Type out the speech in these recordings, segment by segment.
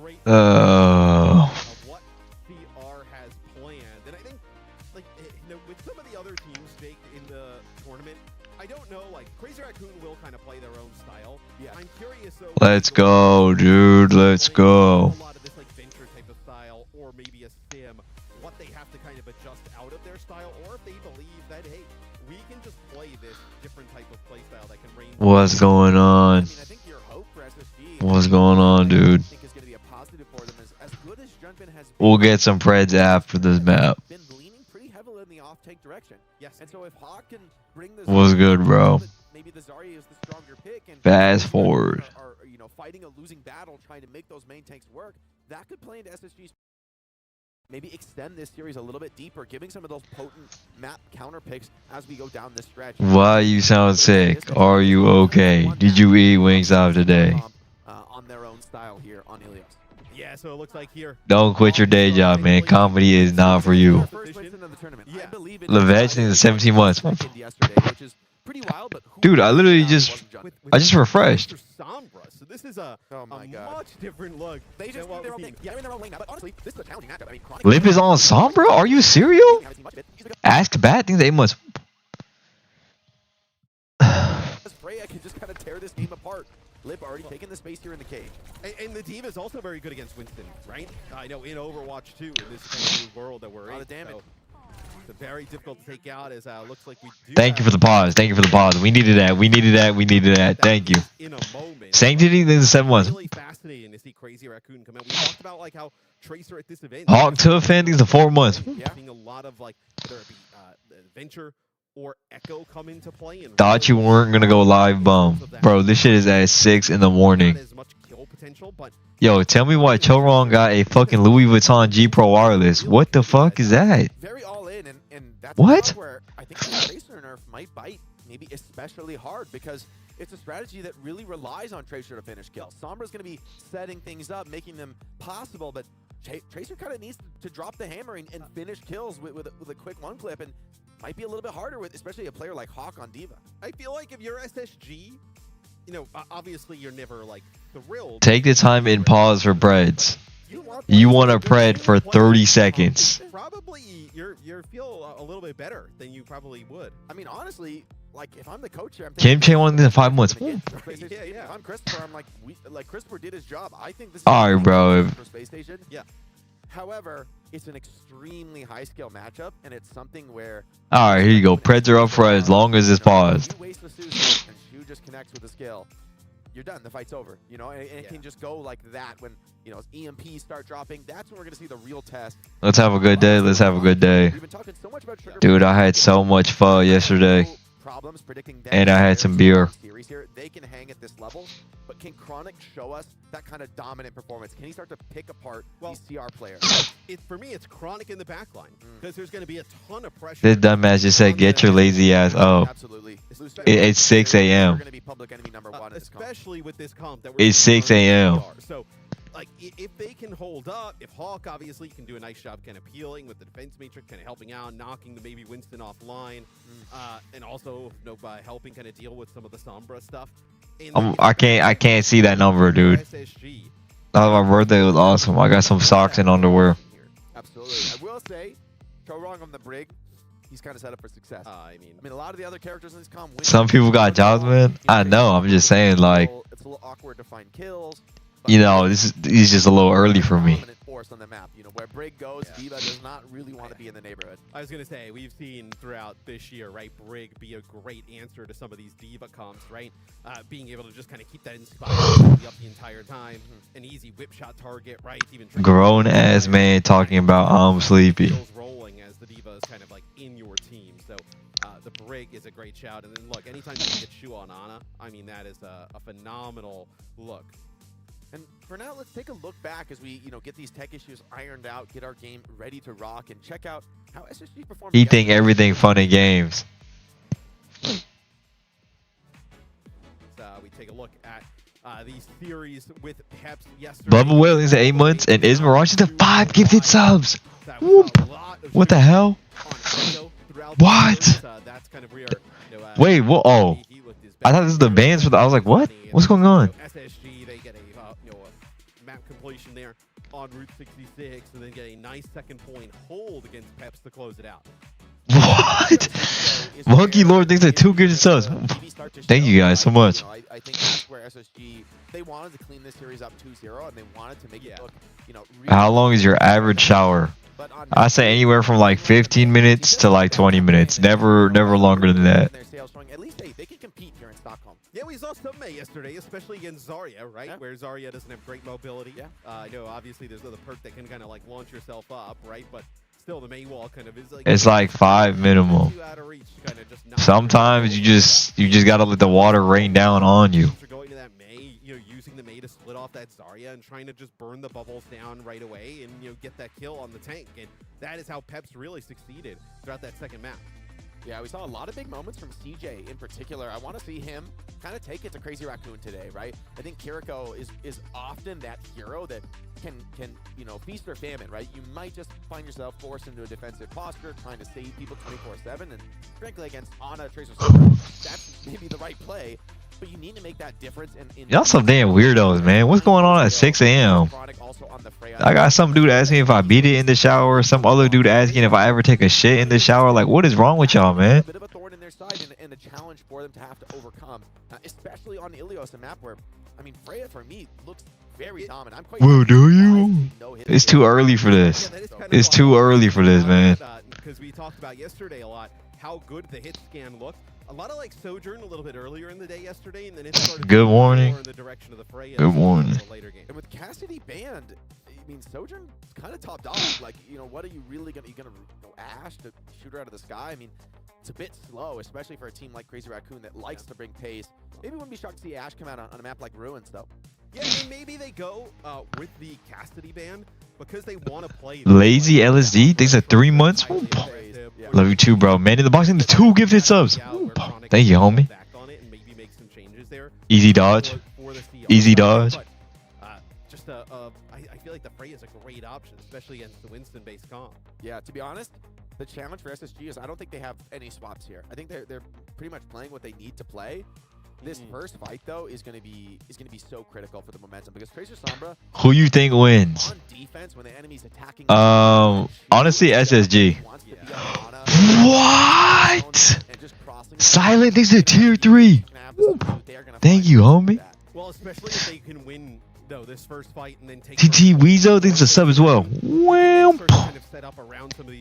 great of what CR has planned, and I think, like, with some of the other teams, Jake, in the tournament, I don't know, like, Crazy Raccoon will kind of play their own style. Yeah. I'm curious, though. Let's go, dude. Let's go. A lot of this, like, venture type of style, or maybe a sim, what they have to kind of adjust out of their style, or if they believe that, hey, we can just play this different type of play style that can range. What's going on? I mean, I think your hope for SSG, What's going on, dude? I think is going to be a positive for them. As good as Junpin has been, We'll get some Preds after this map. been leaning pretty heavily in the off-take direction. Yes. And so if Hawk can bring the What's good, bro? maybe the Zarya is the stronger pick, and Fast forward. Are you know, fighting a losing battle, trying to make those main tanks work. That could play into SSG's. Maybe extend this series a little bit deeper, giving some of those potent map counter picks as we go down this stretch. Why you sound sick? Are you okay? Did you eat Wingstop today? On their own style here on Ilios. Yeah, so it looks like here. Don't quit your day job, man. Comedy is not for you. Yeah. Levette in 17 months. Dude, I literally just refreshed. So this is a much different look. They just than what their own we've thing. seen. Yeah, I mean, their own lane now, but honestly, this is a challenging matchup. I mean, Chronic Lip is on Sombra? Are you serial? Ask bad things. They must. Freya can just kind of tear this game apart. Lip already taking the space here in the cage. And the D.Va is also very good against Winston, right? I know in Overwatch 2, in this kind of new world that we're in. The damage. So it's very difficult to take out, as looks like we do. Thank you for the pause. Thank you for the pause. We needed that. We needed that. We needed that. Thank you. In a moment. Sanctity in 7 months. Really fascinating to see Crazy Raccoon come out. We talked about like how Tracer at this event. Hawk to offending the 4 months. Yeah. Seeing a lot of like whether it be Venture or Echo come into play. And Thought you weren't gonna go live, bum. Bro, this shit is at 6 in the morning. Not as much kill potential, but Yo, tell me why Choron got a fucking Louis Vuitton G Pro wireless. What the fuck is that? Very all in, and that's What? where I think the Tracer nerf might bite, maybe especially hard, because it's a strategy that really relies on Tracer to finish kills. Sombra's going to be setting things up, making them possible, but Tracer kind of needs to drop the hammer and finish kills with a quick one clip, and might be a little bit harder with especially a player like Hawk on D.Va. I feel like if you're SSG, you know, obviously you're never like thrilled. Take the time and pause for breads. You want a pred for 30 seconds. Probably you feel a little bit better than you probably would. I mean, honestly, like if I'm the coach here, I'm Kim Chae won in 5 months. Yeah. If I'm Christopher, I'm like Christopher did his job. I think this is Alright, bro. for Space Station. Yeah. However, it's an extremely high-skill matchup, and it's something where. Alright, here you go. Preds are up for as long as it's paused. You waste the Susan, and Shu just connects with the skill. You're done. The fight's over. You know, and it can just go like that when EMPs start dropping. That's when we're gonna see the real test. Let's have a good day. Let's have a good day. We've been talking so much about Dude, I had so much fun yesterday. Problems predicting And I had some beer. Series here. They can hang at this level, but can Chronic show us that kind of dominant performance? Can he start to pick apart these CR players? For me, it's Chronic in the backline because there's going to be a ton of pressure. This dumbass just said, "Get your lazy ass." Oh, Absolutely. it's 6 a.m. Especially with this comp that It's 6 a.m. So, like, if they can hold up, if Hawk obviously can do a nice job kind of peeling with the defense matrix, kind of helping out, knocking the maybe Winston offline, and also by helping kind of deal with some of the Sombra stuff. I can't see that number, dude. SSG. Oh, my birthday was awesome. I got some socks and underwear. Absolutely. I will say, go wrong on the Brig. He's kind of set up for success. I mean, a lot of the other characters in this comp. Some people got jobs, man. I know. I'm just saying, like, it's a little awkward to find kills. you know, he's just a little early for me. Force on the map. You know, where Brig goes, D.Va does not really want to be in the neighborhood. I was gonna say we've seen throughout this year, right? Brig be a great answer to some of these D.Va comps, right? Being able to just kind of keep that inspired up the entire time, an easy whip shot target, right? Even Grown ass man talking about I'm sleepy. Rolling as the D.Va is kind of like in your team, so the Brig is a great shout. And then look, anytime you can get Shu on Ana, I mean that is a phenomenal look. And for now, let's take a look back as we, get these tech issues ironed out, get our game ready to rock, and check out how SSG performed. He think everything fun and games. We take a look at these series with Peps yesterday. Bubba Whaling's at 8 months, and Ismarash to 5 gifted subs. Whoop. What the hell? What? Wait, what? Oh. I thought this was the bands for the. I was like, what? What's going on? SSG, they get a map complete isolation there on Route 66, and then get a nice second point hold against Peps to close it out. What? Monkey Lord thinks they're 2 gifted subs. Thank you guys so much. I think that's where SSG, they wanted to clean this series up 2-0, and they wanted to make it look, really How long is your average shower? I say anywhere from like 15 minutes to like 20 minutes. Never longer than that. At least they can compete here in Stockholm. Yeah, we saw some May yesterday, especially against Zarya, right? Yeah. Where Zarya doesn't have great mobility. Yeah. I know, obviously, there's another perk that can kind of like launch yourself up, right? But still, the May wall kind of is like... It's like 5 minimum. Out of reach, kind of just not Sometimes you just gotta let the water rain down on you. Going to that May, using the May to split off that Zarya and trying to just burn the bubbles down right away and get that kill on the tank. And that is how Peps really succeeded throughout that second map. Yeah, we saw a lot of big moments from CJ in particular. I want to see him kind of take it to Crazy Raccoon today, right? I think Kiriko is often that hero that can feast or famine, right? You might just find yourself forced into a defensive posture, trying to save people 24/7, and frankly against Ana, Tracer, that's maybe the right play. But you need to make that difference. Y'all some damn weirdos, man. What's going on at 6 a.m.? I got some dude asking if I beat it in the shower. Some other dude asking if I ever take a shit in the shower. Like, what is wrong with y'all, man? A bit of a thorn in their side and a challenge for them to have to overcome, especially on Ilios, a map where, I mean, Freya for me looks very dominant. I'm quite. Whoa, do you? It's too early for this. It's too early for this, man. Because we talked about yesterday a lot how good the hit scan looked. A lot of like Sojourn a little bit earlier in the day yesterday, and then it started Good morning. in the direction of the Freya. Good morning. Later game. And with Cassidy banned, I mean, Sojourn's kind of top dog. Like, what are you really gonna Ash to shoot her out of the sky? I mean, it's a bit slow, especially for a team like Crazy Raccoon that likes to bring pace. Maybe wouldn't be shocked to see Ash come out on a map like Ruins, though. Yeah, and maybe they go with the Cassidy ban because they want to play. Lazy LSD thinks at 3 months. Whoop. Love you too, bro. Man in the box into 2 gifted subs. Whoop. Thank you, homie. Easy dodge. Easy dodge. Just I feel like the Freya is a great option, especially against the Winston-based comp. Yeah, to be honest, the challenge for SSG is I don't think they have any swaps here. I think they're pretty much playing what they need to play. This first fight though is gonna be so critical for the momentum because Tracer Sombra. Who you think wins? On defense when the enemy's attacking. Honestly, SSG. What? Silent thinks a tier 3. Thank you, homie. Well, especially if they can win though this first fight and then take. TT Weezo thinks a sub as well.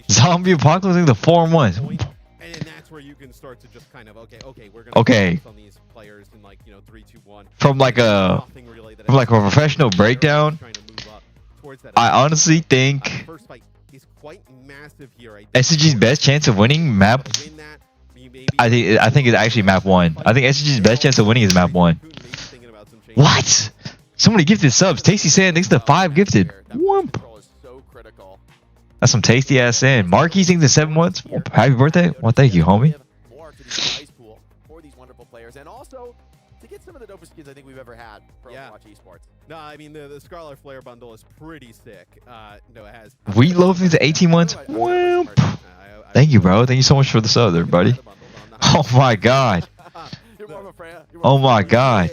Zombie Apocalypse thinks the 4-1. And then that's where you can start to just kind of we're gonna focus on these players in 3, 2, 1. From like a professional breakdown, I honestly think first fight is quite massive here. SSG's best chance of winning map. I think it's actually map 1. I think SSG's best chance of winning is map 1. What? Somebody gifted subs. Tasty Sand thinks the 5 gifted. Whoop. That's some tasty ass sand. Marquis thinks the 7 months. Happy birthday. Well, thank you, homie. For these wonderful players, and also to get some of the dopest skins I think we've ever had for Overwatch Esports. No, I mean the Scarlet Flare bundle is pretty sick. No, it has. We love things at 18 months. Whoop. Thank you, bro. Thank you so much for the sub, everybody. Oh my god. Oh my god.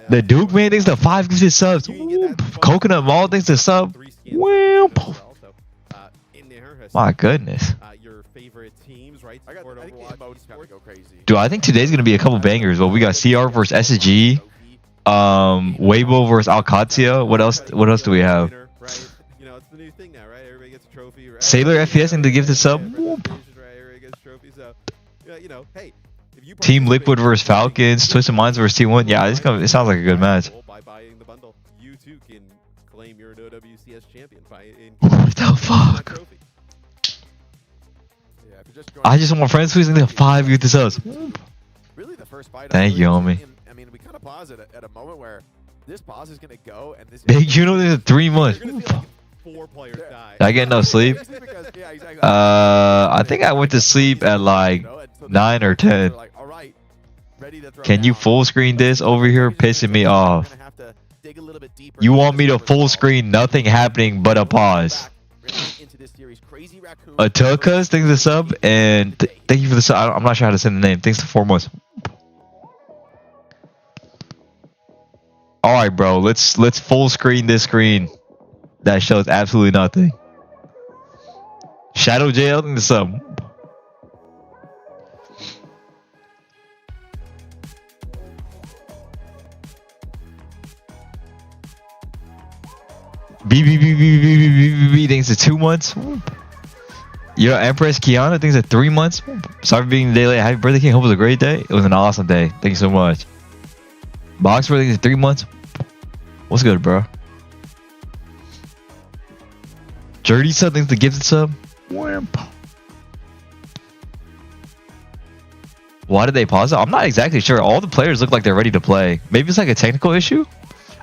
The Duke man thinks the 5 gifted subs. Whoop. Coconut Mall thinks the sub. Whoop. My goodness. Your favorite teams, right? I think the emotes gotta go crazy. Dude, I think today's gonna be a couple bangers. Well, we got CR versus SSG. Weibo versus Alcatia. What else do we have? Right. It's the new thing now, right? Everybody gets a trophy, right? Sailor FPS and the gifted sub. Whoop. Everybody gets a trophy, so hey. Team Liquid versus Falcons, Twisted Minds versus T1. Yeah, it sounds like a good match. By buying the bundle, you too can claim you're an OWCS champion. What the fuck? I just want my friends squeezing the 5 gifted subs. Really, the first fight. Thank you, homie. I mean, we kind of paused at a moment where this pause is gonna go, and this. You know, there's 3 months. 4 players die. Did I get enough sleep? I think I went to sleep at like 9 or 10. Can you full screen this over here? Pissing me off. You want me to full screen nothing happening but a pause. Atukas, thanks for the sub, and thank you for the sub. I'm not sure how to say the name. Thanks to 4 months. Alright, bro. Let's full screen this screen. That shows absolutely nothing. Shadow jail in the sub. B thinks it's 2 months. Your Empress Kiana thinks it's 3 months. Sorry for being a day late. Happy birthday, King. Hope it was a great day. It was an awesome day. Thank you so much. Boxer thinks it's 3 months. What's good, bro? Dirty sub thinks the gifted sub. Why did they pause it? I'm not exactly sure. All the players look like they're ready to play. Maybe it's like a technical issue.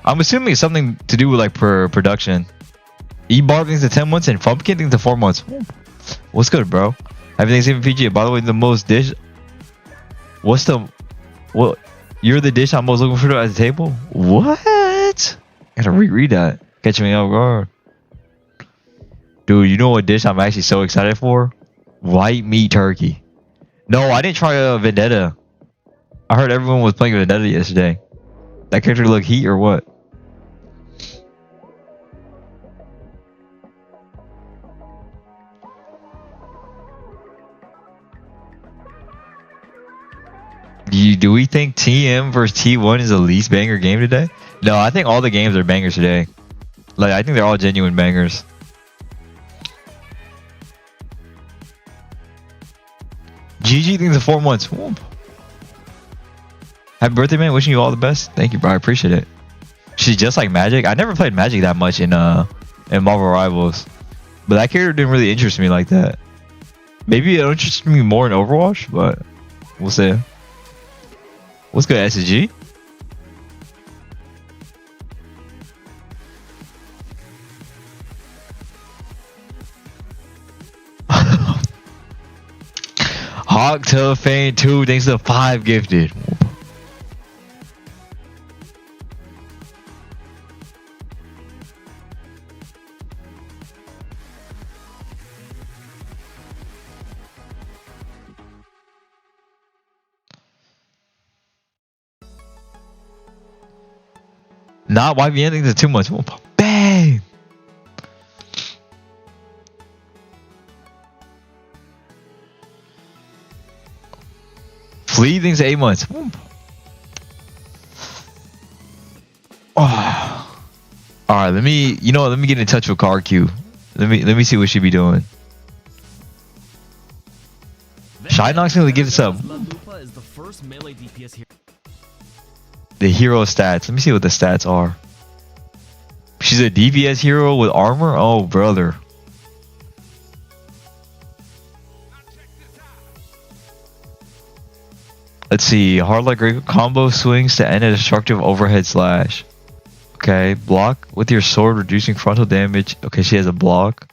I'm assuming it's something to do with like production. E-Bar thinks it's 10 months and Pumpkin thinks it's 4 months. What's good, bro? Happy Thanksgiving, PG. By the way, the most dish. What's the? What? You're the dish I'm most looking for at the table. What? I gotta reread that. Catch me off guard. Dude, you know what dish I'm actually so excited for? White meat turkey. No, I didn't try a Vendetta. I heard everyone was playing Vendetta yesterday. That character look heat or what? Do we think TM versus T1 is the least banger game today? No, I think all the games are bangers today. Like, I think they're all genuine bangers. GG thinks it's 4 months. Whoop. Happy birthday, man. Wishing you all the best. Thank you, bro. I appreciate it. She's just like Magic. I never played Magic that much in Marvel Rivals. But that character didn't really interest me like that. Maybe it interested me more in Overwatch, but we'll see. What's good, SSG? Hogtail Fane 2 thanks to 5 gifted. Not YBN thinks it's 2 months. Bang! Flea thinks 8 months. Oh. Alright, let me get in touch with CarQ. Let me see what she be doing. Shy Knox gonna give this up. The hero stats. Let me see what the stats are. She's a DPS hero with armor? Oh, brother. Let's see. Hard like great combo swings to end a destructive overhead slash. Okay. Block with your sword, reducing frontal damage. Okay, she has a block.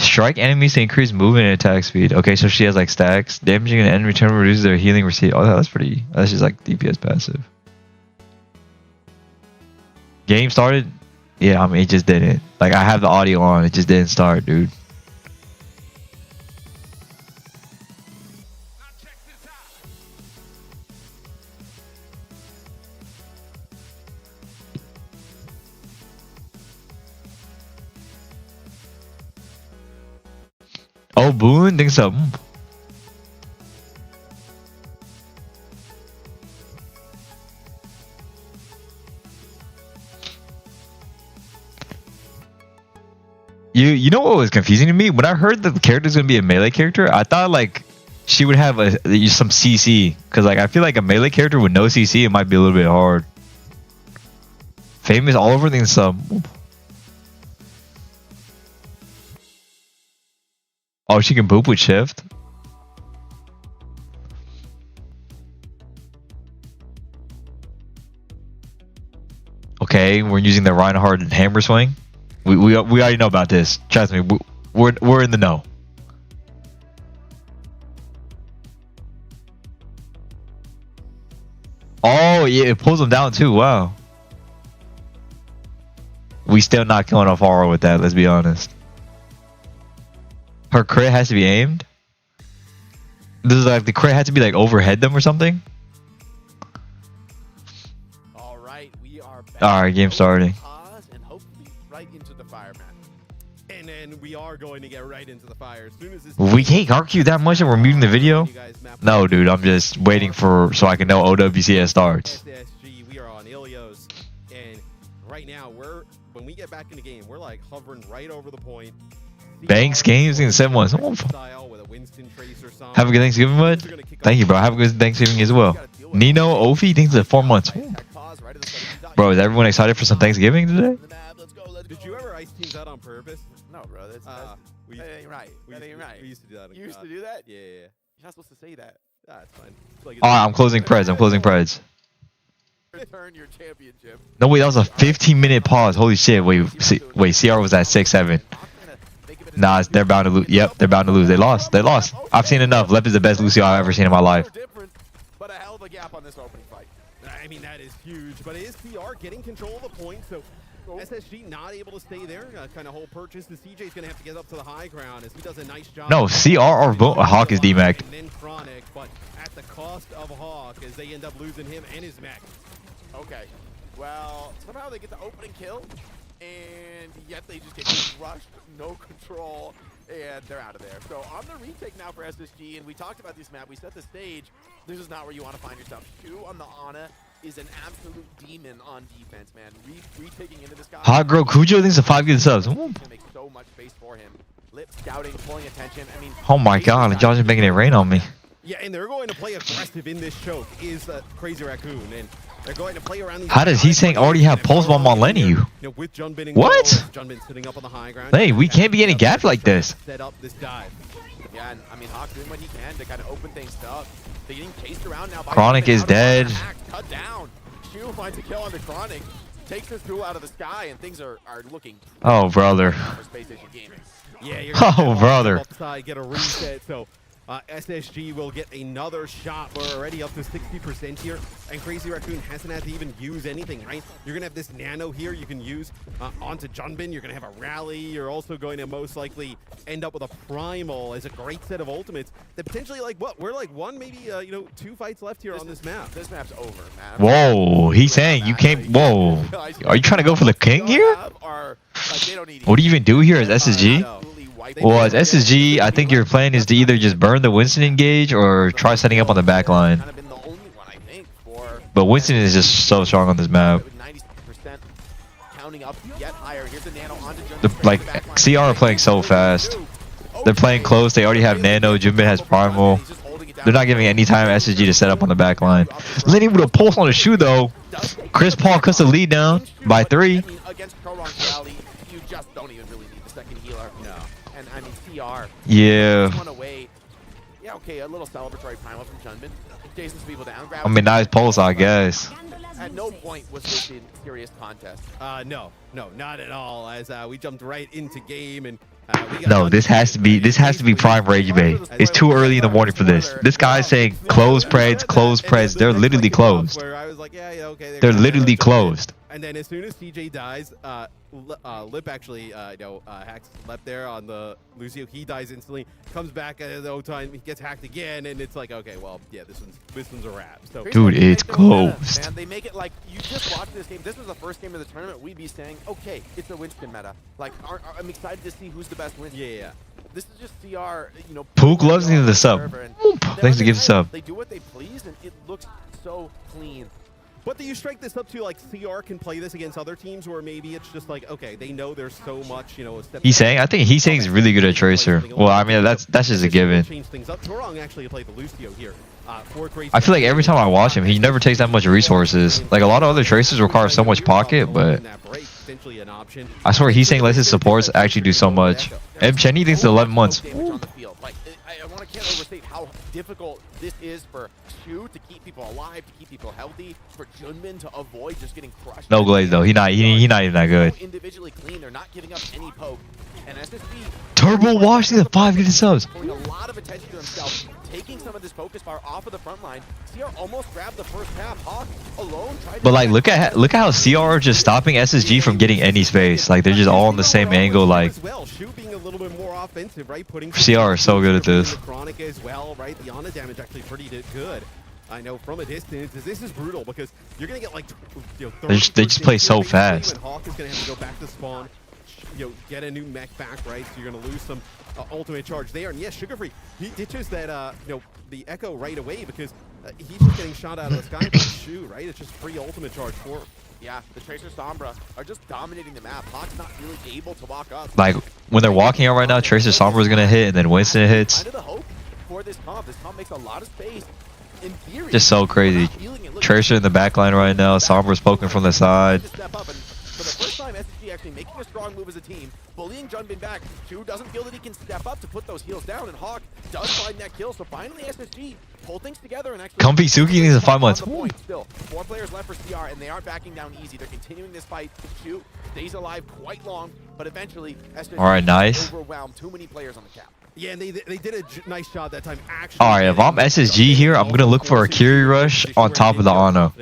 Strike enemies to increase movement and attack speed. Okay, so she has like stacks. Damaging an enemy turn reduces their healing receipt. Oh, that's pretty. That's just like DPS passive. Game started? Yeah, I mean, it just didn't. Like, I have the audio on. It just didn't start, dude. Oh, Boone thinks so. You know what was confusing to me? When I heard that the character's gonna be a melee character, I thought like she would have some CC, because like I feel like a melee character with no CC, it might be a little bit hard. Famous all over thinks so. Oh, she can boop with shift. Okay, we're using the Reinhardt hammer swing. We already know about this. Trust me, we're in the know. Oh yeah, it pulls them down too. Wow. We still not going off far with that. Let's be honest. Her crit has to be aimed. Does like the crit have to be like overhead them or something? All right, right, we are back. All right, game starting. Pause and hopefully right into the fire, man. And then we are going to get right into the fire as soon as this. We hate RQ that much and we're muting the video? No, dude, I'm just waiting for so I can know OWCS starts. SSG, we are on Ilios, and right now when we get back in the game, we're like hovering right over the point. Banks games in 7 months. Style with a Winston Tracer song. Have a good Thanksgiving, bud. Thank you, bro. Have a good Thanksgiving as well. Nino, Ofi, thinks it's 4 months. Bro, is everyone excited for some Thanksgiving today? Did you ever ice teams out on purpose? No, bro. That ain't right. That ain't right. We used to do that. You used to do that? Yeah. You're not supposed to say that. That's fine. Like Alright, I'm closing Preds. I'm closing Preds. Return your championship. No, wait, that was a 15-minute pause. Holy shit. Wait, CR was at 6-7. Nah, they're bound to lose. Yep, they're bound to lose. They lost. They lost. I've seen enough. Lep is the best Lucio I've ever seen in my life. But a hell of a gap on this opening fight. I mean, that is huge, but it is CR getting control of the point, so SSG not able to stay there. Kind of whole purchase. The CJ's going to have to get up to the high ground as he does a nice job. No, CR or Hawk is DMAC'd. And then Chronic, but at the cost of Hawk as they end up losing him and his mech. Okay. Well, somehow they get the opening kill, and yet they just get crushed, no control, and they're out of there. So on the retake now for SSG, and we talked about this map, we set the stage. This is not where you want to find yourself. Shu on the Ana is an absolute demon on defense, man. Retaking into this guy. Hot Girl Cujo thinks the 5 good subs. Gonna make so much space for him. Lip scouting, pulling attention. I mean, Oh my god, Josh is making it rain on me. Yeah, and they're going to play aggressive in this choke is Crazy Raccoon, and they're going to play around these. How does he saying already have pulse bomb on Lenny? You know, with Junbin and What? Junbin sitting up on the high ground. Hey, we can't be getting gapped like this. Set up this dive. yeah, and I mean, Hawk doing what he can to kind of open things up. They're getting chased around now by Chronic Junbin. is dead. Cut down. Shu finds a kill on the Chronic. Takes this duel out of the sky, and things are looking. Oh, brother. For Space Station Gaming. Yeah, you're Oh, brother. Upside, get a reset, so SSG will get another shot. We're already up to 60% here, and Crazy Raccoon hasn't had to even use anything, right? You're going to have this nano here you can use onto Junbin. You're going to have a rally. You're also going to most likely end up with a primal as a great set of ultimates that potentially, like, what? We're like one, maybe, 2 fights left here on this map. This map's over, man. Whoa, he's saying you can't. Whoa. Are you trying to go for the king here? What do you even do here as SSG? Well, as SSG, I think your plan is to either just burn the Winston engage or try setting up on the back line. But Winston is just so strong on this map. Like, CR are playing so fast. They're playing close. They already have Nano. Junbin has Primal. They're not giving any time SSG to set up on the back line. Lenny with a pulse on the shoe, though. Chris Paul cuts the lead down by 3. You just don't even really need the second healer. No. And I mean, CR. Yeah. Yeah, okay, a little celebratory primal from Junbin. Chases people down. I mean, nice pulse, I guess. At no point was this in serious contest. No, not at all. As we jumped right into game, and no, this has to be prime rage bait. It's too early in the morning for this. This guy's saying close Preds. They're literally closed. They're literally closed. And then as soon as CJ dies, Lip actually, hacks Lep there on the Lucio. He dies instantly. Comes back at the time. He gets hacked again, and it's like, okay, well, yeah, this one's a wrap. So, dude, it's closed. Man, they make it like you just watch this game. This was the first game of the tournament. We'd be saying, okay, it's a Winston meta. Like, I'm excited to see who's the best Winston. Yeah. This is just CR, Pook loves the sub. Thanks to give the sub. They do what they please, and it looks so clean. But do you strike this up to, like, CR can play this against other teams, or maybe it's just like, okay, they know there's so much, I think he's saying he's really good at Tracer. Well, I mean, that's just a given. Change things up. Torong actually played the Lucio here. I feel like every time I watch him, he never takes that much resources. Like, a lot of other Tracers require so much pocket, but I swear he's saying lets his supports actually do so much. M. Cheney thinks it's 11 months. I can't overstate how difficult this is for Shu to keep people alive, to keep people healthy, for Junbin to avoid just getting crushed. No glaze though. He not even that good. Individually clean, they're not giving up any poke. And SSB Turbo Wash the 5 good subs. Putting a lot of attention to himself, taking some of this focus power off of the front line. CR almost grabbed the first half. Hawk alone tried. But like, look at how CR are just stopping SSG from getting any space. Like, they're just all on the same angle. Like, Shu being a little bit more offensive, right? Putting CR is so good at this. Chronic as well, right? The Ana damage actually pretty good. I know from a distance, this is brutal because you're gonna get like, They just play so fast. And Hawk is gonna have to go back to spawn, get a new mech back, right? So you're gonna lose some ultimate charge there. And yes, Sugar Free, he ditches that, the Echo right away because he's just getting shot out of the sky from the shoe, right? It's just free ultimate charge for him. Yeah, the Tracer Sombra are just dominating the map. Hawk's not really able to walk up. Like when they're walking out right now, Tracer Sombra is gonna hit, and then Winston hits. Kind of the hope for this comp. This comp makes a lot of space. In theory, Just so crazy. Tracer in the back line right now. Sombra's poking from the side. Step up, and for the first time, SSG actually making a strong move as a team, bullying Junbin back. Chu doesn't feel that he can step up to put those heals down, and Hawk does find that kill. So finally, SSG pull things together and actually. Comfy Suki needs a 5 months. Still, 4 players left for CR, and they aren't backing down easy. They're continuing this fight. Chu stays alive quite long, but eventually, SSG All right, nice. overwhelmed too many players on the cap. Yeah, and they did a nice job that time. Actually, All right, if I'm SSG here, I'm gonna look for a Curie rush on top of the Ana.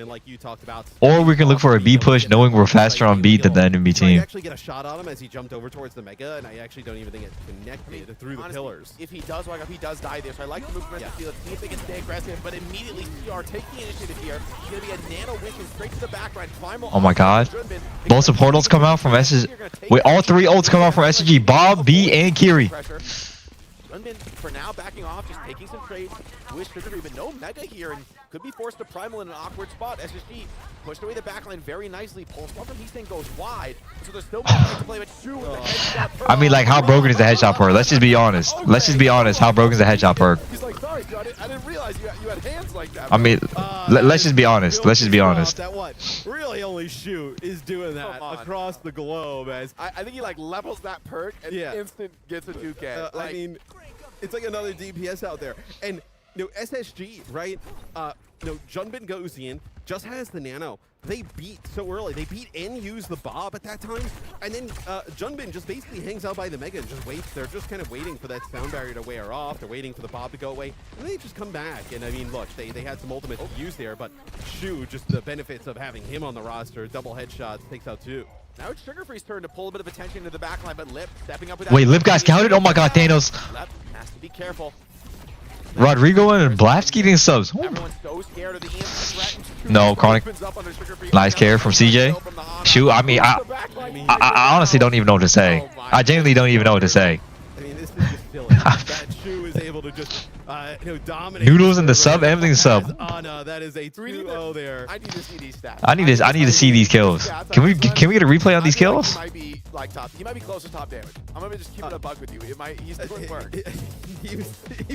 Or we can look for a B push, knowing we're faster on B than the enemy I team. actually get a shot on him as he jumped over towards the Mega, and I actually don't even think it connected through the Honestly, pillars. If he does walk up, he does die there. So I like the move from SSG. Let's see if they can stay aggressive. But immediately, CR taking the initiative here. He's going to be a nano Winston straight to the backline. Primal Oh my god. Both of portals come out from SSG. Wait, all 3 ults come out from SSG. Bob, B, and Kiri. Junbin, for now, backing off, just taking some trades with Sugar Free, but no Mega here, and could be forced to Primal in an awkward spot. SSG pushed away the backline very nicely. Pulse one from Heasting goes wide, so there's still more to play, but Chu with the headshot perk. I mean, like, how broken is the headshot perk? Let's just be honest. Let's just be honest. How broken is the headshot perk? He's like, sorry, John, I didn't realize you had hands like that. I mean, let's just be honest. Let's just be honest. That what really only Shoot is doing that across the globe. As I think he like levels that perk and instant gets a 2K. I mean, it's like another DPS out there. And SSG, right? Junbin goes in, just has the nano. They beat so early. They beat and use the Bob at that time. And then Junbin just basically hangs out by the Mega and just waits. They're just kind of waiting for that sound barrier to wear off. They're waiting for the Bob to go away. And they just come back. And I mean, look, they had some ultimates to use there, but Shu, just the benefits of having him on the roster, double headshots, takes out 2. Now it's Sugar Free's turn to pull a bit of attention to the backline, but Lip stepping up with that. Wait, Lip got scouted? Oh my god, Thanos. Lip has to be careful. Rodrigo and Blavsky getting subs. Everyone's so scared of the EMP threat. No, Chronic. Nice care from CJ. Shoot, I mean, I honestly don't even know what to say. I genuinely don't even know what to say. I mean, this is just silly. That Shu is able to just dominate. Noodles in the sub, everything's sub. Anna, that is a 2-0 there. I need to see these stats. I need to see these kills. Can we get a replay on these kills? He might be like top. He might be close to top damage. I'm gonna just keep it a bug with you. He's doing work. He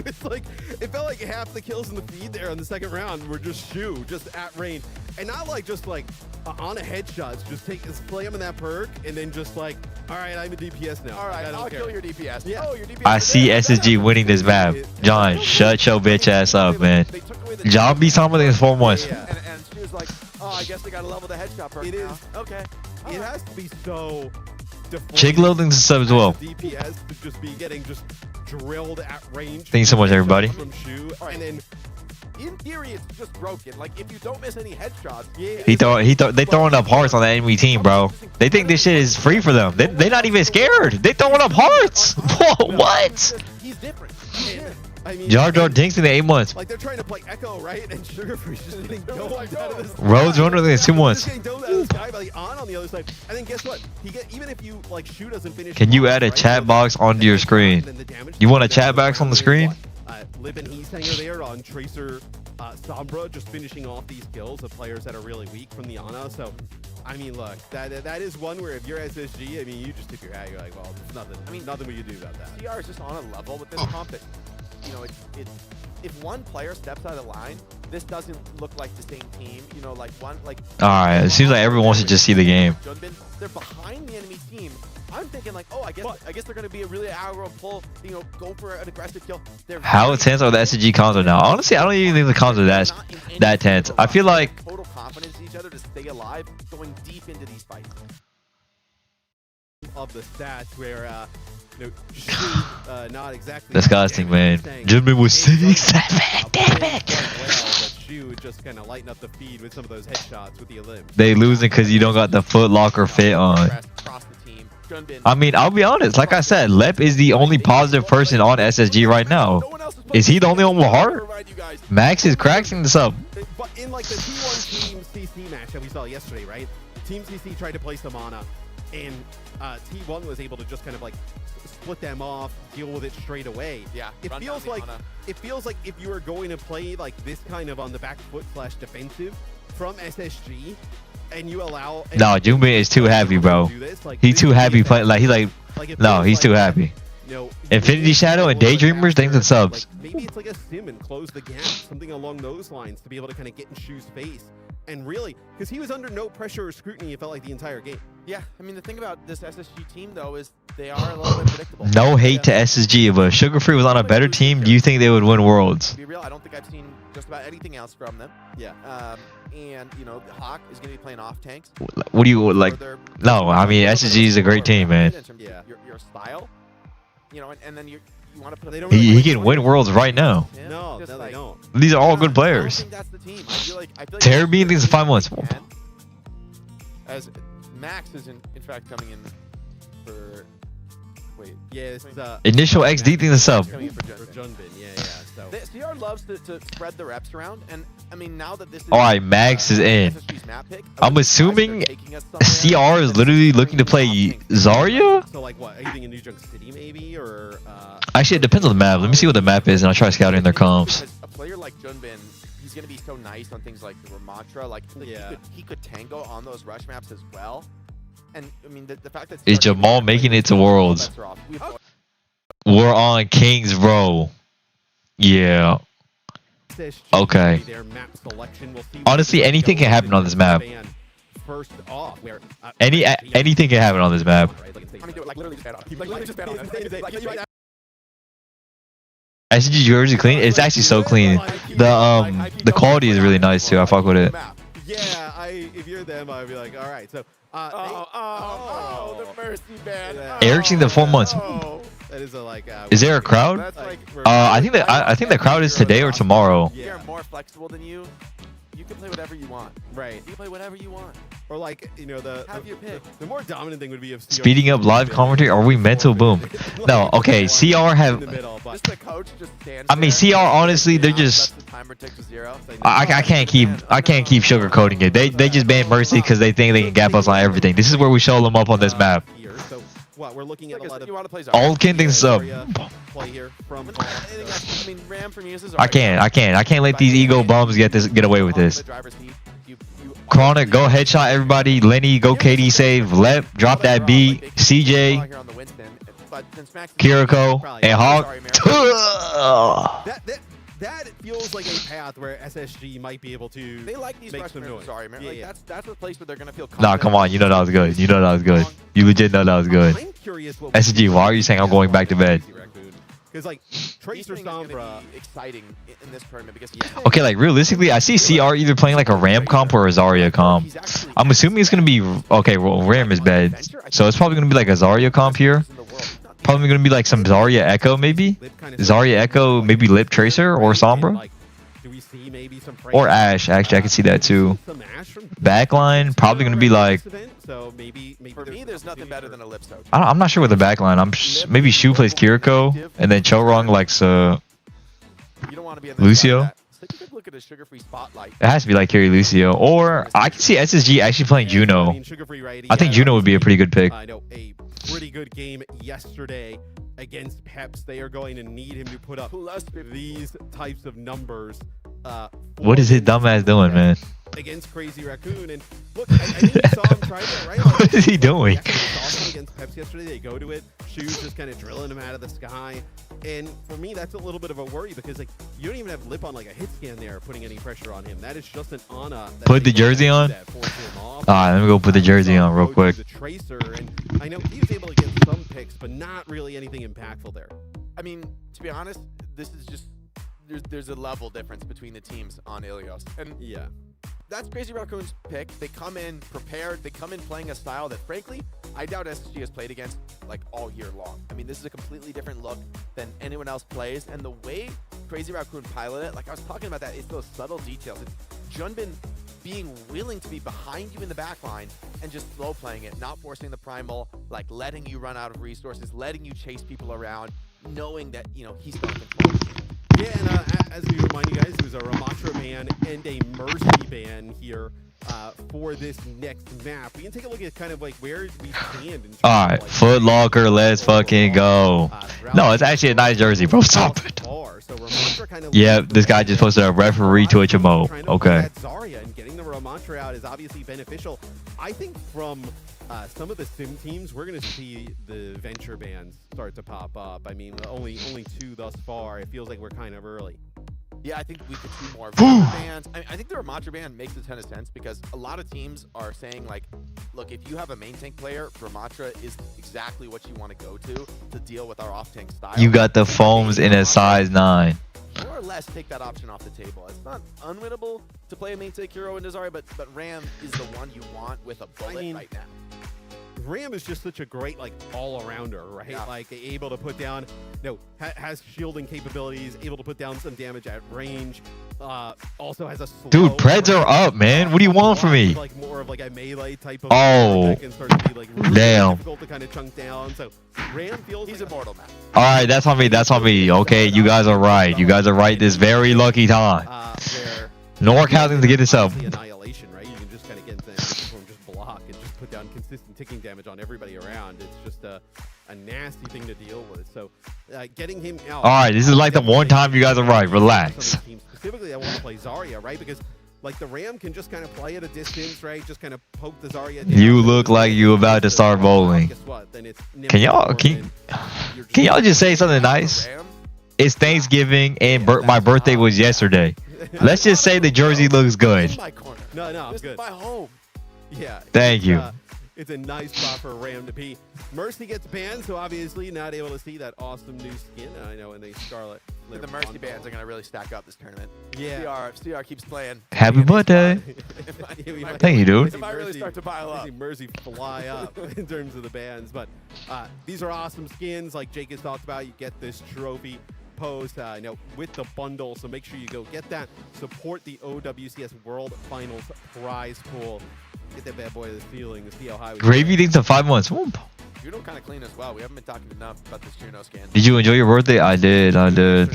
was like, it felt like half the kills in the feed there in the second round were just Shu, just at range, and not like just like on a headshots. Just play him in that perk, and then just like, all right, I'm a DPS now. All right, I'll kill your DPS. Yeah. Oh, your DPS. I see SSG winning this map. John, shut your bitch ass up, man. John beat somebody in 4 months. And she was like, oh, I guess they got to level the headshot perk. It is. Okay. It has to be so. Chick loading's a sub as well. DPS to just be getting just drilled at range. Thank you so much, everybody. From Shu, and then in theory, it's just broken. Like if you don't miss any headshots, They throwing up hearts on the enemy team, bro. They think this shit is free for them. They not even scared. They throwing up hearts. Whoa, what? He's different. I mean, Jar Jar Dinks in the 8 months. like they're trying to play Echo, right? And Sugar Free's just getting domed out of this. Roads runner in 2 months. Just getting domed out of this guy by the on the other side. And then guess what? Even if you like Shu doesn't finish. Can you add a chat box onto your screen? You want a chat box on the screen? Lip and Heasanger there on Tracer Sombra, just finishing off these kills of players that are really weak from the Ana. So, I mean, look, that is one where if you're SSG, I mean, you just tip your hat. You're like, well, there's nothing. I mean, nothing we can do about that. CR is just on a level with this comp that, if one player steps out of line, this doesn't look like the same team. Like one, like. All right, it seems like everyone should just see the game. They're behind the enemy team. I'm thinking like, oh, I guess they're gonna be a really aggro pull. Go for an aggressive kill. How intense are the SSG comms right now? Honestly, I don't even think the comms are that tense. I feel like total confidence in each other to stay alive, going deep into these fights. Of the stats where not exactly disgusting, man. Junbin was 6-7. Damn it. But Shu would just kind of lighten up the feed with some of those headshots with the Olymp. They losing because you don't got the Foot Locker fit on. I mean, I'll be honest. Like I said, Lep is the only positive person on SSG right now. Is he the only one with heart? Remind you guys. Max is cracking this up. But in like the T1 Team CC match that we saw yesterday, right? Team CC tried to play some mana, and T1 was able to just kind of like split them off, deal with it straight away. Yeah. It feels like if you were going to play like this kind of on the back foot / defensive from SSG, and you allow. No, Junbin is too happy, bro. He's too happy playing. No, he's too happy. Infinity Shadow and Daydreamers, thanks and subs. Like, maybe it's like a sim and close the gap, something along those lines to be able to kind of get in Shu's face. And really, because he was under no pressure or scrutiny, it felt like the entire game. Yeah, I mean, the thing about this SSG team, though, is they are a little bit predictable. No hate to SSG. If Sugar Free was on a better team, do you think they would win Worlds? To be real, I don't think I've seen just about anything else from them. Yeah. And, you know, Hawk is going to be playing off tanks. What do you like? No, I mean, SSG is a great team, man. Yeah. Your style, you know, and then you want to put. He can win Worlds right now. Yeah, No, just no, they like- don't. These are all good I players. don't think that's the team. I feel like Terrorbean thinks it's 5 months. As Max is in fact coming in for. Wait. Yeah, it's Initial XD thinks it's up. Coming in for for Junbin. Junbin. Yeah. So. CR loves to spread the reps around, and I mean now that this is Alright, Max is in. SSG's map pick, I'm assuming CR is literally looking to play Zarya? So like what? Anything in New Junk City maybe, or? Actually, it depends on the map. Let me see what the map is, and I'll try scouting their comps. Because a player like Junbin, he's gonna be so nice on things like the Ramatra. Like Yeah. he could tango on those rush maps as well. And I mean the fact that Is Jamal making it to Worlds? We're on Kings, bro. Yeah. Okay. Their map selection. We'll see Honestly, anything can happen on this map. First off, where Anything can happen on this map. I mean, like literally just ban on him. Like literally just ban on him. SG jersey clean. It's actually so clean. The quality is really nice too. I fuck with it. Yeah, if you're them, I'd be like, all right. So, the mercy ban. Eric's in the 4 months. That is a like. Is there a crowd? That's like, I think the crowd is today or tomorrow. They're more flexible than you. You can play whatever you want. Right. You can play whatever you want. Or like, you know, Have your pick. the more dominant thing would be if CR Speeding up live commentary. Are we mental? Boom. No. Okay. CR have. Just the coach just stands I mean, there. CR honestly, they're Yeah, just. lets the timer tick to 0. I can't keep sugarcoating it. They just banned Mercy because they think they can gap us on everything. This is where we show them up on this map. Here. So, what we're looking at a lot of you want to play Zarya. All King thinks up. play here from. I mean, Ram for me is I can't let these ego bums get away with this. Chronic, go headshot everybody. Lenny, go KD save. Lep, drop that beat. CJ, Kiriko, and Hawk. That feels like a path where SSG might be able to. They like these make rush some moves. noise. Sorry, man. Like, Yeah. that's a place where they're gonna feel. Nah, come on. You know that was good. You know that was good. You legit know that was good. I'm curious what SG, why are you saying I'm going back to bed? Because like Tracer Sombra. Exciting in this tournament because Okay, like realistically, I see CR either playing like a Ram comp or a Zarya comp. I'm assuming it's gonna be okay. Well, Ram is bad, so it's probably gonna be like a Zarya comp here. Probably gonna be like some Zarya Echo maybe. Zarya Echo, maybe Lip Tracer or Sombra. Or Ash. Actually, I can see that too. Backline, probably gonna be like. So maybe for me, there's nothing better than a lip soak. I'm not sure with the backline. Maybe Shu plays Kiriko, and then Chorong likes You don't want to be in Lucio. Take a good look at a sugar-free spotlight. It has to be like Carry Lucio, or I can see SSG actually playing Juno. I think Juno would be a pretty good pick. I know a pretty good game yesterday against Peps. They are going to need him to put up these types of numbers. What is his dumbass doing, man? Against Crazy Raccoon, and look, I think we saw him try that, right? Like, What is he doing? Against Peps yesterday, they go to it. Shoes just kind of drilling him out of the sky, and for me, that's a little bit of a worry because like you don't even have Lip on like a hit scan there, putting any pressure on him. That is just an Ana. Put the jersey on. Alright, let me go put the jersey on real quick. The Tracer, and I know he was able to get some picks, but not really anything impactful there. I mean, to be honest, this is just there's a level difference between the teams on Ilios, and yeah. That's Crazy Raccoon's pick. They come in prepared. They come in playing a style that, frankly, I doubt SSG has played against like all year long. I mean, this is a completely different look than anyone else plays. And the way Crazy Raccoon piloted it, like I was talking about that, it's those subtle details. It's Junbin being willing to be behind you in the back line and just slow playing it, not forcing the primal, like letting you run out of resources, letting you chase people around, knowing that, you know, he's going to control the game. Yeah, and as we remind you guys, it was a Ramatra ban and a Mercy ban here for this next map. We can take a look at kind of like where we stand. In All right, Foot Locker, let's fucking go. No, it's actually a nice jersey, bro. Stop it. Yeah, this guy just posted a referee Twitch emo. Okay. Zarya and getting the Ramatra out is obviously beneficial. I think from some of the sim teams, we're going to see the venture bans start to pop up. I mean, only 2 thus far. It feels like we're kind of early. Yeah, I think we could see more bans. I think the Ramatra ban makes a ton of sense because a lot of teams are saying, like, look, if you have a main tank player, Ramatra is exactly what you want to go to deal with our off tank style. You got the foams in a size 9. More or less take that option off the table. It's not unwinnable to play a main tank hero in Zarya, but Ram is the one you want with a bullet right now. Ram is just such a great, like, all-arounder, right? Yeah. Like, able to put down, has shielding capabilities, able to put down some damage at range. Also has a slow... Dude, Preds are up, man. What do you want from me? Like, more of, like, a melee type of... Oh, that can start to be, like, really damn. difficult to kind of chunk down. So, Ram feels he's like immortal, man. All right, that's on me. That's on me. Okay, you guys are right. You guys are right this very lucky time. Nork housing to get this up. Annihilation, right? You can just kind of get into just block and just put down consistent ticking damage on everybody around. It's just a nasty thing to deal with. So getting him out. All right, this is like the one time you guys are right. Relax. Specifically, I want to play Zarya, right? Because like the Ram can just kind of play at a distance, right? Just kind of poke the Zarya down. You look like you about to start bowling. Guess what? Then it's can y'all just say something nice? It's Thanksgiving and my birthday was yesterday. Let's just say the jersey looks good. No, this good. is my home. Yeah. Thank you. It's a nice spot for Ram to be. Mercy gets banned, so obviously not able to see that awesome new skin. I know, and they Scarlet. The Mercy bans are going to really stack up this tournament. Yeah. CR keeps playing. Happy birthday. Thank you, dude. It might really start to pile up. See Mercy fly up in terms of the bans, but these are awesome skins. Like Jake has talked about, you get this trophy post with the bundle, so make sure you go get that. Support the OWCS World Finals prize pool. Get that bad boy to the ceiling to see how high we Gravy thinks of 5 months. Whoop. Juno kind of clean as well. We haven't been talking enough about this Juno skin. Did you enjoy your birthday? I did. I was a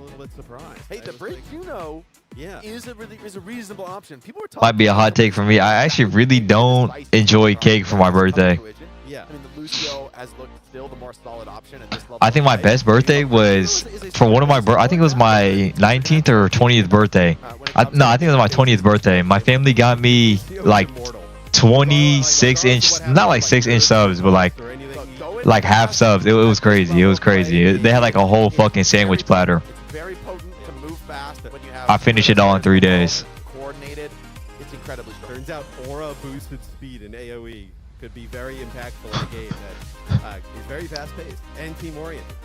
little bit surprised. Hey, the Brig Juno is a reasonable option. People were talking. Might be a hot take for me. I actually really don't enjoy cake for my birthday. Yeah. I mean, the Lucio has looked still the more solid option at this level. I think my best birthday was for one of my I think it was my 19th or 20th birthday. No, I think it was my 20th birthday. My family got me like 26-inch, not like 6-inch subs, but like half subs. It was crazy. It was crazy. They had like a whole fucking sandwich platter. It's very potent to move fast. When you have I finished it all in 3 days. Coordinated. It's incredibly strong. Turns out aura boosted speed in AoE could be very impactful in a game that is very fast-paced and team-oriented.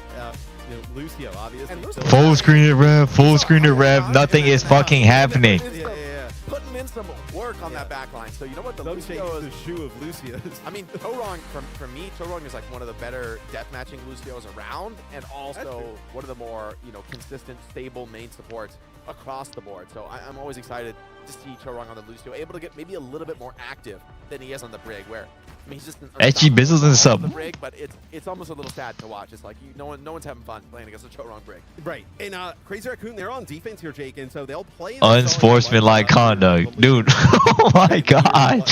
Lucio, obviously. Full screen of rev, full screen of rev. Nothing is fucking happening. Yeah. Putting in some work on that back line. So you know what the Lucio is? The shoe of Lucio's. I mean, Torong, for me, Torong is like one of the better deathmatching Lucios around, and also one of the more consistent, stable main supports across the board. So I'm always excited to see Torong on the Lucio, able to get maybe a little bit more active than he is on the Brig, where I mean, he's just an SG Bizzles in the sub. The Brig, but it's almost a little sad to watch. It's like no one's having fun playing against a Torong Brig. Right. And Crazy Raccoon, they're on defense here, Jake, and so they'll play unsportsmanlike conduct, dude. Oh my god.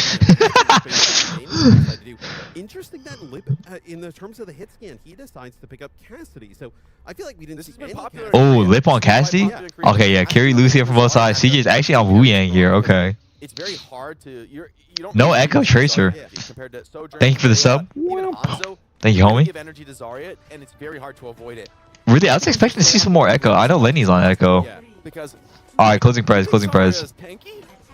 Interesting that Lip, in the terms of the hit scan, he decides to pick up Cassidy. So I feel like we didn't see any Cassidy. Oh, Lip on Cassidy? Okay, yeah, carry Lucio from both sides. CJ's actually on Wu Yang here. Okay. It's very hard to you don't no Echo Tracer. Thank you for the sub. Thank you, homie. Give energy to Zarya, and it's very hard to avoid it. Really, I was expecting to see some more Echo. I know Lenny's on Echo. Yeah, because all right, closing prize, closing prize.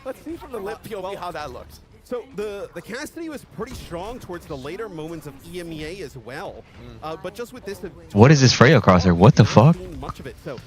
Let's see from the Lip POV how that looks. So the Cassidy was pretty strong towards the later moments of EMEA as well, but just with this. What is this Freya crosshair? What the fuck? Much of it. So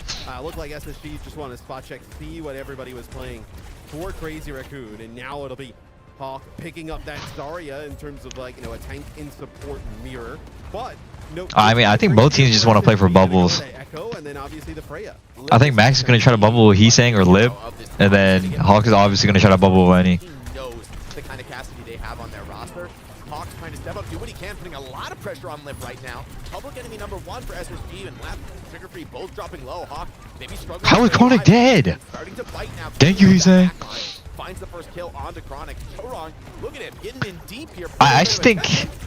looked like SSG just wanted to spot check, see what everybody was playing for Crazy Raccoon, and now it'll be Hawk picking up that Zarya in terms of like a tank in support mirror, but. No, I mean, I think both teams just want to play for bubbles. Echo, and then obviously the Freya. I think Max is going to try to bubble Heesang or Lip, and then Hawk is obviously going to try to bubble Lenny. He knows the kind of Cassidy they have on their roster. Hawk's trying to step up, do what he can, putting a lot of pressure on Lip right now. Public enemy number 1 for SSG and Left. Sugar Free both dropping low. Hawk maybe struggling. How is Chronic dead? Starting to bite now. Thank you, Hisang. Finds the first kill onto Chronic. So wrong. Look at him getting in deep here. I actually think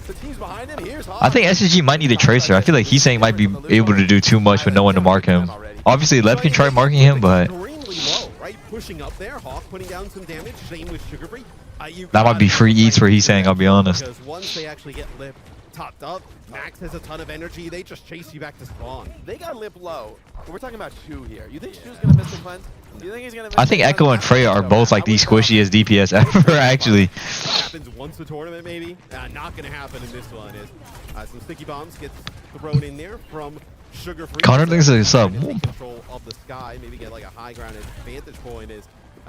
The team's behind him. Here's Hawk. I think SSG might need a tracer. I feel like Hisang might be able to do too much with no one to mark him. Obviously, Lev can try marking him, but Extremely low, right? Pushing up there. Hawk putting down some damage. Same with Sugar Free. that might be free eats for Hisang, I'll be honest. Because once they actually get Lip topped up, Max has a ton of energy. They just chase you back to spawn. They got Lip low. But we're talking about Shu here. You think Shu's gonna miss the cleanse? Do you think he's gonna miss I think the Echo and cleanse? Freya are both like the squishiest DPS ever, actually. Happens once a tournament, maybe. Not going to happen in this one. Is some sticky bombs gets thrown in there from Sugar Free. Connor thinks it's a Trying to take control of the sky, maybe get like a high ground vantage point. Is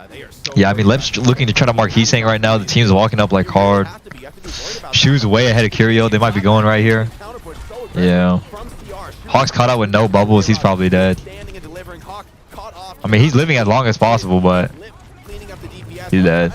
they are so Yeah, I mean, Lev's looking to try to mark Hisang right now. The team's walking up like hard. Shu's way ahead of Curio. They might be going right here. Yeah. Hawk's caught out with no bubbles. He's probably dead. I mean, he's living as long as possible, but he's dead.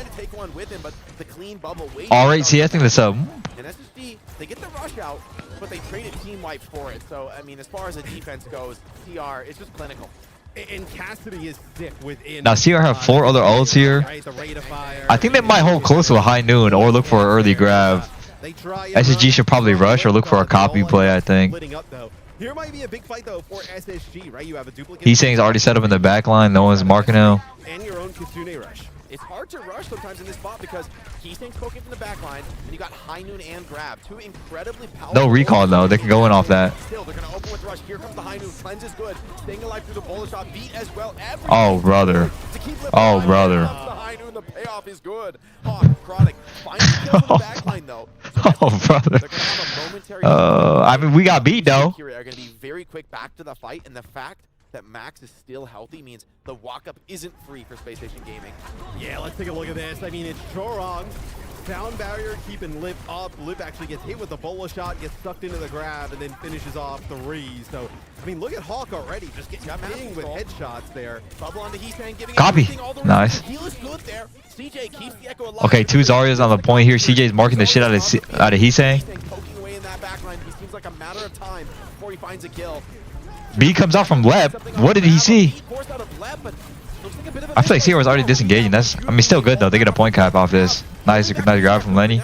Alright, see, I think that's And SSG, they get the rush out, but they traded team wipe for it. So, I mean, as far as the defense goes, CR is just clinical. And Cassidy is sick within. Now, CR have 4 other ults here. Right, the rate of fire. I think they might hold close to a high noon or look for an early grab. They try SSG should probably rush or look for a copy play, I think. Splitting up, though. Here might be a big fight though for SSG, right? You have a duplicate. Hisang's already set up in the back line. No one's marking him. And your own Kitsune rush. It's hard to rush sometimes in this spot because Keystang's poking from the back line, and you got High Noon and Grab, 2 incredibly powerful. No recall though. They can go in off that. Still, they're gonna open with rush. Here comes the High Noon. Cleanse is good. Staying alive through the bullet shot. Beat as well. Oh, brother. Oh, brother. The High Noon, the payoff is good. Hawk, Chronic, finds the kill from the back line though. Oh, brother. They're gonna have a momentary. I mean, we got beat though. Here are gonna be very quick back to the fight, and the fact that Max is still healthy means the walk-up isn't free for Space Station Gaming. Yeah, let's take a look at this. I mean, it's Chorong. Sound barrier keeping Lip up. Lip actually gets hit with the bola shot, gets sucked into the grab, and then finishes off 3. So, I mean, look at Hawk already. Just getting dinged with headshots there. Bubble onto Hisang, giving Copy. everything all the Nice. Heal is good there. CJ keeps the Echo alive. Okay, 2 Zarya's on the point here. CJ's marking the shit out of Hisang. Poking away in that backline. He seems like a matter of time before he finds a kill. B comes out from Lep. What did he see? I feel like CR was already disengaging. That's, I mean, still good though. They get a point cap off this. Nice grab from Lenny.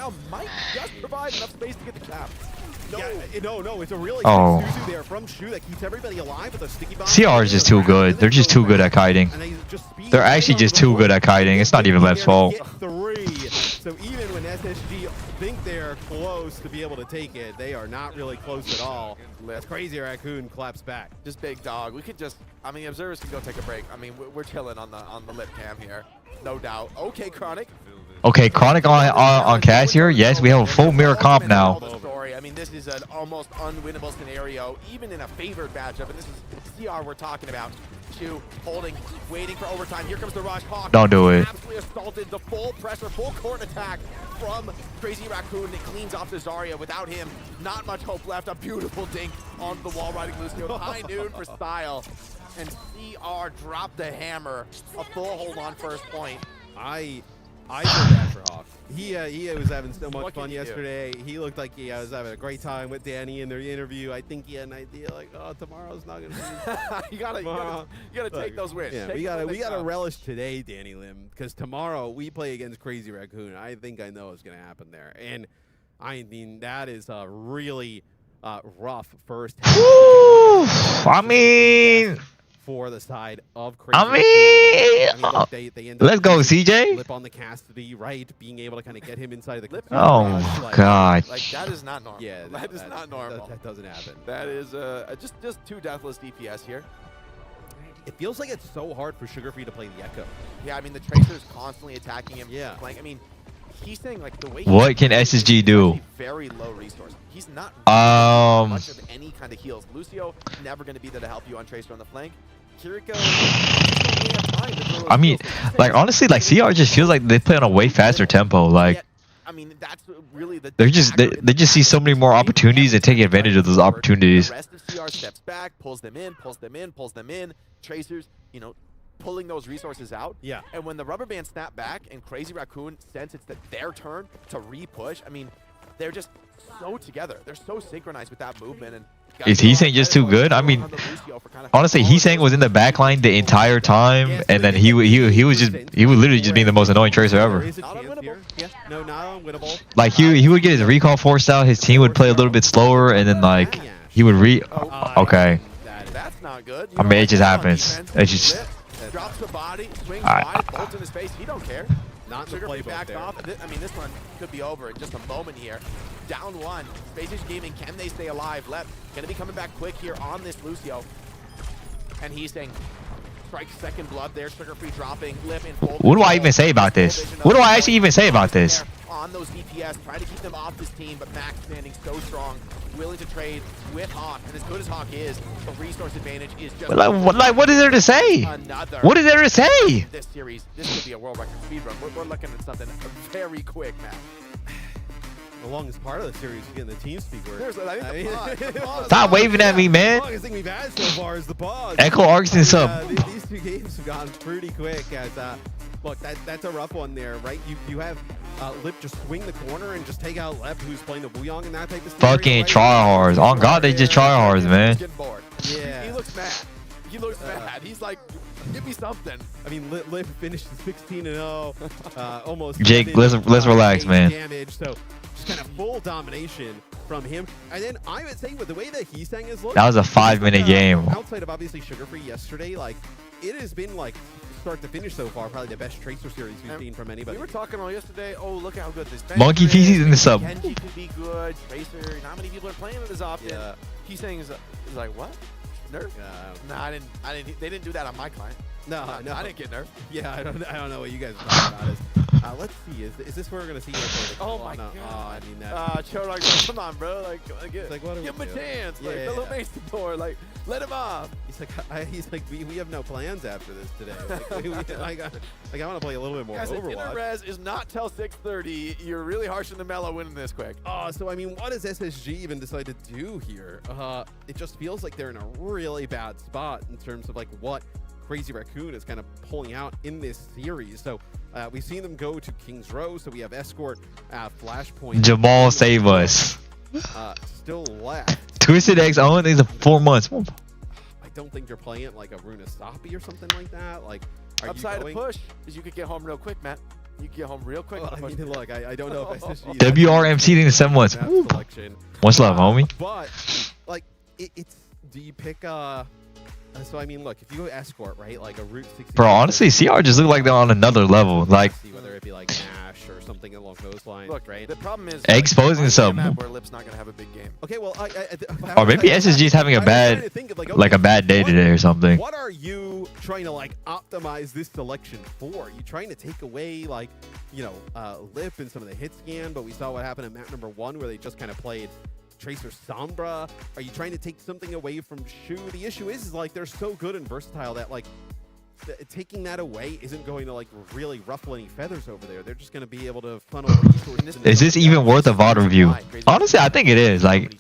No, it's a really Oh. good there from Shu that keeps everybody alive with a sticky bomb. CR is just too good. They're just too good at kiting. And they just speed They're actually just too good at kiting. It's not even Lep's fault. Get 3. So even when SSG think they're close to be able to take it, they are not really close at all. That's crazy. Raccoon claps back. Just big dog. We could just, I mean, observers can go take a break. I mean, we're chilling on the lip cam here, no doubt. Okay, Chronic. Okay, Chronic on Cass here. Yes, we have a full mirror comp now. I mean, this is an almost unwinnable scenario, even in a favored matchup. And this is CR we're talking about. Shu holding, waiting for overtime. Here comes the rush. Hawk. Don't do it. Absolutely assaulted. The full pressure, full court attack from Crazy Raccoon. It cleans off the Zarya. Without him, not much hope left. A beautiful dink on the wall riding Lucio. High noon for style. And CR dropped the hammer. A full hold on first point. I feel bad for Hawk. He was having so much fun yesterday. He looked like he was having a great time with Danny in their interview. I think he had an idea like, oh, tomorrow's not gonna be. you gotta take those wins. Yeah, we gotta relish today, Danny Lim, because tomorrow we play against Crazy Raccoon. I think I know what's gonna happen there, and I mean that is a really rough first half. I mean. For the side of Crazy. Look, let's go, CJ. Lip on the Cassidy, right? Being able to kind of get him inside of the. Oh God. Like that is not normal. Yeah, that is not normal. That doesn't happen. That is just 2 deathless DPS here. It feels like it's so hard for Sugar Free to play the Echo. Yeah, I mean the Tracer's constantly attacking him. Yeah. Playing. I mean, he's saying like the way. What can SSG do? Very low resource. He's not much of any kind of heals. Lucio never going to be there to help you on Tracer on the flank. Kiriko, I mean, like honestly, like CR just feels like they play on a way faster tempo. Like, I mean, that's really the. they just see so many more opportunities and take advantage of those opportunities. The rest of CR steps back, pulls them in, pulls them in, pulls them in. Tracers, you know, pulling those resources out. Yeah. And when the rubber band snap back and Crazy Raccoon sense it's their turn to re-push, I mean, they're just so together. They're so synchronized with that movement. And Is Heesang just too good? I mean, honestly, Heesang was in the backline the entire time, and then he would literally just be the most annoying tracer ever. Is it chance here? Yeah. No, not unwinnable. Like he would get his recall forced out, his team would play a little bit slower, and then like he would okay. That's not good. I mean, it just happens. It just drops the body, swings wide, bolts in his face. He don't care. Not in the Sugar playbook back there. off. I mean, this one could be over in just a moment here. Down one. Spaces Gaming, can they stay alive? Lep gonna be coming back quick here on this Lucio. And he's saying, strikes second blood there. Sugar Free dropping. Lip in full what do I control. even say about this? What do I actually even say about this? On those DPS, try to keep them off this team, but Max standing so strong, willing to trade with Hawk. And as good as Hawk is, the resource advantage is just What is there to say? another. What is there to say? This series, this could be a world record speedrun. We're looking at something very quick, man. The longest part of the series is getting the team speak work. Seriously, I think the pause. Stop waving at me, man. The longest thing we've had so far is the pause. Echo Arkston sub. These two games have gone pretty quick. As look, that's a rough one there, right? You have Lip just swing the corner and just take out Lep, who's playing the Wuyong and that type of stuff. Fucking tryhards. On God, they just tryhards, man. Getting bored. Yeah. He looks mad. He looks mad. He's like, give me something. I mean, Lip finished 16-0, almost. Jake, let's relax, man. Damage, so just kind of full domination from him. And then I would say with the way that Heesang is looking, That was a 5-minute game. Outside of obviously Sugar Free yesterday, like it has been like start to finish so far, probably the best Tracer series we've seen from anybody. We were talking all yesterday. Oh, look how good this Monkey is. feces in the sub. Genji could be good. Tracer. Not many people are playing it as often. Yeah. He's saying is like what? Nerf? Yeah. No, I didn't. They didn't do that on my client. No, No, I didn't get nerfed. Yeah, I don't know what you guys are talking about. Let's see. Is this where we're gonna see? Oh my no. God. Oh, I mean that. Shoutouts, come on, bro. Like, Like, what are give we him a doing? chance. Yeah, Like, yeah, the little yeah. mace the door. Like, let him off. He's like, we have no plans after this today. Like, I want to play a little bit more Guys, Overwatch. inner res is not till 6:30. You're really harsh on the mellow winning this quick. So I mean, what does SSG even decide to do here? It just feels like they're in a really bad spot in terms of like what Crazy Raccoon is kind of pulling out in this series. So we've seen them go to King's Row. So we have Escort, Flashpoint. Jamal, save us. Still left. Twisted X only is 4 months. I don't think they're playing like a Runasapi or something like that. Like, are Upside you of going? push is you could get home real quick, Matt. You could get home real quick. Well, with I a push. mean, look, I don't know if SSG. WRMC in 7 months. That Woo. selection. Much love, homie. But like, it's do you pick so I mean, look, if you go Escort, right, like a Route 60. Bro, honestly, CR just look like they're on another level. Like, see whether it be like Nash or something along those lines, Look, right? the problem is Exposing like, some- map where Lip's not gonna have a big game. Okay, well, or maybe SSG is having a bad, like a bad day today or something. What are you trying to like optimize this selection for? Are you trying to take away like, you know, Lip and some of the hit scan, but we saw what happened at map number 1 where they just kind of played Tracer Sombra. Are you trying to take something away from Shu? The issue is like they're so good and versatile that like taking that away isn't going to like really ruffle any feathers over there. They're just going to be able to funnel resources. Is this even worth a VOD review? Honestly, I think it is. Like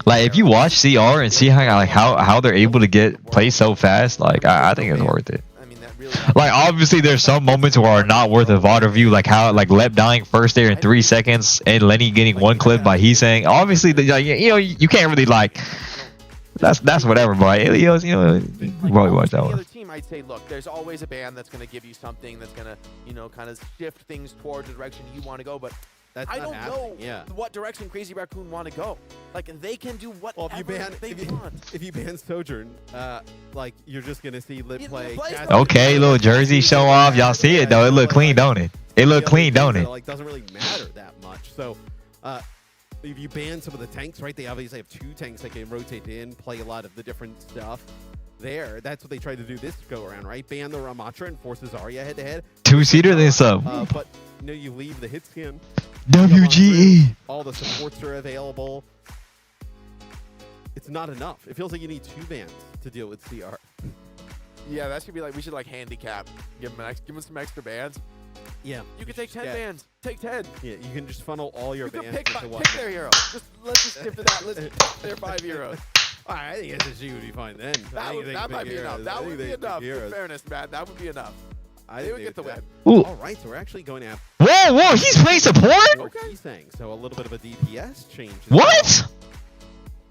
if you watch CR and see how they're able to get play so fast, like I think it's worth it. I mean, that really Like obviously there's some moments where are not worth a VOD review, like how like Lep dying first there in 3 seconds and Lenny getting one clip by Heesang. Obviously, like, you know, you can't really like. That's whatever, but Ilios, you know, you probably watch that The one. other team, I'd say, look, there's always a band that's going to give you something that's going to, you know, kind of shift things towards the direction you want to go. But That's I not don't know happening. what direction Crazy Raccoon want to go. Like, they can do whatever they want. if you ban Sojourn, like you're just gonna see Lip play. Okay, little jersey show off. Y'all see it though. It look clean, don't it? It look clean, don't it? Like doesn't really matter that much. So, if you ban some of the tanks, right? They obviously have 2 tanks that can rotate in, play a lot of the different stuff. There, that's what they tried to do this go around, right? Ban the Ramatra and force Zarya head to head. 2-seater then sub. But you know, you leave the hit skin. WGE. All the supports are available. It's not enough. It feels like you need 2 bans to deal with CR. Yeah, that should be like, we should like handicap. Give them some extra bands. Yeah. You can take 10 bands. Take 10. Yeah, you can just funnel all your You can bands pick into one. their hero. Let's just skip to that. Let's pick their 5 heroes. I think SSG would be fine then. That might be enough. That would be enough. In fairness, man, that would be enough. They would get the win. Ooh. All right, so we're actually going to have Whoa, he's playing support? okay. Saying so a little bit of a DPS change. as What?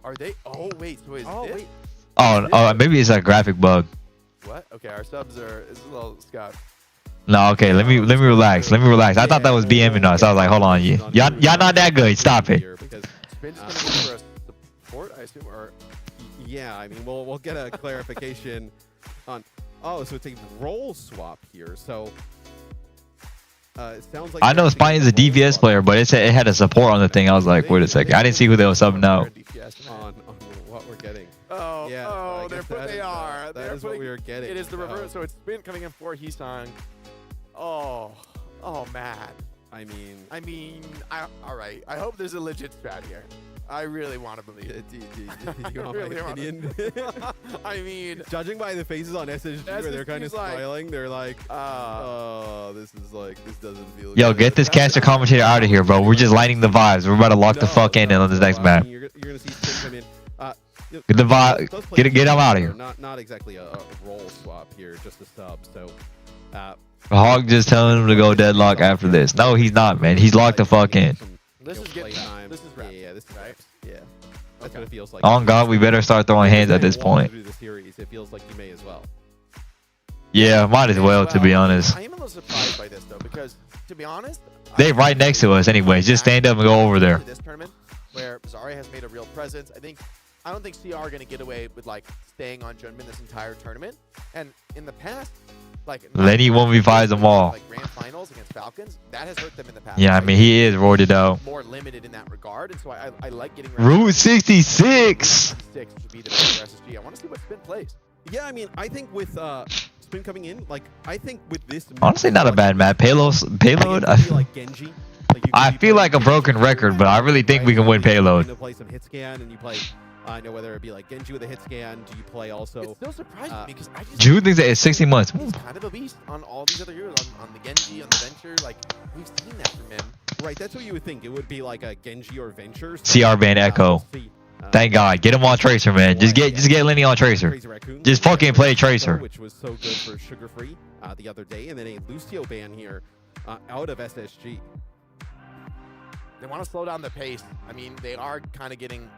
Are they? Oh wait, so is well. Oh this? wait, Oh, maybe it's a graphic bug. What? Okay, our subs are. It's a little Scott. No, okay, let me relax. Let me relax. I thought that was BMing us. I was like, hold on, y'all not that good. Stop it. here because Spin just gonna go for a support, I assume, or yeah, I mean we'll get a clarification on. Oh, so it's a role swap here. So it sounds like I know Spine is a DPS player, but it had a support on the thing. I was like, wait a second. I didn't see who they were subbing out. on what we're getting. Oh, Yeah, oh, I they're guess put, that they is, are. that They're is what putting, we were getting. It is the reverse. So it's Spin coming in for Heesang. Oh, oh man. I mean, All right. I hope there's a legit strat here. I really want to believe it. do you want my Really want opinion? I mean, Judging by the faces on SSG where they're kind of SSG 's like, smiling, they're like, oh, this doesn't feel Yo, good. get this caster commentator out of here, bro. We're just lighting the vibes. We're about to lock the fuck in on this next I map. mean, you're gonna see Spin come in. Get the vibe. Those Get players him out of are here. Not exactly a role swap here, just a sub. So, Hog just telling him to go deadlock after this. No, he's not, man. He's locked the fuck in. this is play getting time. This is rap. Yeah, this is right? reps. Yeah, that's what it feels like. On God, we better start throwing hands at this point. Through the series, it feels like you may as well. Yeah, might as well, to be honest. I am a little surprised by this though, because to be honest, They right next to us anyways. Just stand up and go over there. This tournament where Zarya has made a real presence. I don't think CR are going to get away with like staying on Junmin this entire tournament. And in the past, like Lenny 1v5s them all. like grand finals against Falcons, that has hurt them in the past. Yeah, I mean, he is roided out. more limited in that regard, and so I like getting Route 66. 66 to be the best for SSG. I want to see what Spin plays. Yeah, I mean, I think with Spin coming in, like I think with this, Honestly, not a bad map. Payload. Like Genji. I feel like a broken record, but I really think we can win payload. You play some hit scan, and you play. I know whether it be like Genji with a hit scan. Do you play also? It's still surprising me because I just Jude thinks that it's 60 months. he's kind of a beast on all these other heroes, on the Genji, on the Venture. Like we've seen that from him. Right, that's what you would think. It would be like a Genji or Venture. CR ban Echo. We'll see. Thank God. Get him on Tracer, man. Just get Lenny on Tracer. Crazy Raccoon, Just fucking play Tracer. which was so good for Sugar Free the other day, and then a Lucio ban here out of SSG. They want to slow down the pace. I mean, they are kind of getting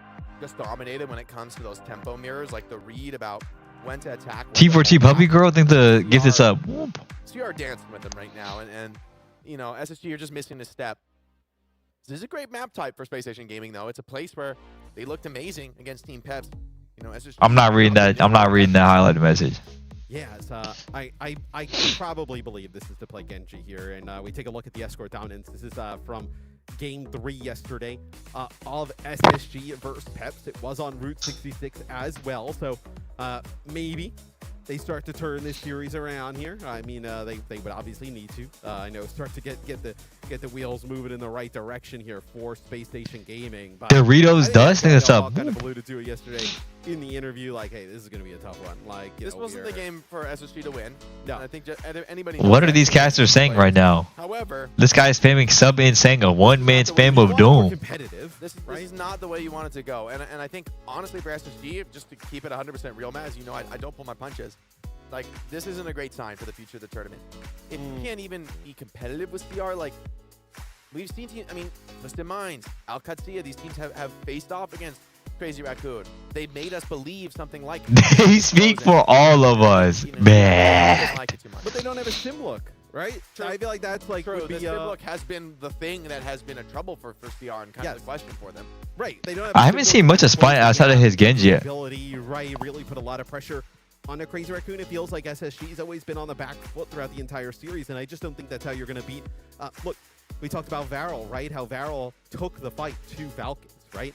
just dominated when it comes to those tempo mirrors, like the read about when to attack. T4T Puppy Girl think to give this up. So you are dancing with them right now, and you know, SSG, you're just missing a step. This is a great map type for Space Station Gaming, though. It's a place where they looked amazing against Team Peps. You know, SSG. I'm not reading that highlighted message. Yes, I probably believe this is to play Genji here, and we take a look at the escort dominance. This is from Game 3 yesterday of SSG versus Peps. It was on Route 66 as well, so maybe they start to turn this series around here. I mean, they would obviously need to. I know start to get the wheels moving in the right direction here for Space Station Gaming. But Doritos Dust in this up. kind of alluded to it yesterday in the interview, like, hey, this is going to be a tough one. Like, This wasn't the game for SSG to win. No. And I think anybody. What are these casters saying right now? However, This guy is spamming sub in saying a one-man spam of doom. competitive. this is not the way you want it to go. And I think, honestly, for SSG, just to keep it 100% real, Matt, as you know, I don't pull my punches. Like, this isn't a great sign for the future of the tournament. If you can't even be competitive with CR, like, we've seen teams, I mean, Twisted Minds, Alcatia, these teams have faced off against Crazy Raccoon. They made us believe something like They speak for all of us. Man. But they don't have a sim look, right? True. I feel like that's like True, would be the sim look has been the thing that has been a trouble for CR and kind of the question for them. right. They don't have. I haven't seen much of Spine outside of his Genji yet. Ability, right? Really put a lot of pressure on a Crazy Raccoon. It feels like SSG's always been on the back foot throughout the entire series, and I just don't think that's how you're going to beat. Look, we talked about Varel, right? How Varel took the fight to Falcons, right?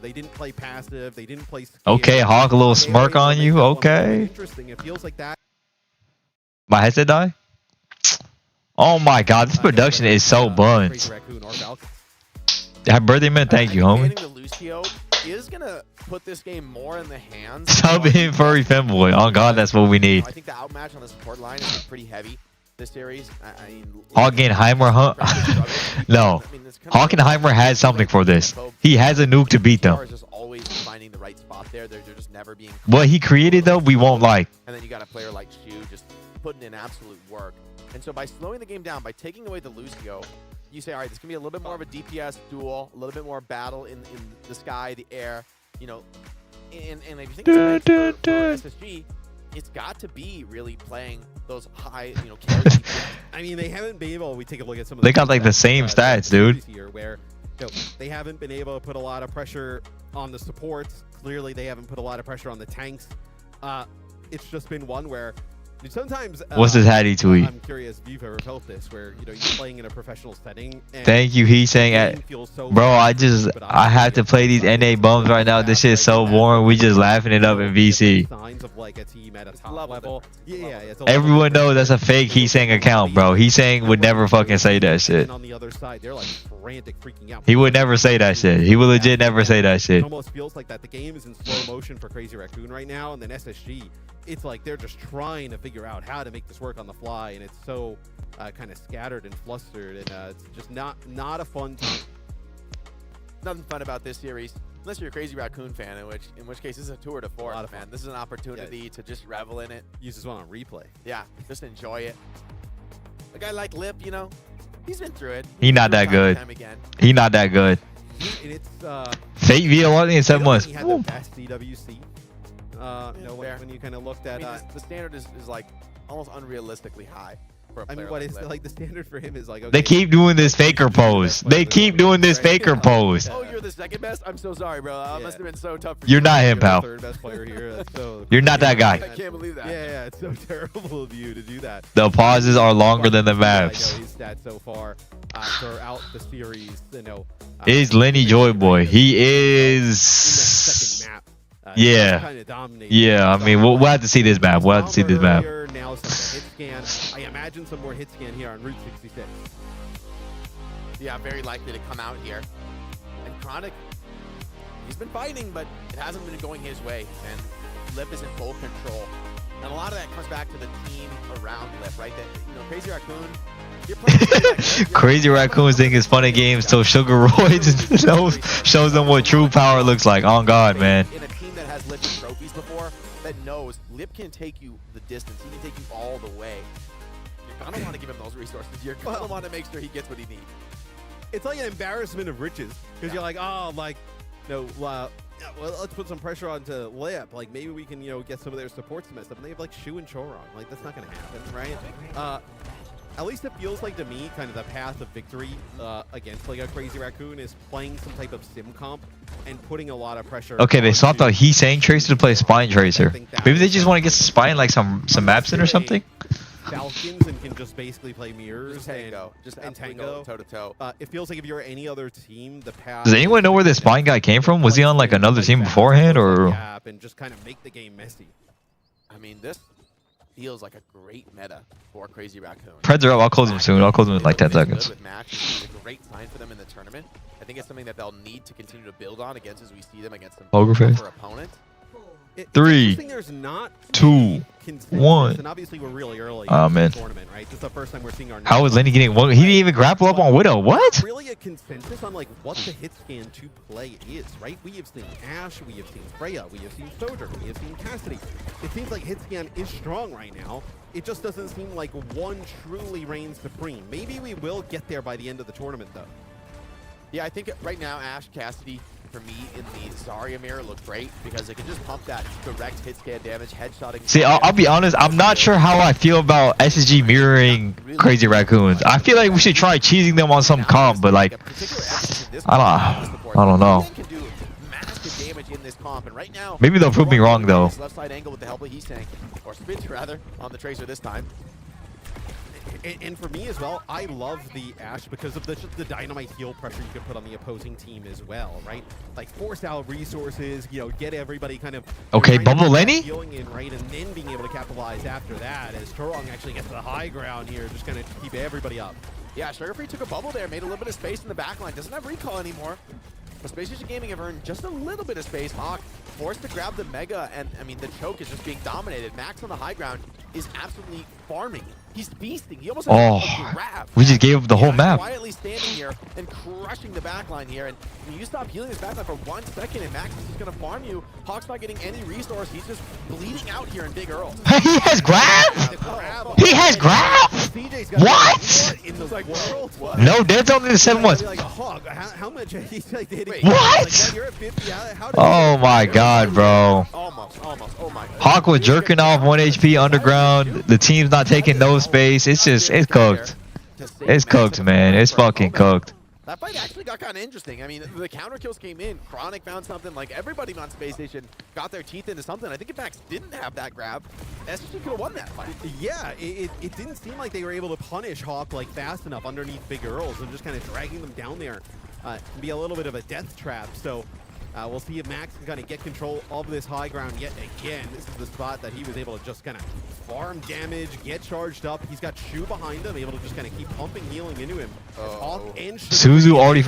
They didn't play passive. They didn't play scared. Okay, Hawk, a little They were smirk able to on make you. that one Okay. Interesting. It feels like that. My headset die? Oh my God, this production is so bunt. Crazy Raccoon or Falcons. Happy birthday, man. Thank you, homie. Getting the Lucio is going to put this game more in the hands. Sub in furry femboy. Oh God, that's what we need. I think the outmatch on the support line has been pretty heavy this series. I mean, Hockenheimer, no. Hockenheimer has something for this. He has a nuke to beat them. Is just always finding the right spot there. They're just never being. What he created though, we won't like. And then you got a player like Shu just putting in absolute work. And so by slowing the game down, by taking away the Lucio, you say, all right, this can be a little bit more of a DPS duel, a little bit more battle in the sky, the air, you know. And if you think for SSG, it's got to be really playing those high, you know, carry DPS. I mean, they haven't been able. We take a look at some of They got like the same stats, dude. Here, where they haven't been able to put a lot of pressure on the supports. Clearly, they haven't put a lot of pressure on the tanks. It's just been one where sometimes. What's his Hattie tweet? I'm curious if you've ever felt this, where you're playing in a professional setting. And Thank you. He's saying, bro, I have to play these NA bums right now. This shit is so boring. We just laughing it up in VC. Signs of like a team at a top level. Yeah, it's Everyone knows that's a fake He's saying account, bro. He's saying would never fucking say that shit. On the other side, they're like frantic, freaking out. He would never say that shit. He would legit never say that shit. It almost feels like that the game is in slow motion for Crazy Raccoon right now, and then SSG, it's like they're just trying to figure out how to make this work on the fly, and it's so kind of scattered and flustered, and it's just not a fun time. Nothing fun about this series, unless you're a Crazy Raccoon fan, in which case this is a tour de force, man. This is an opportunity to just revel in it. Use this one on replay. Yeah, just enjoy it. A guy like Lip, you know, he's been through it. He not that good. He not that good. And it's Fate via one in 7 months. He had the best DWC. When you kind of looked at the standard is like almost unrealistically high for a player. I mean, what is like the standard for him is like, okay, they keep doing this faker pose. They keep doing this faker pose. Oh, you're the second best? I'm so sorry, bro. That must have been so tough for You're not him, pal. Third best player here. You're not that guy. I can't believe that. Yeah, it's so terrible of you to do that. The pauses are longer than the maps. I know his stats so far throughout the series, you know. Is Lenny Joyboy. He is. In that second map. Yeah. Kind of dominated. Yeah, I mean, we'll have to see this map. We'll have to see this map. Now some hit scan. I imagine some more hit scan here on Route 66. Yeah, very likely to come out here. And Chronic, he's been fighting, but it hasn't been going his way. And Lip is in full control. And a lot of that comes back to the team around Lip, right? That, you know, Crazy Raccoon. You're playing Crazy Raccoons think it's fun and games till Sugar Roids shows them what true power looks like. On God, man. In a team that has lifted trophies before, that knows Lip can take you the distance. He can take you all the way. You're gonna want to give him those resources. You're gonna want to make sure he gets what he needs. It's like an embarrassment of riches because you're like, oh, like, no, well, let's put some pressure onto Lip. Like, maybe we can, you know, get some of their supports messed up. And they have like Shu and Choron. Like, that's not gonna happen, right? At least it feels like to me, kind of the path of victory against like a Crazy Raccoon is playing some type of sim comp and putting a lot of pressure. Okay, they swapped out He's saying Tracer to play Spine Tracer. Maybe they just want to get Spine like some maps in or something. Falcons and can just basically play mirrors just tango, and tango toe to toe. It feels like if you're any other team, the path. Does anyone know where this Spine guy came from? Was he on like another team beforehand or? And just kind of make the game messy. I mean, this feels like a great meta for Crazy Raccoon. Preds are up. I'll close them soon. I'll close them in like 10 seconds. With Max, it's a great sign for them in the tournament. I think it's something that they'll need to continue to build on against as we see them against some tougher opponents. 3, 2, 1. And obviously we're really early Oh, in man. the tournament, right? This is the first time we're seeing our. How is Lenny getting one? He didn't even grapple up on Widow. What? Really a consensus on like what the hit scan to play is, right? We have seen Ashe, we have seen Freya, we have seen Sojourn, we have seen Cassidy. It seems like hit scan is strong right now. It just doesn't seem like one truly reigns supreme. Maybe we will get there by the end of the tournament, though. Yeah, I think right now Ashe, Cassidy, for me in the Zarya mirror look great because they can just pump that direct hit scan damage, headshotting. See, I'll be honest. I'm not sure how I feel about SSG mirroring Crazy Raccoons. I feel like we should try cheesing them on some comp, but like, I don't know. Maybe they'll prove me wrong though. Left side angle with the help of He's saying, or spins rather, on the Tracer this time. And for me as well, I love the Ashe because of the dynamite heal pressure you can put on the opposing team as well, right? Like force out resources, you know, get everybody kind of okay. Bubble Lenny healing in, right, and then being able to capitalize after that as Turong actually gets the high ground here, just kind of keep everybody up. Yeah, Sugarfree took a bubble there, made a little bit of space in the backline, doesn't have recall anymore. But Space Station Gaming have earned just a little bit of space. Hawk forced to grab the Mega, and I mean the choke is just being dominated. Max on the high ground is absolutely farming. He's feasting. He almost has a grab. We just gave up the whole map. Quietly standing here and crushing the backline here. And when you stop healing this backline for 1 second and Max is just going to farm you, Hawk's not getting any resource. He's just bleeding out here in Big Earl. He has grab? He has grab? What? In the world? No, that's only the 7 months. Like a hog. How much he's like hitting? What? You're at 50. Oh my god, bro. Almost. Oh my. Hawk was jerking off 1 HP underground. The team's not taking no space. It's cooked. It's cooked, man. It's fucking cooked. That fight actually got kind of interesting. I mean, the counter kills came in. Chronic found something. Like, everybody on Space Station got their teeth into something. I think if Max didn't have that grab, SSG could have won that fight. Yeah, it didn't seem like they were able to punish Hawk like fast enough underneath Big Earls and just kind of dragging them down there. Can be a little bit of a death trap. So we'll see if Max can kind of get control of this high ground yet again. This is the spot that he was able to just kind of farm damage, get charged up. He's got Shu behind him, able to just kind of keep pumping healing into him. Hawk and Suzu already,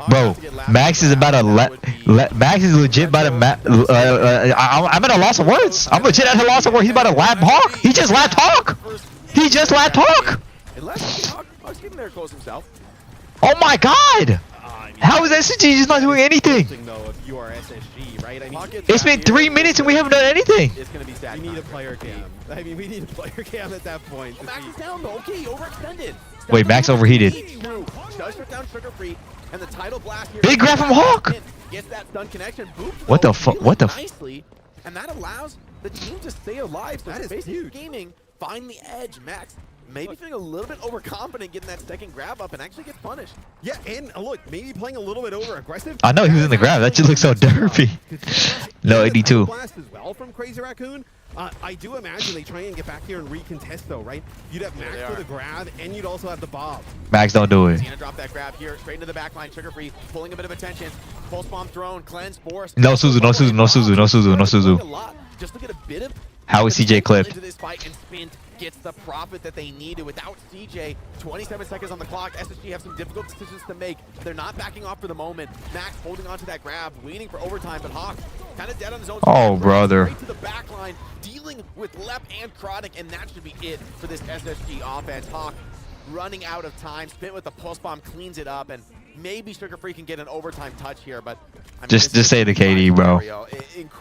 bro. Max is about to Max is legit about to. I'm at a loss of words. I'm legit at a loss of words. He's about to lap Hawk. He just lapped Hawk. He just lapped Hawk. Hawk's getting there close himself. Oh my god. How is SSG just not doing anything? If you are SSG, right? I mean, it's been 3 minutes and we haven't done anything. It's gonna be sad. We need a player cam. I mean, we need a player cam at that point. Oh, Max is down though. Okay, overextended. Wait, Max overheated. Does shut down Sugar Free, and the title blast here. Big grab from Hawk. Gets that stun connection. Boop. What the fuck? What the? Nicely, and that allows the team to stay alive. So that is Space huge. Gaming find the edge. Max maybe feeling a little bit overconfident getting that second grab up and actually gets punished. Yeah, and look, maybe playing a little bit over aggressive. I know he was in the grab. That just looks so derpy. No, 82. Blast as well from Crazy Raccoon. I do imagine they try and get back here and recontest though, right? You'd have Max for the grab, and you'd also have the Bob. Max, don't do it. He's gonna drop that grab here, straight into the back line. Sugar Free, pulling a bit of attention. Pulse bomb thrown, cleanse, force. No Suzu, no Suzu, no Suzu, no Suzu, no Suzu. Just to get a bit of how is CJ clipped? Into this fight, and Spin gets the profit that they needed. Without CJ, 27 seconds on the clock. SSG have some difficult decisions to make. They're not backing off for the moment. Max holding on to that grab, waiting for overtime, but Hawk kind of dead on his own. Oh, brother. Straight to the back line, dealing with Lep and Chronic, and that should be it for this SSG offense. Hawk running out of time. Spin with the pulse bomb cleans it up, and maybe Sugar Free can get an overtime touch here, but I mean, just say the KD, bro.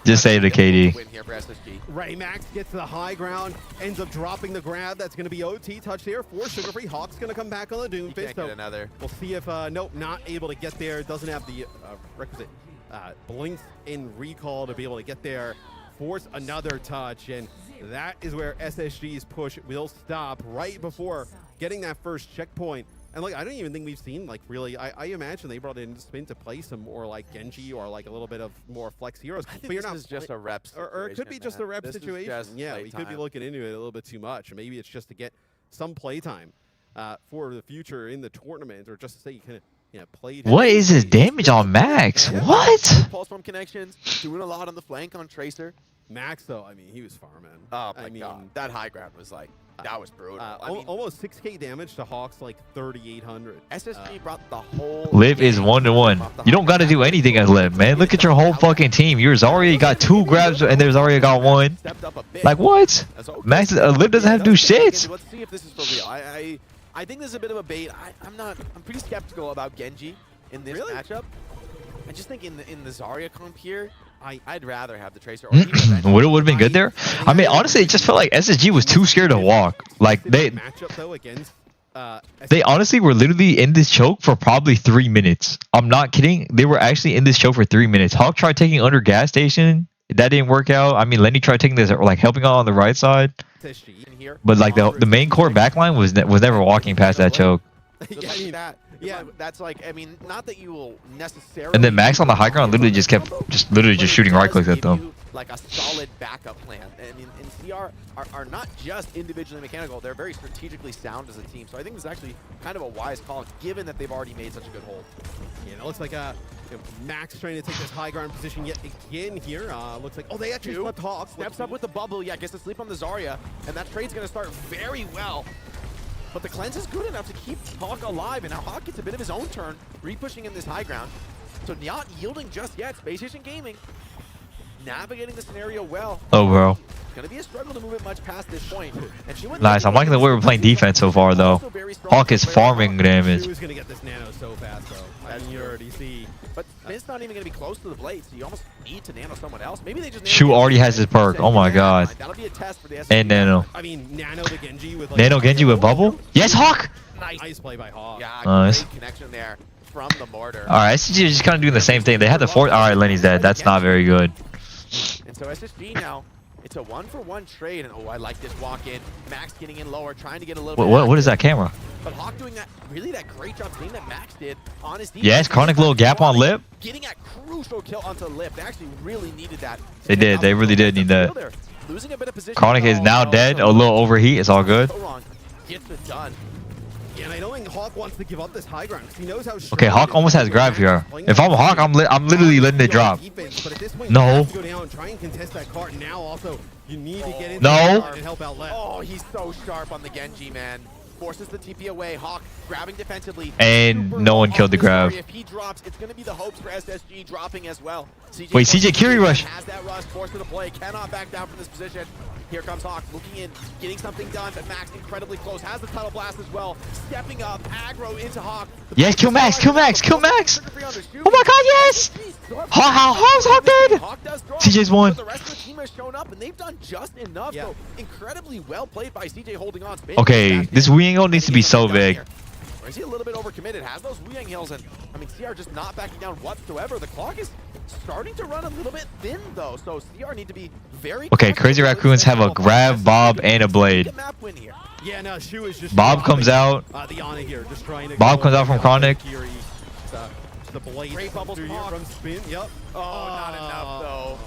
Just say the KD. Win here for SSG. Right, Max gets to the high ground, ends up dropping the grab. That's going to be OT touch there for Sugar Free. Hawk's going to come back on the Doomfist. So another. We'll see if nope, not able to get there. Doesn't have the requisite blink and recall to be able to get there. Force another touch, and that is where SSG's push will stop right before getting that first checkpoint. And like, I don't even think we've seen like really. I imagine they brought in Spin to play some more like Genji or like a little bit of more flex heroes. But you're not. This is just a rep situation, or it could be just a rep situation. Yeah, we could be looking into it a little bit too much. Maybe it's just to get some playtime for the future in the tournament, or just to say you kind of played. What is his damage on Max? Yeah. What? Pulse bomb connections, doing a lot on the flank on Tracer. Max though, I mean, he was farming. Oh my god, that high ground was like. That was brutal. I mean, almost 6k damage to Hawk's like 3,800. SSG brought the whole. Liv is 1-1. You don't got to do anything as Liv, man. Look at your whole fucking team. Yours already got 2 grabs and there's already got 1. Like what? Max Liv doesn't have to do shit. Let's see if this is for real. I think this is a bit of a bait. I'm pretty skeptical about Genji in this matchup. I just think in the Zarya comp here, I'd rather have the Tracer. Would have been good there. I mean, honestly, it just felt like SSG was too scared to walk. Like they honestly were literally in this choke for probably 3 minutes. I'm not kidding. They were actually in this choke for 3 minutes. Hawk tried taking under gas station. That didn't work out. I mean, Lenny tried taking this, like helping out on the right side. But like the main core backline was never walking past that choke. Yeah, that's like, I mean, not that you will necessarily. And then Max on the high ground literally just kept literally shooting right clicks at them. Like a solid backup plan. I mean, and CR are not just individually mechanical; they're very strategically sound as a team. So I think this is actually kind of a wise call, given that they've already made such a good hold. Yeah, it looks like Max trying to take this high ground position yet again here. Looks like they actually swept Hawk. Steps up with the bubble. Yeah, gets to sleep on the Zarya, and that trade's going to start very well. But the cleanse is good enough to keep Hawk alive, and now Hawk gets a bit of his own turn, re-pushing in this high ground. So not yielding just yet. Space Station Gaming navigating the scenario well. Oh, bro. It's going to be a struggle to move it much past this point. And she went Nice. I'm liking the way we're playing defense so far, though. Hawk is farming damage. She was going to get this nano so fast, though. I mean, you already see. But Spin's not even going to be close to the blade, so you almost need to nano someone else. Maybe they just Shu already has his perk. Oh my god. That'll be a test for the And nano. I mean, nano the Genji with like Nano Genji with bubble? Yes, Hawk! Nice play by Hawk. Yeah, Nice. great connection there from the mortar. Alright, SSG is just kind of doing the same thing. They had the fourth. Alright, Lenny's dead. That's not very good. And so SSG now, it's a 1-for-1 trade, and oh, I like this walk in. Max getting in lower, trying to get a little bit. What is that camera? But Hawk doing that great job thing that Max did on his defense. Yes, Chronic little gap on lip. Getting a crucial kill onto lip. They actually really needed that. They did. They really did need that. Losing a bit of position. Chronic is now dead. A little overheat. It's all good. So wrong. Gets it done. Yeah, and I don't think Hawk wants to give up this high ground because he knows how strong Okay, Hawk almost has grab here. If I'm Hawk, I'm literally letting it drop. But at this point, No. you have to go down and try and contest that cart. Now also, you need to get into No. the cart and help out left. Oh, he's so sharp on the Genji, man. Forces the TP away. Hawk grabbing defensively. And Super no one low killed on the this grab. story. If he drops, it's going to be the hopes for SSG dropping as well. Wait, CJ Curie rush. Has that rush, forced to the play, cannot back down from this position. Here comes Hawk, looking in, getting something done, but Max incredibly close, has the tunnel blast as well, stepping up, aggro into Hawk. Yes, kill Max, kill Max, kill Max! Oh my god, yes! How's Hawk dead? CJ's won. The rest of the team has shown up, and they've done just enough. So incredibly well played by CJ holding on. Okay, this Wingo needs to be so big. Or is he a little bit overcommitted? Has those Wu Yang Hills, and I mean, CR just not backing down whatsoever. The clock is starting to run a little bit thin, though, so CR need to be very Okay, Crazy Raccoons have a grab, bob, and a blade. Yeah, no, Shu is just Bob comes out. The Ana here, just trying to Bob comes out from Chronic. The blade Great bubbles through here Hawk. from Spin. Yep. Oh, not enough, though.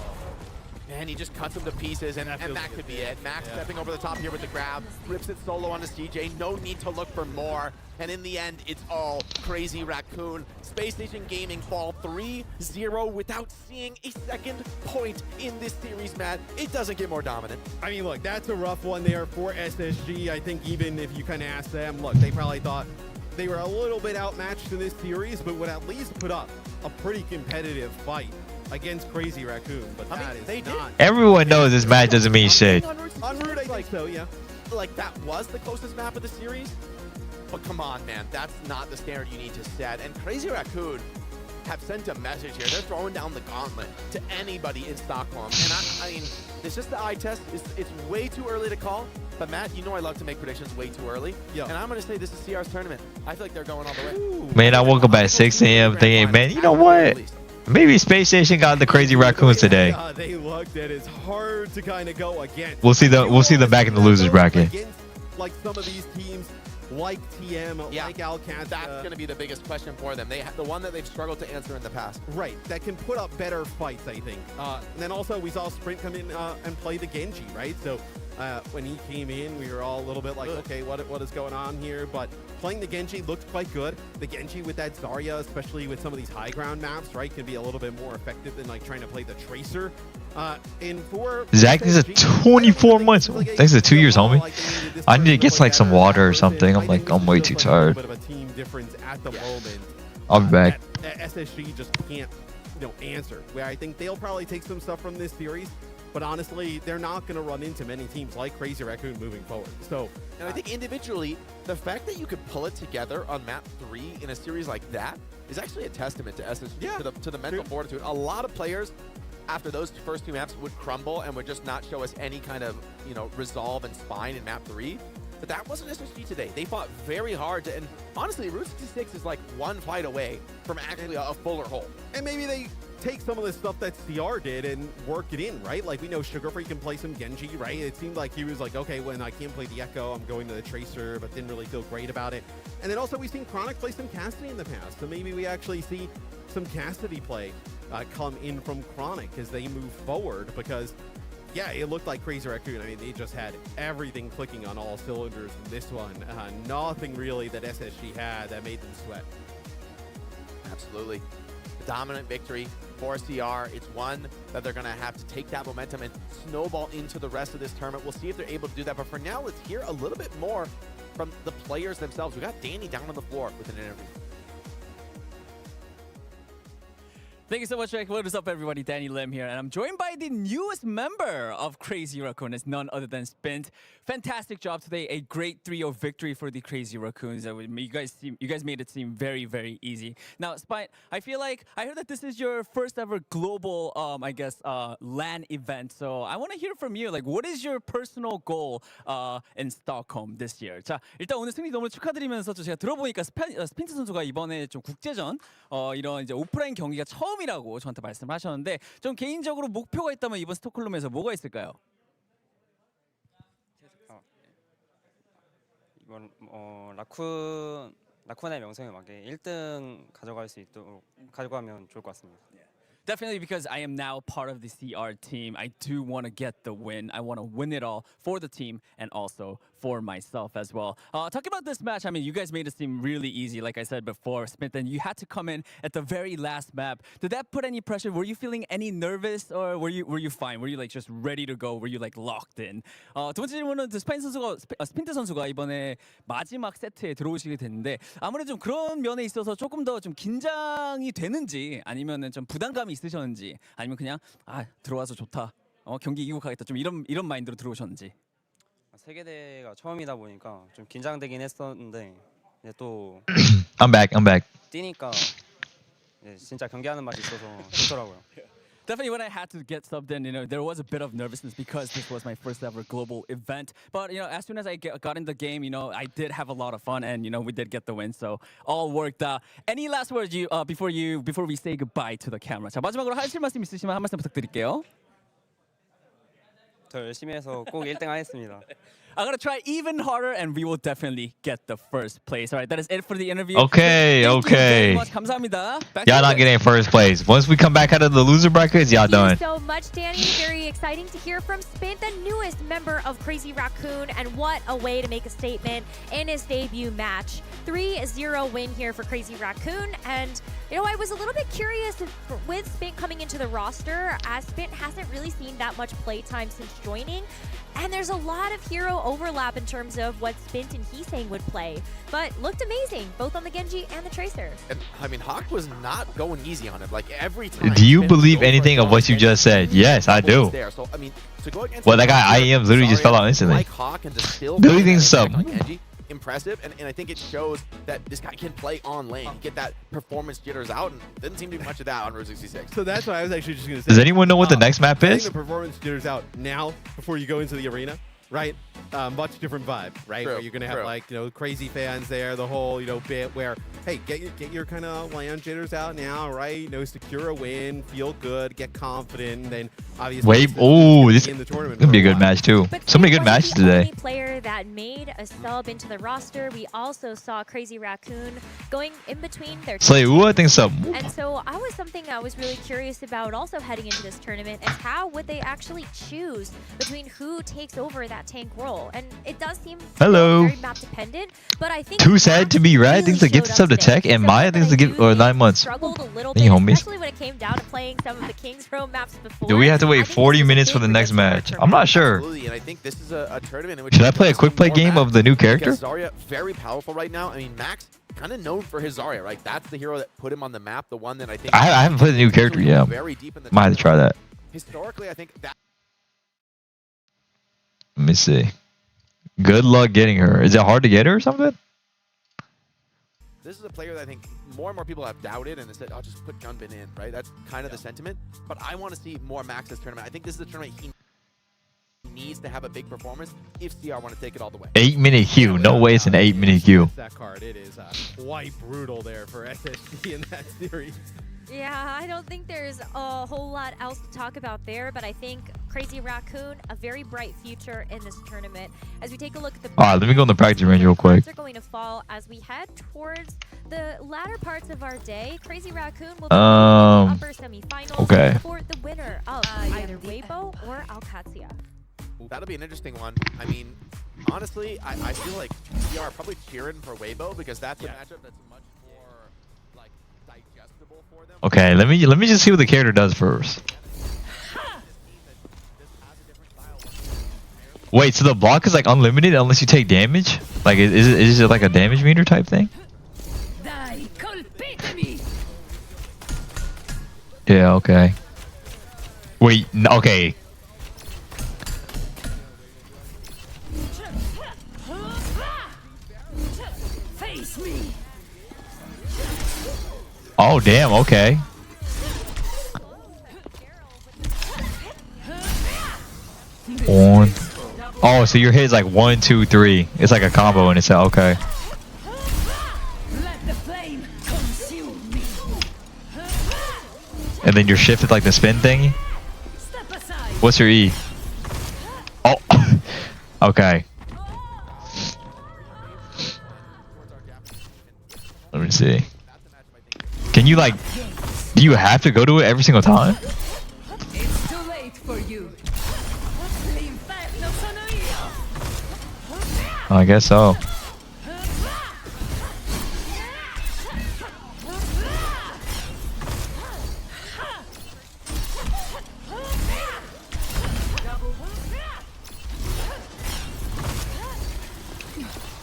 Man, he just cuts him to pieces, and that could be it. Max stepping over the top here with the grab, rips it solo onto CJ. No need to look for more. And in the end, it's all Crazy Raccoon. Space Station Gaming fall 3-0 without seeing a second point in this series, Matt. It doesn't get more dominant. I mean, look, that's a rough one there for SSG. I think even if you kind of ask them, look, they probably thought they were a little bit outmatched in this series, but would at least put up a pretty competitive fight against Crazy Raccoon. But that is not. Everyone knows this match doesn't mean shit. On route, I think so, yeah. Like, that was the closest map of the series. But come on, man, that's not the standard you need to set. And Crazy Raccoon have sent a message here. They're throwing down the gauntlet to anybody in Stockholm. And I mean, it's just the eye test. It's way too early to call. But Matt, you know I love to make predictions way too early. Yeah. And I'm going to say this is CR's tournament. I feel like they're going all the way. Ooh. Man, I woke up at 6 a.m. thinking, man, you know what? Maybe Space Station got the Crazy Raccoons today. Yeah, they looked at it. It's hard to kind of go against. We'll see them back in the losers bracket. Against, like some of these teams, like TM, like Alcatraz. That's going to be the biggest question for them. They have the one that they've struggled to answer in the past. Right, that can put up better fights, I think. And then also we saw Sprint come in and play the Genji, right? So when he came in, we were all a little bit like, okay, what is going on here? But playing the Genji looked quite good. The Genji with that Zarya, especially with some of these high ground maps, right, can be a little bit more effective than like trying to play the Tracer. And for Zach, this is 24 months. Thanks to 2 years, homie. I need to get like some water or something. I'm way too tired. Bit of a team difference at the moment. I'll be back. SSG just can't, answer. Where I think they'll probably take some stuff from this series, but honestly, they're not going to run into many teams like Crazy Raccoon moving forward. So, and I think individually, the fact that you could pull it together on map 3 in a series like that is actually a testament to SSG, to the mental fortitude. A lot of players, after those first 2 maps, would crumble and would just not show us any kind of, resolve and spine in map 3. But that wasn't SSG today. They fought very hard and honestly, Route 66 is like one fight away from actually a fuller hole. And maybe they take some of the stuff that CR did and work it in, right? Like we know Sugar Free can play some Genji, right? It seemed like he was like, okay, when I can't play the Echo, I'm going to the Tracer, but didn't really feel great about it. And then also we've seen Chronic play some Cassidy in the past, so maybe we actually see some Cassidy play come in from Chronic as they move forward, because yeah, it looked like Crazy Raccoon. I mean, they just had everything clicking on all cylinders in this one. Nothing really that SSG had that made them sweat. Absolutely. A dominant victory for CR. It's one that they're going to have to take that momentum and snowball into the rest of this tournament. We'll see if they're able to do that. But for now, let's hear a little bit more from the players themselves. We got Danny down on the floor with an interview. Thank you so much, Rick. What is up, everybody? Danny Lim here, and I'm joined by the newest member of Crazy Raccoon. It's none other than Spint. Fantastic job today. A great 3-0 victory for the Crazy Raccoons. You guys made it seem very, very easy. Now, Spint, I feel like I heard that this is your first ever global, LAN event. So I want to hear from you. Like, what is your personal goal in Stockholm this year? 자, 일단 오늘 승리 너무 축하드리면서 제가 들어보니까 스핀트 선수가 이번에 좀 국제전 이런 이제 오프라인 경기가 처음이라고 저한테 말씀하셨는데 좀 개인적으로 목표가 있다면 이번 스톡홀름에서 뭐가 있을까요? 이번 라쿤의 명성에 맞게 1등 가져갈 수 있도록 가져가면 좋을 것 같습니다. Definitely, because I am now part of the CR team. I do want to get the win. I want to win it all for the team and also for myself as well. Talking about this match, I mean, you guys made it seem really easy. Like I said before, Smith, and you had to come in at the very last map. Did that put any pressure? Were you feeling any nervous, or were you fine? Were you like just ready to go? Were you like locked in? 두 번째 질문은 스핀트 선수가 이번에 마지막 세트에 들어오시게 됐는데 아무래도 좀 그런 면에 있어서 조금 더 좀 긴장이 되는지 아니면은 좀 부담감이 있으셨는지 아니면 그냥 들어와서 좋다. 경기 이기고 가겠다. 좀 이런 마인드로 들어오셨는지. 세계대회가 처음이다 보니까 좀 긴장되긴 했었는데 이제 또 I'm back. 뛰니까 진짜 경기하는 맛이 있어서 좋더라고요. Definitely, when I had to get subbed in, there was a bit of nervousness because this was my first ever global event. But as soon as I got in the game, I did have a lot of fun, and we did get the win. So all worked out. Any last words before we say goodbye to the camera? 자, 마지막으로 하실 말씀 있으시면 한 말씀 부탁드릴게요. 더 열심히 해서 꼭 1등 하겠습니다. I'm gonna try even harder, and we will definitely get the first place. All right, that is it for the interview. Okay. Thank you very much. 감사합니다. Y'all not getting first place. Once we come back out of the loser brackets, y'all done. Thank you so much, Danny. Very exciting to hear from Spin, the newest member of Crazy Raccoon, and what a way to make a statement in his debut match. 3-0 win here for Crazy Raccoon, and I was a little bit curious with Spin coming into the roster, as Spin hasn't really seen that much playtime since joining. And there's a lot of hero overlap in terms of what Spint and Heesang would play. But looked amazing, both on the Genji and the Tracer. And I mean, Hawk was not going easy on him. Like every time. Do you believe anything of what you just said? Yes, I do. So, I mean, to go against Well, that guy IEM literally just fell out instantly. like Hawk and to still Billy thinks so. impressive, and I think it shows that this guy can play on lane. Get that performance jitters out, and didn't seem to be much of that on Route 66. So that's what I was actually just going to say. Does anyone know what the next map Getting is? the performance jitters out now before you go into the arena, right? Much different vibe, right? True, Where you're gonna have like crazy fans there, the whole bit where hey, get your kind of land jitters out now, right? Secure a win, feel good, get confident, and then obviously Wait, this in the tournament gonna be a for good match too. But So many he good wasn't matches the today. only player that made a sub into the roster. We also saw Crazy Raccoon going in between their Slay, teams. I think so. And so something I was really curious about also heading into this tournament is how would they actually choose between who takes over that tank role? And it does seem Hello. very map dependent, but I think Too sad to be right. really Thinks to get showed this up to today. tech, and So Maya what thinks to I get do think 9 months. struggled a little Thank you, bit, homies. especially when it came down to playing some of the Kings Row maps before. Do we have to wait I think 40 this is a minutes for big the next redemption match? arc for I'm him. not sure. Absolutely, and I think this is a tournament in which Should I play a quick play more game of the new character? Because Zarya very powerful right now. I mean, Max kind of known for his Zarya, right? That's the hero that put him on the map. The one that I think I haven't played the new character yet. Very deep in the Might have to try that. Historically, I think that Let me see. Good luck getting her. Is it hard to get her or something? this is a player that I think more and more people have doubted and they said, "Oh, just put Gunbin in," right? That's kind of the sentiment. But I want to see more Max this tournament. I think this is a tournament he needs to have a big performance if CR want to take it all the way. 8-minute queue. No way it's an 8-minute queue. That card, it is quite brutal there for SSG in that series. Yeah, I don't think there's a whole lot else to talk about there, but I think Crazy Raccoon, a very bright future in this tournament. As we take a look at the Alright, let me go in the practice range real quick. are going to fall as we head towards the latter parts of our day. Crazy Raccoon will be in the upper semifinals okay. for the winner of either Weibo or Alcatia. That'll be an interesting one. I mean, honestly, I feel like we are probably cheering for Weibo because that's a matchup that's much more like digestible for them. Okay, let me just see what the character does first. Wait, so the block is like unlimited unless you take damage? Like, is it like a damage meter type thing? Yeah, okay. Wait, okay. Face me. Oh, damn, okay. On. Oh, so your hit is like 1, 2, 3. It's like a combo and it's okay. Let the flame consume me. And then you're shifted like the spin thingy. Step aside. What's your E? Oh, okay. Let me see. Can you like? Do you have to go to it every single time? It's too late for you. I guess so.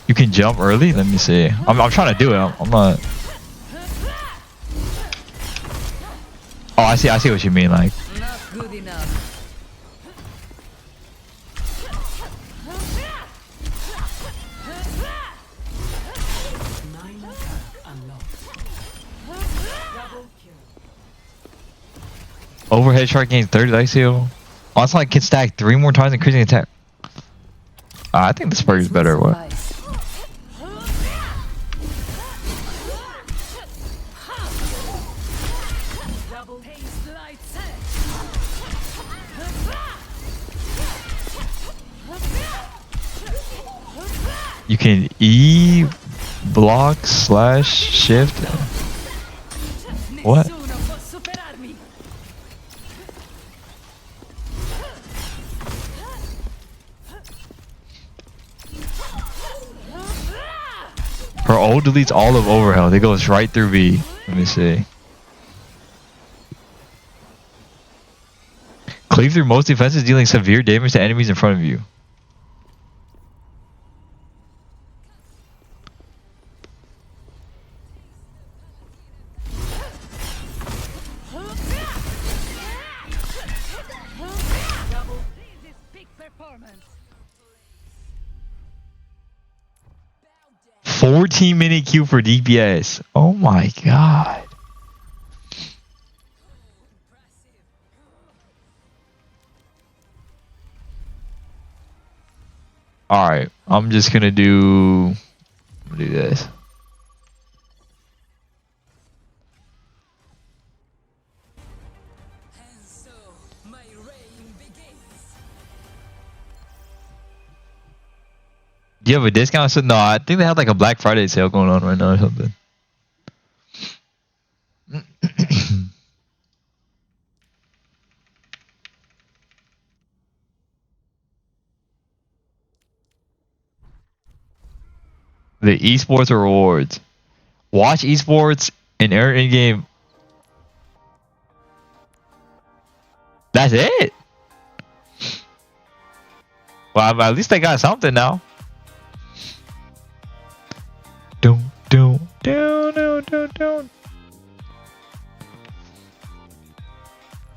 You can jump early? Let me see. I'm trying to do it. I'm not. Oh, I see what you mean. Like. Not good enough. Overhead shark gains 30 dice heal. Also, like can stack 3 more times increasing attack. I think this perk is better. What? You can E block / shift. What? Her ult deletes all of overhealth. It goes right through B. Let me see. Cleave through most defenses, dealing severe damage to enemies in front of you. Performance. 14-minute queue for DPS. Oh my god. Alright, I'm just gonna do this. And so my reign begins. Do you have a discount? So, no, I think they have like a Black Friday sale going on right now or something. The esports rewards. Watch esports and earn in-game. That's it? Well, at least they got something now. Don't.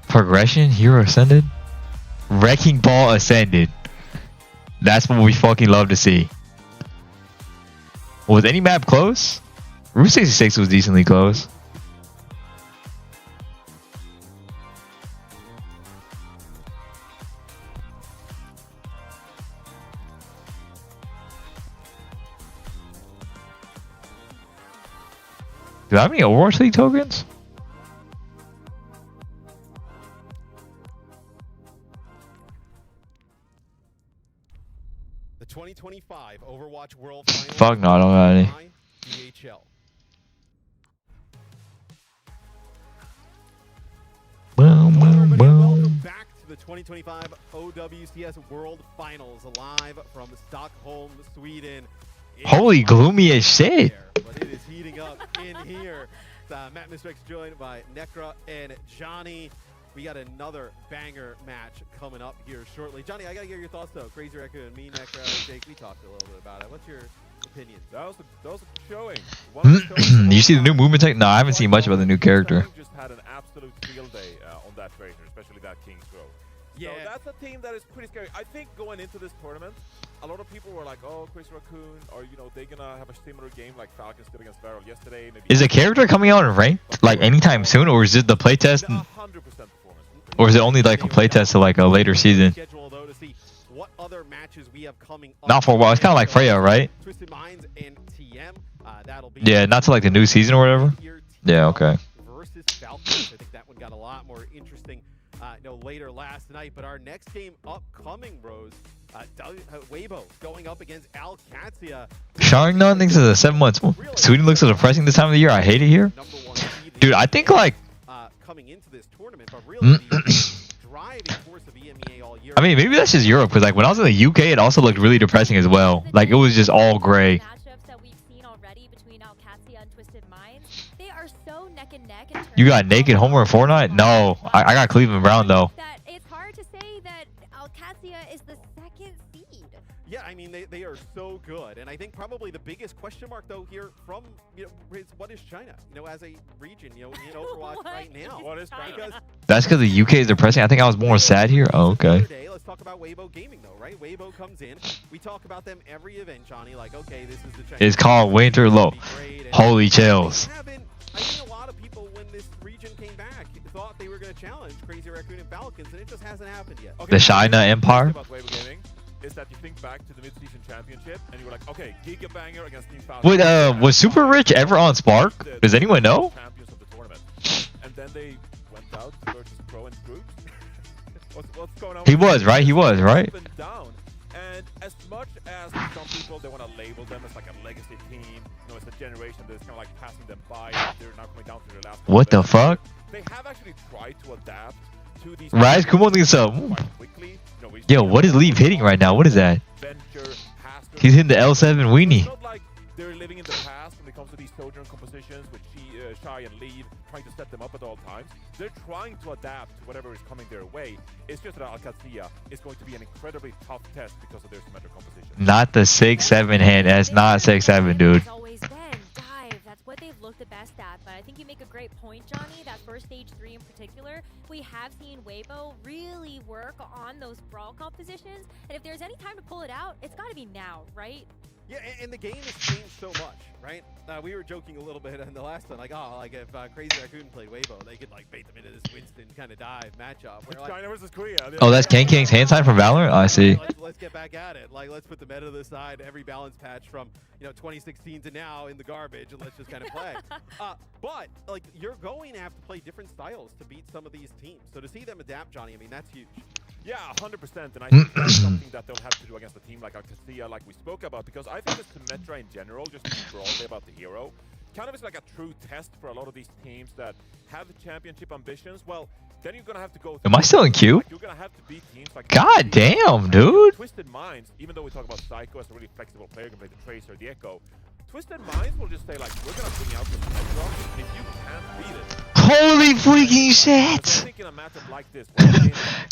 Progression, hero ascended. Wrecking ball ascended. That's what we fucking love to see. Was any map close? Route 66 was decently close. Do I have any Overwatch League tokens? The 2025 Overwatch World Finals. Fuck no, I don't got any. pgeheads. Welcome back to the 2025 OWCS World Finals, live from Stockholm, Sweden. Holy gloomy as shit. But it is heating up in here. Matt Mistrix joined by Necra and Johnny. We got another banger match coming up here shortly. Johnny, I gotta get your thoughts though. Crazy Raccoon, me, Necra, Jake, we talked a little bit about it. What's your opinion? That was a showing. You see the new movement tech? No, I haven't seen much about the new character. Just had an absolute field day. Tracer, especially that King's Row. Yeah. So that's a team that is pretty scary. I think going into this tournament, a lot of people were like, oh, Crazy Raccoon, or they gonna have a similar game like Falcons did against Varel yesterday? Maybe Is the character coming out in ranked like anytime soon, or is it the playtest, 100% performance. or is it only like a playtest to like a later season? Schedule, though, to see what other matches we have coming up. Not for a while. It's kind of like Freya, right? Twisted Minds and TM. That'll be Yeah, not to like the new season or whatever. here, Yeah, okay. Versus Falcons. I think that one got a lot more interesting later last night. But our next game upcoming, bros, Weibo going up against Alcatia. Sharingan thinks it's a 7 months. Sweden looks so depressing this time of the year. I hate it here. Dude, I think like coming into this tournament, but really the driving force of EMEA all year. I mean, maybe that's just Europe, because like when I was in the UK, it also looked really depressing as well. Like it was just all gray. Matchups that we've seen already between Alcatia and Twisted Minds, they are so neck and neck. in You got terms naked of Homer in Fortnite? No, I got Cleveland Brown though. that it's hard to say that Alcatia is the second seed. Yeah, I mean, they are so good. And I think probably the biggest question mark, though, here from, is what is China, as a region, in Overwatch What right now? What is China? Because That's because the UK is depressing. I think I was more sad here. Oh, okay. Today, let's talk about Weibo Gaming, though, right? Weibo comes in. We talk about them every event, Johnny. Like, okay, this is the China. It's called Winter Low. Holy chills. I think a lot of people, when this region came back, thought they were going to challenge Crazy Raccoon and Falcons, and it just hasn't happened yet. The China Empire. About Weibo Gaming is that you think back to the mid-season championship and you were like, okay, Giga Banger against Team Falcons. Wait, was Super Rich ever on Spark? Does anyone know? Champions of the tournament. And then they went out to Virtus Pro and groups. what's going on? He was, right? He was, right? Up and down. And as much as some people, they want to label them as like a legacy team, it's a generation that's kind of like passing them by. They're now coming down to their last. What the fuck? They have actually tried to adapt to these. Rise Kumo thinks so. Quickly. Yo, what is Leaf hitting right now? What is that? He's hitting the L7 weenie. It's not like they're living in the past when it comes to these Sojourn compositions with Shy and Lead, trying to set them up at all times. They're trying to adapt to whatever is coming their way. It's just that Alcatia is going to be an incredibly tough test because of their symmetric composition. Not the 6-7 hand. That's not 6-7, dude. It's always been dive. That's what they've looked the best at. But I think you make a great point, Johnny. That first stage 3 in particular, we have seen Weibo really work on those brawl compositions. And if there's any time to pull it out, it's got to be now, right? Yeah, and the game has changed so much, right? We were joking a little bit in the last one, like, if Crazy Raccoon played Weibo, they could like bait them into this Winston kind of dive matchup. Where, like, China versus Korea. Oh, that's King King's hand sign from Valorant? Oh, I see. Let's get back at it. Like, let's put the meta to the side. Every balance patch from 2016 to now in the garbage, and let's just kind of play. But like, you're going to have to play different styles to beat some of these teams. So to see them adapt, Johnny, I mean, that's huge. Yeah, 100%, and I think that's something that they'll have to do against a team like Alcatia, like we spoke about, because I think the Symmetra in general, just broadly about the hero, kind of is like a true test for a lot of these teams that have championship ambitions. Well, then you're gonna have to go. Am I still in queue? You're gonna have to beat teams like. God damn, dude. Twisted Minds, even though we talk about Psycho as a really flexible player, can play the Tracer, the Echo. Twisted Minds will just say like, we're gonna bring out the Symmetra, and if you can't beat it. Holy freaking shit! Like this,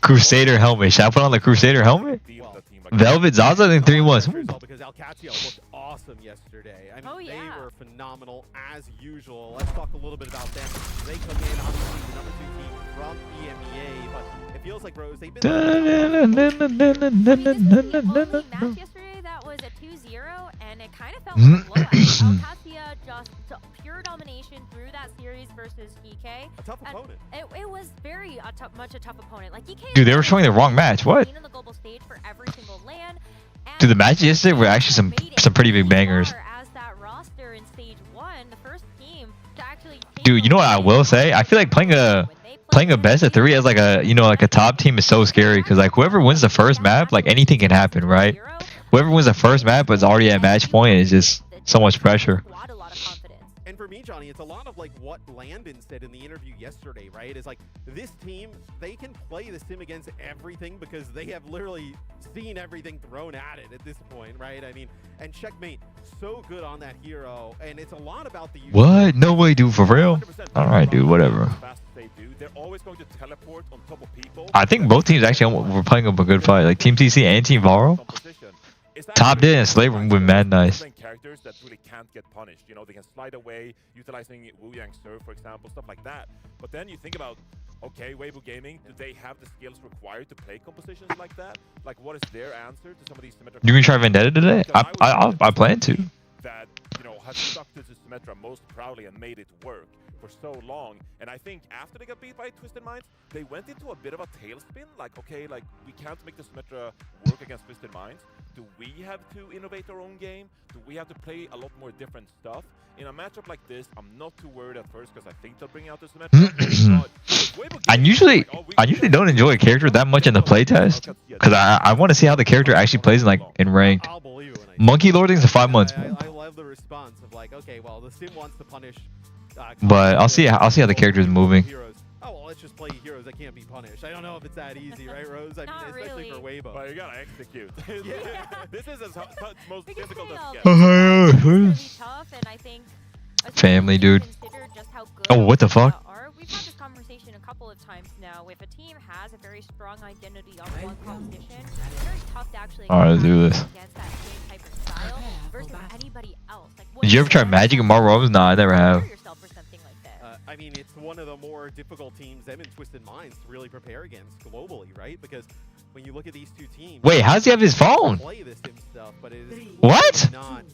Crusader helmet. Should I put on the Crusader helmet? Velvet Zaza in 3-1. Because Alcatia looked awesome yesterday. I mean, yeah. They were phenomenal as usual. Let's talk a little bit about them. They come in, obviously, the number 2 team from EMEA, but it feels like, bros, they've been... This was the only match yesterday that was a 2-0, and it kind of felt like blowout. Alcatia just pure domination through that series versus EK. A tough opponent. It was very much a tough opponent. Like EK. Dude, they were showing the wrong match. What? On the global stage for every single LAN. Dude, the matches yesterday were actually some pretty big bangers. As that roster in stage 1, the first team to actually. Dude, you know what I will say? I feel like playing a best of 3 as like a top team is so scary, because like whoever wins the first map, like anything can happen, right? Whoever wins the first map but is already at match point is just so much pressure. And for me, Johnny, it's a lot of like what Landon said in the interview yesterday, right? Is like, this team, they can play the sim against everything because they have literally seen everything thrown at it at this point, right? I mean, and Checkmate, so good on that hero, and it's a lot about the... What? No way, dude, for real? Alright, dude, whatever. They're always going to teleport on top of people. I think both teams actually were playing up a good fight, like Team TC and Team Varo. Top did and Slaver were mad nice. Characters that really can't get punished. They can slide away, utilizing Wu Yang Surf, for example, stuff like that. But then you think about okay, Weibo Gaming, do they have the skills required to play compositions like that? Like, what is their answer to some of these Symmetra? You gonna try Vendetta today? I plan to. That, you know, has stuck to Symmetra most proudly and made it work for so long. And I think after they got beat by Twisted Minds, they went into a bit of a tailspin. Like, okay, like, we can't make the Symmetra work against Twisted Minds. Do we have to innovate our own game? Do we have to play a lot more different stuff? In a matchup like this, I'm not too worried at first because I think they'll bring out the Symmetra. I usually don't enjoy a character that much in the playtest because I want to see how the character actually plays in like in ranked. I'll believe it when I Monkey Lording's a 5 months. I love the response of like, okay, well, the sim wants to punish. But I'll see how the character is moving. Heroes. Oh well, let's just play heroes that can't be punished. I don't know if it's that easy, right, Rose? I mean, Not especially for Weibo. But you gotta execute. Yeah. This is as most We can difficult say, as it it's gets. gonna be tough, and I think Family, dude. consider just how good Oh, what the fuck? are. We've had this conversation a couple of times now. If a team has a very strong identity on one composition, it's very tough to actually Alright, let's do this. against that same type of style versus anybody else. Like, what Did you ever try Magic and Marvel Robins? Nah, I never have. prepare yourself for something like this? I mean, it's one of the more difficult teams, them and Twisted Minds, to really prepare against globally, right? Because when you look at these two teams, Wait, how does he have his phone? play this sim stuff, but it is What? not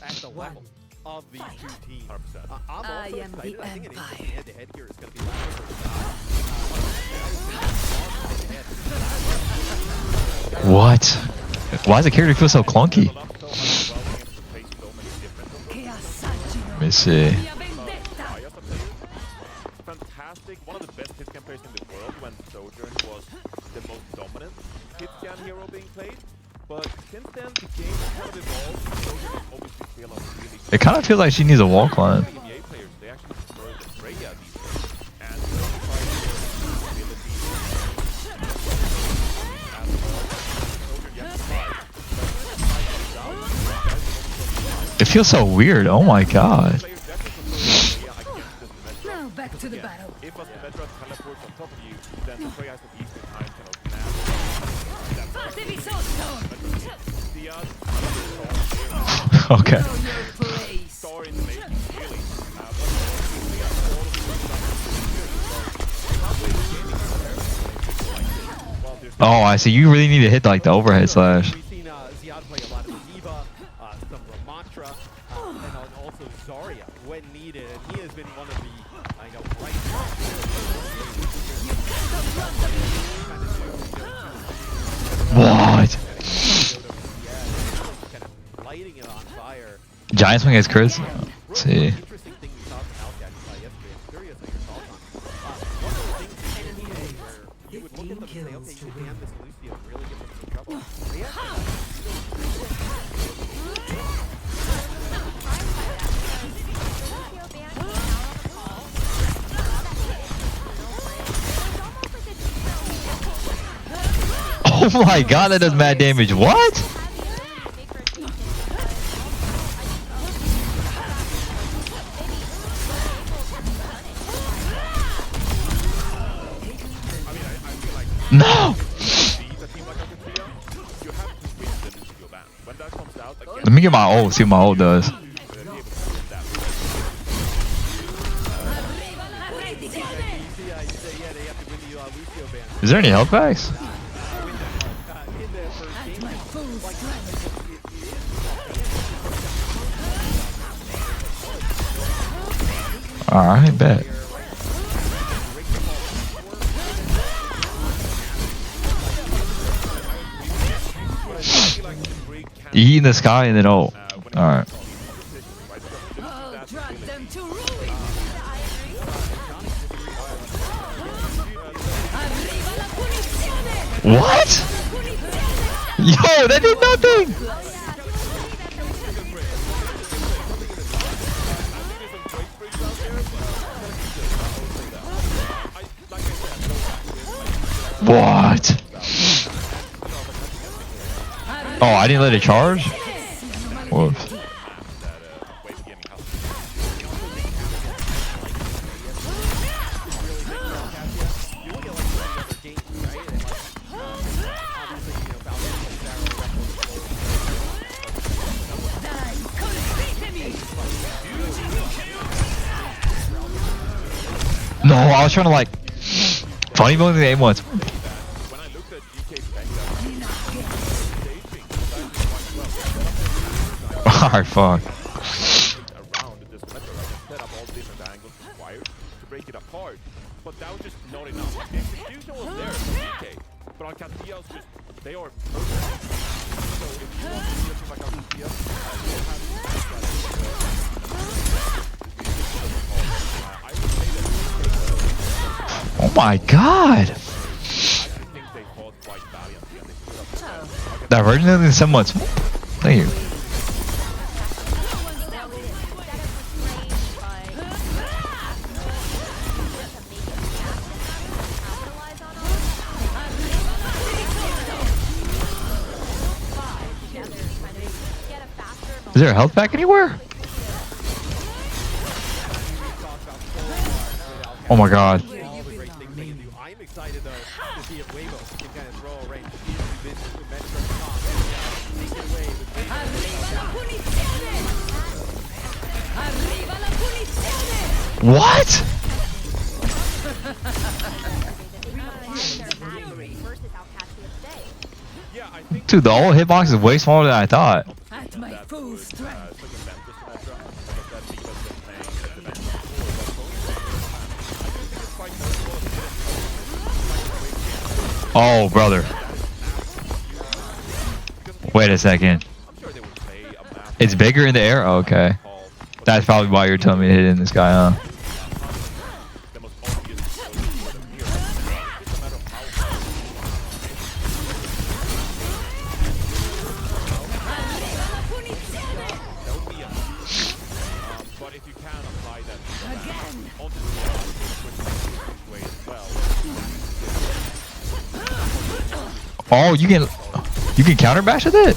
at the level of these two teams. 100%. I'm also I am excited. the I think an Empire. interesting head-to-head here is going to be Lando versus What? Why does the character feel so clunky? Let me see. Fantastic, one of the best hit scan players in the world when Sojourn was the most dominant hit scan hero being played. But since then, the game has kind of evolved. Sojourn obviously still a really It kind of feels like she needs a wall climb. NBA players, they actually prefer the Freya these days. And Sojourn It feels so weird. Oh my god. Now back to the battle. If a Symmetra teleports on top of you, then the Freya has an easier time Okay. Know your place. star in the making, really. Oh, I see. You really need to hit like the overhead slash. We've seen Ziad play a lot of Diva, some Ramantra, and also Zarya when needed, and he has been one of the, right What? kind of lighting it on fire. Giant swing against Chris. Let's see. Interesting thing we saw from Alcat yesterday. I'm curious what your thoughts on it. One of the things he did where you would look at them and say, okay, you can this Lucio and really get them some trouble. They Oh my god, that does mad damage. What? No! Let me get my ult, see what my ult does. Is there any health packs? Alright, bet. You eat in the sky and then ult. Alright. I'll drag them to ruin. What? Yo, that did nothing! What? Oh, I didn't let it charge? Whoops. No, I was trying to like... Funny bone in the aim once. When I looked at GK's staging Alright, fuck. around this meta, right, and set up all different angles required to break it apart. But that was just not enough. Like, the execution was there from GK, but on Castillo's just they are perfect. So if you want to see something like Castillo, I would say that Oh my god. I think they fought quite valiantly and they stood up. Divergent in 7 months. Thank you. Is there a health pack anywhere? Oh my god. All the great things they can do. I'm excited though to see if Weibo can kind of throw a range. He's business with Metro and Tom. Take it away with What? Yeah, I think Dude, the whole hitbox is way smaller than I thought. At my full strength. Oh, brother. Wait a second. It's bigger in the air? Oh, okay. That's probably why you're telling me to hit in this guy, huh? but if you can apply that way as well. Oh, you can counter bash with it?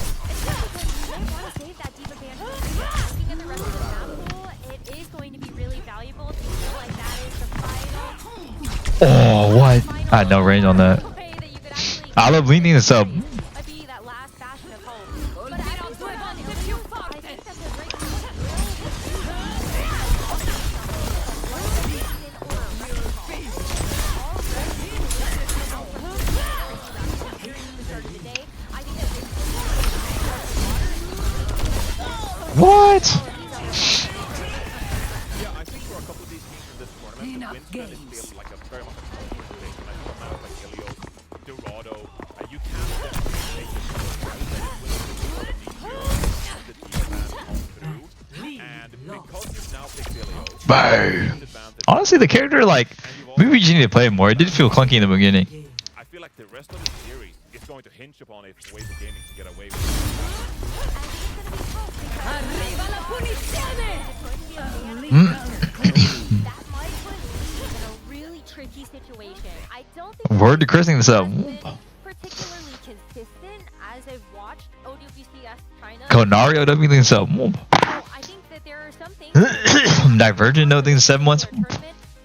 Oh, what? I had no range on that. I love leaning this up. What? Yeah, I think for a couple of these teams in this tournament, the win spread is still like a very much a culture thing. And I think a map like Ilios, Dorado, you can definitely take it to the through. And because you've now picked Ilios, Bang. Honestly, the character, like, maybe we just need to play more. It did feel clunky in the beginning. I feel like the rest of the series is going to hinge upon if Weibo Gaming can get away with it. Arriva la punizione! Word to christening this up. Particularly consistent as I've watched OWCS China. Konari OW this up. I think that there are some things Divergent no things 7 months.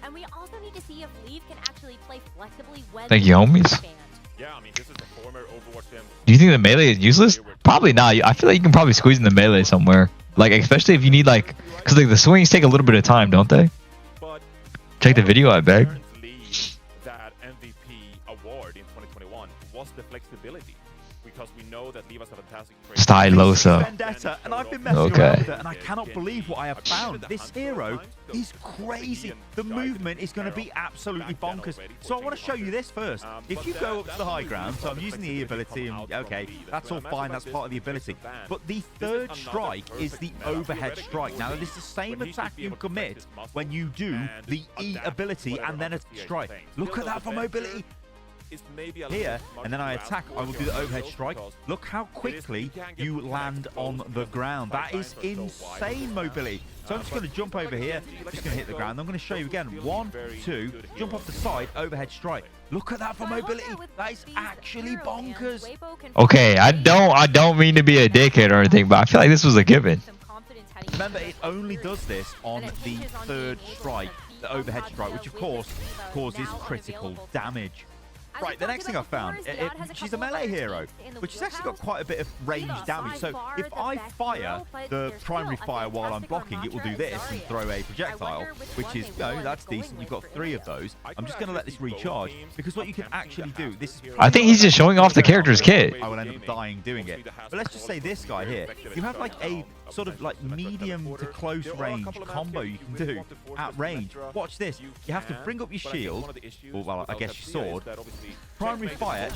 and we also need to see if Leaf can actually play flexibly when Thank you, homies. Yeah, I mean, this is a former Overwatch team. Do you think the melee is useless? Probably not. I feel like you can probably squeeze in the melee somewhere. Like, especially if you need, like, because like the swings take a little bit of time, don't they? But Check the video, I beg. apparently that MVP award in 2021 was the flexibility. Because we know that Leave has a fantastic trade. Stylosa. Vendetta, and I've been messing Okay. around with it, and I cannot believe what I have found. This hero is crazy. The movement is going to be absolutely bonkers. So I want to show you this first. If you go up to the high ground, so I'm using the E ability, and okay, that's all fine, that's part of the ability. But the third strike is the overhead strike. Now, it is the same attack you commit when you do the E ability and then a strike. Look at that for mobility. Here, and then I attack, I will do the overhead strike. Look how quickly you land on the ground. That is insane mobility. So I'm just going to jump over here, just going to hit the ground. I'm going to show you again. 1, 2, jump off the side, overhead strike. Look at that for mobility. That is actually bonkers. Okay, I don't mean to be a dickhead or anything, but I feel like this was a given. Remember, it only does this on the third strike, the overhead strike, which of course causes critical damage. Right, the next thing I found, she's a melee hero, but she's actually got quite a bit of range damage. So if I fire the primary fire while I'm blocking, it will do this and throw a projectile, which is, you know, that's decent. You've got 3 of those. I'm just going to let this recharge, because what you can actually do, this is... I think he's just showing off the character's kit. I will end up dying doing it. But let's just say this guy here, you have like a sort of like medium to close range combo you can do at range. Watch this. You have to bring up your shield, or well, I guess your sword. Primary fire.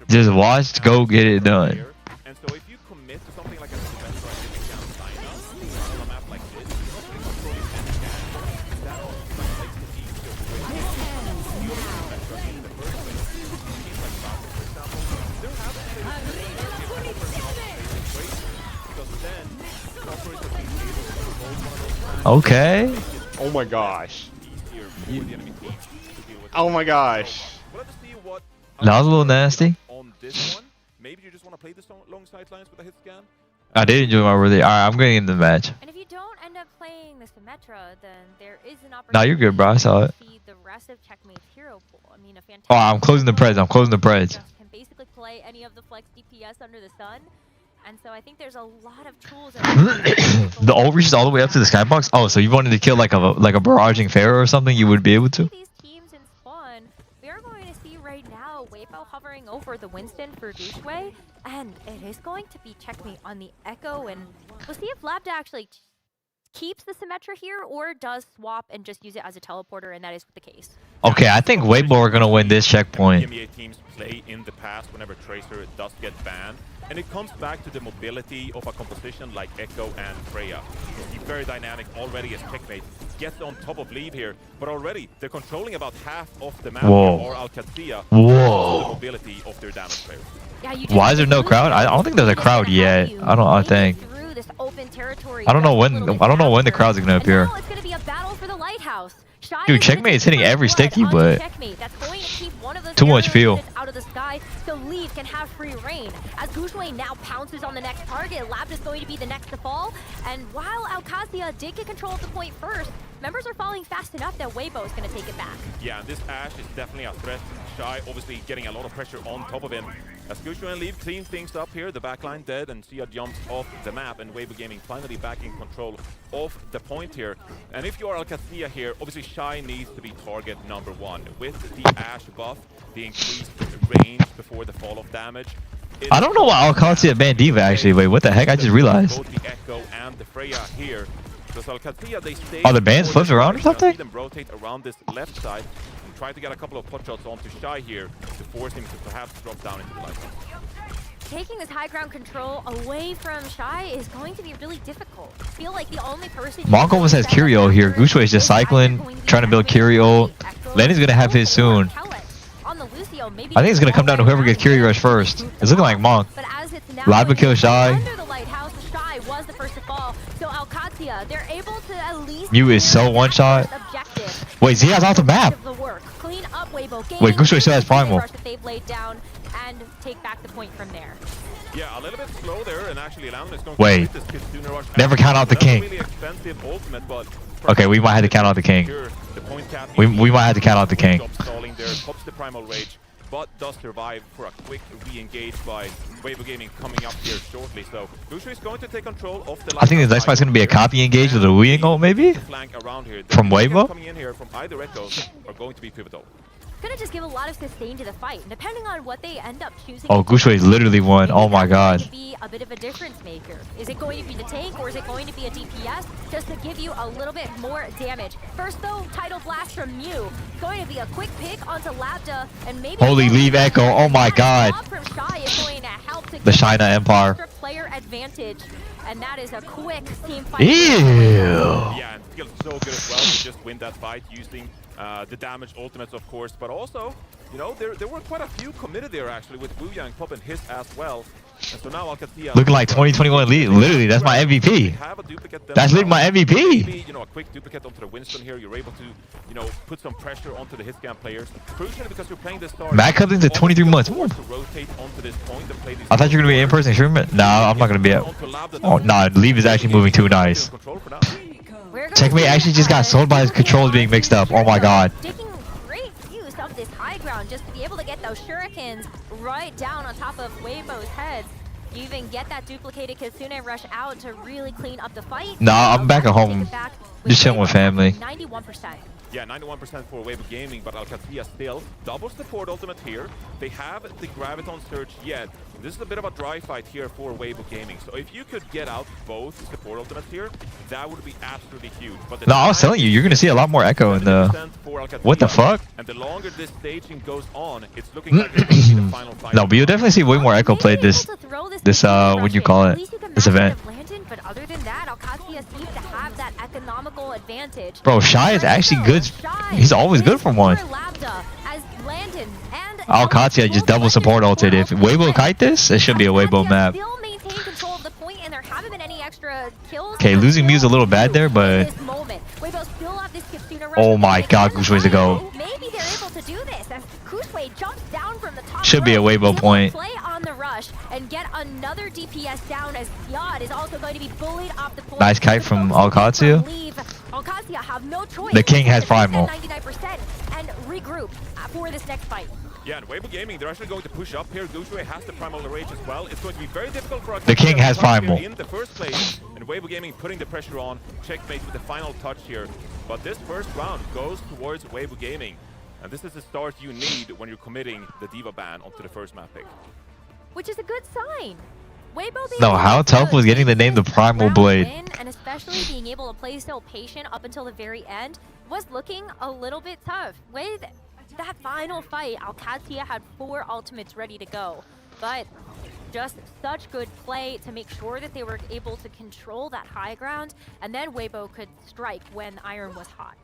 Just watch, go get it done. And so if you commit to something like a on a map like this, you're not really controlling any that makes it easier to win. In the first place, teams like Falcon, for example, they're having because then the operators will be able to hold one of those. Okay. Oh my gosh. Easier for the enemy team to deal with. Oh my gosh. We'll have to see what That was a little nasty. on this one. Maybe you just want to play this long sidelines with a hit scan. I did enjoy my really. Alright, I'm getting into the match. And if you don't end up playing the Symmetra, then there is an opportunity Nah, you're good, bro. I saw it. to feed the rest of Checkmate's hero pool. I mean, a fantastic Oh, I'm closing the preds. I'm closing the preds. Can basically play any of the flex DPS under the sun. And so I think there's a lot of tools. The ult reaches all the way up to the skybox. Oh, so you wanted to kill like a barraging pharaoh or something? You would be able to. These teams in spawn, we are going to see right now Weibo hovering over the Winston for Doucheway, and it is going to be Checkmate on the Echo, and we'll see if Labda actually keeps the Symmetra here or does swap and just use it as a teleporter, and that is the case. Okay, I think Weibo are gonna win this checkpoint. EMEA teams play in the past whenever Tracer does get banned, and it comes back to the mobility of a composition like Echo and Freya. He's very dynamic already as Checkmate gets on top of lead here, but already they're controlling about half of the map or Alcatia. Whoa. The mobility of their damage players. Yeah, Why is there no crowd? I don't think there's a crowd yet. I think. I don't know when the crowd's gonna appear. Now it's gonna be a battle for the lighthouse. Dude, Checkmate is hitting every sticky, but too much feel. Out of the sky, so Leave can have free reign. As Goucheway now pounces on the next target, Lab is going to be the next to fall. And while Alcacia did get control of the point first, members are falling fast enough that Weibo is going to take it back. Yeah, this Ashe is definitely a threat. Shy obviously getting a lot of pressure on top of him. As Goucheway and Leave clean things up here, the backline dead, and Sia jumps off the map, and Weibo Gaming finally back in control of the point here. And if you are Alcacia here, obviously Shy needs to be target number 1. With the Ashe buff, the increased range before the fall of damage. I don't know why Alcacia banned Diva actually. Wait, what the heck? I just realized. Both the Echo and the Freya here. So Alcacia, they stay. Oh, the bands flipped around or something? See them rotate around this left side and try to get a couple of pot shots onto Shy here to force him to perhaps drop down into the light. Taking this high ground control away from Shy is going to be really difficult. I feel like the only person... Monk almost has Curio here. Goucheway is just cycling, trying to build Curio. Lenny's gonna have his soon. I think it's gonna come down to whoever gets Curio Rush first. It's looking like Monk. Lab will kill Shy. Under the lighthouse, Shy was the first to fall. So Alcacia, they're able to at least... Mew is so one-shot. Wait, Zia's off the map. Clean up Weibo. Wait, Goucheway still has Primal. They've laid down and take back the point from there. Yeah, a little bit slow there, and actually Alan is going Wait, to this Kitsune Rush. never count out the king. Really expensive ultimate, but Okay, we might have to count out the king. We might have to count out the king. Stalling there, pops the Primal Rage, but does survive for a quick re-engage by Weibo Gaming coming up here shortly. So Goucheway is going to take control of the. I think the next fight's gonna be a copy engage with a Weeing ult maybe? From Weibo? Coming in here from either Echoes are going to be pivotal. Gonna just give a lot of sustain to the fight, and depending on what they end up choosing. Oh, Goucheway's literally won. Oh my god. To be a bit of a difference maker. Is it going to be the tank or is it going to be a DPS just to give you a little bit more damage? First though, Tidal Blast from Mew. Going to be a quick pick onto Labda and maybe. Holy Leave Echo. Oh my god. The China Empire. Player advantage, and that is a quick team fight. Ew. Yeah, and feels so good as well to just win that fight using the damage ultimates, of course, but also, you know, there were quite a few committed there actually with Wu Yang popping his as well. And so now Alcacia looking like 2021 lead. Literally, that's my MVP. That's literally my MVP. Maybe, you know, a quick duplicate onto the Winston here. You're able to, you know, put some pressure onto the hitscan players. Crucially, because you're playing this star. Matt comes into 23 months. To rotate onto this point and play I thought you were gonna be in person stream it. Nah, I'm not gonna be at. Oh nah, Leave is actually moving too nice. Checkmate actually just got sold by his controls being mixed up. Oh my god. Taking great use of this high ground. ground just to be able to get those shurikens right down on top of Weibo's heads. You even get that duplicated Kitsune rush out to really clean up the fight. Nah, I'm back at home. Just chilling with family. 91%. Yeah, 91% for Weibo Gaming, but OWCS still double support ultimate here. They have the Graviton Surge yet. This is a bit of a dry fight here for Weibo Gaming. So if you could get out both support ultimates here, that would be absolutely huge. But No, I was telling you, you're gonna see a lot more echo in the. What the fuck? And the longer this staging goes on, it's looking like it's gonna be the final fight. No, but you'll definitely see way more echo played this what do you call it? This event. But other than that, OWCS seems to have that economical advantage. Bro, Shy is actually good. He's always good for one. OWCS just double support ulted. If Weibo kite this, it should be a Weibo map. Okay, losing Mew's a little bad there, but oh my god, Gushway's a go. Maybe they're able to do this as Gushway jumps down from the top. Should be a Weibo point. Play on the rush and get another DPS down as Yod is also going to be bullied off the point. Nice kite from OWCS. Have no choice. The king has primal. 99% and regroup for this next fight. Yeah, and Weibo Gaming, they're actually going to push up here. Gushway has the primal rage as well. It's going to be very difficult for the king has primal in the first place, and Weibo Gaming putting the pressure on. Checkmate with the final touch here. But this first round goes towards Weibo Gaming, and this is the start you need when you're committing the Diva ban onto the first map pick. Which is a good sign. No, how tough was getting the name the Primal Blade? And especially being able to play so patient up until the very end was looking a little bit tough. With that final fight, OWCS had 4 ultimates ready to go. But just such good play to make sure that they were able to control that high ground, and then Weibo could strike when Iron was hot.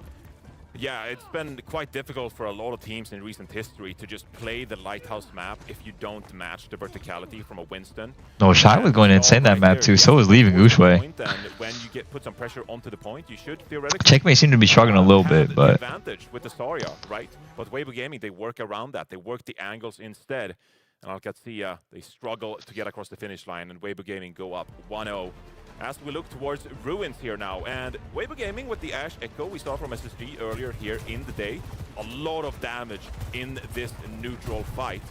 Yeah, it's been quite difficult for a lot of teams in recent history to just play the Lighthouse map if you don't match the verticality from a Winston. No, Shy was going insane that map too, so was leaving Gushway. And when you put some pressure onto the point, you should theoretically Checkmate seemed to be struggling a little bit, but advantage with the Zarya, right? But Weibo Gaming, they work around that. They work the angles instead. And OWCS, they struggle to get across the finish line, and Weibo Gaming go up 1-0. As we look towards Ruins here now, and Weibo Gaming with the Ash Echo we saw from SSG earlier here in the day. A lot of damage in this neutral fight.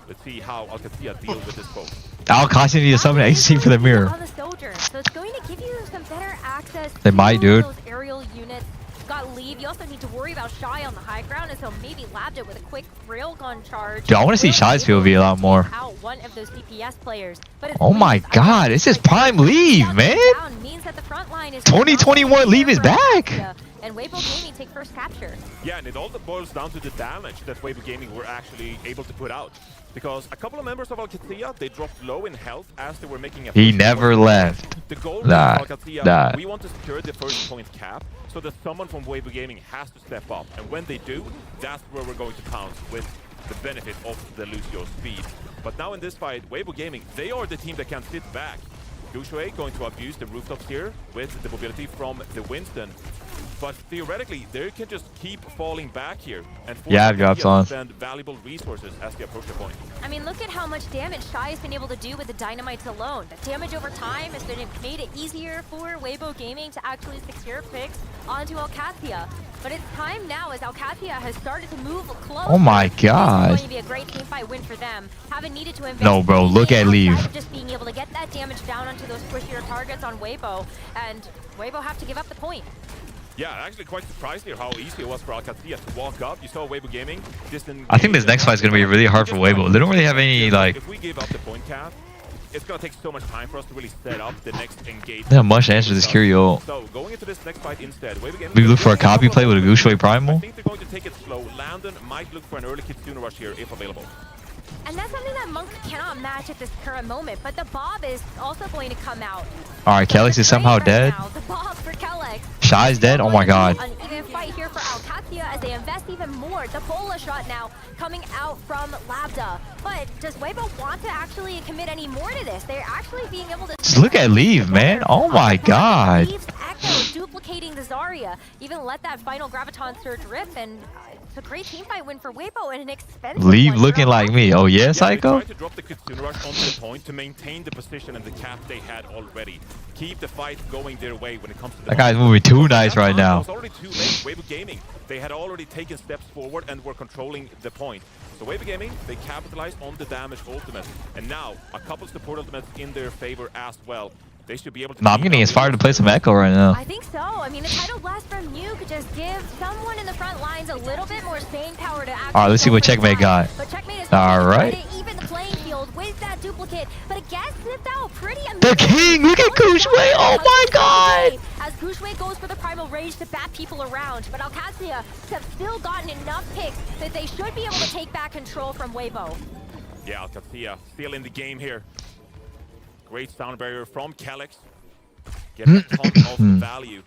Let's see how OWCS deals with this poke. OWCS needs to summon AC for the mirror. So it's going to give you some better access They might, dude. Those aerial units. Got leave. You also need to worry about Shy on the high ground, and so maybe labbed it with a quick railgun charge. Dude, I want to see Shy's POV a lot more. Out one of those DPS players. But Oh my god, this is prime leave, man. 2021 leave is back. And Weibo Gaming take first capture. Yeah, and it all boils down to the damage that Weibo Gaming were actually able to put out. Because a couple of members of OWCS, they dropped low in health as they were making a He never left. The goal That. of OWCS, we want to secure the first point cap so that someone from Weibo Gaming has to step up. And when they do, that's where we're going to pounce with the benefit of the Lucio speed. But now in this fight, Weibo Gaming, they are the team that can sit back. Gushway going to abuse the rooftops here with the mobility from the Winston. But theoretically, they can just keep falling back here and spend valuable resources as they approach the point. I mean, look at how much damage Shy has been able to do with the dynamites alone. The damage over time has been made it easier for Weibo Gaming to actually secure picks onto OWCS. But it's time now as OWCS has started to move close. Oh my god. It's going to be a great teamfight win for them. Haven't needed to invest. No, bro, look at leave. Just being able to get that damage down onto those pushier targets on Weibo, and Weibo have to give up the point. Yeah, actually quite surprised here how easy it was for OWCS to walk up. You saw Weibo Gaming I think this next fight is going to be really hard for Weibo. They don't really have any, like... If we give up the point cap, it's going to take so much time for us to really set up the next engagement. They have much answer to this Curio. So, going into this next fight instead, Weibo Gaming... We look for a copy play with a Gushway Primal. I think they're going to take it slow. Landon might look for an early Kitsune rush here if available. And that's something that Monk cannot match at this current moment, but the Bob is also going to come out. Alright, Kellex is somehow dead. The Bob for Kellex. Shy's dead? Oh my god. An even fight here for OWCS as they invest even more. The Bola shot now coming out from Labda. But does Weibo want to actually commit any more to this? They're actually being able to... Just look at Leave, man. Oh my god. Leave's Echo duplicating the Zarya. Even let that final Graviton Surge rip and a great teamfight win for Weibo and an expensive Leave one. looking like me. Oh yeah, Yeah, they Psycho. tried to drop the Kitsune Rush onto the point to maintain the position and the cap they had already. Keep the fight going their way when it comes to the That guy's moving too nice right It now. was already too late. Weibo Gaming, they had already taken steps forward and were controlling the point. So Weibo Gaming, they capitalized on the damage ultimate. And now, a couple support ultimates in their favor as well. They should be able to... Nah, I'm getting inspired to play some Echo right now. I think so. I mean, the title blast from Mew could just give someone in the front lines a little bit more staying power to actually. All right, let's see what Checkmate got. But Checkmate is All right. even the playing field with that duplicate, but it gets snipped out pretty amazing. The king! Look at Gushway! Oh my god! As Gushway goes for the Primal Rage to bat people around, but Alcazia have still gotten enough picks that they should be able to take back control from Weibo. Yeah, Alcazia still in the game here. Great sound barrier from Calyx. Getting a ton of value.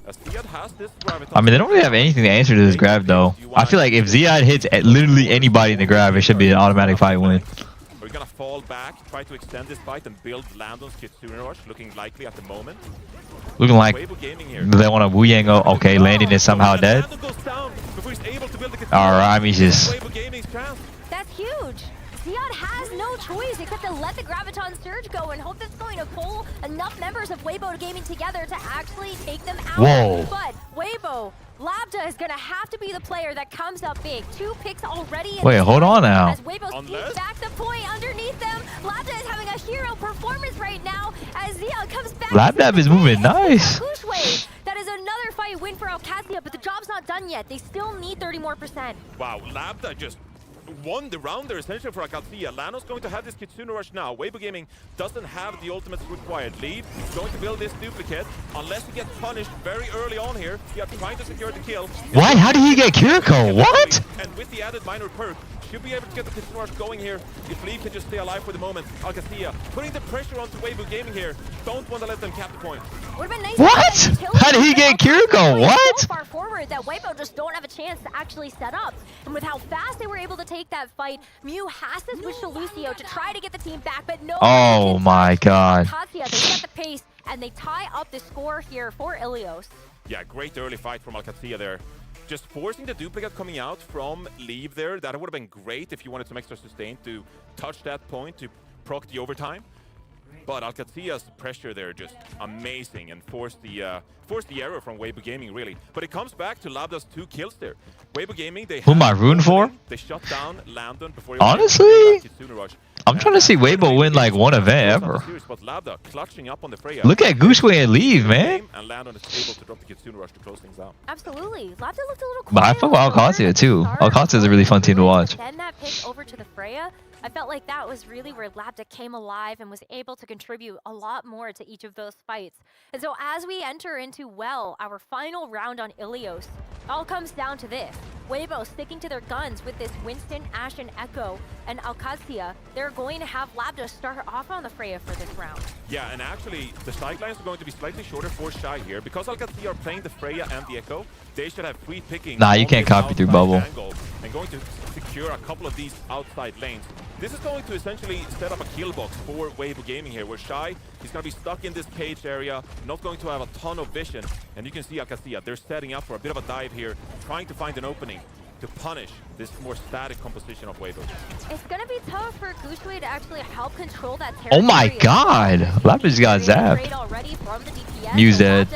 As Ziad has this gravitas. I mean, they don't really have anything to answer to this grab, though. I feel like if Ziad hits at literally anybody in the grab, it should be an automatic fight win. We're gonna fall back, try to extend this fight and build Landon's Kitsune Rush, looking likely at the moment. Looking like Weibo Gaming here. they want to Wu Yang. Okay, landing is somehow dead. Landon goes down before he's able to build the Kitsune Alright, Rush. just... Weibo Gaming's chance. That's huge. Ziad has no choice except to let the Graviton Surge go and hope that's going to pull enough members of Weibo Gaming together to actually take them out. Whoa. But Weibo, Labda is going to have to be the player that comes up big. 2 picks already in Wait, the hold on now. As Weibo sneaks back the point underneath them, Labda is having a hero performance right now as Ziad comes back. Labdab is moving nice. That is another fight win for Alcazia, but the job's not done yet. They still need 30 more %. Wow, Labda just won the round there essentially for Alcazia. Lano's going to have this Kitsune Rush now. Weibo Gaming doesn't have the ultimates required. Leave is going to build this duplicate unless he gets punished very early on here. He are trying to secure the kill. What? How did he get Kiriko? What? And with the added minor perk, should be able to get the Kitsune Rush going here. If Leave can just stay alive for the moment. Alcazia putting the pressure onto Weibo Gaming here. Don't want to let them cap the point. Nice. What? How did he get Kiriko? What? So far forward that Weibo just don't have a chance to actually set up. And with how fast they were able to take that fight, Mew has to switch to Lucio to try to get the team back, but no. Oh my god. Alcazia, they set the pace and they tie up the score here for Ilios. Yeah, great early fight from Alcazia there. Just forcing the duplicate coming out from Leave there. That would have been great if you wanted some extra sustain to touch that point to proc the overtime. But Alcazia's pressure there just amazing and forced the error from Weibo Gaming really. But it comes back to Labda's 2 kills there. Weibo Gaming, they Who am I rooting for? They shut down Landon before he Honestly, Kitsune Rush. I'm trying to see Weibo win like one event ever. But Labda clutching up on the Freya. Look at Gushway and Leave, man. And Landon is able to drop the Kitsune Rush to close things out. Absolutely. Labda looked a little But I fuck with Alcazia too. Alcazia is a really fun team to watch. Then that pick over to the Freya, I felt like that was really where Labda came alive and was able to contribute a lot more to each of those fights. And so as we enter into, well, our final round on Ilios, it all comes down to this. Weibo sticking to their guns with this Winston, Ashe, and Echo, and Alcazia, they're going to have Labda start off on the Freya for this round. Yeah, and actually, the sidelines are going to be slightly shorter for Shy here. Because Alcazia are playing the Freya and the Echo, they should have free picking. Nah, you can't copy through bubble. And going to secure a couple of these outside lanes. This is going to essentially set up a kill box for Weibo Gaming here, where Shy is going to be stuck in this cage area, not going to have a ton of vision. And you can see Alcazia, they're setting up for a bit of a dive here, trying to find an opening to punish this more static composition of Weibo. It's going to be tough for Gushway to actually help control that territory. Oh my god. Labda's got zapped. Mew's dead.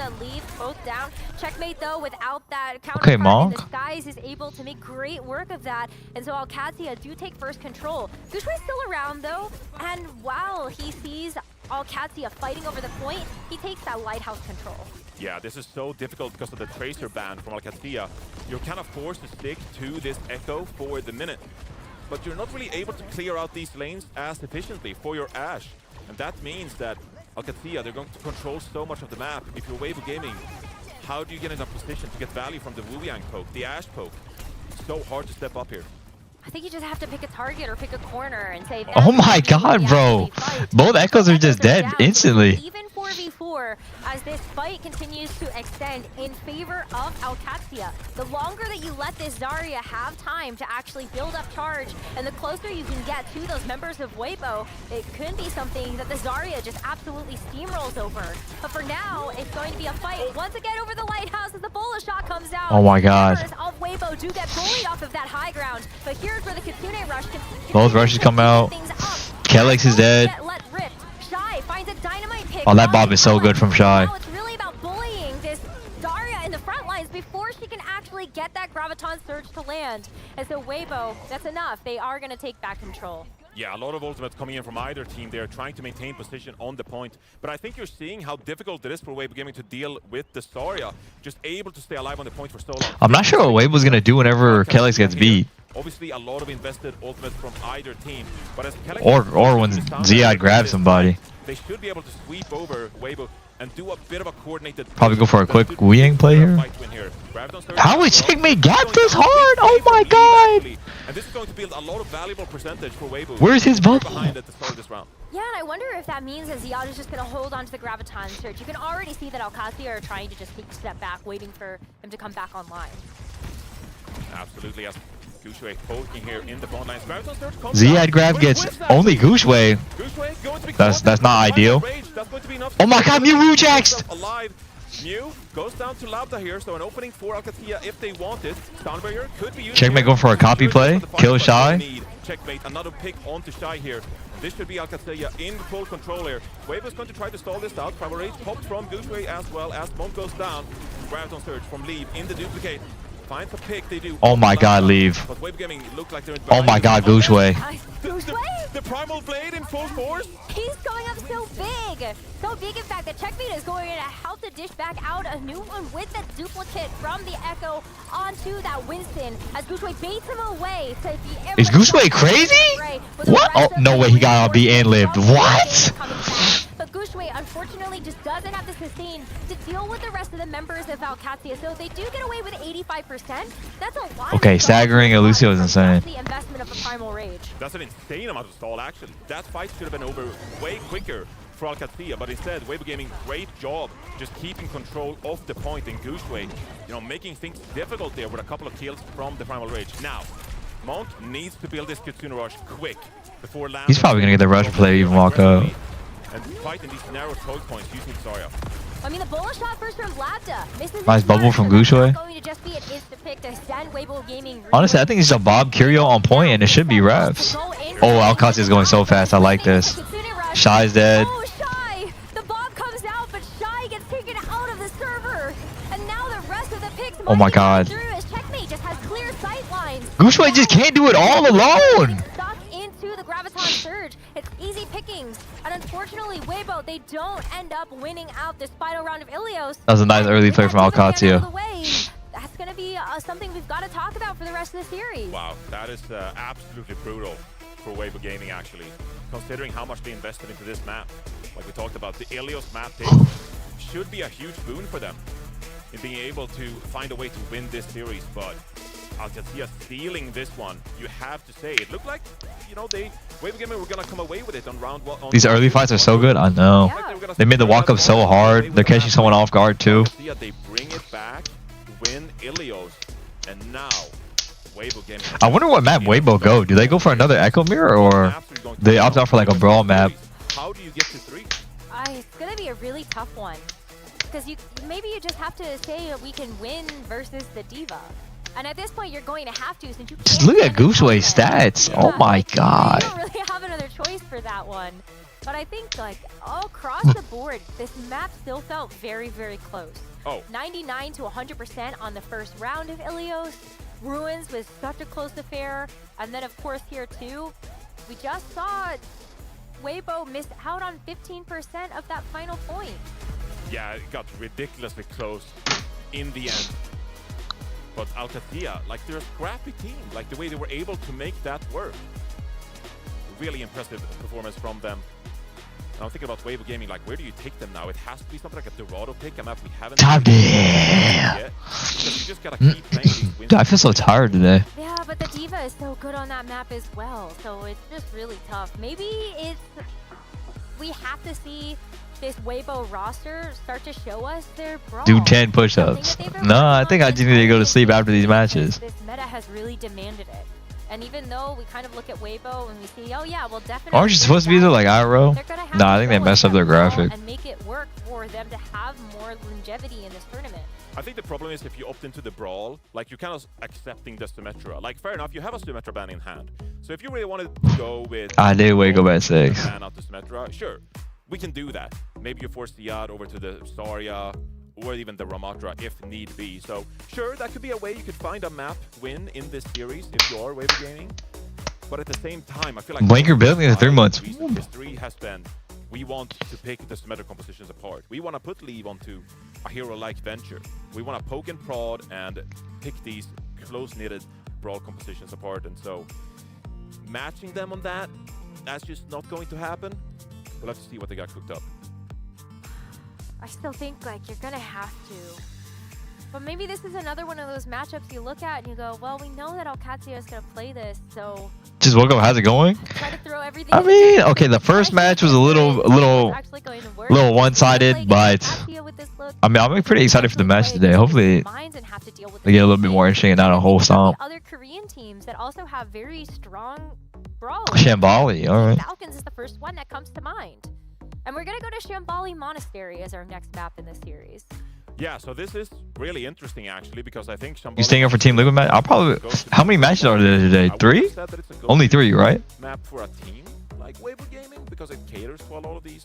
Both down. Checkmate though, without that counter Okay, in Monk. the skies is able to make great work of that. And so Alcazia do take first control. Gushway's still around though, and while he sees Alcazia fighting over the point, he takes that lighthouse control. Yeah, this is so difficult because of the Tracer ban from Alcazia. You're kind of forced to stick to this Echo for the minute. But you're not really able to clear out these lanes as efficiently for your Ashe. And that means that Alcazia, they're going to control so much of the map. If you're Weibo Gaming, how do you get in a position to get value from the Wu Yang poke, the Ashe poke? It's so hard to step up here. I think you just have to pick a target or pick a corner and say, Oh my god, bro. Both Echoes are just dead instantly. Even 4v4, here as this fight continues to extend in favor of OWCS. The longer that you let this Zarya have time to actually build up charge, and the closer you can get to those members of Weibo, it could be something that the Zarya just absolutely steamrolls over. But for now, it's going to be a fight once again over the lighthouse as the bullet shot comes out. Oh my god. Members of Weibo do get bullied off of that high ground, but here's where the Kitsune rush can Both rushes come out. Kellex is dead. Oh, that bomb is so good from Shy. Now it's really about bullying this Zarya in the front lines before she can actually get that Graviton Surge to land. And so Weibo, that's enough. They are going to take back control. Yeah, a lot of ultimates coming in from either team. They're trying to maintain position on the point. But I think you're seeing how difficult it is for Weibo Gaming to deal with the Zarya. Just able to stay alive on the point for so long. I'm not sure what Weibo's gonna do whenever Kellex gets beat. Obviously, a lot of invested ultimates from either team. But as Kellex Or when Ziad grabs somebody. they should be able to sweep over Weibo and do a bit of a coordinated. Probably go for a quick Wu-Yang play here. How is Checkmate gap this hard? Oh my god! And this is going to build a lot of valuable percentage for Weibo. Where's his bubble? Behind at the start of this round. Yeah, and I wonder if that means that Ziad is just going to hold on to the Graviton Surge. You can already see that OWCS are trying to just take a step back, waiting for him to come back online. Absolutely, as Gushue poking here in the front lines. Ziad grab gets only Gushue. That's not ideal. Oh my god, Mew Rujaxed! Alive. Mew goes down to Labda here, so an opening for OWCS if they want it. Soundbarrier could be used. Checkmate going for a copy play. Kill Shy. Checkmate, another pick onto Shy here. This should be OWCS in full control here. Weibo's going to try to stall this out. Primal Rage popped from Gushue as well as Monk goes down. Graviton Surge from Leave in the duplicate. Finds a pick, they do. Oh my god, Leave. But Weibo Gaming look like they're in Oh my god, Gushue. The Primal Blade in full force. He's going up so big! So big, in fact, that Checkmate is going to help to dish back out a new one with the duplicate from the Echo onto that Winston as Gushue baits him away to be able Is Gushue crazy? What? Oh, no way, he got on B and lived. What? But Gushue, unfortunately, just doesn't have the sustain to deal with the rest of the members of OWCS. So they do get away with 85%. That's a lot. Okay, staggering Lucio is insane. The investment of the Primal Rage. That's an insane amount of stall, actually. That fight should have been over way quicker for OWCS, but instead, Weibo Gaming, great job just keeping control of the point in Gushue. You know, making things difficult there with a couple of kills from the Primal Rage. Now, Monk needs to build this Kitsune rush quick before landing. He's probably gonna get the rush play even walk up. And fight in these narrow choke points using Zarya. I mean, the bullet shot first from Labda. Nice bubble from Gushue. Honestly, I think it's a Bob Curio on point, and it should be refs. Oh, OWCS is going so fast. I like this. Shy's dead. Oh, Shy! The bomb comes out, but Shy gets taken out of the server. And now the rest of the picks Oh my god. Checkmate just has clear sight lines. Gushue just can't do it all alone. Stuck into the Graviton Surge. It's easy pickings. And unfortunately, Weibo, they don't end up winning out this final round of Ilios. That was a nice early play from OWCS. That's going to be something we've got to talk about for the rest of the series. Wow, that is absolutely brutal for Weibo Gaming, actually. Considering how much they invested into this map. Like we talked about, the Ilios map should be a huge boon for them in being able to find a way to win this series, but OWCS stealing this one, you have to say. It looked like, you know, Weibo Gaming were going to come away with it on round one. These early fights are so good, I know. Yeah. They made the walk up so hard. They're catching someone off guard too. They bring it back, win Ilios, and now Weibo Gaming. I wonder what map Weibo go. Do they go for another Echo Mirror, or they opt out for like a brawl map? How do you get to 3? It's going to be a really tough one. Because maybe you just have to say we can win versus the Diva. And at this point, you're going to have to, since you Just look at Gushue's stats. Yeah. Oh my god. You don't really have another choice for that one. But I think, like, all across the board, this map still felt very, very close. Oh. 99 to 100% on the first round of Ilios. Ruins was such a close affair. And then, of course, here, too, we just saw Weibo miss out on 15% of that final point. Yeah, it got ridiculously close in the end. But OWCS, like, they're a scrappy team. Like, the way they were able to make that work. Really impressive performance from them. And I'm thinking about Weibo Gaming, like, where do you take them now? It has to be something like a Dorado pick, a map we haven't yet. Because you just gotta keep playing these wins. Dude, I feel so tired today. Yeah, but the Diva is so good on that map as well. So it's just really tough. Maybe we have to see this Weibo roster start to show us their brawl. Do 10 push-ups. No, I think I just need to go to sleep after these matches. This meta has really demanded it. And even though we kind of look at Weibo and we see, oh yeah, well definitely. Aren't you supposed to be there like IRO? No, I think they messed up their graphic. And make it work for them to have more longevity in this tournament. I think the problem is if you opt into the brawl, like you're kind of accepting the Symmetra. Like fair enough, you have a Symmetra ban in hand. So if you really wanted to go with I did wake up at 6. ban out the Symmetra, sure, we can do that. Maybe you force the Yad over to the Zarya or even the Ramatra if need be. So sure, that could be a way you could find a map win in this series if you are Weibo Gaming. But at the same time, I feel like Blanker building in 3 months. Recent history has been we want to pick the Symmetra compositions apart. We want to put Leave onto a hero-like venture. We want to poke and prod and pick these close-knitted brawl compositions apart. And so matching them on that, that's just not going to happen. We'll have to see what they got cooked up. I still think like you're gonna have to. But maybe this is another one of those matchups you look at and you go, well, we know that OWCS is gonna play this, so Just woke up. How's it going? try to throw everything. I mean, okay, the first match was a little one-sided, but I mean, I'm pretty excited for the match today. Hopefully, they get a little bit more interesting and not a whole stomp. Other Korean teams that also have very strong brawls. Shambali, all right. Falcons is the first one that comes to mind. And we're gonna go to Shambali Monastery as our next map in this series. Yeah, so this is really interesting actually because I think You staying up for Team Liquid match? I'll probably. How many matches are there today? 3? Only 3, right? Map for a team like Weibo Gaming because it caters to a lot of these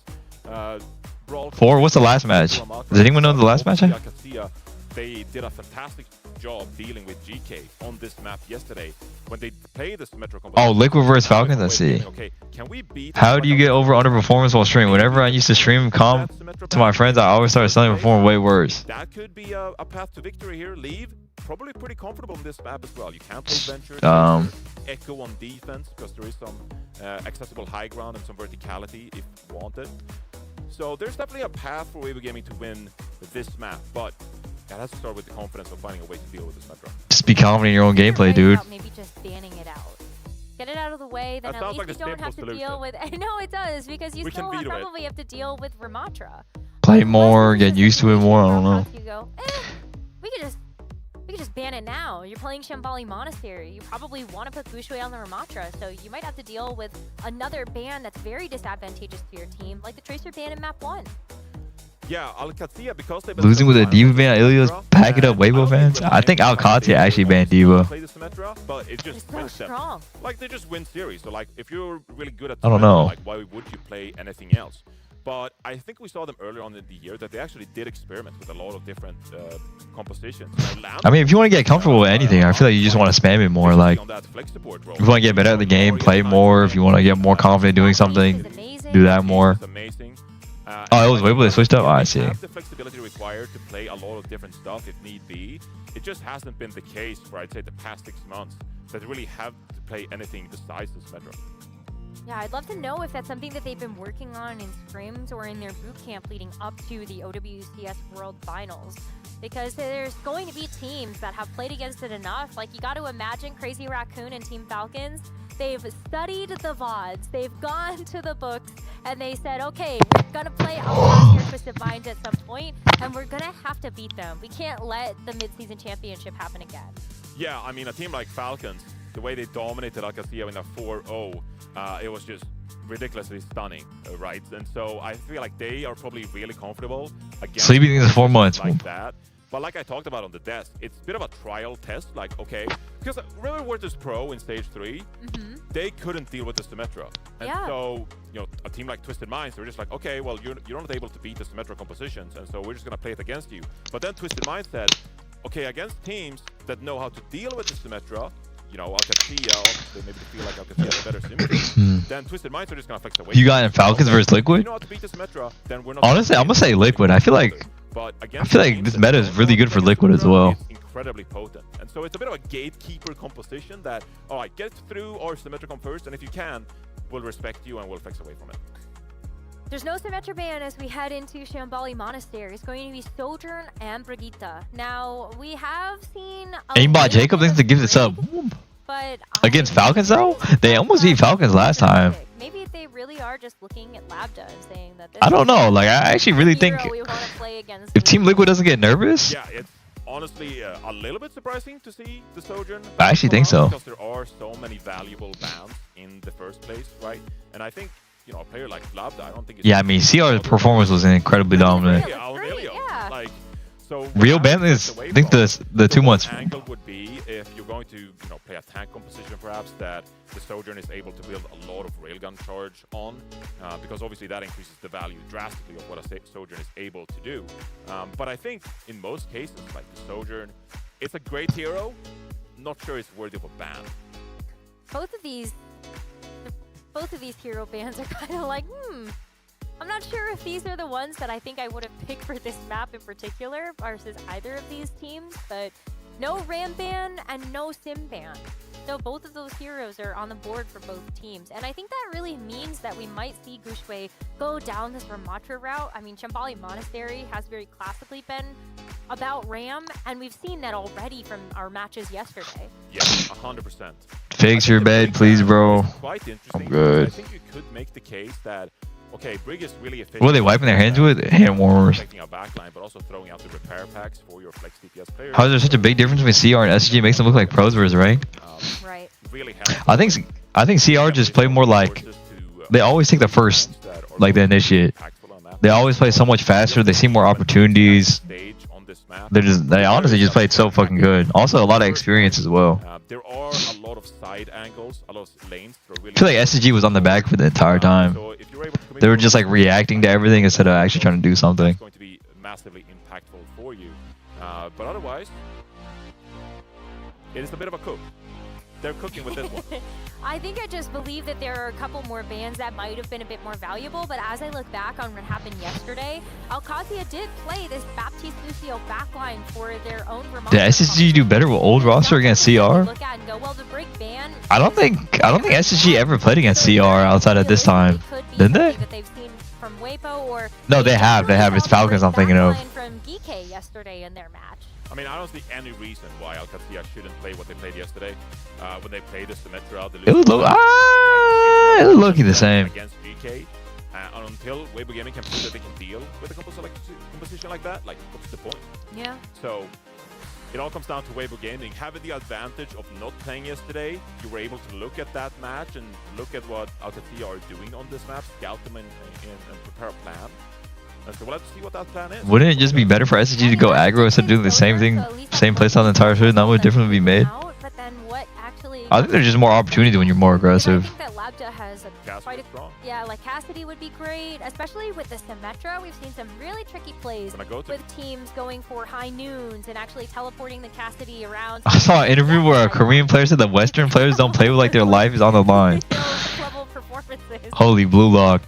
brawl. 4? What's the last match? Does anyone know the last match? They did a fantastic job dealing with GK on this map yesterday when they played the Symmetra composition. Oh, Liquid vs Falcons. I see. Okay, can we beat? How do you get over underperformance while streaming? Whenever I used to stream calm to my friends, I always started selling perform way worse. That could be a path to victory here. Leave probably pretty comfortable in this map as well. You can't play Venture. Echo on defense because there is some accessible high ground and some verticality if wanted. So there's definitely a path for Weibo Gaming to win this map, but that has to start with the confidence of finding a way to deal with this Metro. Just be confident in your own gameplay, dude. Maybe just banning it out. Get it out of the way, then that at least like you don't have to deal with. I know it does because you still probably have to deal with Ramatra. Play more, get used to it more. I don't know. You go, we could just ban it now. You're playing Shambali Monastery. You probably want to put Bushui on the Ramatra, so you might have to deal with another ban that's very disadvantageous to your team, like the Tracer ban in Map 1. Yeah, Alcatia, because they've Losing with a Diva ban, Ilios pack it up Weibo fans. I think Alcatia actually banned Diva. But it just so strong. Like they just win series. So like if you're really good at I don't know. Like why would you play anything else? But I think we saw them earlier on in the year that they actually did experiment with a lot of different compositions. I mean, if you want to get comfortable with anything, I feel like you just want to spam it more. Like, if you want to get better at the game, play more. If you want to get more confident doing something, do that more. Oh, it was Weibo they switched up? Oh, I see. Have the flexibility required to play a lot of different stuff if need be. It just hasn't been the case for, I'd say, the past 6 months that they really have to play anything besides this Metro. Yeah, I'd love to know if that's something that they've been working on in scrims or in their boot camp leading up to the OWCS World Finals. Because there's going to be teams that have played against it enough. Like, you got to imagine Crazy Raccoon and Team Falcons. They've studied the VODs, they've gone to the books, and they said, okay, we're going to play our Twisted Minds at some point, and we're going to have to beat them. We can't let the mid-season championship happen again. Yeah, I mean, a team like Falcons, the way they dominated Alcacia in a 4-0, it was just ridiculously stunning, right? And so I feel like they are probably really comfortable against Sleeping in the 4 months. Like that. But like I talked about on the desk, it's a bit of a trial test. Like, okay, because River Virtus Pro in Stage 3, they couldn't deal with the Symmetra. And so, you know, a team like Twisted Minds, they're just like, okay, well, you're not able to beat the Symmetra compositions, and so we're just going to play it against you. But then Twisted Minds said, okay, against teams that know how to deal with the Symmetra, you know, Alcacia, they maybe feel like Alcacia has a better symmetry, then Twisted Minds are just going to flex away. You got in Falcons versus Liquid? You know how to beat the Symmetra, then we're not honestly, I'm going to say Liquid. I feel like this meta is really good for Liquid as well. It's incredibly potent. And so it's a bit of a gatekeeper composition that, all right, get through our Symmetricon first, and if you can, we'll respect you and we'll flex away from it. There's no Symmetra ban as we head into Shambali Monastery. It's going to be Sojourn and Brigitte. Now, we have seen Aimbot Jacob thinks to give this up. But against Falcons, though? They almost beat Falcons last time. Maybe they really CR just looking at Labda and saying that this I don't know. Like, I actually really hero think we want to play against if Team Liquid doesn't get nervous, Yeah, it's honestly a little bit surprising to see the Sojourn. I actually think so. Because there are so many valuable bans in the first place, right? And I think, you know, a player like Labda, I don't think it's... yeah, I mean, CR's performance was incredibly dominant. Yeah, yeah. like, so Real ban is, I think the 2 months. angle would be if you're going to, you know, play a tank composition perhaps that the Sojourn is able to build a lot of railgun charge on, because obviously that increases the value drastically of what a Sojourn is able to do. But I think in most cases, like the Sojourn, it's a great hero. Not sure it's worthy of a ban. Both of these hero bans are kind of like, I'm not sure if these are the ones that I think I would have picked for this map in particular versus either of these teams, but no Ram ban and no Sim ban. So both of those heroes are on the board for both teams. And I think that really means that we might see GuXue go down this Ramatra route. I mean, Shambali Monastery has very classically been about Ram, and we've seen that already from our matches yesterday. Yeah, 100%. Fix your bed, please, bro. Quite interesting. I'm good. I think you could make the case that, okay, Brig is really efficient. What are they wiping their hands with? Hand warmers. Protecting our backline, but also throwing out the repair packs for your flex DPS players. How is there such a big difference between CR and SG? Makes them look like pros versus rank. Right. Really I think CR just play more like they always take the first, like the initiate. They always play so much faster. They see more opportunities. They honestly just played so fucking good. Also a lot of experience as well. There are a lot of side angles, a lot of lanes. I feel like SG was on the back for the entire time. They were just like reacting to everything instead of actually trying to do something. It's going to be massively impactful for you. But otherwise, it is a bit of a cook. They're cooking with this one. I think I just believe that there are a couple more bans that might have been a bit more valuable, but as I look back on what happened yesterday, Alcazia did play this Baptiste Lucio backline for their own Vermont. Did SSG do better with old roster against CR? Look at and go, well, the Brig ban, I don't think SSG ever played against CR outside of this time. Didn't they? that they've seen from Weipo or No, they have. They have. It's Falcons I'm thinking of. from Geekay yesterday in their match. I mean, I don't see any reason why Alcazia shouldn't play what they played yesterday. When they played the Symmetra, It was looking the same. Against GK. And until Weibo Gaming can prove that they can deal with a composition like that, like, what's the point? Yeah. So, it all comes down to Weibo Gaming having the advantage of not playing yesterday. You were able to look at that match and look at what Alcazia are doing on this map, scout them and prepare a plan. So we'll have to see what that plan is. Wouldn't it just be better for SSG to go aggro instead of doing the same thing, same playstyle the entire show? Not much different would be made. But then what actually? I think there's just more opportunity when you're more aggressive. I think that Labda has quite a yeah, like Cassidy would be great, especially with the Symmetra. We've seen some really tricky plays with teams going for high noons and actually teleporting the Cassidy around. I saw an interview where a Korean player said that Western players don't play with like their life is on the line. Level performances. Holy blue lock.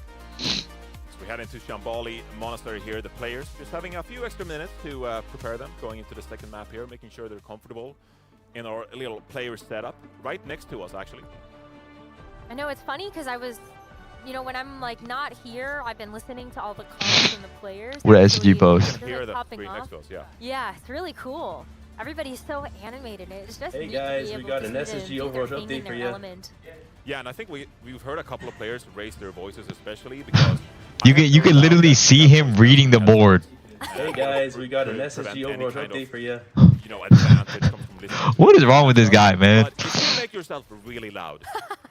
We head into Shambali Monastery here. The players just having a few extra minutes to prepare them, going into the second map here, making sure they're comfortable in our little player setup right next to us, actually. I know it's funny because I was, you know, when I'm like not here, I've been listening to all the comments from the players. What SG post? Hear the screen next to us, yeah. Yeah, it's really cool. Everybody's so animated. It's just hey guys, we got an SSG Overwatch update for you. Yeah, and I think we've heard a couple of players raise their voices, especially because you can literally see him reading the board. Hey guys, we got an SSG Overwatch update for you. You know, advantage comes from listening. What is wrong with this guy, man? But if you make yourself really loud,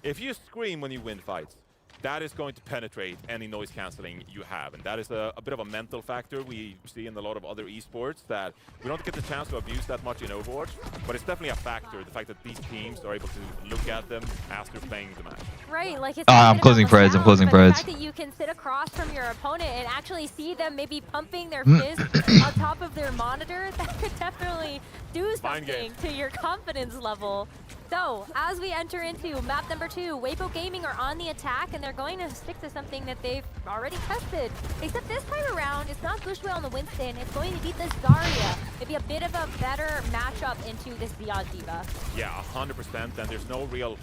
if you scream when you win fights, that is going to penetrate any noise cancelling you have. And that is a bit of a mental factor we see in a lot of other esports that we don't get the chance to abuse that much in Overwatch. But it's definitely a factor, the fact that these teams are able to look at them as they're playing the match. Right, like it's I'm closing Preds, I'm closing Preds. The fact that you can sit across from your opponent and actually see them maybe pumping their fist on top of their monitor, that could definitely do something to your confidence level. So, as we enter into map number 2, Weibo Gaming are on the attack, and they're going to stick to something that they've already tested. Except this time around, it's not GuXue on the Winston, it's going to be the Zarya. It'd be a bit of a better matchup into this Beyond Diva. Yeah, 100%, and there's no real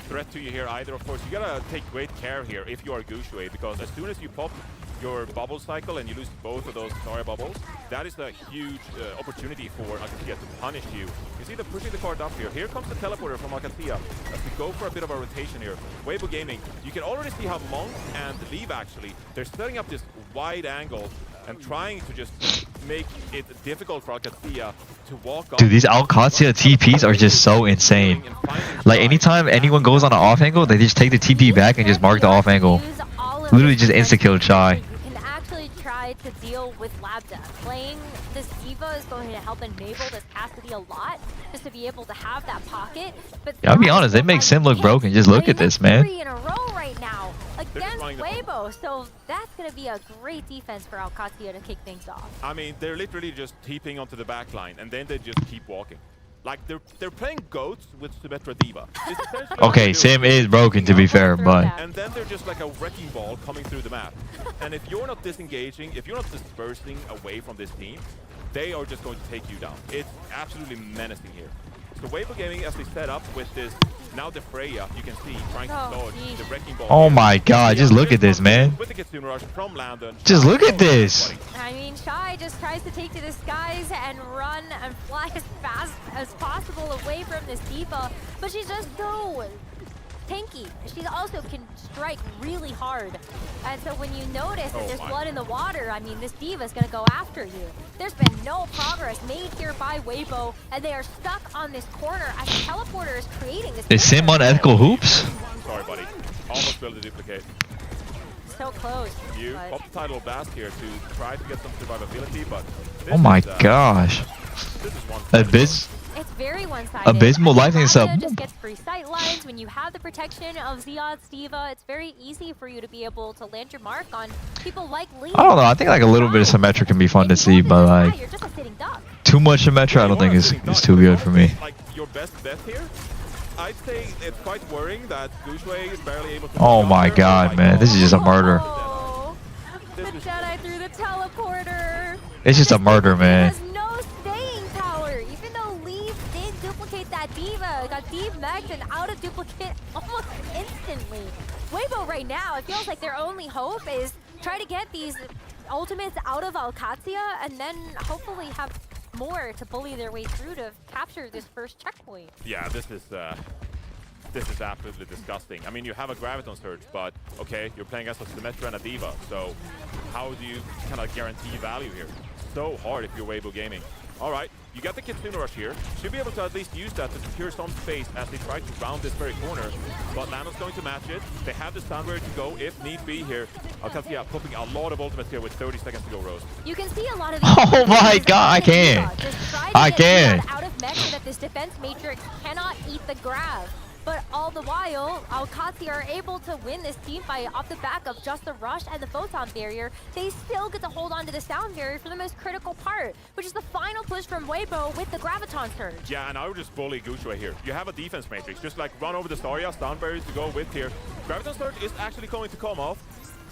threat to you here either. Of course, you gotta take great care here if you are GuXue, because as soon as you pop your bubble cycle and you lose both of those Zarya bubbles, that is a huge opportunity for Alcatia to punish you. You see them pushing the card up here. Here comes the teleporter from Alcatia as we go for a bit of a rotation here. Weibo Gaming, you can already see how Monk and Leave actually, they're setting up this wide angle and trying to just make it difficult for Alcatia to walk up. Dude, these Alcatia TPs are just so insane. Like anytime anyone goes on an off angle, they just take the TP back and just mark the off angle. Literally just insta-kill Chai. You can actually try to deal with Labda. Playing this D.Va is going to help enable this Cassidy a lot, just to be able to have that pocket. But Yeah, I'll be honest, they make Sim look broken. Just look at this, man. 3 in a row right now against Weibo, so that's going to be a great defense for Alcatia to kick things off. I mean, they're literally just TPing onto the back line, and then they just keep walking. Like, they're playing goats with Symmetra D.Va. Okay, Sim is broken to be fair, but... And then they're just like a wrecking ball coming through the map. And if you're not disengaging, if you're not dispersing away from this team, they are just going to take you down. It's absolutely menacing here. So Weibo Gaming, as they set up with this, now the Freya, you can see, trying to dodge the wrecking ball. Oh my god, just look at this, man. With the Kitsune Rush from Landon. Just look at this. I mean, Shai just tries to take to the skies and run and fly as fast as possible away from this D.Va, but she's just so tanky. She also can strike really hard. And so when you notice that there's blood in the water, I mean, this D.Va's gonna go after you. There's been no progress made here by Weibo, and they are stuck on this corner as the teleporter is creating this. Is Sim on ethical hoops? Sorry, buddy. Almost built a duplicate. So close. You pop the title blast here to try to get some survivability, but Oh my gosh. this is one. It's very one-sided. Abysmal lighting sub. Just gets free sight lines. When you have the protection of Zeod's D.Va, it's very easy for you to be able to land your mark on people like Lee. I don't know, I think like a little bit of Symmetra can be fun to see, but like... You're just a sitting duck. Too much Symmetra I don't think is too good for me. Like your best bet here, I'd say it's quite worrying that Gushue is barely able to. Oh my god, man, this is just a murder. Oh, the Jedi through the teleporter. It's just a murder, man. Has no staying power, even though Lee did duplicate that D.Va, got D-Mexed and out of duplicate almost instantly. Weibo right now, it feels like their only hope is try to get these ultimates out of Alcatia and then hopefully have more to bully their way through to capture this first checkpoint. Yeah, this is absolutely disgusting. I mean, you have a Graviton Surge, but okay, you're playing against a Symmetra and a D.Va, so how do you kind of guarantee value here? So hard if you're Weibo Gaming. All right, you got the Kitsune Rush here. Should be able to at least use that to secure some space as they try to round this very corner. But Landon's going to match it. They have the stun ready to go if need be here. Alcatia popping a lot of ultimates here with 30 seconds to go, Rose. You can see a lot of Oh my god, I can't. I can't. Out of mech so that this defense matrix cannot eat the grab. But all the while, Alcatia are able to win this team fight off the back of just the rush and the photon barrier. They still get to hold on to the sound barrier for the most critical part, which is the final push from Weibo with the Graviton Surge. Yeah, and I would just bully Gushue here. You have a defense matrix, just like run over the Zarya, sound barriers to go with here. Graviton Surge is actually going to come off.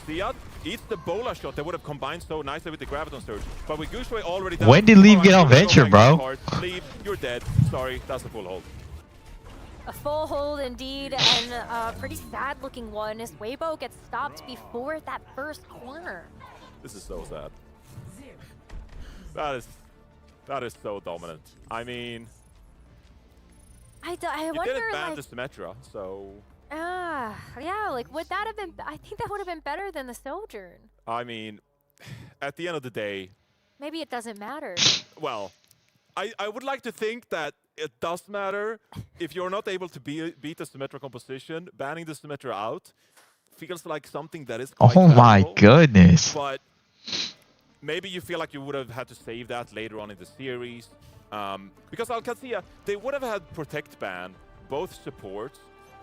Ziad eats the Bola shot that would have combined so nicely with the Graviton Surge. But with Gushue already down... When did Leave get on Venture, bro? Leave, you're dead. Sorry, that's a full hold. A full hold indeed, and a pretty sad looking one as Weibo gets stopped before that first corner. This is so sad. That is so dominant. I mean... I you wonder, didn't ban like... the Symmetra, so... yeah, like, would that have been... I think that would have been better than the Sojourn. I mean, at the end of the day... Maybe it doesn't matter. Well, I would like to think that it does matter. If you're not able to beat the Symmetra composition, banning the Symmetra out feels like something that is quite Oh my valuable, goodness. But maybe you feel like you would have had to save that later on in the series. Because Alcatia, they would have had Protect ban, both supports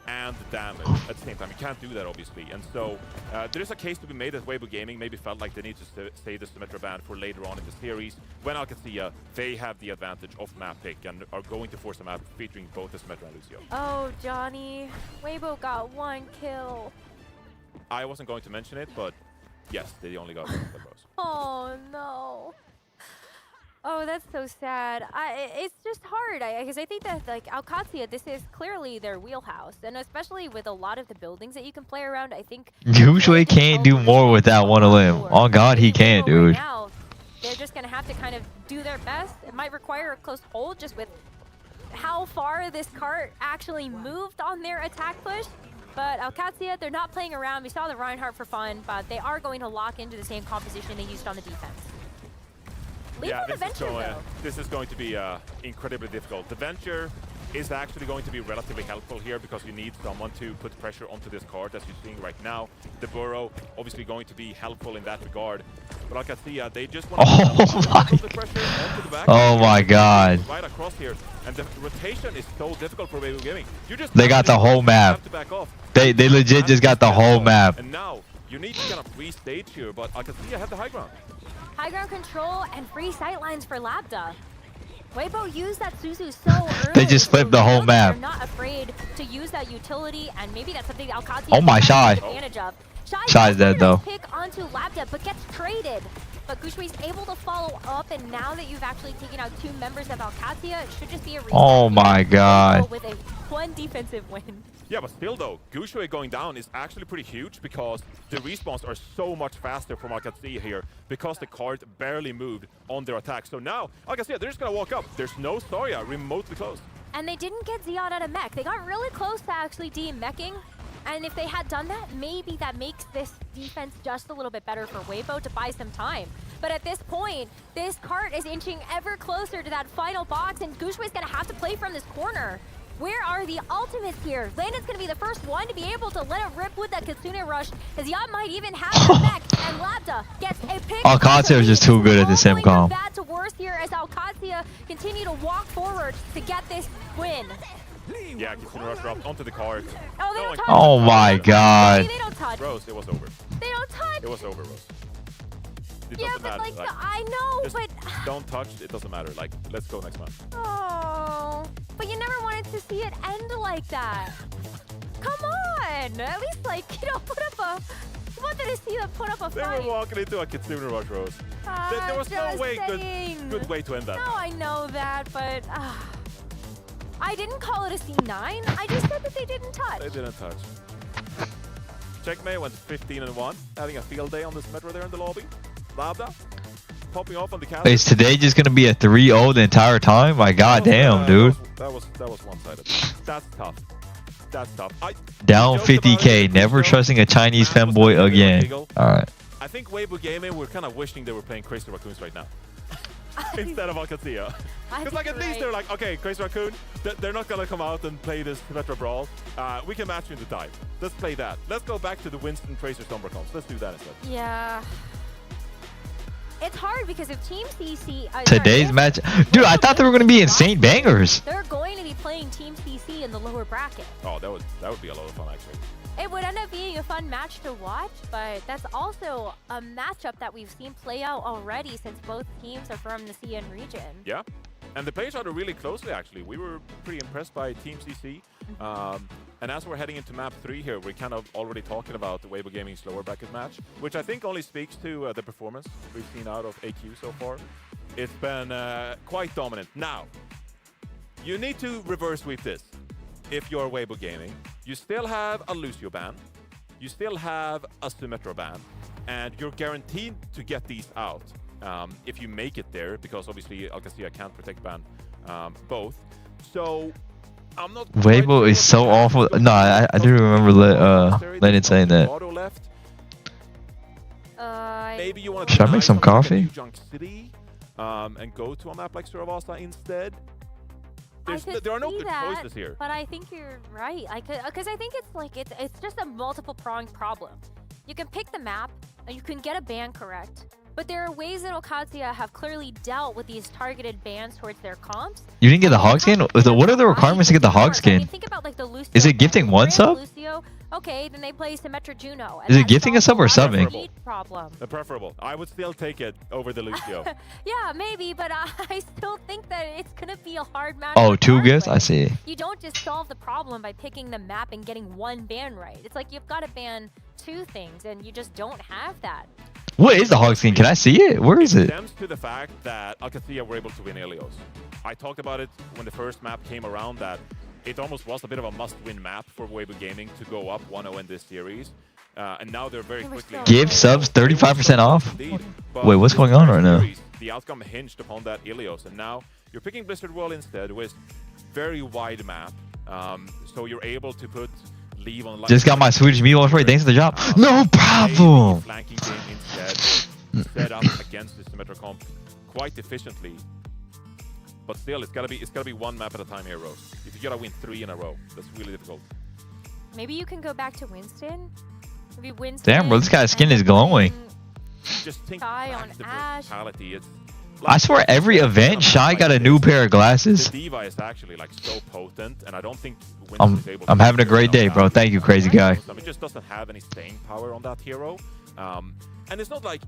and damage at the same time. You can't do that, obviously. And so there is a case to be made that Weibo Gaming maybe felt like they need to save the Symmetra ban for later on in the series. When Alcatia, they have the advantage of map pick and are going to force a map featuring both the Symmetra and Lucio. Oh, Johnny. Weibo got 1 kill. I wasn't going to mention it, but yes, they only got 1 of those. Oh, no. Oh, that's so sad. It's just hard because I think that like Alcatia, this is clearly their wheelhouse, and especially with a lot of the buildings that you can play around, I think Usually can't do more with that one limb. Oh god, he can't, dude. they're just going to have to kind of do their best. It might require a close hold just with how far this cart actually moved on their attack push. But OWCS, they're not playing around. We saw the Reinhardt for fun, but they are going to lock into the same composition they used on the defense. Yeah, this is going to be incredibly difficult. The Venture is actually going to be relatively helpful here because you need someone to put pressure onto this card, as you're seeing right now. The Burrow obviously going to be helpful in that regard. But like I see, they just want to put the pressure onto the back. Oh my god. Right across here. And the rotation is so difficult for Weibo Gaming. They got the whole map. They legit just got the whole map. And now you need to kind of restage here, but I can see I have the high ground. High ground control and free sightlines for Labda. Weibo used that Suzu so early. They just flipped the whole map. They're not afraid to use that utility, and maybe that's something OWCS Oh my Shy. advantage of. Shy's dead though. Pick onto Labda, but gets traded. But Gushway's able to follow up, and now that you've actually taken out 2 members of OWCS, it should just be a reset. Oh my god. With a 1 defensive win. Yeah, but still though, Gushway going down is actually pretty huge because the respawns are so much faster from OWCS here because the card barely moved on their attack. So now, OWCS, they're just gonna walk up. There's no Zarya remotely close. And they didn't get Zion out of mech. They got really close to actually de-meching. And if they had done that, maybe that makes this defense just a little bit better for Weibo to buy some time. But at this point, this cart is inching ever closer to that final box, and Gushway's gonna have to play from this corner. Where are the ultimates here? Landon's gonna be the first one to be able to let it rip with that Kitsune rush, as Yam might even have the mech, and Labda gets a pick. OWCS is just too good at the sim comp. Bad to worse here as OWCS continue to walk forward to get this win. Yeah, Kitsune rush up onto the cart. Oh, they don't touch. Oh my god. They don't touch. Rose, it was over. They don't touch. It was over, Rose. It Yeah, doesn't but matter. like, I know, just but don't touch. It doesn't matter. Like, let's go next match. oh, but you never wanted to see it end like that. Come on, at least like put up a. You wanted to see them put up a They fight. were walking into a Kitsune rush, Rose. There was no way good way to end that. No, I know that, but I didn't call it a C9. I just said that they didn't touch. They didn't touch. Checkmate went 15-1, having a field day on this metro there in the lobby. Labda popping off on the counter. Is today just gonna be a 3-0 the entire time? My god damn, dude. That was one-sided. That's tough. That's tough. Down 50k, never trusting a Chinese femboy again. Alright. I think Weibo Gaming, we're kind of wishing they were playing Crazy Raccoons right now. Instead of OWCS. Because like at least they're like, okay, Crazy Raccoon, they're not gonna come out and play this Metro Brawl. We can match you in the dive. Let's play that. Let's go back to the Winston Tracer Sombra comps. Let's do that instead. Yeah. It's hard because if Team CC... Today's match... Dude, I thought they were going to be insane bangers. They're going to be playing Team CC in the lower bracket. Oh, that would be a lot of fun, actually. It would end up being a fun match to watch, but that's also a matchup that we've seen play out already since both teams are from the CN region. Yeah, and they play each other really closely, actually. We were pretty impressed by Team CC. And as we're heading into map 3 here, we're kind of already talking about the Weibo Gaming's lower bracket match, which I think only speaks to the performance we've seen out of AQ so far. It's been quite dominant. Now, you need to reverse sweep this. If you're Weibo Gaming, you still have a Lucio ban, you still have a Symmetra ban, and you're guaranteed to get these out if you make it there, because obviously OWCS can't protect ban both. So I'm not. Weibo is so awful. No, I do remember Lennon saying that. Maybe you want Should I make some coffee? Junk City, and go to a map like Suravasa instead. There are no good choices here. But I think you're right. Because I think it's like it's just a multiple pronged problem. You can pick the map and you can get a ban correct, but there are ways that OWCS have clearly dealt with these targeted bans towards their comps. You didn't get the hog skin? What are the requirements to get the hog skin? Think about like the Lucio. Is it gifting one sub? Lucio, okay, then they play Symmetra Juno. Is it gifting a sub or subbing? Preferable. I would still take it over the Lucio. Yeah, maybe, but I still think that it's gonna be a hard match. Oh, 2 gifts? I see. You don't just solve the problem by picking the map and getting one ban right. It's like you've got to ban 2 things, and you just don't have that. What is the hog skin? Can I see it? Where is it? It stems to the fact that OWCS were able to win Ilios. I talked about it when the first map came around, that it almost was a bit of a must-win map for Weibo Gaming to go up 1-0 in this series. And now they're very quickly... Give subs 35% off? Indeed. Wait, what's going on right now? the outcome hinged upon that Ilios, and now you're picking Blizzard World instead with very wide map, so you're able to put Leave on. Just got my Swedish meatballs ready. Thanks for the job. No problem. Flanking game instead, set up against the Symmetra comp quite efficiently. But still, it's gotta be one map at a time here, Rose. If you gotta win 3 in a row, that's really difficult. Maybe you can go back to Winston. Maybe Winston. Damn, bro, this guy's skin is glowing. Just think Shy back on to the Ash. verticality. It's I swear every event, Shy got a new pair of glasses. The Diva is actually like so potent, and I don't think Winston is able I'm to having a great day, bro. Thank you, crazy guy. It just doesn't have any staying power on that hero, and it's not like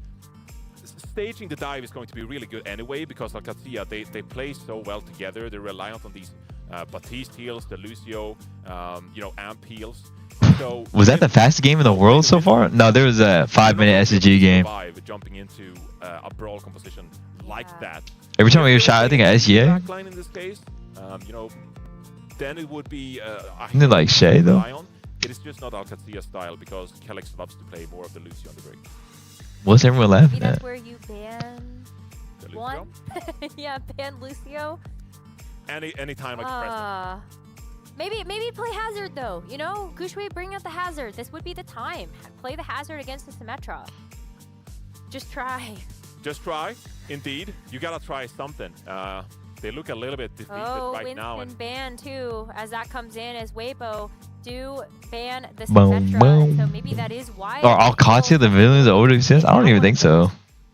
staging the dive is going to be really good anyway, because Alcatia, they play so well together. They're reliant on these Batiste heals, the Lucio, you know, amp heals. So Was that the fastest game in the world so far? No, there was a 5-minute SSG game. Jumping into a brawl composition like that. Every time we get shot, I think at SGA. Backline in this case, you know, then it would be Isn't it like Shay though? It is just not Alcatia style, because Kelix loves to play more of the Lucio on the break. What's everyone Maybe laughing that's at? where you ban The Lucio? one. Yeah, ban Lucio. Any time like Preston. Maybe play Hazard though. You know, Gushway, bring out the Hazard. This would be the time. Play the Hazard against the Symmetra. Just try. Just try, indeed. You gotta try something. They look a little bit defeated right Winston now. And ban too, as that comes in, as Weibo do ban the Boom, Symmetra. boom. So maybe that is why. Are Alcatia the villains of OWCS? I don't even think so.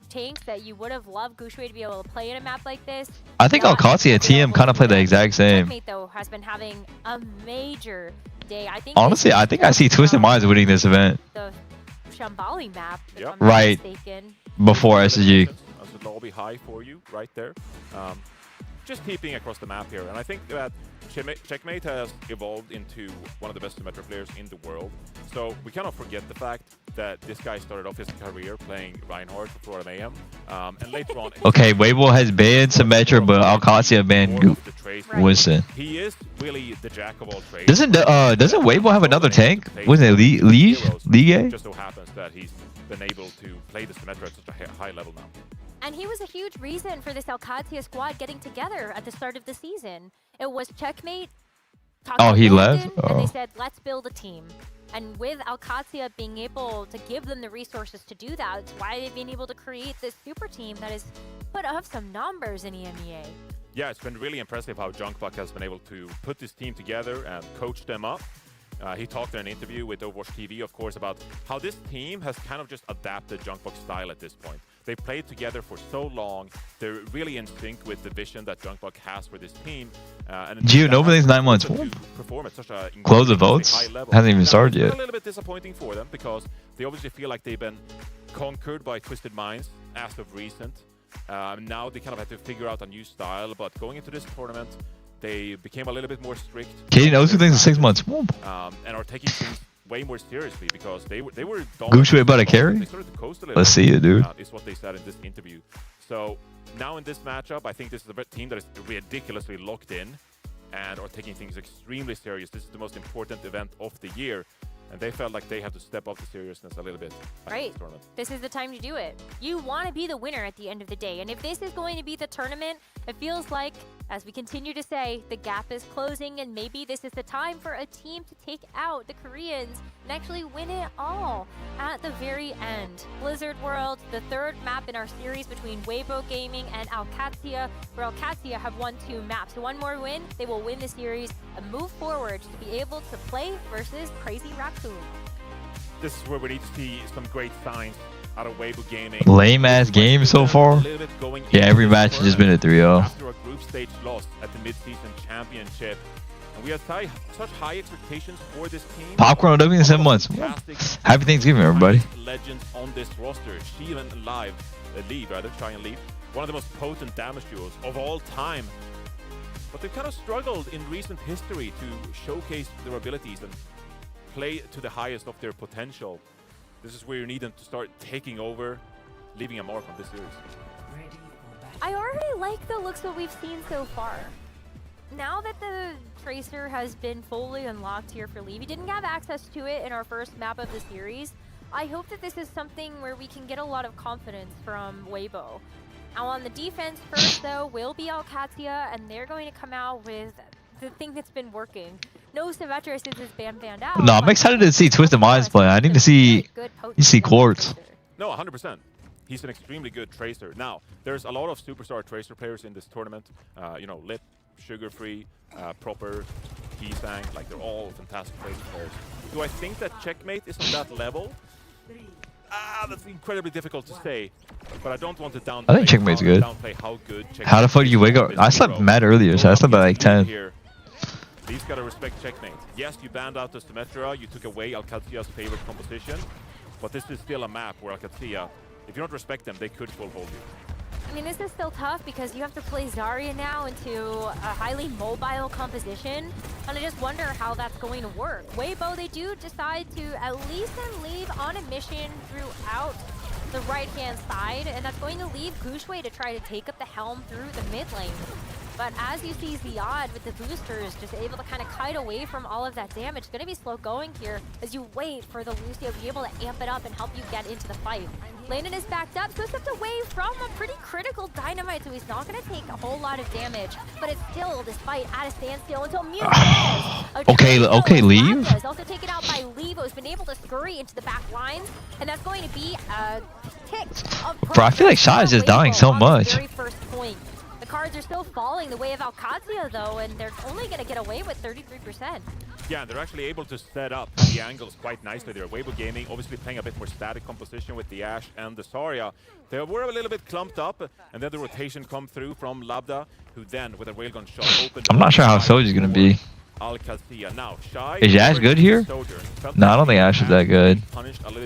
Tanks that you would have loved Gushway to be able to play in a map like this. I think Not Alcatia and TM kind of play the exact same. Checkmate though has been having a major day. I think Honestly, I think I see Twisted Minds winning this event the Shambali map, if Yep. I'm not Right. mistaken. before SSG. As a lobby high for you right there. Just peeping across the map here, and I think that Checkmate has evolved into one of the best Symmetra players in the world. So we cannot forget the fact that this guy started off his career playing Reinhardt for Florida Mayhem, and later on. Okay, Weibo has banned Symmetra, but Alcatia banned Winston. He is really the jack of all trades. Doesn't Weibo have another tank? Wasn't it Ligue? Just so happens that he's been able to play the Symmetra at such a high level now. And he was a huge reason for this Alcatia squad getting together at the start of the season. It was Checkmate talking Oh, to he London, left? and they Oh. said, let's build a team. And with Alcatia being able to give them the resources to do that, it's why they've been able to create this super team that has put up some numbers in EMEA. Yeah, it's been really impressive how Junkbuck has been able to put this team together and coach them up. He talked in an interview with Overwatch TV, of course, about how this team has kind of just adapted Junkbuck's style at this point. They played together for so long. They're really in sync with the vision that Junkbuck has for this team. Gio, Novathing's 9 months. Perform at such a Close the votes? high level. Hasn't even Now, started it's yet. a little bit disappointing for them, because they obviously feel like they've been conquered by Twisted Minds as of recent. Now they kind of have to figure out a new style, but going into this tournament, they became a little bit more strict. Katie knows 2 things in 6 months. And are taking things way more seriously, because they were Gucci about a carry? They started to coast a little Let's bit, see it, dude. is what they said in this interview. So now in this matchup, I think this is a team that is ridiculously locked in and are taking things extremely serious. This is the most important event of the year, and they felt like they had to step up the seriousness a little bit. Right. This is the time to do it. You want to be the winner at the end of the day. And if this is going to be the tournament, it feels like, as we continue to say, the gap is closing, and maybe this is the time for a team to take out the Koreans and actually win it all at the very end. Blizzard World, the third map in our series between Weibo Gaming and Alcatia, where Alcatia have won 2 maps. So one more win, they will win the series and move forward to be able to play versus Crazy Raccoon. This is where we need to see some great signs out of Weibo Gaming. Lame ass game so far. Yeah, every match has just been a 3-0. After a group stage loss at the mid-season championship, and we have such high expectations for this team. Popcorn OW in 7 months. Happy Thanksgiving, everybody. Legends on this roster, Shivan and Try and Leave, one of the most potent damage duos of all time. But they've kind of struggled in recent history to showcase their abilities and play to the highest of their potential. This is where you need them to start taking over, leaving a mark on this series. I already like the looks that we've seen so far. Now that the Tracer has been fully unlocked here for Leave, we didn't have access to it in our first map of the series. I hope that this is something where we can get a lot of confidence from Weibo. Now on the defense first, though, will be OWCS, and they're going to come out with the thing that's been working. No Symmetra since his banned out. No, I'm excited to see Twisted Minds play. I need to see Quartz. No, 100%. He's an extremely good tracer. Now, there's a lot of superstar tracer players in this tournament. You know, Lit, Sugar-Free, Proper, Keysang, like they're all fantastic tracer players. Do I think that Checkmate is on that level? That's incredibly difficult to say, but I don't want to downplay. I think Checkmate's good. Downplay how good Checkmate How the fuck do you wake up? I slept mad earlier, so I slept by like 10. These gotta respect Checkmate. Yes, you banned out the Symmetra, you took away OWCS's favorite composition, but this is still a map where OWCS, if you don't respect them, they could full hold you. I mean, this is still tough because you have to play Zarya now into a highly mobile composition, and I just wonder how that's going to work. Weibo, they do decide to at least then leave on a mission throughout the right-hand side, and that's going to leave Gushue to try to take up the helm through the mid lane. But as you see Ziad with the boosters just able to kind of kite away from all of that damage, going to be slow going here as you wait for the Lucio to be able to amp it up and help you get into the fight. Landon is backed up, so stepped away from a pretty critical dynamite, so he's not going to take a whole lot of damage. But it's still this fight at a standstill until Mew falls. Okay, leave. Is also taken out by Levo, who's been able to scurry into the back lines, and that's going to be a tick of Bro, I feel like Shy is just dying so much. Very first point. The cards are still falling the way of OWCS though, and they're only going to get away with 33%. Yeah, and they're actually able to set up the angles quite nicely there. Weibo Gaming obviously playing a bit more static composition with the Ashe and the Zarya. They were a little bit clumped up, and then the rotation come through from Labda, who then, with a railgun shot, opened. I'm not sure how Soldier's gonna be. OWCS. Now, Shy is Ashe good here? No, I don't think Ashe is that good.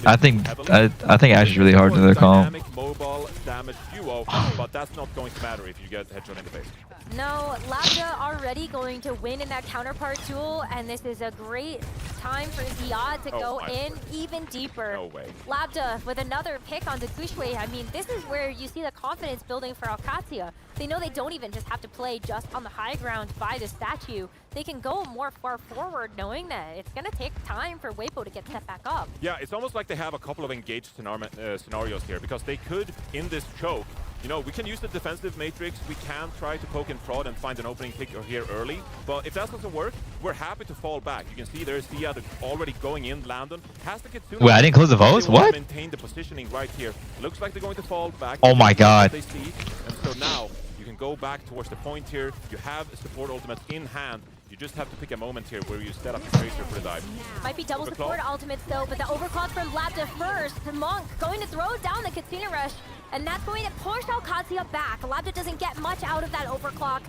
I think Ashe is really hard to their comp. Mobile damage duo, but that's not going to matter if you get headshot in the face. No, Labda already going to win in that counterpart duel, and this is a great time for Ziad to go in even deeper. No way. Labda with another pick on the Gushue. I mean, this is where you see the confidence building for OWCS. They know they don't even just have to play just on the high ground by the statue. They can go more far forward knowing that it's going to take time for Weibo to get set back up. Yeah, it's almost like they have a couple of engaged scenarios here, because they could, in this choke, you know, we can use the defensive matrix, we can try to poke and prod and find an opening pick here early, but if that doesn't work, we're happy to fall back. You can see there's Ziad already going in, Landon. Has to get soon. Wait, I didn't close the votes? What? Maintain the positioning right here. Looks like they're going to fall back. Oh my god. They see, and so now you can go back towards the point here. You have support ultimate in hand. You just have to pick a moment here where you set up the tracer for the dive. Might be double support ultimates though, but the overclock from Labda first. The Monk going to throw down the Katsina Rush, and that's going to push OWCS back. Labda doesn't get much out of that overclock.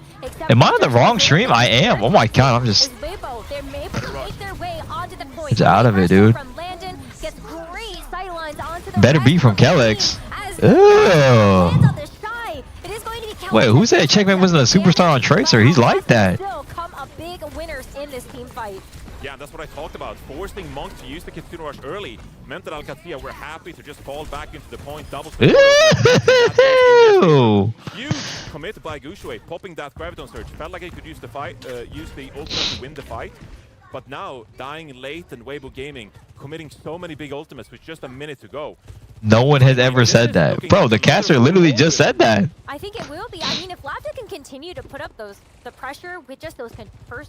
Am I on the wrong stream? I am. Oh my god, I'm just... They're able to make their way onto the point. It's out of it, dude. From Landon, gets great sightlines onto the better be from Kellex. Ew. Wait, who said Checkmate wasn't a superstar on Tracer? He's like that. Big winners in this team fight. Yeah, that's what I talked about. Forcing Monk to use the Kitsune Rush early meant that OWCS were happy to just fall back into the point. Double huge commit by Gushue, popping that Graviton Surge. Felt like he could use the fight, use the ultimate to win the fight. But now, dying late and Weibo Gaming, committing so many big ultimates with just a minute to go. No one has ever said that. Bro, the caster literally just said that. I think it will be. I mean, if Labda can continue to put up the pressure with just those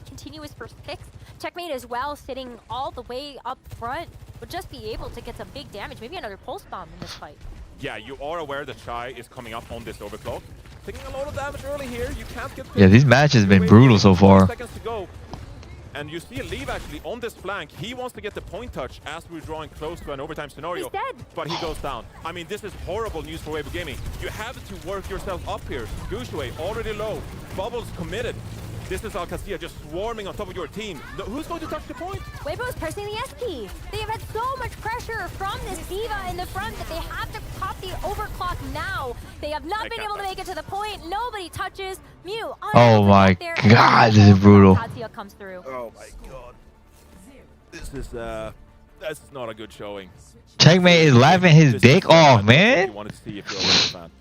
continuous first picks, Checkmate as well, sitting all the way up front, would just be able to get some big damage. Maybe another pulse bomb in this fight. Yeah, you are aware that Shy is coming up on this overclock. Taking a lot of damage early here. You can't get... Yeah, these matches have been brutal so far. Seconds to go. And you see Leave actually on this flank. He wants to get the point touch as we're drawing close to an overtime scenario. He's dead. But he goes down. I mean, this is horrible news for Weibo Gaming. You have to work yourself up here. Gushue already low. Bubbles committed. This is OWCS just swarming on top of your team. Who's going to touch the point? Weibo's pressing the SP. They have had so much pressure from this D.Va in the front that they have to pop the overclock now. They have not been able to make it to the point. Nobody touches. Mew. Oh my god, this is brutal. Comes through. Oh my god. This is that's not a good showing. Checkmate is laughing his dick off, man. You wanted to see if you're a fan.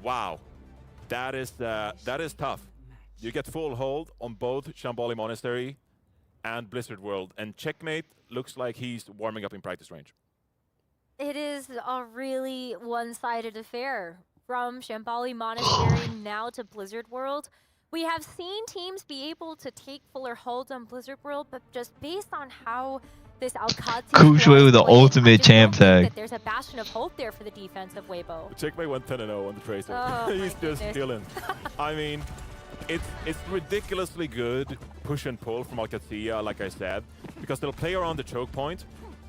Wow. That is tough. You get full hold on both Shamboli Monastery and Blizzard World, and Checkmate looks like he's warming up in practice range. It is a really one-sided affair. from Shambali Monastery now to Blizzard World. We have seen teams be able to take fuller holds on Blizzard World, but just based on how this Alcatraz Kushway with the ultimate champ tag. There's a bastion of hope there for the defense of Weibo. Checkmate went 10-0 on the Tracer. Oh, He's just chilling. I mean, it's ridiculously good push and pull from Alcatraz, like I said, because they'll play around the choke point.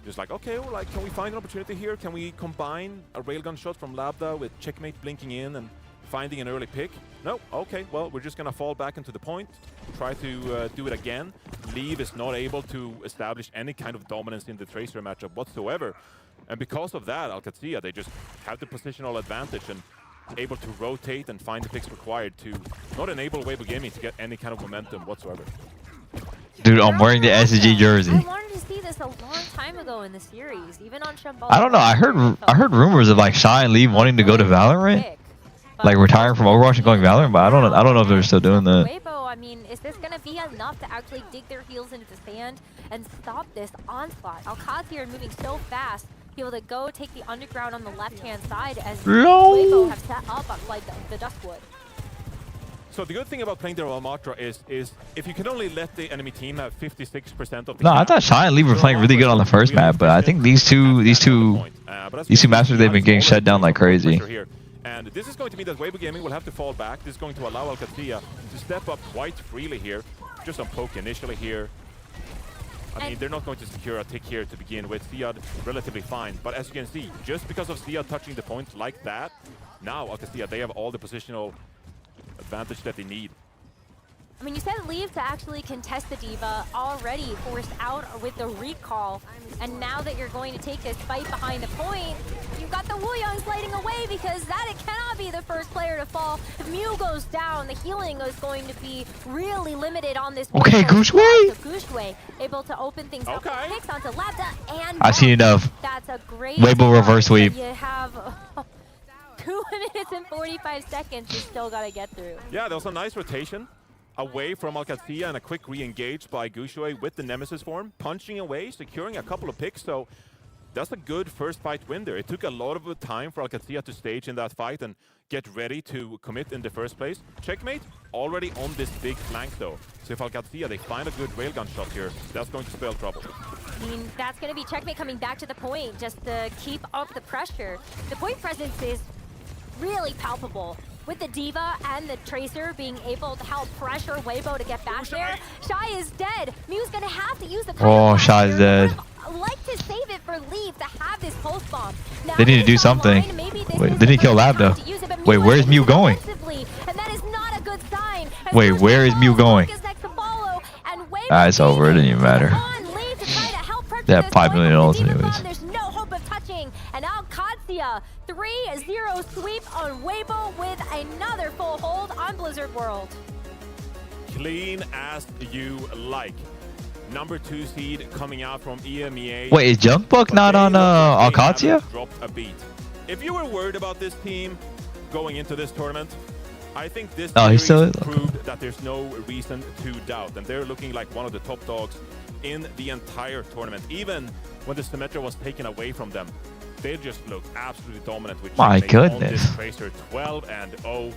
Just like, okay, well, like, can we find an opportunity here? Can we combine a railgun shot from Labda with Checkmate blinking in and finding an early pick? No, okay, well, we're just gonna fall back into the point, try to do it again. Leave is not able to establish any kind of dominance in the Tracer matchup whatsoever. And because of that, Alcatraz, they just have the positional advantage and able to rotate and find the picks required to not enable Weibo Gaming to get any kind of momentum whatsoever. Dude, I'm wearing the SG jersey. I wanted to see this a long time ago in the series, even on Shambali. I don't know. I heard rumors of like Shy and Lee wanting to go to Valorant, like retiring from Overwatch and going Valorant, but I don't know if they're still doing that. Weibo, I mean, is this gonna be enough to actually dig their heels into the sand and stop this onslaught? Alcatraz are moving so fast, be able to go take the underground on the left-hand side as Weibo have set up on like the Duskwood. So the good thing about playing the Almatra is if you can only let the enemy team have 56% of the No, I thought Shy and Lee were playing really good on the first map, but I think these two masters, they've been getting shut down like crazy. And this is going to mean that Weibo Gaming will have to fall back. This is going to allow Alcatraz to step up quite freely here. Just on poke initially here. I mean, they're not going to secure a tick here to begin with. Siad relatively fine. But as you can see, just because of Siad touching the point like that, now Alcatraz, they have all the positional advantage that they need. I mean, you said Leave to actually contest the Diva, already forced out with the recall. And now that you're going to take this fight behind the point, you've got the Wooyoung sliding away because that it cannot be the first player to fall. If Mew goes down, the healing is going to be really limited on this. Okay, Gushway. So Gushway able to open things up. Picks onto Labda and I've seen enough. That's a great Weibo reverse sweep. You have 2 minutes and 45 seconds you still got to get through. Yeah, there was a nice rotation away from Alcatraz and a quick re-engage by Gushue with the Nemesis form, punching away, securing a couple of picks. So that's a good first fight win there. It took a lot of time for Alcatraz to stage in that fight and get ready to commit in the first place. Checkmate already on this big flank though. So if Alcatraz, they find a good railgun shot here, that's going to spell trouble. I mean, that's going to be Checkmate coming back to the point just to keep up the pressure. The point presence is really palpable. With the Diva and the Tracer being able to help pressure Weibo to get back there. Shy is dead. Mew's gonna have to use the Shy's dead. Like to save it for Leave to have this pulse bomb. Now they need to do something. Wait, did he kill Labda? Wait, where's Mew going? And that is not a good sign. Wait, where is Mew going? It's over. It didn't even matter. They have 5 million ult anyways. There's no hope of touching. And Alcatraz 3-0 sweep on Weibo with another full hold on Blizzard World. Clean as you like. Number 2 seed coming out from EMEA. Wait, is Junkbuck not on Alcatraz? Dropped a beat. If you were worried about this team going into this tournament, I think this series proved that there's no reason to doubt. And they're looking like one of the top dogs in the entire tournament. Even when the Symmetra was taken away from them, they just looked absolutely dominant with my goodness. On this Tracer 12-0.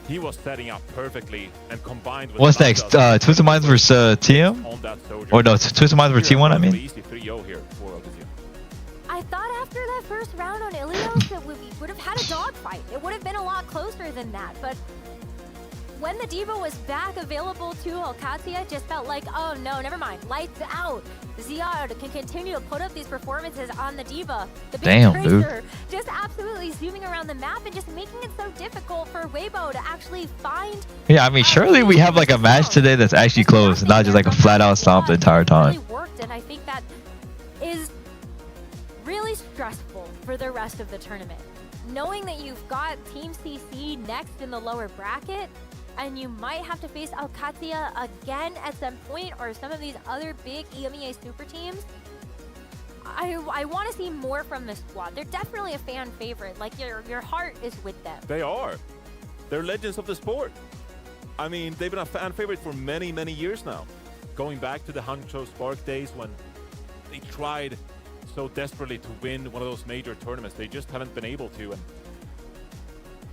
He was setting up perfectly and combined with what's next? Twisted Minds versus TM? Or no, Twisted Minds versus T1, I mean? I thought after that first round on Ilios that we would have had a dogfight. It would have been a lot closer than that, but when the Diva was back available to Alcatraz, it just felt like, oh no, never mind. Lights out. Ziad can continue to put up these performances on the Diva. The big Tracer just absolutely zooming around the map and just making it so difficult for Weibo to actually find. Yeah, I mean, surely we have like a match today that's actually close, not just like a flat out stomp the entire time. Really worked, and I think that is really stressful for the rest of the tournament. Knowing that you've got Team CC next in the lower bracket, and you might have to face Alcatraz again at some point, or some of these other big EMEA super teams. I want to see more from this squad. They're definitely a fan favorite. Like, your heart is with them. They are. They're legends of the sport. I mean, they've been a fan favorite for many, many years now. Going back to the Hangzhou Spark days when they tried so desperately to win one of those major tournaments. They just haven't been able to. And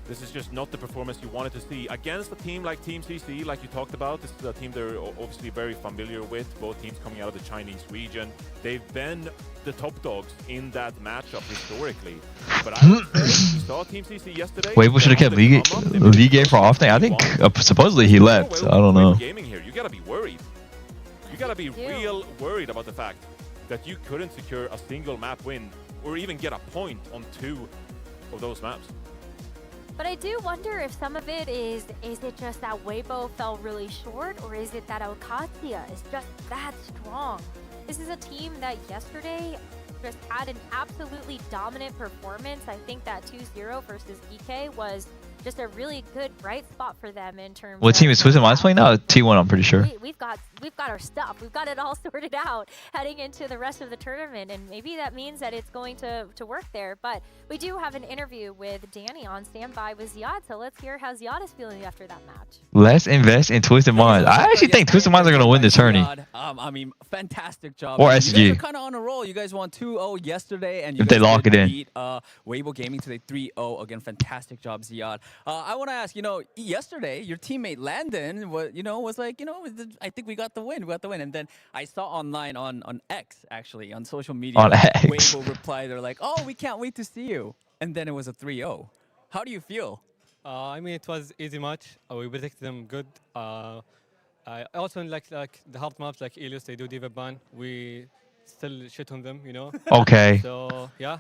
This is just not the performance you wanted to see against a team like Team CC, like you talked about. This is a team they're obviously very familiar with, both teams coming out of the Chinese region. They've been the top dogs in that matchup historically. But I would say we saw Team CC yesterday. Weibo should have kept Ligue for off thing. I think supposedly he left. I don't know. Gaming here, you gotta be worried. You gotta be real worried about the fact that you couldn't secure a single map win or even get a point on 2 of those maps. But I do wonder if some of it is it just that Weibo fell really short, or is it that OWCS is just that strong? This is a team that yesterday just had an absolutely dominant performance. I think that 2-0 versus EK was just a really good bright spot for them in terms What of team is Twisted Minds playing now? T1, I'm pretty sure. we've got our stuff. We've got it all sorted out heading into the rest of the tournament, and maybe that means that it's going to work there. But we do have an interview with Danny on standby with Ziad, so let's hear how Ziad is feeling after that match. Let's invest in Twisted Minds. I actually think Twisted Minds are going to win this tourney. I mean, fantastic job. Or You SG. guys are kind of on a roll. You guys won 2-0 yesterday, and you If they guys lock did it in. beat Weibo Gaming today 3-0. Again, fantastic job, Ziad. I want to ask, yesterday your teammate Landon was like, I think we got the win. And then I saw online on X, actually, on social media, On X. Weibo replied, they're like, oh, we can't wait to see you. And then it was a 3-0. How do you feel? I mean, it was easy match. We predicted them good. I also like the hard maps like Elios, they do diva ban. We still shit on them, Okay. So yeah.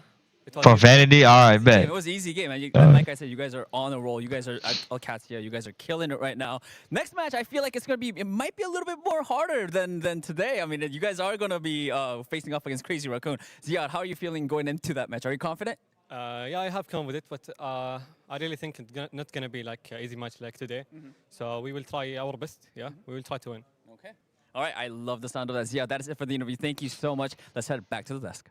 For vanity, all right, bet. It was an easy game. And like I said, you guys are on a roll. You guys are at OWCS. You guys are killing it right now. Next match, I feel like it might be a little bit more harder than today. I mean, you guys are going to be facing off against Crazy Raccoon. Ziad, how are you feeling going into that match? Are you confident? Yeah, I have come with it, but I really think it's not going to be like an easy match like today. So we will try our best. Yeah, we will try to win. Okay. All right. I love the sound of that. Ziad, that is it for the interview. Thank you so much. Let's head back to the desk.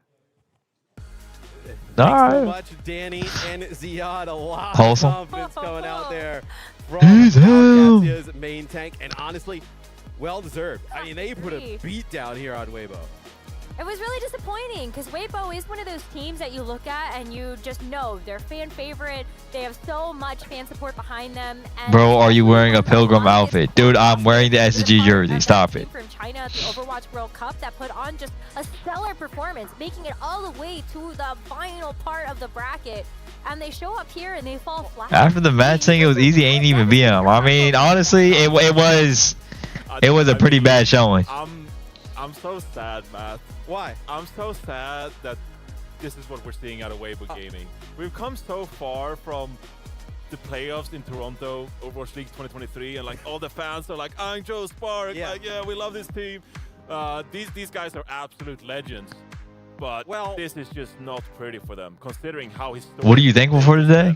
Thanks so much, Danny and Ziad. A lot Wholesome. of confidence coming out there from OWCS's main tank, and honestly, well deserved. I mean, they put a beat down here on Weibo. It was really disappointing because Weibo is one of those teams that you look at and you just know they're fan favorite. They have so much fan support behind them. And Bro, are you wearing a pilgrim outfit? Dude, I'm wearing the SG jersey. Stop it. From China at the Overwatch World Cup that put on just a stellar performance, making it all the way to the final part of the bracket. And they show up here and they fall flat. After the match saying it was easy, ain't even BM. I mean, honestly, it was a pretty bad showing. I'm so sad, Matt. Why? I'm so sad that this is what we're seeing out of Weibo Gaming. We've come so far from the playoffs in Toronto, Overwatch League 2023, and like all the fans are like, Angjo, Spark, like, yeah, we love this team. These guys are absolute legends. But this is just not pretty for them, considering how historic. What are you thankful for today?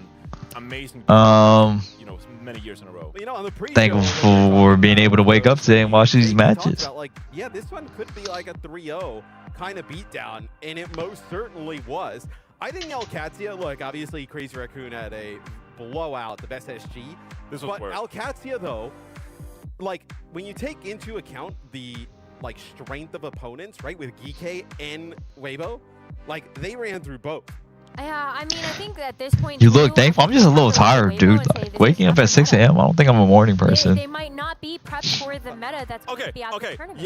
Amazing. Many years in a row. On the Thankful for being able to wake up today and watch these matches. About, yeah, this one could be like a 3-0 kind of beatdown, and it most certainly was. I think OWCS, look, obviously Crazy Raccoon had a blowout, the best SG. This was worse. OWCS, though, when you take into account the strength of opponents, right, with GK and Weibo, they ran through both. Yeah, I mean, I think at this point... You look thankful. I'm just a little tired, dude. Waking up at 6 a.m., I don't think I'm a morning person. They might not be prepped for the meta that's going to be out the tournament.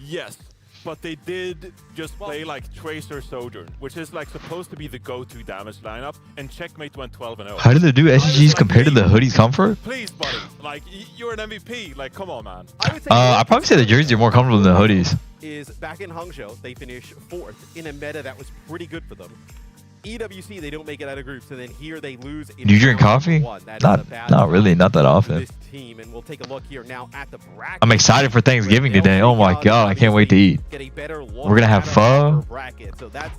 Yes. But they did just play Tracer Sojourn, which is supposed to be the go-to damage lineup, and Checkmate went 12-0. How did they do SGs compared to the hoodies comfort? Please, buddy. You're an MVP. Come on, man. I'd probably say the jerseys are more comfortable than the hoodies. Is back in Hangzhou, they finished 4th in a meta that was pretty good for them. EWC, they don't make it out of groups, and then here they lose. Do you drink coffee? Not really, not that often. This team, and we'll take a look here now at the bracket. I'm excited for Thanksgiving today. Oh my god, I can't wait to eat. We're gonna have pho. We're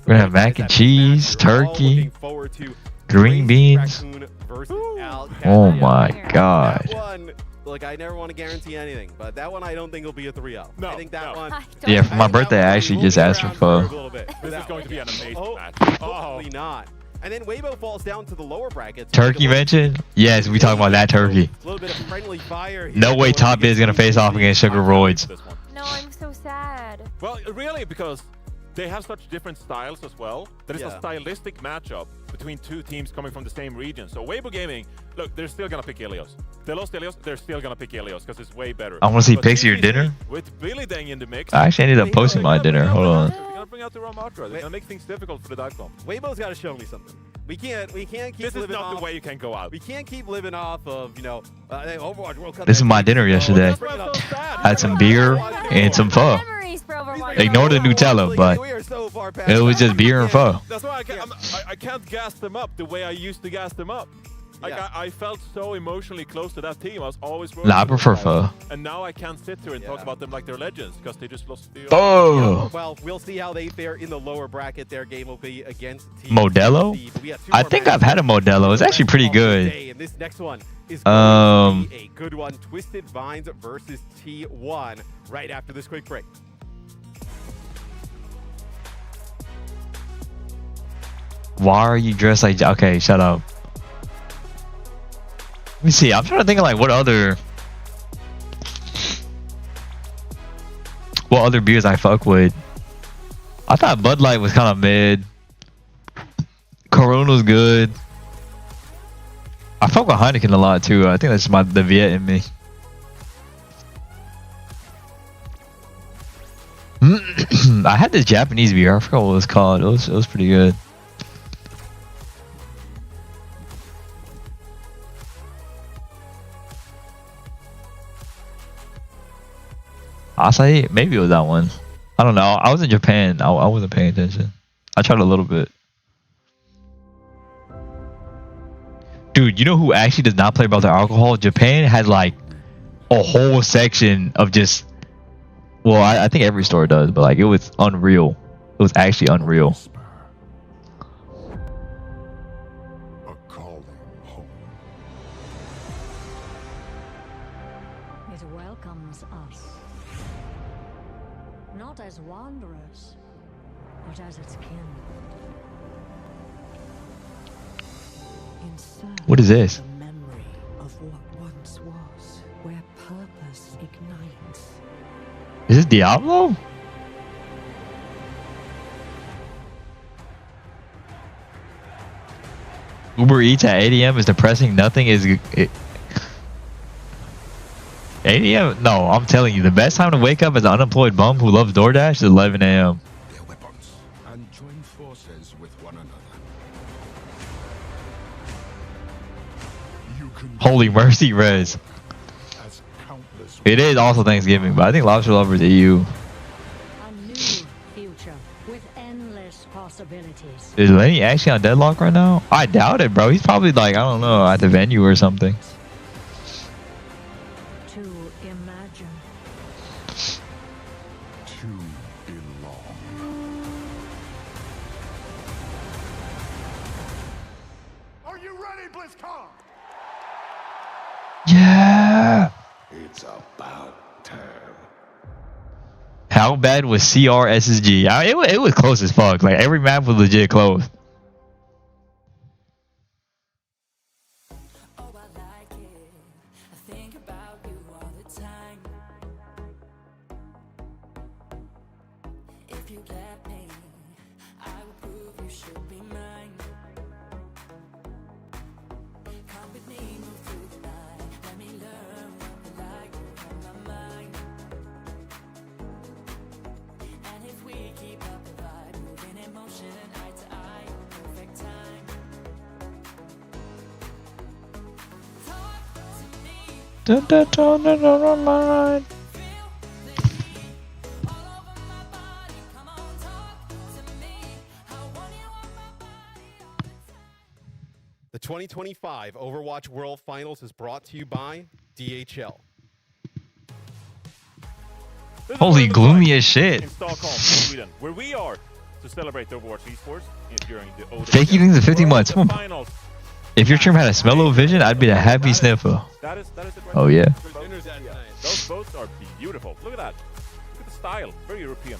gonna have mac and cheese, turkey, green beans. Oh my god. Look, I never want to guarantee anything, but that one I don't think will be a 3-0. I think that one... Yeah, for my birthday, I actually just asked for pho. This is going to be an amazing match. Hopefully not. And then Weibo falls down to the lower brackets. Turkey mentioned? Yes, we talking about that turkey. A little bit of friendly fire here. No way Top is going to face off against Sugar Roids. No, I'm so sad. Well, really, because they have such different styles as well. That is a stylistic matchup between two teams coming from the same region. So Weibo Gaming, look, they're still gonna pick Ilios. They lost Ilios, they're still gonna pick Ilios because it's way better. I want to see But Pixie or TCG, dinner. with Billy Deng in the mix, I actually ended up posting my dinner. Hold on. they're gonna bring out the Ramatra. They're gonna make things difficult for the dive comp. Weibo's got to show me something. We can't keep This is living not off. the way you can go out. We can't keep living off of, you know, Overwatch World Cup. This is my dinner yesterday. I had some beer and some pho. Memories for Overwatch. Ignore the Nutella, but We are so far past it was that. just beer and pho. That's why I can't gas them up the way I used to gas them up. Like I felt so emotionally close to that team. I was always rooting Nah, I for those prefer guys. pho. And now I can't sit here and talk about them like they're legends because they just lost the. Oh, Well, we'll see how they fare in the lower bracket. Their game will be against Team Modelo? C, but we have two I more think matches I've had a Modelo. It's actually pretty of the good. day, and this next one is going to be a good one. Twisted Vines versus T1 right after this quick break. Why are you dressed like? Okay, shut up. Let me see. I'm trying to think of like what other beers I fuck with. I thought Bud Light was kind of mid. Corona was good. I fuck with Heineken a lot too. I think that's the Viet in me. I had this Japanese beer. I forgot what it was called. It was pretty good. Acai? Maybe it was that one. I don't know. I was in Japan. I wasn't paying attention. I tried a little bit. Dude, you know who actually does not play about their alcohol? Japan had like a whole section of just... Well, I think every store does, but like it was unreal. It was actually unreal. It welcomes us. Not as wanderers, but as its kin. What is this? The memory of what once was, where purpose ignites. Is this Diablo? Uber Eats at 8 AM is depressing. Nothing is... 8 AM? No, I'm telling you, the best time to wake up as an unemployed bum who loves DoorDash is 11 AM. Their weapons and join forces with one another. You can Holy mercy, Rez. as countless It is also Thanksgiving, but I think Lobster Lovers EU. A new future with endless possibilities. Is Lenny actually on Deadlock right now? I doubt it, bro. He's probably like, I don't know, at the venue or something. To imagine. to belong. Are you ready, BlizzCon? Yeah. It's about time. How bad was CRSSG? It was close as fuck. Like every map was legit close. The 2025 Overwatch World Finals is brought to you by DHL. Holy gloomy as shit. In Stockholm, Sweden, where we are to celebrate the Overwatch esports during the OWCS Fakey things in 50 months. World Finals. If your stream had a smell-o-vision, I'd be a happy sniffer. That is the Oh yeah. Those boats are beautiful. Look at that. Look at the style. Very European.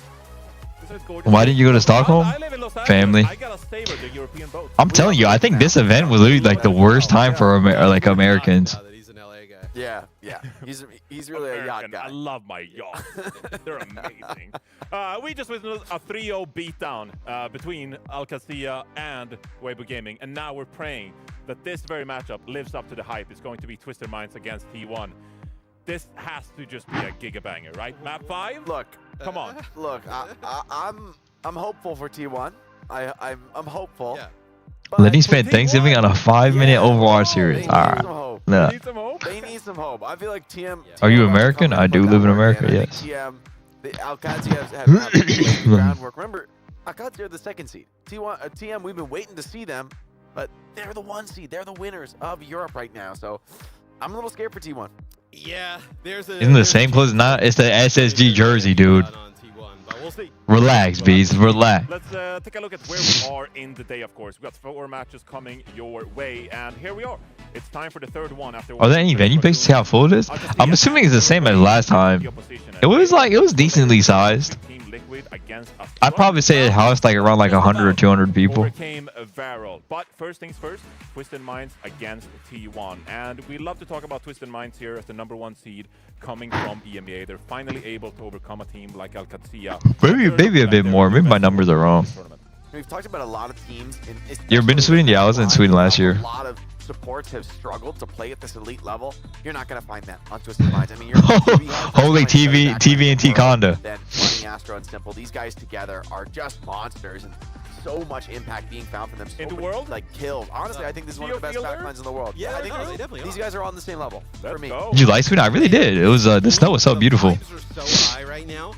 This is gorgeous. Why didn't you go to Stockholm? I live in Los Angeles. Family. I gotta savor the European boats. I'm telling you, I think this event was literally like the worst time for like Americans. Yeah, yeah. He's really a yacht American. guy. I love my yachts. They're amazing. We just witnessed a 3-0 beatdown between Alcacia and Weibo Gaming, and now we're praying that this very matchup lives up to the hype. It's going to be Twisted Minds against T1. This has to just be a gigabanger, right? Map 5? Look, come on. Look, I'm hopeful for T1. I'm hopeful. Yeah. Letting spend Thanksgiving on a 5-minute Overwatch series. Alright. Yeah. They need some hope. I feel like TM. Are you American? I do live in America, yes. TM, the Alcacia have laid the groundwork. Remember, Alcacia are the 2nd seed. TM, we've been waiting to see them, but they're the 1 seed. They're the winners of Europe right now. So I'm a little scared for T1. Yeah, there's a. Isn't the same clothes? Not. It's the SSG jersey, dude. We'll see. Relax, bees. Relax. Let's take a look at where we are in the day, of course. We've got 4 matches coming your way, and here we are. It's time for the 3rd one. After Are there any venue picks to see how full it is? I'm assuming it's the same as last time. It was decently sized. I'd probably say it housed like around like 100 or 200 people. Overcame viral. But first things first, Twisted Minds against T1. And we love to talk about Twisted Minds here as the #1 seed coming from EMEA. They're finally able to overcome a team like Alcacia. Maybe a bit more. Maybe my numbers are wrong. We've talked about a lot of teams. You ever been to Sweden? Yeah, I was in Sweden last year. A lot of supports have struggled to play at this elite level. You're not going to find that on Twisted Minds. I mean, you're holy TVNT Conda. Then running Astro and Simple. These guys together are just monsters, and so much impact being found from them. So in the many, world, like kills. Honestly, I think this is one of the best backlines in the world. Yeah, I think they definitely these guys are all on the same level for me. Did you like Sweden? I really did. It was the snow was so beautiful. The vibes are so high right now.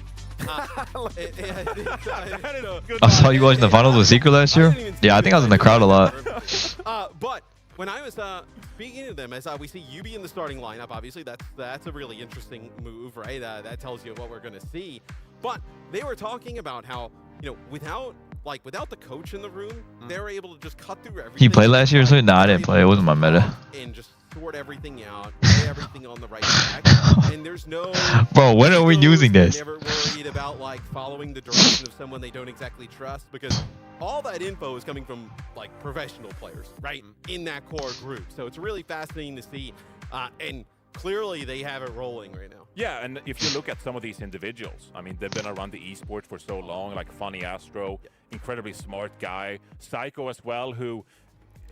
I saw you watching the finals with Secret last year. Yeah, I think I was in the crowd a lot. But when I was speaking to them, as we see UB in the starting lineup, obviously that's a really interesting move, right? That tells you what we're going to see. But they were talking about how, you know, without the coach in the room, they were able to just cut through everything. He played last year or something? No, I didn't play. It wasn't my meta. And just sort everything out, lay everything on the right track. And there's no... Bro, when are we using this? Never worried about, like, following the direction of someone they don't exactly trust, because all that info is coming from, like, professional players, right? In that core group. So it's really fascinating to see. And clearly they have it rolling right now. Yeah, and if you look at some of these individuals, I mean, they've been around the esports for so long, like Funny Astro, incredibly smart guy. Psycho as well, who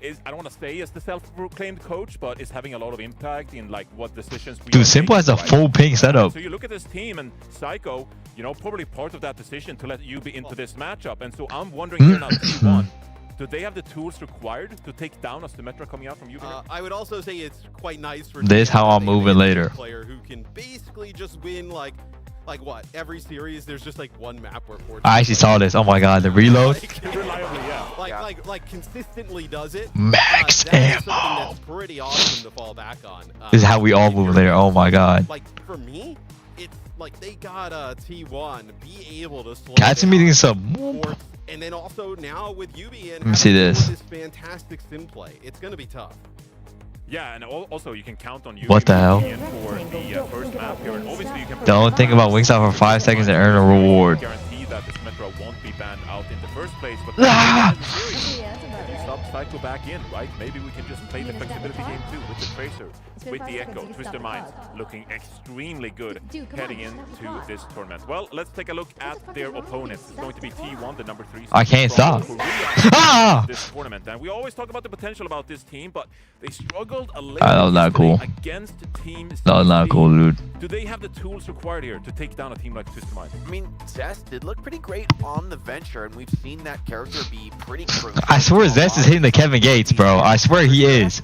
is, I don't want to say is the self-proclaimed coach, but is having a lot of impact in like what decisions we Dude, Simple has a full ping setup. So you look at this team, and Psycho, you know, probably part of that decision to let you be into this matchup. And so I'm wondering here now, T1, do they have the tools required to take down a Symmetra coming out from you? I would also say it's quite nice for this how I'm moving later. Player who can basically just win like what, every series there's just like one map where I actually saw this. Oh my god, the reload. Like consistently does it. Max that is something that's pretty awesome to fall back on. This is how we all move later. Oh my god. Like for me, it's like they got T1 be able to slow Catch me doing some. And then also now with UB and let me see this. Fantastic sim play, it's gonna be tough. Yeah, and also you can count on you. What the hell? For the first map here, and obviously you can don't think about Wingstop for 5 seconds and earn a reward. Guarantee that this Metro won't be banned out in the first place, but sub Psycho back in, right? Maybe we can just play the flexibility game too with the Tracer, with the Echo. Twisted Minds looking extremely good heading into this tournament. Well, let's take a look at their opponents. It's going to be T1, the #3. I can't stop. This tournament, and we always talk about the potential about this team, but they struggled a little that was not cool. against Team That was not cool, dude. Do they have the tools required here to take down a team like Twisted Minds? I mean, Zest did look pretty great on the venture, and we've seen that character be pretty crucial. I swear Zest is hitting the Kevin Gates, bro. I swear he is.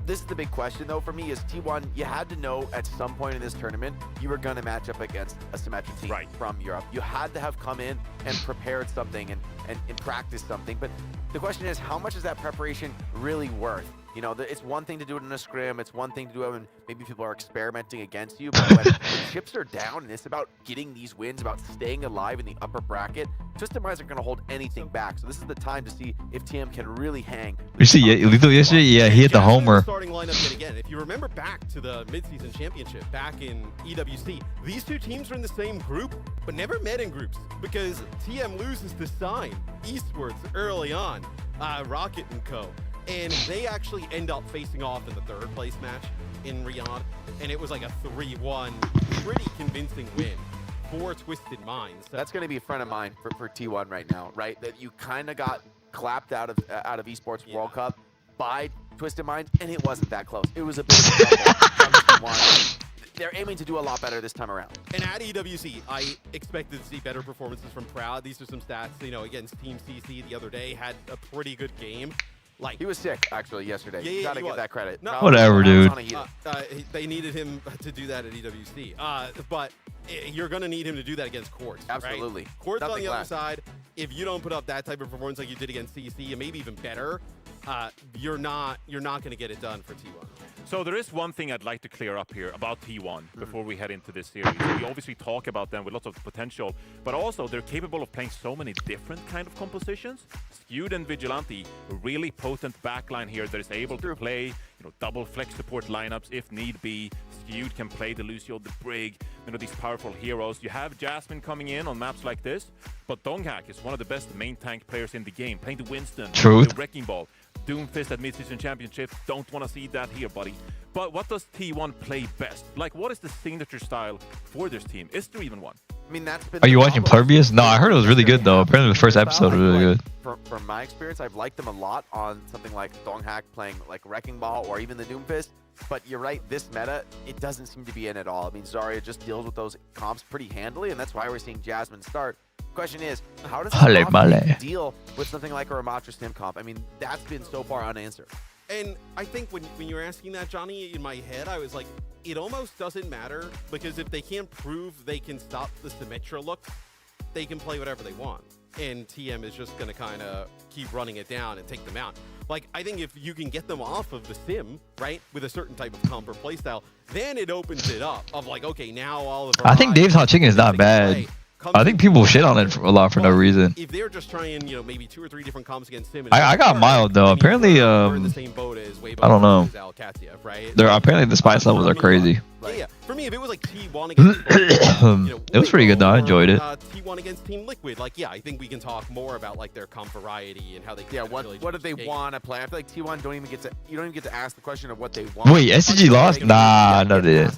This is the big question, though, for me, is T1, you had to know at some point in this tournament, you were going to match up against a Symmetra team from Europe. You had to have come in and prepared something and practiced something. But the question is, how much is that preparation really worth? You know, it's one thing to do it in a scrim. It's one thing to do it when maybe people are experimenting against you. But when the chips are down and it's about getting these wins, about staying alive in the upper bracket, Twisted Minds aren't going to hold anything back. So this is the time to see if TM can really hang. You see, Lethal yesterday? Yeah, he hit the homer. Starting lineup yet again. If you remember back to the midseason championship, back in EWC, these two teams were in the same group, but never met in groups because TM loses to Sign eastwards early on, Rocket and Co. And they actually end up facing off in the third place match in Riyadh. And it was like a 3-1, pretty convincing win for Twisted Minds. That's going to be a friend of mine for T1 right now, right? That you kind of got clapped out of Esports World Cup by Twisted Minds, and it wasn't that close. It was a bit of a double. They're aiming to do a lot better this time around. And at EWC, I expected to see better performances from Proud. These are some stats, you know, against Team CC the other day, had a pretty good game. Like, he was sick actually yesterday. You gotta give that credit. No, whatever, dude. They needed him to do that at EWC. But you're gonna need him to do that against Quartz. Absolutely. Right? Quartz on the other side. If you don't put up that type of performance like you did against CC, and maybe even better, you're not gonna get it done for T1. So there is one thing I'd like to clear up here about T1 before we head into this series. We obviously talk about them with lots of potential, but also they're capable of playing so many different kind of compositions. Skewed and Vigilante, a really potent backline here that is able to play, you know, double flex support lineups if need be. Skewed can play the Lucio, the Brig, you know, these powerful heroes. You have Jasmine coming in on maps like this, but Donghak is one of the best main tank players in the game, playing the Winston, the Wrecking Ball. Doomfist at Mid-Season Championship, don't want to see that here, buddy. But what does T1 play best? Like, what is the signature style for this team? Is there even one? I mean, that's been. Are you watching Plurbius? No, I heard it was really good though. Apparently the first episode was really good. From my experience, I've liked them a lot on something like Donghak playing like Wrecking Ball or even the Doomfist. But you're right, this meta, it doesn't seem to be in at all. I mean, Zarya just deals with those comps pretty handily, and that's why we're seeing Jasmine start. Question is, how does he deal with something like a Ramatra Stim comp? I mean, that's been so far unanswered. And I think when you were asking that, Johnny, in my head, I was like, it almost doesn't matter, because if they can't prove they can stop the Symmetra look, they can play whatever they want. And TM is just going to kind of keep running it down and take them out. Like, I think if you can get them off of the sim, right, with a certain type of comp or playstyle, then it opens it up of like, okay, now all of our I think Dave's Hot Chicken is not bad. I think people shit on it a lot for no reason. If they're just trying, you know, maybe 2 or 3 different comps against Sim, I got mild though. Apparently, I don't know. Apparently the spice levels are crazy. Yeah, for me, if it was like T1 against, you know, it was pretty good though. I enjoyed it. T1 against Team Liquid, like, yeah, I think we can talk more about like their comp variety and how they. Yeah, what do they want to play? I feel like T1 you don't even get to ask the question of what they want. Wait, SCG lost? Nah, no, they didn't.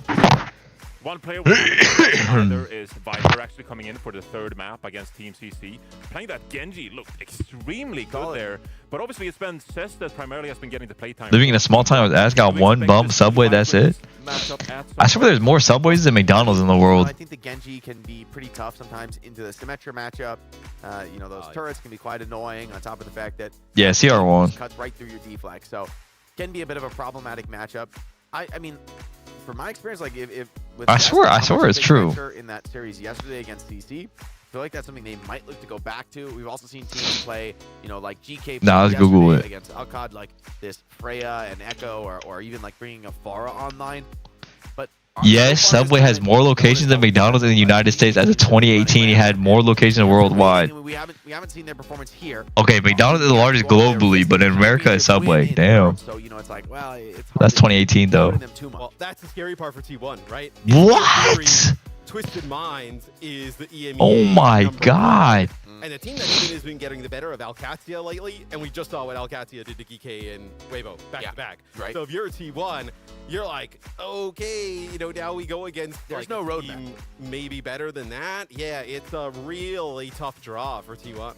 One player there is Viper actually coming in for the third map against Team CC. Playing that Genji looked extremely good there, but obviously it's been Cess that primarily has been getting the playtime. Living in a small town with ass, got one bump, Subway, that's it. I swear there's more Subways than McDonald's in the world. I think the Genji can be pretty tough sometimes into the Symmetra matchup. You know, those turrets can be quite annoying on top of the fact that CR1 cuts right through your deflex, so can be a bit of a problematic matchup. I mean, from my experience, like if with I swear it's true. In that series yesterday against CC, I feel like that's something they might look to go back to. We've also seen teams play, you know, like GK let's Google it. Against Alcod, like this Freya and Echo, or even like bringing a Pharah online. But yes, Subway has more locations than McDonald's in the United States. As of 2018, he had more locations worldwide. We haven't seen their performance here. Okay, McDonald's is the largest globally, but in America, it's Subway. Damn. So you know, it's like, well, that's 2018 though. Well, that's the scary part for T1, right? What? Twisted Minds is the EME. Oh my god. And the team that even has been getting the better of Alcatia lately, and we just saw what Alcatia did to Geekay and Weibo back to back. Right. So if you're a T1, you're like, okay, you know, now we go against there's like, no roadmap. Maybe better than that. Yeah, it's a really tough draw for T1.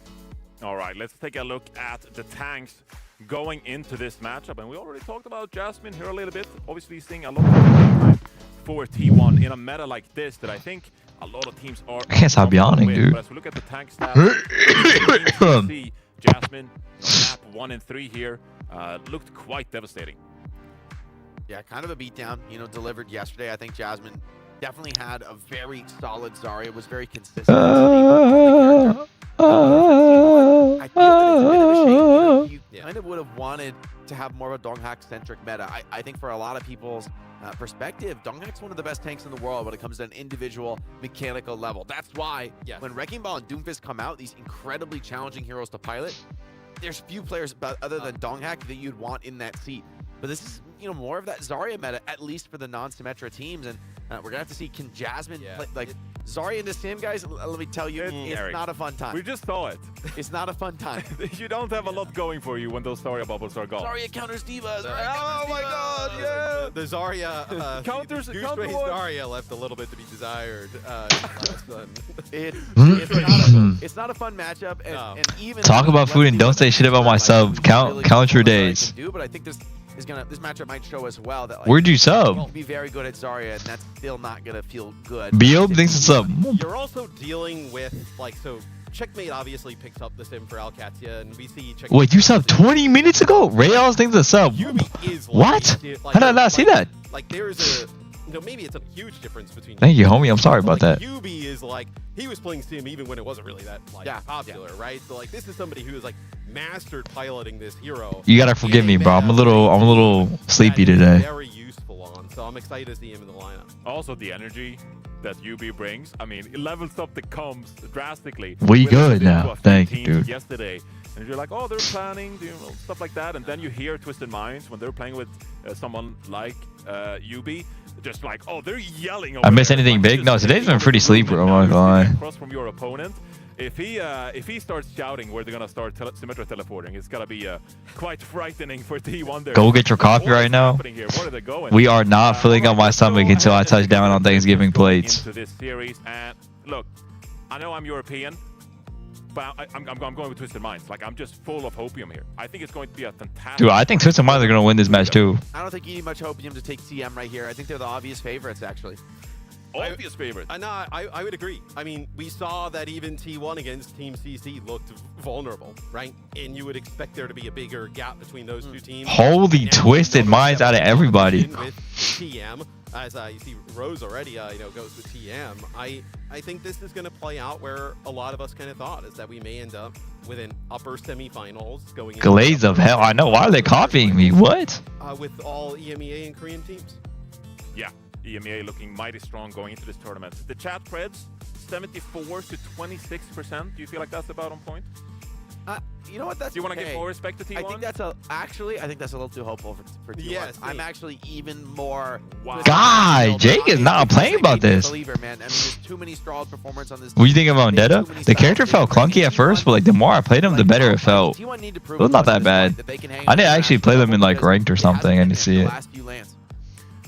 All right, let's take a look at the tanks going into this matchup. And we already talked about Jasmine here a little bit. Obviously seeing a lot of time for T1 in a meta like this that I think a lot of teams are. I can't stop yawning, dude. But as we look at the tank stats, see Jasmine, map 1 and 3 here, looked quite devastating. Yeah, kind of a beatdown, you know, delivered yesterday. I think Jasmine definitely had a very solid Zarya, was very consistent. I feel that it's a bit of a shame. You know, you kind of would have wanted to have more of a Donghak-centric meta. I think for a lot of people's perspective, Donghak's one of the best tanks in the world when it comes to an individual mechanical level. That's why when Wrecking Ball and Doomfist come out, these incredibly challenging heroes to pilot, there's few players other than Donghak that you'd want in that seat. But this is, you know, more of that Zarya meta, at least for the non-Symmetra teams. And we're going to have to see, can Jasmine play, like, Zarya into Sim, guys, let me tell you, it's not a fun time. We just saw it. It's not a fun time. You don't have a lot going for you when those Zarya bubbles are gone. Zarya counters Divas. Oh my God, yeah. The Zarya counters Zarya left a little bit to be desired. It's not a fun matchup, and even talk about food and don't say shit about my sub. Count your days. But I think this matchup might show as well that, like, Where'd you sub? be very good at Zarya, and that's still not gonna feel good. Biob thinks it's up. You're also dealing with, like, so Checkmate obviously picks up the sim for Alcatia, and we see Checkmate. Wait, you subbed 20 minutes ago? Rayos thinks it's up. What? How did I not see that? Like, there's a, maybe it's a huge difference between. Thank you, homie. I'm sorry about that. Yubi is like, he was playing sim even when it wasn't really that popular, right? So like, this is somebody who is like mastered piloting this hero. You gotta forgive me, bro. I'm a little sleepy today. Very useful on, so I'm excited to see him in the lineup. Also, the energy that UB brings, I mean, it levels up the comms drastically. We good now. Thank you, dude. Yesterday, and you're like, oh, they're planning, stuff like that, and then you hear Twisted Minds when they're playing with someone like UB. Just like, oh, they're yelling. I missed anything big? No, today's been pretty sleeper. I'm not gonna lie. Across from your opponent. If he starts shouting where they're gonna start Symmetra teleporting, it's gonna be quite frightening for T1 there. Go get your coffee right now. Where are they going? We are not filling up my stomach until I touch down on Thanksgiving plates. Into this series, and look, I know I'm European, but I'm going with Twisted Minds. Like, I'm just full of hopium here. I think it's going to be a fantastic. Dude, I think Twisted Minds are gonna win this match too. I don't think you need much hopium to take TM right here. I think they're the obvious favorites, actually. Obvious favorite. I would agree. I mean, we saw that even T1 against Team CC looked vulnerable, right? And you would expect there to be a bigger gap between those two teams. Holy Twisted Minds out of everybody. With TM, as you see Rose already, goes with TM. I think this is going to play out where a lot of us kind of thought, is that we may end up with an upper semifinals going. Glaze of hell. I know. Why are they copying me? What? With all EMEA and Korean teams. Yeah. EMEA looking mighty strong going into this tournament. The chat spreads 74 to 26%. Do you feel like that's about on point? You know what? That's. Do you want to give more respect to T1? I think that's I think that's a little too hopeful for T1. Yes, I'm actually even more. Wow. God, Jake is not playing about this. Believer, man. I mean, there's too many stalled performance on this. What do you think about Vendetta? The character felt clunky at first, but like the more I played him, the better it felt. It was not that bad. I didn't actually play them in like ranked or something. I didn't see it.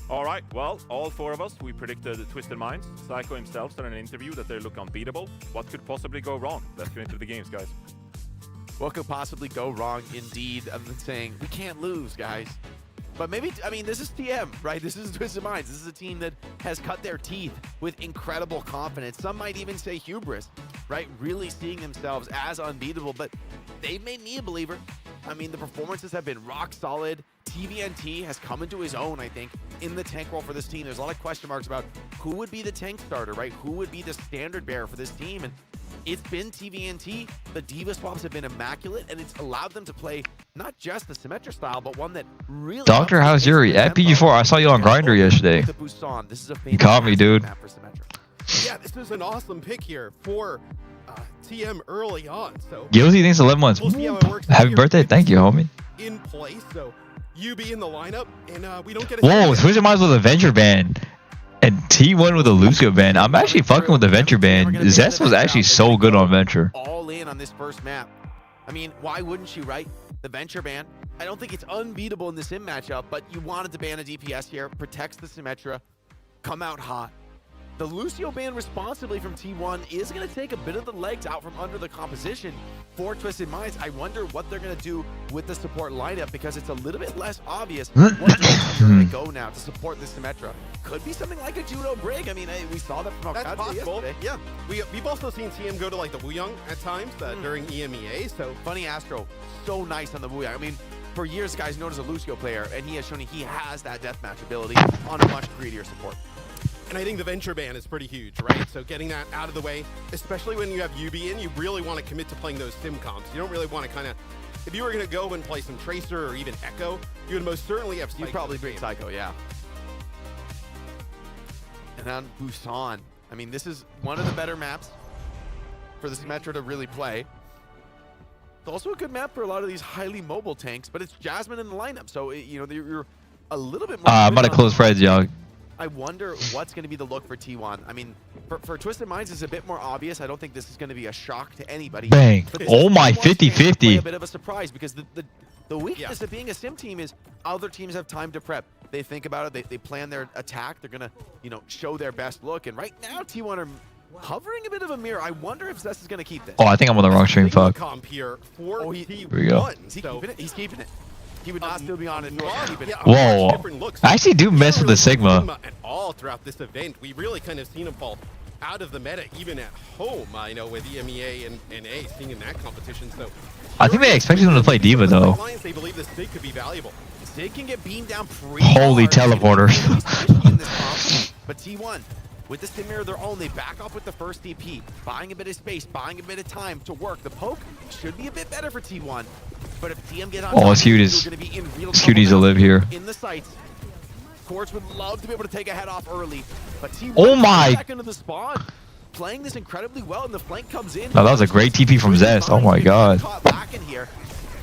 All right, well, all four of us, we predicted the Twisted Minds. Psycho himself said in an interview that they look unbeatable. What could possibly go wrong? Let's get into the games, guys. What could possibly go wrong, indeed, other than saying, we can't lose, guys. But maybe, I mean, this is TM, right? This is Twisted Minds. This is a team that has cut their teeth with incredible confidence. Some might even say hubris, right? Really seeing themselves as unbeatable, but they've made me a believer. I mean, the performances have been rock solid. TVNT has come into his own, I think, in the tank role for this team. There's a lot of question marks about who would be the tank starter, right? Who would be the standard bearer for this team? And it's been TVNT. The Diva swaps have been immaculate, and it's allowed them to play not just the Symmetra style, but one that really... Dr. How's Yuri? At PG4, I saw you on Grindr yesterday. You caught me, dude. Yeah, this is an awesome pick here for TM early on. So Gilsey thinks 11 months. We'll see how it works. Happy birthday. Thank you, homie. In place, so UB in the lineup, and we don't get a... Whoa, Twisted Minds with a Venture Band. And T1 with a Lucio ban. I'm actually fucking with the Venture ban. Zest was actually so good on Venture. All in on this first map. I mean, why wouldn't you, right? The Venture ban. I don't think it's unbeatable in the sim matchup, but you wanted to ban a DPS here. Protects the Symmetra. Come out hot. The Lucio ban responsibly from T1 is going to take a bit of the legs out from under the composition for Twisted Minds. I wonder what they're going to do with the support lineup, because it's a little bit less obvious what direction they're going to go now to support the Symmetra. Could be something like a Judo Brig. I mean, we saw that from That's possible. Yesterday. Yeah, we've also seen TM go to like the Wuyong at times during EMEA. So Funny Astro, so nice on the Wuyong. I mean, for years, guys known as a Lucio player, and he has shown he has that deathmatch ability on a much greedier support. And I think the Venture ban is pretty huge, right? So getting that out of the way, especially when you have UB in, you really want to commit to playing those sim comps. You don't really want to kind of, if you were going to go and play some Tracer or even Echo, you would most certainly have Psycho. You'd probably bring Psycho, yeah. And then Busan. I mean, this is one of the better maps for the Symmetra to really play. It's also a good map for a lot of these highly mobile tanks, but it's Jasmine in the lineup, so you're a little bit more... I'm about to close Freds, y'all. I wonder what's going to be the look for T1. I mean, For Twisted Minds, it's a bit more obvious. I don't think this is going to be a shock to anybody. Bang. But this Oh is my, T1's chance to 50-50. play a bit of a surprise because the weakness of being a sim team is other teams have time to prep. They think about it. They plan their attack. They're going to, show their best look. And right now, T1 are hovering a bit of a mirror. I wonder if Zest is going to keep this. Oh, I think I'm on the wrong stream. Fuck. Comp here for Here we go. He's keeping it. He would not still be on it. Whoa. I actually do mess with the Sigma. And all throughout this event, we really kind of seen him fall out of the meta, even at home. I know with EMEA and A, seeing in that competition. So I think they expected him to play Diva though. They believe this Sig could be valuable. Sig can get beamed down pretty Holy hard. teleporter. But T1, with the Stim Mirror of their own, they back off with the first DP, buying a bit of space, buying a bit of time to work. The poke should be a bit better for T1, but if TM get on Oh, top, it's cute they're gonna be in real trouble to now. live here. In the sights, Quartz would love to be able to take a head off early, but T1 Oh my! back into the spawn, playing this incredibly well, and the flank comes in. No, that was a great TP from Zest. Oh my god. Caught back in here,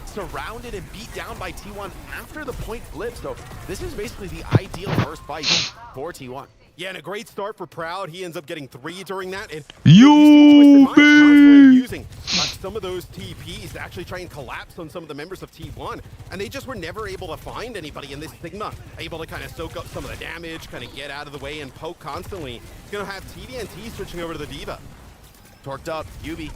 surrounded and beat down by T1 after the point flip. So this is basically the ideal first fight for T1. Yeah, and a great start for Proud. He ends up getting 3 during that. And Yubi! using some of those TPs to actually try and collapse on some of the members of T1. And they just were never able to find anybody in this Sigma. Able to kind of soak up some of the damage, kind of get out of the way and poke constantly. He's going to have TDNT switching over to the Diva. Torqued up, Yubi.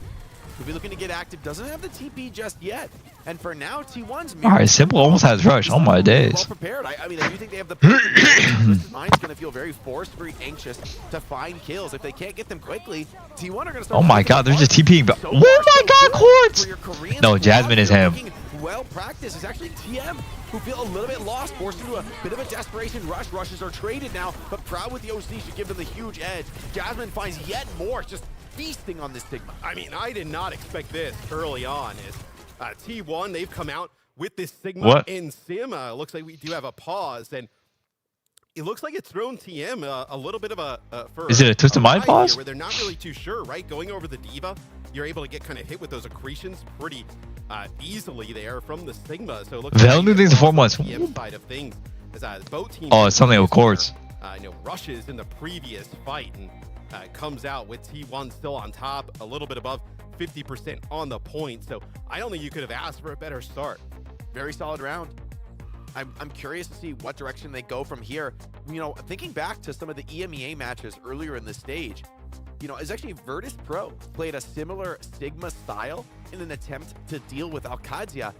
Could be looking to get active. Doesn't have the TP just yet. And for now, T1's... Alright, Simple almost has rush. Oh my days. Well prepared. I mean, I do think they have the... Twisted Mind's going to feel very forced, very anxious to find kills. If they can't get them quickly, T1 are going to start... Oh my god, they're just TPing. Oh my god, Quartz! No, Jasmine is him. Well practiced. It's actually TM who feel a little bit lost, forced into a bit of a desperation rush. Rushes are traded now, but Proud with the OC should give them the huge edge. Jasmine finds yet more, just feasting on this Sigma. I mean, I did not expect this early on. As T1, they've come out with this Sigma in Sim. Looks like we do have a pause, and it looks like it's thrown TM a little bit of a... Is it a Twisted Mind pause? Where they're not really too sure, right? Going over the Diva, you're able to get kind of hit with those accretions pretty easily there from the Sigma. So it looks Vel knew things in 4 months. TM side of things. As, both teams Oh, it's something with Quartz. Rushes in the previous fight, and comes out with T1 still on top, a little bit above 50% on the point. So I don't think you could have asked for a better start. Very solid round. I'm curious to see what direction they go from here. Thinking back to some of the EMEA matches earlier in the stage, it's actually Virtus Pro played a similar Sigma style in an attempt to deal with Alcadzia.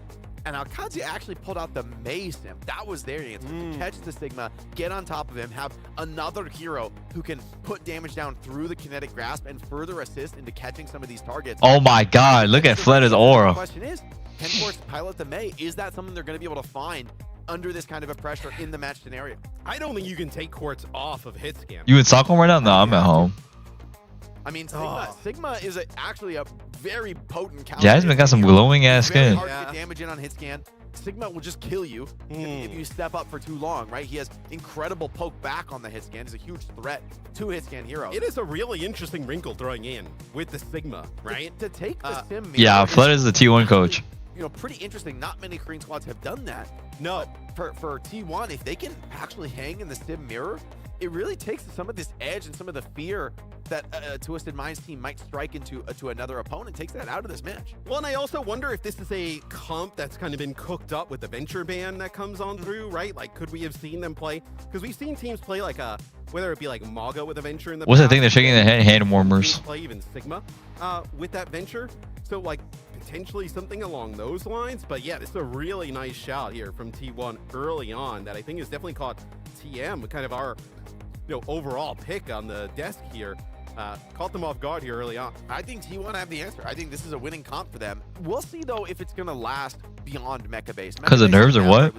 And Alcadzia actually pulled out the Mei Sim. That was their answer. To catch the Sigma, get on top of him, have another hero who can put damage down through the kinetic grasp and further assist into catching some of these targets. Oh my god, look at Fleta's aura. The question is, can Quartz pilot the Mei? Is that something they're going to be able to find under this kind of a pressure in the match scenario? I don't think you can take Quartz off of hit scan. You in Stockholm right now? No, I'm at home. I mean, Sigma is actually a very potent counter. Jasmine got some glowing ass Very skin. hard to get damage in on hit scan. Sigma will just kill you if you step up for too long, right? He has incredible poke back on the hit scan. He's a huge threat to hit scan heroes. It is a really interesting wrinkle throwing in with the Sigma, right? To take the Sim. Yeah, Fleta's the T1 coach. Pretty interesting. Not many Korean squads have done that. No. But for T1, if they can actually hang in the Sim mirror, it really takes some of this edge and some of the fear that a Twisted Minds team might strike into to another opponent, takes that out of this match. Well, and I also wonder if this is a comp that's kind of been cooked up with the Venture ban that comes on through, right? Like, could we have seen them play? Because we've seen teams play like whether it be like Maga with a Venture in the What's that thing they're shaking their hand warmers? Play even Sigma with that Venture. So like potentially something along those lines. But yeah, this is a really nice shout here from T1 early on that I think has definitely caught TM kind of our overall pick on the desk here. Caught them off guard here early on. I think T1 have the answer. I think this is a winning comp for them. We'll see, though, if it's going to last beyond Mecha Base. Because of nerves or what?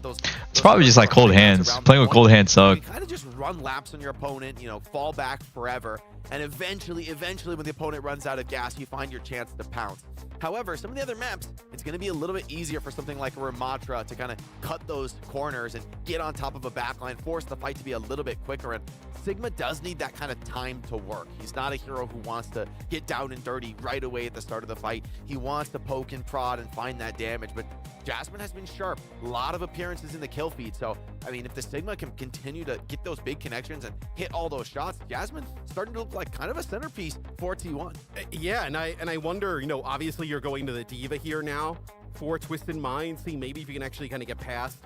It's probably just like cold hands. Playing with cold hands suck. You kind of just run laps on your opponent, fall back forever, and eventually, when the opponent runs out of gas, you find your chance to pounce. However, some of the other maps, it's going to be a little bit easier for something like a Ramatra to kind of cut those corners and get on top of a backline, force the fight to be a little bit quicker. And Sigma does need that kind of time to work. He's not a hero who wants to get down and dirty right away at the start of the fight. He wants to poke and prod and find that damage, but Jasmine has been sharp. A lot of appearances in the kill feed. So, I mean, if the Sigma can continue to get those big connections and hit all those shots, Jasmine starting to look like like kind of a centerpiece for T1. Yeah, and I wonder, you know, obviously you're going to the Diva here now for Twisted Minds, see maybe if you can actually kind of get past,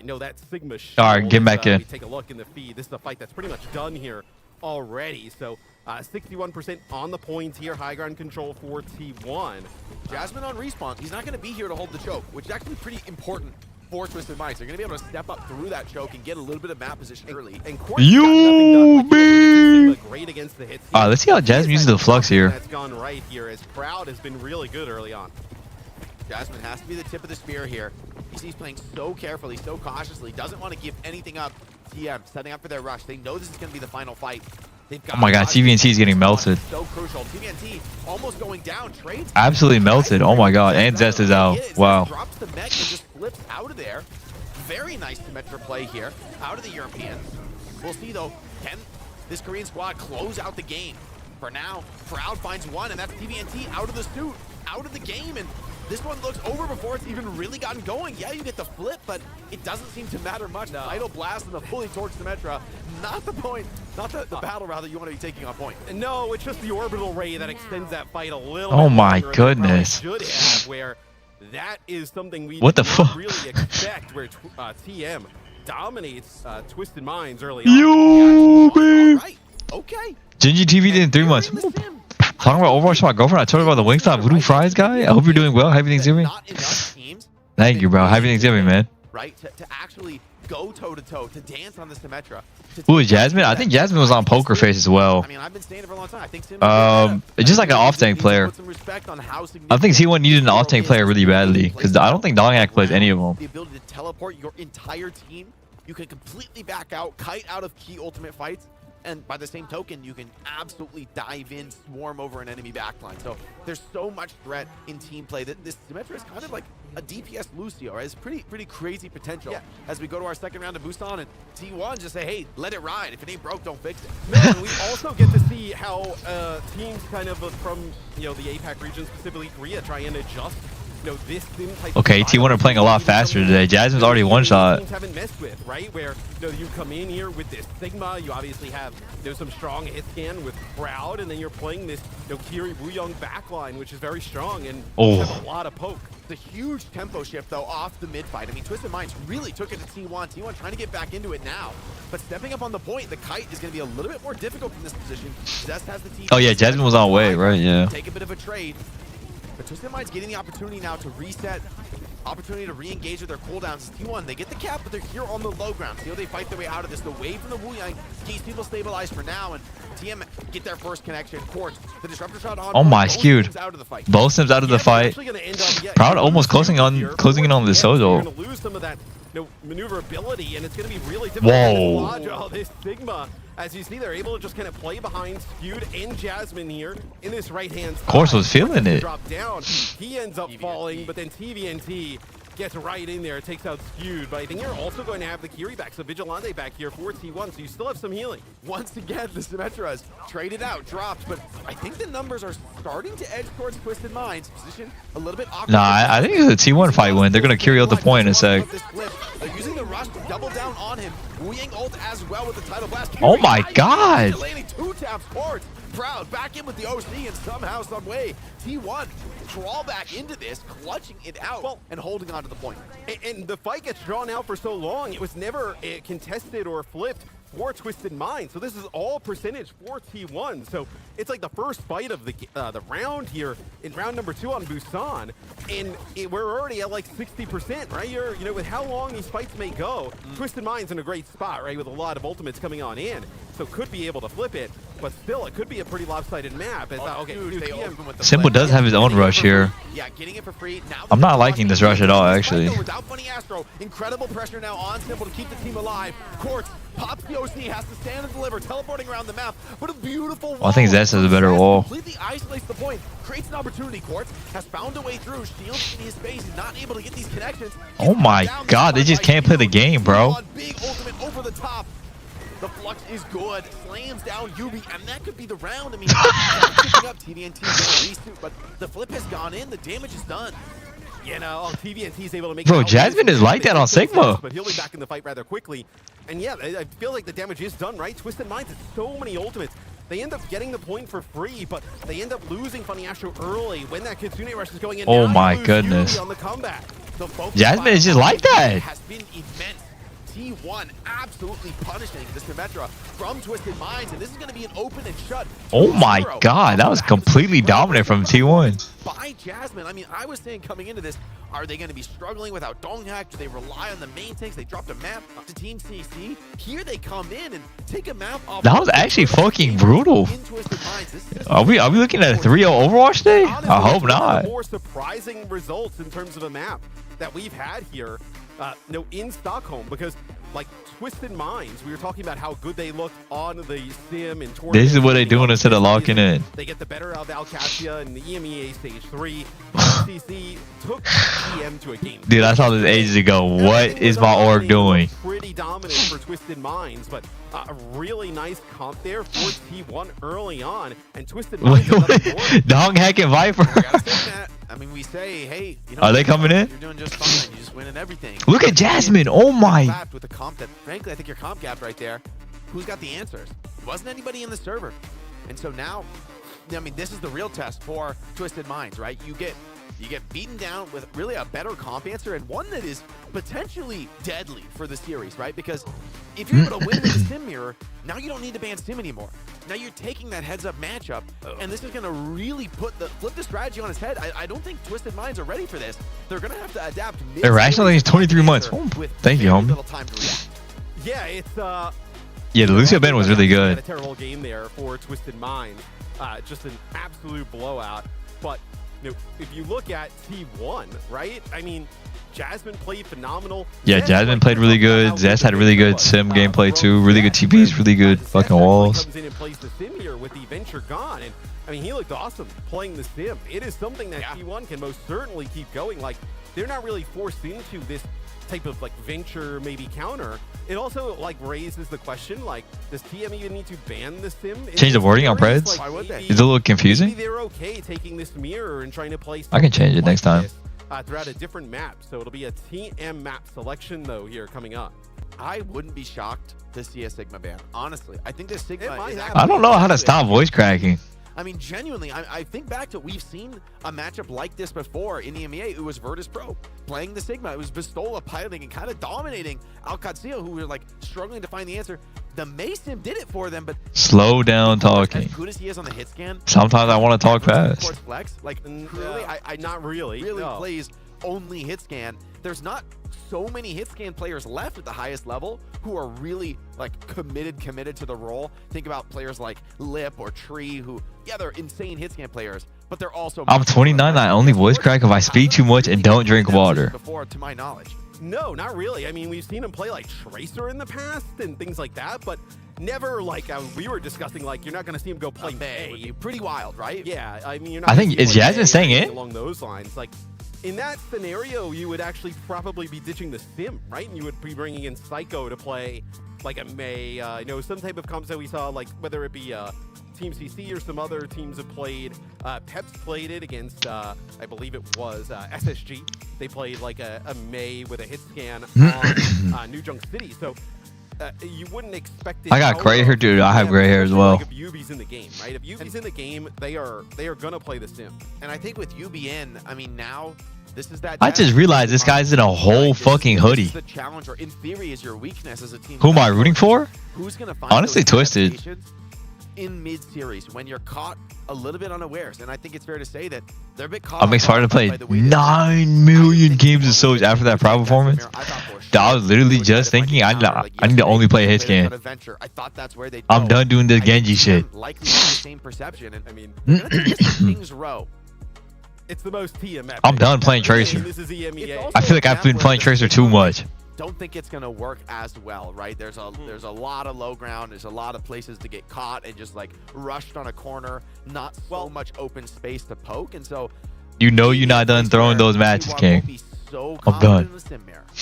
no, that Sigma shield. All right, get back in. We take a look in the feed. This is a fight that's pretty much done here already. So 61% on the points here, high ground control for T1. Jasmine on respawn. He's not going to be here to hold the choke, which is actually pretty important for Twisted Minds. They're going to be able to step up through that choke and get a little bit of map position early. And You be. Great against the hits. Let's see how Jasmine uses the flux here. That's gone right here as Proud has been really good early on. Jasmine has to be the tip of the spear here. He's playing so carefully, so cautiously, doesn't want to give anything up. TM setting up for their rush. They know this is going to be the final fight. Oh my god, TVNT is getting melted. So crucial. TVNT almost going down. Trades Absolutely melted. Oh my god, and Zest is out. Wow. Drops the mech and just flips out of there. Very nice Symmetra play here, out of the Europeans. We'll see though, can this Korean squad close out the game? For now, Proud finds one, and that's TVNT out of the suit, out of the game, and this one looks over before it's even really gotten going. Yeah, you get the flip, but it doesn't seem to matter much. No. Idle blast and the fully torched Symmetra, not the point, not the battle route that you want to be taking on point. No, it's just the orbital ray that extends that fight a little Oh bit my longer goodness. than it should have, where that is something we What the did not fuck? really expect, where TM dominates Twisted Minds early on. You be. Right, okay. Gingy TV did in 3 months. Talking about Overwatch to my girlfriend, I told her about the Wingstop Voodoo Fries guy. I hope you're doing well. Happy Thanksgiving. Not enough teams. Thank you, bro. Happy Thanksgiving, man. Right, to actually go toe-to-toe, to dance on the Symmetra. Ooh, Jasmine? I think Jasmine was on Poker Face as well. I mean, I've been saying it for a long time. I think Sim Just like an off-tank player. I think T1 needed an off-tank player really badly, because I don't think Doghack plays any of them. The ability to teleport your entire team, you can completely back out, kite out of key ultimate fights, and by the same token, you can absolutely dive in, swarm over an enemy backline. So there's so much threat in team play that this Symmetra is kind of like a DPS Lucio, right? It's pretty crazy potential. Yeah. As we go to our second round of Busan, and T1 just say, hey, let it ride. If it ain't broke, don't fix it. No, and we also get to see how teams kind of from, you know, the APAC region, specifically Korea, try and adjust, you know, this type Okay, of T1 are playing a lot faster today. Jasmine's already one shot. Teams haven't messed with, right? Where, you know, you come in here with this Sigma, you obviously have, you know, some strong hit scan with Proud, and then you're playing this, you know, Kiri Wooyoung backline, which is very strong and has a lot of poke. The huge tempo shift, though, off the mid fight. I mean, Twisted Minds really took it to T1. T1 trying to get back into it now. But stepping up on the point, the kite is going to be a little bit more difficult from this position. Zest has the TP. Oh yeah, Jasmine was on way, right? Yeah. Take a bit of a trade. But Twisted Minds getting the opportunity now to reset, opportunity to re-engage with their cooldowns. T1, they get the cap, but they're here on the low ground. See how they fight their way out of this. The wave from the Wooyoung keeps people stabilized for now, and TM get their first connection. Quartz, the disruptor shot on. Oh my, skewed. Out of the fight. Both Sims out of the fight. Proud almost closing in on the Sozo. You're going to lose some of that, you know, maneuverability, and it's going to be really difficult to dodge all this Sigma. As you see, they're able to just kind of play behind Skewed and Jasmine here in this right-hand side. Course was feeling it. Drop down. He ends up falling, but then TVNT gets right in there, takes out Skewed. But I think you're also going to have the Kiri back, so Vigilante back here for T1, so you still have some healing. Once again, the Symmetras traded out, dropped, but I think the numbers are starting to edge towards Twisted Minds. Position a little bit awkward. Nah, I think it's a T1 fight win. They're going to carry out the point in a sec. They're using the rush to double down on him. Wooyoung ult as well with the tidal blast. Oh my god! Landing 2 taps forward. Proud back in with the OC, and somehow, some way, T1 crawl back into this, clutching it out and holding on to the point. And the fight gets drawn out for so long, it was never contested or flipped for Twisted Minds. So this is all percentage for T1. So it's like the first fight of the round here in round number 2 on Busan, and we're already at like 60%, right? You know, with how long these fights may go, Twisted Minds in a great spot, right? With a lot of ultimates coming on in, so could be able to flip it, but still it could be a pretty lopsided map. Simple does have his own rush here. Yeah, getting it for free. Now I'm not liking this rush at all, actually. Without Funny Astro, incredible pressure now on Simple to keep the team alive. Quartz pops the OC, has to stand and deliver, teleporting around the map, but a beautiful wall. I think Zest has a better wall. Completely isolates the point, creates an opportunity. Quartz has found a way through, shields in his space, he's not able to get these connections. Oh my god, they just can't play the game, bro. Big ultimate over the top. The flux is good, slams down Yubi, and that could be the round. I mean, picking up TVNT resuit, but the flip has gone in, the damage is done. You know, TVNT is able to make. Bro, Jasmine is like that on Sigma. But he'll be back in the fight rather quickly. And yeah, I feel like the damage is done, right? Twisted Minds has so many ultimates. They end up getting the point for free, but they end up losing Funny Astro early when that Kitsune Rush is going in. Oh Now my you lose goodness. Yubi on the comeback. The focus Jasmine is just like that. has been immense. T1 absolutely punishing the Symmetra from Twisted Minds, and this is going to be an open and shut. Oh my god, that was completely dominant from T1. By Jasmine. I mean, I was saying coming into this, are they going to be struggling without Donghack? Do they rely on the main tanks? They dropped a map to Team CC. Here they come in and take a map off. That was actually fucking brutal. In Twisted Minds. This is Are we looking at a 3-0 Overwatch day? Honestly, I hope it's one of not. the more surprising results in terms of a map that we've had here, in Stockholm, because like Twisted Minds, we were talking about how good they looked on the sim and tournament. This is what they're doing instead of locking in. They get the better of Alcacia in the EMEA Stage 3. CC took TM to a game. Dude, I saw this ages ago. What is my org doing? Pretty dominant for Twisted Minds, but a really nice comp there for T1 early on, and Twisted Minds. Donghack and Viper. I mean, we say, hey, you know, Are they coming in? You're doing just fine. You just winning everything. Look at Jasmine. Oh my. With the comp that, frankly, I think you're comp gapped right there. Who's got the answers? It wasn't anybody in the server. And so now, I mean, this is the real test for Twisted Minds, right? You get beaten down with really a better comp answer, and one that is potentially deadly for the series, right? Because if you're able to win with the Sim Mirror, now you don't need to ban Sim anymore. Now you're taking that heads-up matchup, and this is going to really flip the strategy on its head. I don't think Twisted Minds are ready for this. They're going to have to adapt. Irrationally is 23 months. Oh, thank you, homie. Yeah, it's Yeah, the Lucio ban was really good. A terrible game there for Twisted Minds. Just an absolute blowout. But if you look at T1, right? I mean, Jasmine played phenomenal. Yeah, Jasmine played really good. Zest had really good sim gameplay too. Really good TPs, really good fucking walls. Comes in and plays the sim here with the Venture gone, and I mean, he looked awesome playing the sim. It is something that T1 can most certainly keep going. Like, they're not really forced into this type of like Venture maybe counter. It also like raises the question, like, does TM even need to ban the sim? Change the wording on Preds? Like, why would they? Is it a little confusing? Maybe they're okay taking this mirror and trying to play. I can change it next time. Throughout a different map, so it'll be a TM map selection though here coming up. I wouldn't be shocked to see a Sigma ban. Honestly, I think this Sigma. I don't know how to stop voice cracking. I mean, genuinely, I think back to we've seen a matchup like this before in the EMEA. It was Virtus Pro playing the Sigma. It was Vistola piloting and kind of dominating Alcacio, who were like struggling to find the answer. The Mason did it for them, but slow down talking. As good as he is on the hit scan, sometimes I want to talk fast. Flex, like really, I not really. Really plays only hit scan. There's not so many hit scan players left at the highest level who are really like committed to the role. Think about players like Lip or Tree, who they're insane hit scan players, but they're also. I'm 29. I only voice crack if I speak too much and don't drink water. Before, to my knowledge. No, not really. I mean, we've seen him play like Tracer in the past and things like that, but never like we were discussing. Like, you're not going to see him go play May. Pretty wild, right? Yeah, I mean, you're not. I think is Jasmine saying it along those lines. Like, in that scenario, you would actually probably be ditching the sim, right? And you would be bringing in Psycho to play like a May. Some type of comps that we saw, like whether it be Team CC or some other teams have played. Peps played it against, I believe it was SSG. They played like a May with a hit scan on New Junk City. So you wouldn't expect it. I got gray hair, dude. I have gray hair as well. Like if UB's in the game, right? If UB's in the game, they are gonna play the sim. And I think with UB in, I mean, now this is that. I just realized this guy's in a whole fucking hoodie. The challenge, or in theory, is your weakness as a team. Who am I rooting for? Who's gonna find honestly Twisted in mid-series when you're caught a little bit unawares? And I think it's fair to say that they're a bit caught. I'm excited to play 9 million games of Soch after that Pride performance. I was literally just thinking I need to only play hit scan. I'm done doing this Genji shit. Likely the same perception, and I mean, Kings Row. It's the most TM. I'm done playing Tracer. This is EMEA. I feel like I've been playing Tracer too much. Don't think it's gonna work as well, right? There's a lot of low ground. There's a lot of places to get caught and just like rushed on a corner. Not so much open space to poke, and so you're not done throwing those matches, King. I'm done.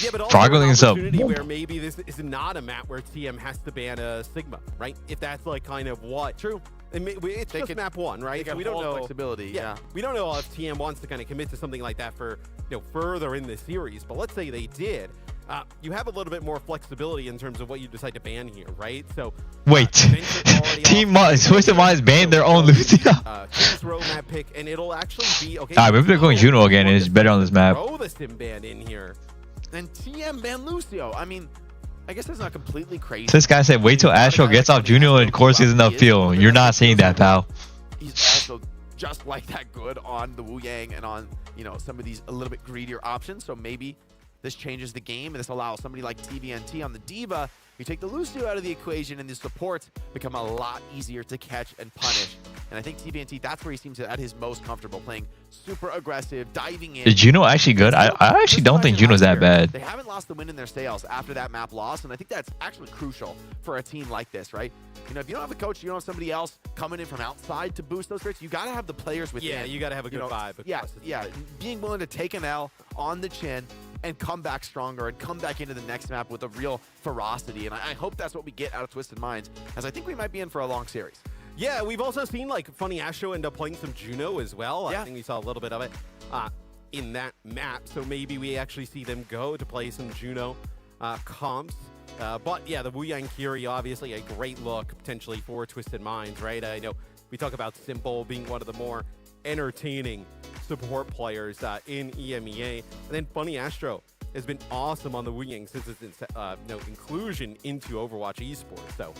Yeah, but Froggling also up. Where maybe this is not a map where TM has to ban a Sigma, right? If that's like kind of what. True. It's just map one, right? So we don't know flexibility. Yeah, we don't know if TM wants to kind of commit to something like that for further in the series. But let's say they did. you have a little bit more flexibility in terms of what you decide to ban here, right? So wait, Team Twisted Minds banned their own Lucio. King's Row map pick, and it'll actually be okay. Maybe they're going Juno again, and it's better on this map. Throw the sim ban in here. And TM ban Lucio. I mean, I guess that's not completely crazy. This guy said, wait till Astro gets off Juno and Course is enough feel. You're not seeing that, pal. He's also just like that good on the Wu Yang and on, you know, some of these a little bit greedier options. So maybe this changes the game, and this allows somebody like TVNT on the Diva. You take the Lucio out of the equation, and the supports become a lot easier to catch and punish. And I think TVNT, that's where he seems at his most comfortable, playing super aggressive, diving in. Is Juno actually good? I actually don't think Juno's that bad. They haven't lost the wind in their sails after that map loss, and I think that's actually crucial for a team like this, right? You know, if you don't have a coach, you don't have somebody else coming in from outside to boost those traits, you got to have the players within. Yeah, you got to have a good vibe. Yeah, being willing to take an L on the chin and come back stronger and come back into the next map with a real ferocity. And I hope that's what we get out of Twisted Minds, as I think we might be in for a long series. Yeah, we've also seen like Funny Astro end up playing some Juno as well. Yeah. I think we saw a little bit of it in that map. So maybe we actually see them go to play some Juno comps. But yeah, the Wu Yang Kiri, obviously a great look potentially for Twisted Minds, right? I know we talk about Simple being one of the more entertaining support players in EMEA. And then Funny Astro has been awesome on the Wu Yang since its inclusion into Overwatch esports. So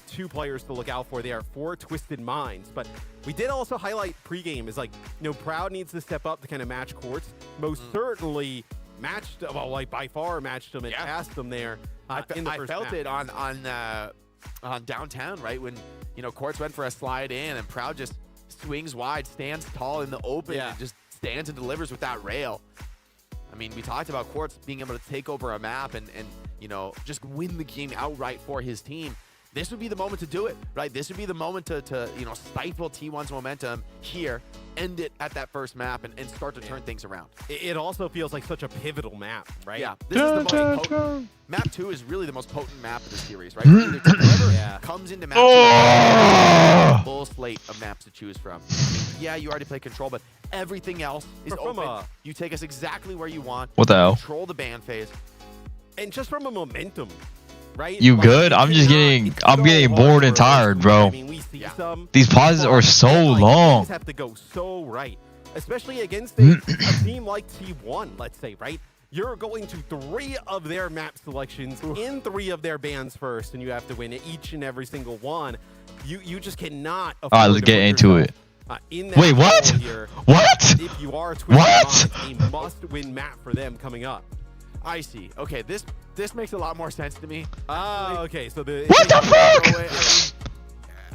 2 players to look out for there for Twisted Minds. But we did also highlight pregame is like, you know, Proud needs to step up to kind of match Quartz. Most certainly matched, well, like by far matched them and passed them there. In the first felt map. it on downtown, right? When, you know, Quartz went for a slide in and Proud just swings wide, stands tall in the open, and just stands and delivers with that rail. I mean, we talked about Quartz being able to take over a map and you know, just win the game outright for his team. This would be the moment to do it, right? This would be the moment to you know, stifle T1's momentum here, end it at that first map, and start to turn things around. It also feels like such a pivotal map, right? Yeah, this is the most potent. Map 2 is really the most potent map of the series, right? Whoever comes into map 2, a full slate of maps to choose from. Yeah, you already play Control, but everything else is open. You take us exactly where you want. What the hell? Control the ban phase. And just from a momentum, right? You good? I'm getting bored and tired, bro. I mean, we see some. These pauses are so long. Things have to go so right, especially against a team like T1, let's say, right? You're going to 3 of their map selections in 3 of their bans first, and you have to win each and every single one. You just cannot afford All right, let's get into it. Wait, what? What? If you are Twisted Minds, a must-win map for them coming up. I see. Okay, this makes a lot more sense to me. Okay. So what the fuck?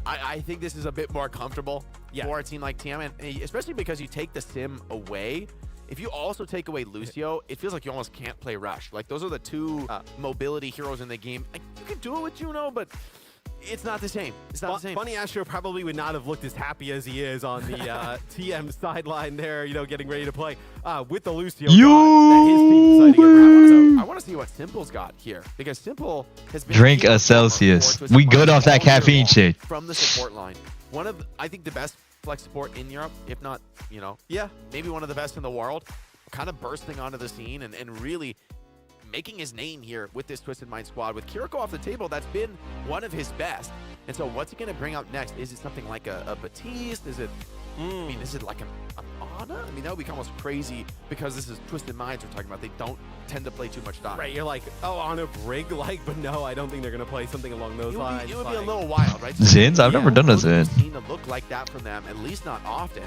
I think this is a bit more comfortable for a team like TM, and especially because you take the sim away. If you also take away Lucio, it feels like you almost can't play Rush. Like, those are the 2 mobility heroes in the game. Like, you can do it with Juno, but it's not the same. It's not the same. Funny Astro probably would not have looked as happy as he is on the TM sideline there, you know, getting ready to play with the Lucio that his team decided to get around. I want to see what Simple's got here, because Simple has been Drink a Celsius. We good off that caffeine shit. From the support line. One of, I think, the best flex support in Europe, if not, you know, maybe one of the best in the world, kind of bursting onto the scene and really making his name here with this Twisted Mind squad. With Kiriko off the table, that's been one of his best. And so what's he going to bring out next? Is it something like a Batiste? Is it, I mean, is it like an Ana? I mean, that would be almost crazy, because this is Twisted Minds we're talking about. They don't tend to play too much Dot. Right, you're like, oh, Ana Brig, like, but no, I don't think they're going to play something along those lines. It would be a little wild, right? Zins? I've never done a Zin. Seen to look like that from them, at least not often.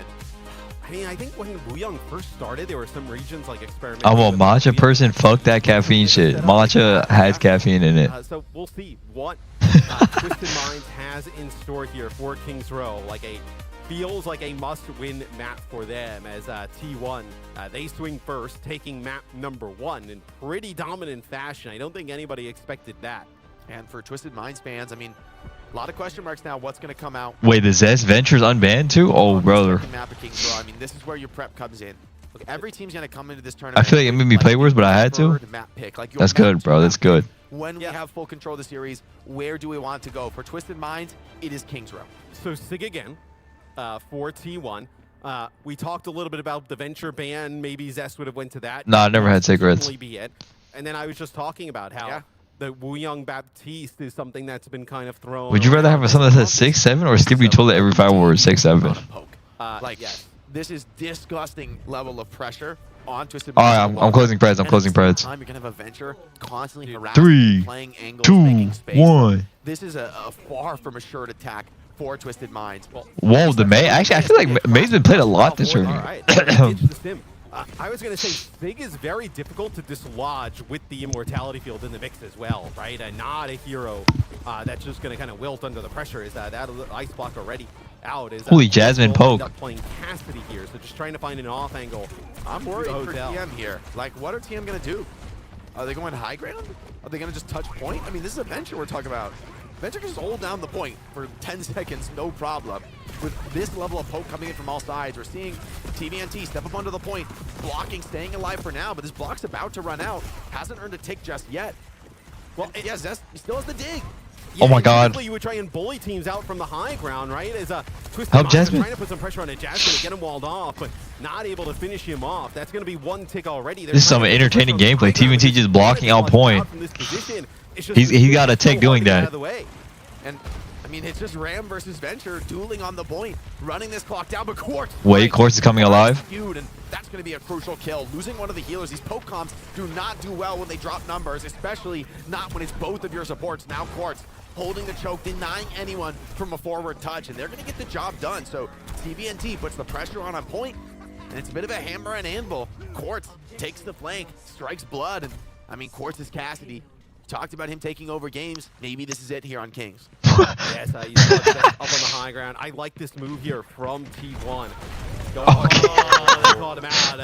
I mean, I think when Wuyang first started, there were some regions like experimenting. I'm a matcha person. Fuck that caffeine shit. Matcha has caffeine in it. So we'll see what Twisted Minds has in store here for King's Row. Like feels like a must-win map for them as T1. They swing first, taking map number 1 in pretty dominant fashion. I don't think anybody expected that. And for Twisted Minds fans, I mean, a lot of question marks now. What's going to come out? Wait, the Zest Ventures unbanned too? Oh, brother. Map of King's Row. I mean, this is where your prep comes in. Look, every team's going to come into this tournament. I feel like it made me play worse, but I had to. Map pick. Like, that's good, bro. That's good. When we have full control of the series, where do we want to go? For Twisted Minds, it is King's Row. So Sig again for T1. We talked a little bit about the Venture ban. Maybe Zest would have went to that. No, I never had cigarettes. Be it. And then I was just talking about how the Wu Young Baptiste is something that's been kind of thrown. Would you rather have something that says 6-7 or skip you told it every 5 words 6-7? Like, this is disgusting level of pressure on Twisted Alright, Minds. I'm closing Preds. I'm closing Preds. You're gonna have a Venture constantly harassing, 3, playing angles, 2, making space. 1. This is a far from assured attack for Twisted Minds. Whoa, the May. Actually, I feel like May's been played a lot this tournament. I was going to say, Sig is very difficult to dislodge with the Immortality Field in the mix as well, right? And not a hero that's just going to kind of wilt under the pressure. Is that Ice Block already out? Is Holy Jasmine poke. Playing Cassidy here, so just trying to find an off angle. I'm worried for TM here. Like, what are TM going to do? Are they going high ground? Are they going to just touch point? I mean, this is a Venture we're talking about. Venture can just hold down the point for 10 seconds, no problem. With this level of poke coming in from all sides, we're seeing TVNT step up onto the point, blocking, staying alive for now, but this block's about to run out. Hasn't earned a tick just yet. Well, yeah, Zest still has the dig. Yeah, oh my god. You would try and bully teams out from the high ground, right? As Twisted Help Minds Jasmine. trying to put some pressure on Jasmine to get him walled off, but not able to finish him off. That's going to be 1 tick already. This is some entertaining gameplay. TVNT just blocking on point. He got a tick doing that. And I mean, it's just Ram versus Venture dueling on the point, running this clock down, but Quartz. Wait, Quartz is coming alive. And that's going to be a crucial kill. Losing one of the healers, these poke comps do not do well when they drop numbers, especially not when it's both of your supports. Now Quartz holding the choke, denying anyone from a forward touch, and they're going to get the job done. So TVNT puts the pressure on point, and it's a bit of a hammer and anvil. Quartz takes the flank, strikes blood, and I mean, Quartz is Cassidy. Talked about him taking over games. Maybe this is it here on Kings. Yes, you saw that up on the high ground. I like this move here from T1. They called him out.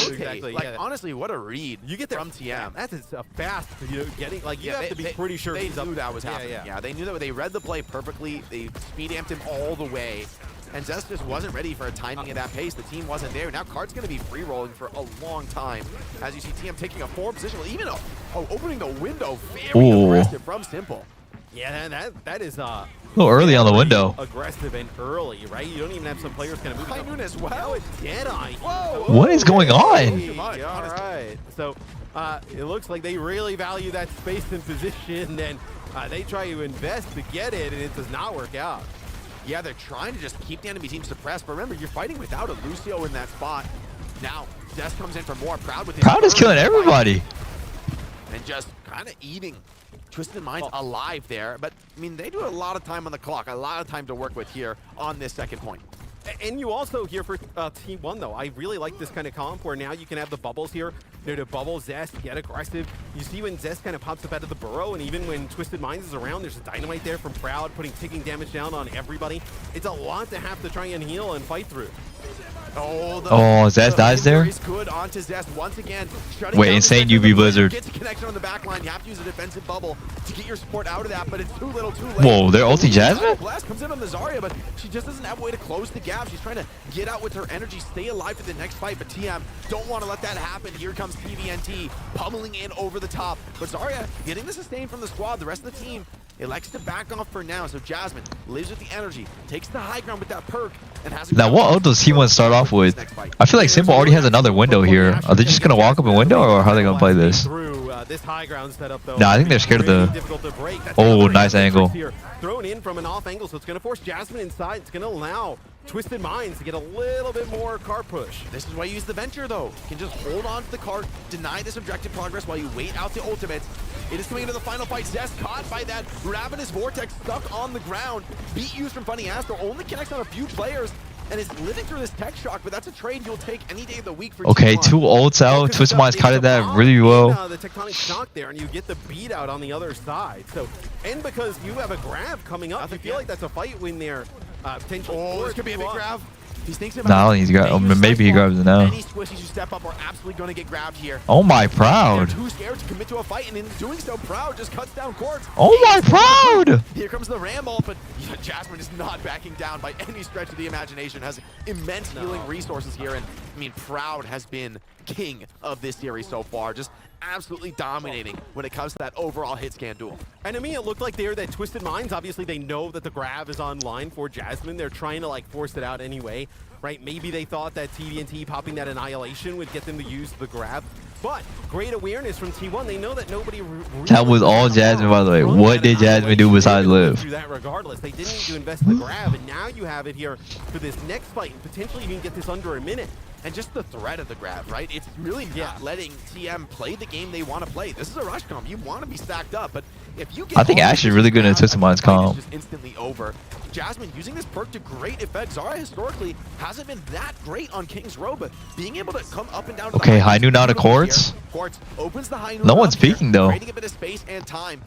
Exactly. Like, honestly, what a read you get from TM. That's a fast, getting, like, you have to be pretty sure they knew that was happening. Yeah, they knew that. They read the play perfectly. They speed amped him all the way. And Zest just wasn't ready for a timing at that pace. The team wasn't there. Now Card's going to be free rolling for a long time. As you see TM taking a forward position, even opening the window, very aggressive from Simple. Yeah, that is a little early on the window. Aggressive and early, right? You don't even have some players kind of moving. High noon as well. Deadeye. Whoa. What is going on? Yeah, all right. So it looks like they really value that space and position, and they try to invest to get it, and it does not work out. Yeah, they're trying to just keep the enemy team suppressed, but remember, you're fighting without a Lucio in that spot. Now, Zest comes in for more. Proud with his Proud is killing everybody. And just kind of eating Twisted Minds alive there. But, I mean, they do a lot of time on the clock, a lot of time to work with here on this second point. And you also here for T1 though, I really like this kind of comp where now you can have the bubbles here. To bubble Zest, get aggressive. You see when Zest kind of pops up out of the burrow, and even when Twisted Minds is around, there's a dynamite there from Proud, taking damage down on everybody. It's a lot to have to try and heal and fight through. Zest dies there? Good onto Zest once again. Wait, insane UV Blizzard. Gets a connection on the back line. You have to use a defensive bubble to get your support out of that, but it's too little, too late. Whoa, they're ulti Jasmine? Blast comes in on the Zarya, but she just doesn't have a way to close the gap. She's trying to get out with her energy, stay alive for the next fight, but TM don't want to let that happen. Here comes TVNT pummeling in over the top, but Zarya getting the sustain from the squad. The rest of the team elects to back off for now, so Jasmine lives with the energy, takes the high ground with that perk, and has now what ult does T1 start off with? I feel like Simple already has another window here. Are they just going to walk up a window, or how are they going to play this? This high ground setup, though. No, I think they're scared of the... Oh, nice angle. Thrown in from an off angle, so it's going to force Jasmine inside. It's going to allow Twisted Minds to get a little bit more cart push. This is why you use the Venture, though. You can just hold on to the cart, deny this objective progress while you wait out the ultimates. It is coming into the final fight. Zest caught by that Ravenous Vortex, stuck on the ground. Beat used from Funny Astro, only connects on a few players, and is living through this tech shock, but that's a trade you'll take any day of the week for okay, T1. 2 ults out. Twisted Minds kited that really well. The tectonic shock there, and you get the beat out on the other side. So, and because you have a grab coming up, I feel like that's a fight win there. Potential. Oh, this could be a big grab. He's thinking about no, he's got. Maybe he grabs it now. Any squishies who step up are absolutely going to get grabbed here. Oh my Proud! They're too scared to commit to a fight, and in doing so, Proud just cuts down Quartz. Oh my Proud! Here comes the Ram ult, but Jasmine is not backing down by any stretch of the imagination. Has immense healing resources here, and I mean, Proud has been king of this series so far. Just absolutely dominating when it comes to that overall hit scan duel. And to me, it looked like there that Twisted Minds, obviously they know that the grab is online for Jasmine. They're trying to like force it out anyway, right? Maybe they thought that TVNT popping that Annihilation would get them to use the grab. But great awareness from T1. They know that nobody. That was all Jasmine, by the way. What did Jasmine do besides live? That regardless, they didn't need to invest the grab, and now you have it here for this next fight, and potentially you can get this under a minute. And just the threat of the grab, right? It's really not letting TM play the game they want to play. This is a rush comp. You want to be stacked up, but if you get I think Ash is really good in Twisted Mind's comp. Just instantly over. Jasmine using this perk to great effect. Zara historically hasn't been that great on King's Row, but being able to come up and down. Okay, high noon out of Quartz. Quartz opens the high noon. No one's peeking though. Creating a bit of space and time.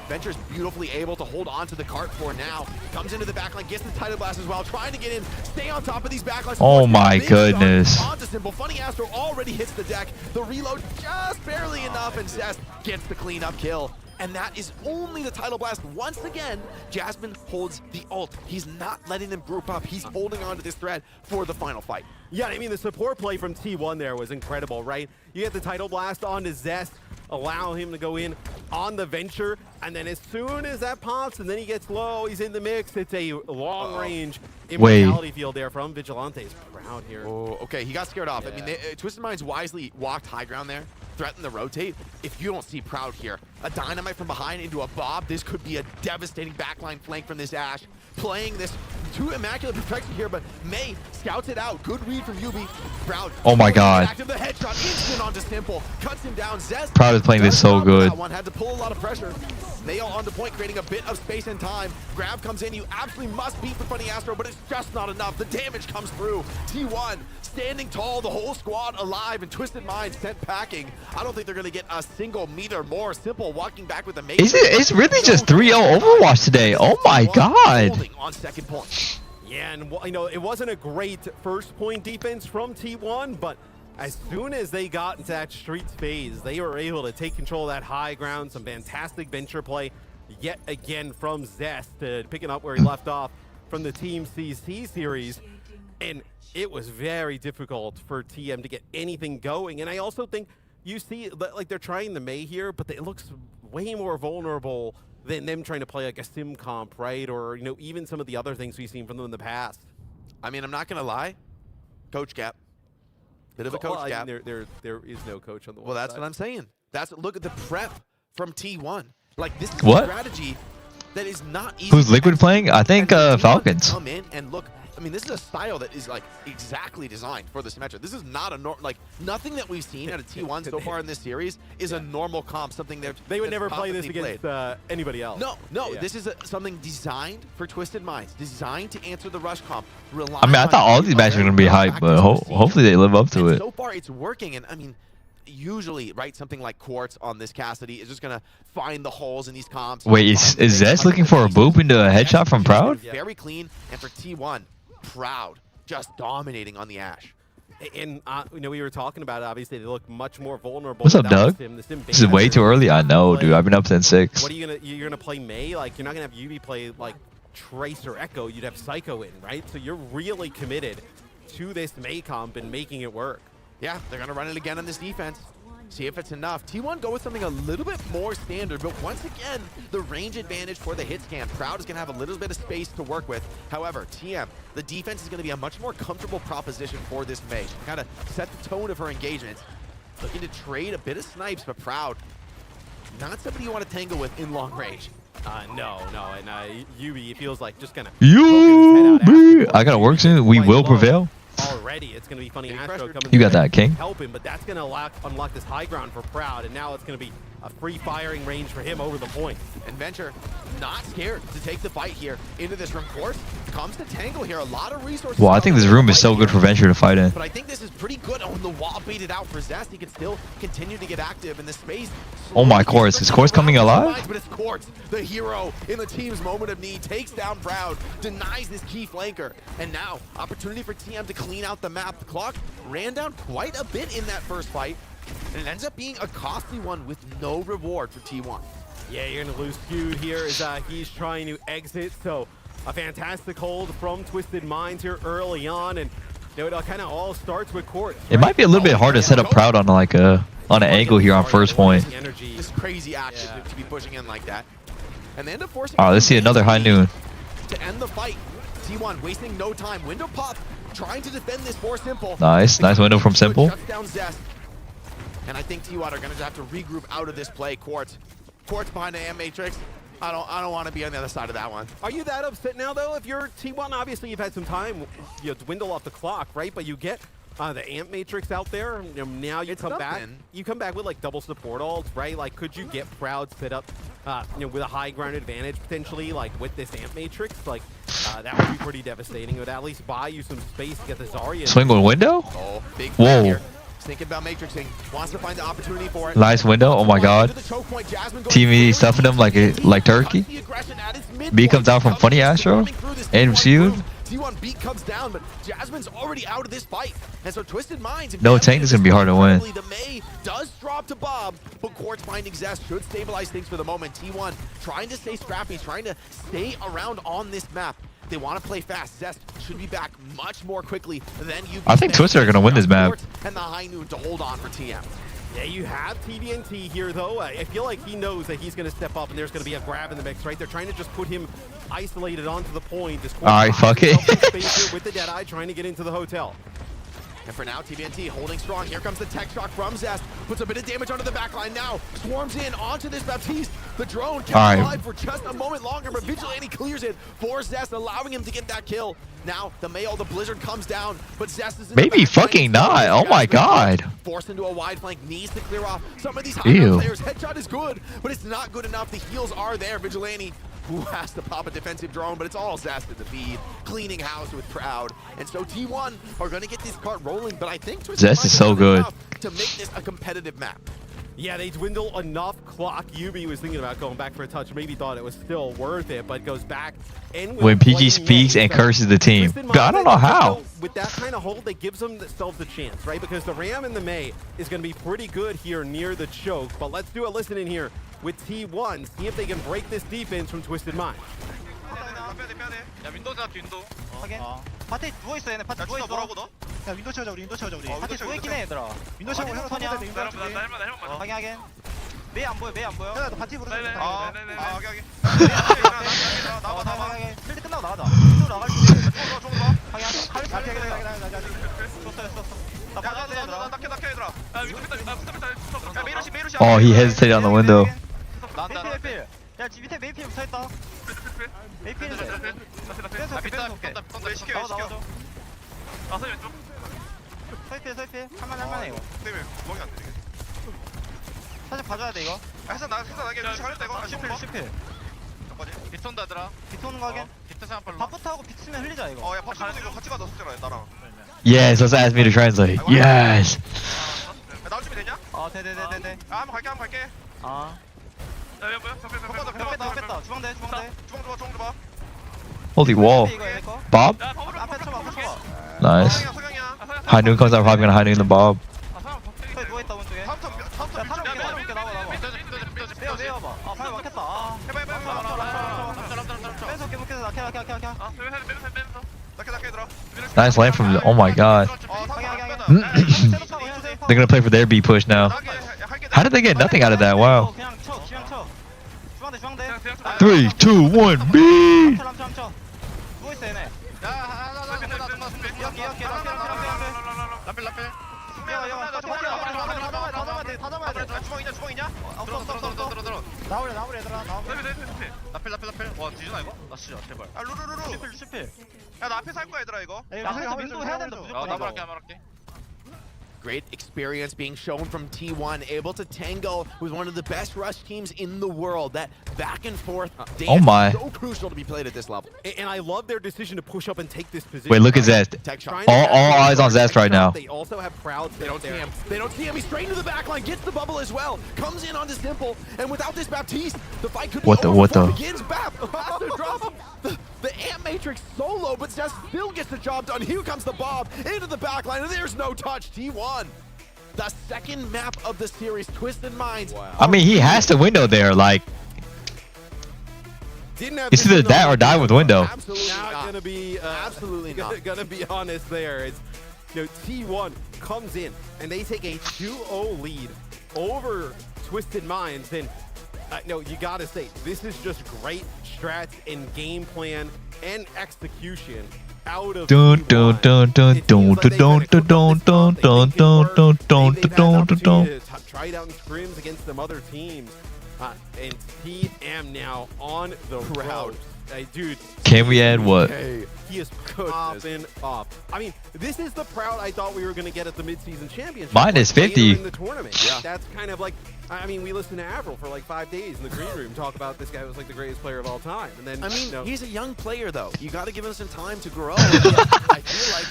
Venture's beautifully able to hold on to the cart for now. Comes into the backline, gets the title blast as well, trying to get in, stay on top of these backlines. Oh my goodness. Onto Simple. Funny Astro already hits the deck. The reload just barely enough, and Zest gets the cleanup kill. And that is only the title blast. Once again, Jasmine holds the ult. He's not letting them group up. He's holding on to this thread for the final fight. Yeah, I mean, the support play from T1 there was incredible, right? You get the title blast onto Zest, allow him to go in on the Venture, and then as soon as that pops and then he gets low, he's in the mix. It's a long-range immortality field there from Vigilantes. Proud here. Oh, okay, he got scared off. Yeah. I mean, Twisted Minds wisely walked high ground there, threatened the rotate. If you don't see Proud here, a dynamite from behind into a Bob, this could be a devastating backline flank from this Ash. Playing this to immaculate perfection here, but May scouts it out. Good read from Yubi. Proud. Oh my god. Active the headshot, instant onto Simple. Cuts him down. Zest. Proud is playing this so good. That one had to pull a lot of pressure. Nail on the point, creating a bit of space and time. Grab comes in. You absolutely must beat the Funny Astro, but it's just not enough. The damage comes through. T1 standing tall, the whole squad alive, and Twisted Minds sent packing. I don't think they're going to get a single meter more. Simple walking back with the mate. It's really just 3-0 Overwatch today. Oh my god. On second point. Yeah, and you know, it wasn't a great first point defense from T1, but as soon as they got into that streets phase, they were able to take control of that high ground. Some fantastic Venture play yet again from Zest, picking up where he left off from the Team CC series. And it was very difficult for TM to get anything going. And I also think you see, like, they're trying the May here, but it looks way more vulnerable than them trying to play like a sim comp, right? Or, you know, even some of the other things we've seen from them in the past. I mean, I'm not going to lie. Coach gap. Bit of a coach gap. I mean, there is no coach on the Well, that's side. what I'm saying. Look at the prep from T1. Like, this is a What? strategy that is not easy. Who's Liquid playing? I think Falcons. Come in and look. I mean, this is a style that is like exactly designed for the Symmetra. This is not a like nothing that we've seen out of T1 so far in this series is a normal comp. Something that they would never play this against anybody else. No. Yeah. This is something designed for Twisted Minds, designed to answer the rush comp. I mean, I thought all these matches were gonna be hype, but hopefully they live up to it. So far, it's working, and I mean, usually, right, something like Quartz on this Cassidy is just gonna find the holes in these comps. Wait, is Zest looking for a boop into a headshot from Proud? Very clean, and for T1, Proud just dominating on the Ash. And you know, we were talking about it, obviously they look much more vulnerable. What's up, Doug? This is way too early. I know, dude. I've been up since 6. What are you're gonna play May? Like, you're not gonna have Yubi play like Trace or Echo. You'd have Psycho in, right? So you're really committed to this May comp and making it work. Yeah, they're gonna run it again on this defense. See if it's enough. T1 go with something a little bit more standard, but once again, the range advantage for the hit scan. Proud is gonna have a little bit of space to work with. However, TM, the defense is gonna be a much more comfortable proposition for this May. She kind of set the tone of her engagement. Looking to trade a bit of snipes, but Proud, not somebody you want to tangle with in long range. No, and Yubi, it feels like just gonna. Yubi, I gotta work soon. We will prevail. Already, it's going to be Funny Astro coming. You got that, King. Help him, but that's going to unlock this high ground for Proud, and now it's going to be a free firing range for him over the point. And Venture, not scared to take the fight here into this room. Course comes to tangle here. A lot of resources. Well, I think this room is so good for Venture to fight in. But I think this is pretty good. Oh, the wall baited out for Zest. He can still continue to get active in this space. Oh my Quartz. Is Quartz coming alive? But it's Quartz, the hero in the team's moment of need, takes down Proud, denies this key flanker. And now, opportunity for TM to clean out the map. The clock ran down quite a bit in that first fight. And it ends up being a costly one with no reward for T1. Yeah, you're going to lose Feud here as he's trying to exit. So a fantastic hold from Twisted Minds here early on. And you know, it kind of all starts with Quartz. It might be a little bit hard to set up Proud on like on an angle here on first point. This crazy action to be pushing in like that. And they end up forcing. Oh, let's see another high noon. To end the fight. T1 wasting no time. Window pop, trying to defend this for Simple. Nice window from Simple. Shuts down Zest. And I think T1 are going to have to regroup out of this play. Quartz behind the AM Matrix. I don't want to be on the other side of that one. Are you that upset now, though? If you're T1, obviously you've had some time, dwindle off the clock, right? But you get the Amp Matrix out there. Now you come back. You come back with like double support ults, right? Like, could you get Proud set up, with a high ground advantage potentially, like with this Amp Matrix? Like, that would be pretty devastating. It would at least buy you some space to get the Zarya. Swing on window? Oh, big whoa. here. Thinking about matrixing, wants to find the opportunity for it. Nice window. Oh my god. TV stuffing him like turkey. B comes out from funny Astro and Shield. T1 beat comes down, but Jasmine's already out of this fight. And so Twisted Minds. No tank is gonna be hard to win. The May does drop to Bob, but Quartz finding Zest should stabilize things for the moment. T1 trying to stay scrappy, trying to stay around on this map. They want to play fast. Zest should be back much more quickly than you. I think Twister are gonna win this map. And the high noon to hold on for TM. Yeah, you have TDNT here, though. I feel like he knows that he's going to step up and there's going to be a grab in the mix, right? They're trying to just put him isolated onto the point. All right, fuck it. With the Deadeye trying to get into the hotel. And for now, TVNT holding strong. Here comes the tech shock from Zest. Puts a bit of damage onto the backline now. Swarms in onto this Baptiste. The drone kept alive for just a moment longer, but Vigilante clears it for Zest, allowing him to get that kill. Now, the Mayo, the Blizzard comes down, but Zest is in maybe fucking not. Oh my god. Forced into a wide flank, needs to clear off some of these high players. Headshot is good, but it's not good enough. The heals are there. Vigilante, who has to pop a defensive drone, but it's all Zest at the feed. Cleaning house with Proud. And so T1 are going to get this cart rolling, but I think Zest is so good to make this a competitive map. Yeah, they dwindle enough clock. Yubi was thinking about going back for a touch, maybe thought it was still worth it, but goes back. And when PG speaks and curses the team. I don't know how. With that kind of hold, that gives themselves a chance, right? Because the Ram and the May is going to be pretty good here near the choke. But let's do a listen in here with T1. See if they can break this defense from Twisted Mind. 야 윈도우자 윈도우 확인. 파티 누워있어 얘네 파티 누워있어. 뭐라고 너? 야 윈도우 채우자 우리 윈도우 채우자 우리. 파티 누워있긴 해 얘들아. 윈도우 채우고 형 선이야. 확인 확인. 메이 안 보여 메이 안 보여. 야 너 파티 부르자. 네네네. 확인. 나와 확인. 필드 끝나고 나가자. 필드 나갈 때. 총 봐. 확인 확인. 확인. 나 빠져 얘들아. 낙해 얘들아. 야 윈도우 야 메이로시. Oh, he hesitated on the window. 필. 야 밑에 메이필 붙어있다. 메이필인데. 나 시켜. 아 서희 왼쪽. 서이필. 할만해 이거. 때문에 구멍이 안 되네. 살짝 봐줘야 돼 이거. 해서 나게 잘했다 이거. 10필. 비톤다더라. 비트 오는 거 하긴. 비트 생각발로. 밥부터 하고 비트 쓰면 흘리자 이거. 야 밥부터 이거 같이 가자 숙제라 나랑. Yes, let's ask me to translate. Yes. 나올 준비 되냐? 네. 한번 갈게. 아. 야 뭐야? 뺐다. 주방대. 주방 봐. Holy wall. Bob? 앞에 쳐봐. Nice. High noon comes out, probably gonna high noon the Bob. 서이 누워있다 오른쪽에. 야 타령게 나와. 내어봐. 아 방금 막혔다. 아. 해봐. 뺏어 깨. 낙해. 낙해 들어. Nice land from. Oh my god. They're gonna play for their B push now. How did they get nothing out of that? Wow. 그냥 쳐. 주방대. 3, 2, 1, B. 쳐. 누워있어 얘네. 다 잡아야 돼. 주먹이냐? 들어. 나오래 얘들아. 라펠. 와 뒤지나 이거? 나 진짜 제발. 아 루루루루. 10필. 야 나 앞에 살 거야 얘들아 이거. 야 윈도우 해야 된다 무조건. 나 말할게. Great experience being shown from T1, able to tango with one of the best rush teams in the world. That back and forth dance Oh my. is so crucial to be played at this level. And I love their decision to push up and take this position. Wait, look at Zest. All eyes on Zest right now. They also have Proud. They don't see him. He's straight into the backline, gets the bubble as well. Comes in onto Simple, and without this Baptiste, the fight could be over before it begins. Bap has to drop the Amp Matrix solo, but Zest still gets the job done. Here comes the Bob into the backline, and there's no touch. T1. The second map of the series, Twisted Minds. Wow. I mean, he has to window there. Like, it's either that or die with window. Absolutely not gonna be. Absolutely not. Gonna be honest there. It's, T1 comes in and they take a 2-0 lead over Twisted Minds. And no, you gotta say this is just great strats and game plan and execution. Out of Dun dun dun dun dun dun dun dun dun dun dun dun dun dun dun. right out in scrims against some other teams. And TM now on the road. Hey, dude. Can we add what? He is popping off. I mean, this is the Proud I thought we were going to get at the midseason championship. Minus like, 50. In the tournament. Yeah. That's kind of like, I mean, we listened to Avril for like 5 days in the green room talk about this guy was like the greatest player of all time. And then, I mean, you know, he's a young player, though. You got to give him some time to grow. I feel like,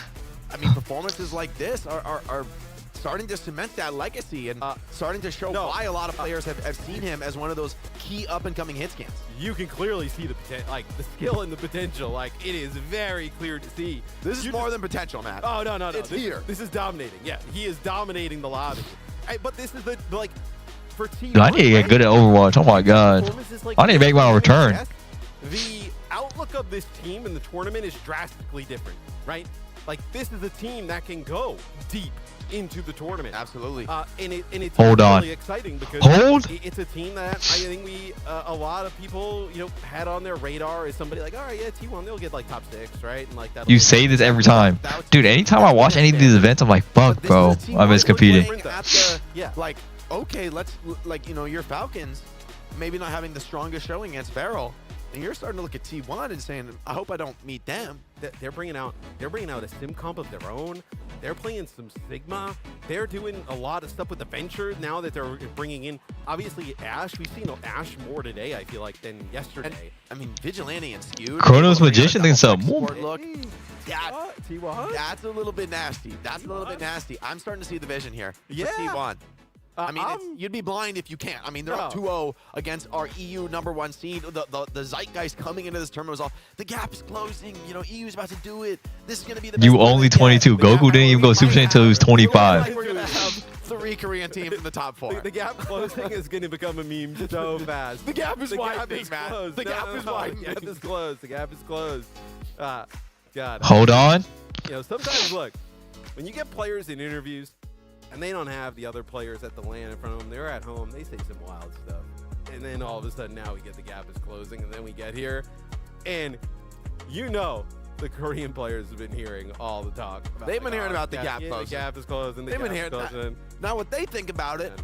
I mean, performances like this are starting to cement that legacy and starting to show why a lot of players have seen him as one of those key up-and-coming hit scans. You can clearly see the the skill and the potential. Like, it is very clear to see. This is more than potential, Matt. Oh, no. It's here. This is dominating. Yeah, he is dominating the lobby. But this is the, like, for T1. Dude, I need to get good at Overwatch. Oh my god. I need to make my return. The outlook of this team in the tournament is drastically different, right? Like, this is a team that can go deep into the tournament. Absolutely. And it's Hold on. really exciting because it's a team that I think a lot of people, you know, had on their radar as somebody like, all right, yeah, T1, they'll get like top 6, right? And like that. You say this every time. Dude, anytime I watch any of these events, I'm like, fuck, bro. I miss competing. Like, okay, let's, like, you know, your Falcons maybe not having the strongest showing against Barrel. And you're starting to look at T1 and saying, I hope I don't meet them. They're bringing out a sim comp of their own. They're playing some Sigma. They're doing a lot of stuff with the Venture now that they're bringing in. Obviously, Ashe. We've seen Ashe more today, I feel like, than yesterday. And, I mean, Vigilante and Skewed. Chronos Magician thinks so. Look, T1. That's a little bit nasty. That's a little bit nasty. I'm starting to see the vision here. Yeah. For T1. I mean, you'd be blind if you can't. I mean, they're up 2-0 against our EU #1 seed. The zeitgeist coming into this tournament was all, the gap is closing. You know, EU's about to do it. This is going to be the best. You only 22. Goku didn't even go Super Saiyan until he was 25. We're going to have 3 Korean teams in the top 4. The gap closing is going to become a meme so fast. The gap is widening, man. The gap is widening. The gap is closed. The gap is closed. God. Hold on. You know, sometimes, look, when you get players in interviews, and they don't have the other players at the LAN in front of them. They're at home. They say some wild stuff. And then all of a sudden now we get the gap is closing. And then we get here. And you know the Korean players have been hearing all the talk. They've been hearing about the gap The closing. gap is closing. They've been hearing that. Now what they think about it,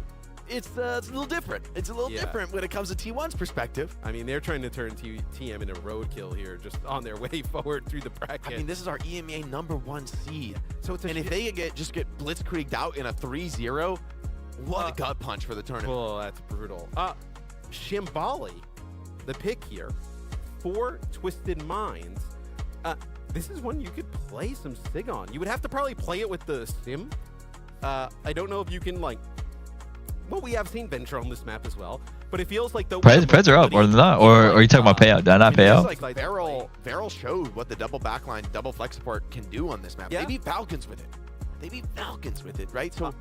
it's a little different. It's a little different when it comes to T1's perspective. I mean, they're trying to turn TM into roadkill here, just on their way forward through the bracket. I mean, this is our EMEA #1 seed. So it's if they just get blitzkrieged out in a 3-0, what a gut punch for the tournament. Oh, that's brutal. Shimbali, the pick here, for Twisted Minds. This is one you could play some Sig on. You would have to probably play it with the Sim. I don't know if you can, like, well, we have seen Venture on this map as well, but it feels like the Preds are up or not, or are you talking about payout? Did I not pay out? Like Barrel showed what the double backline, double flex support can do on this map. Yeah. They beat Falcons with it. Right? So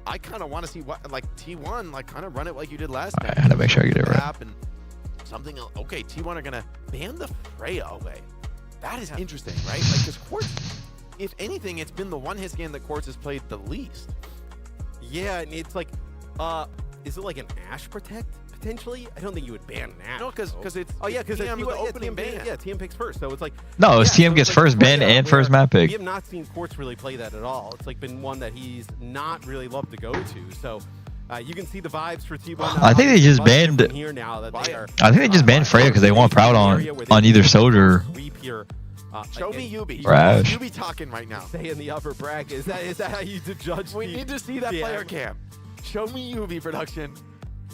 I kind of want to see what, like, T1, like, kind of run it like you did last time. I gotta make sure I get it right. And something else. Okay, T1 are gonna ban the Freya away. That is interesting, right? Like, because Quartz, if anything, it's been the one hit scan that Quartz has played the least. Yeah, and it's like, is it like an Ashe Protect potentially? I don't think you would ban an Ashe. No, because it's because TM the opening ban. Yeah, TM picks first, so it's like no, it's TM gets like first ban and first map pick. We have not seen Quartz really play that at all. It's like been one that he's not really loved to go to. So you can see the vibes for T1. I think they just banned. Here now that they are, I think they just banned Freya because they want Proud on either Soldier. Show me Yubi. Rash. Yubi talking right now. Stay in the upper bracket. Is that how you judge? We need to see that player cam. Show me Yubi, production.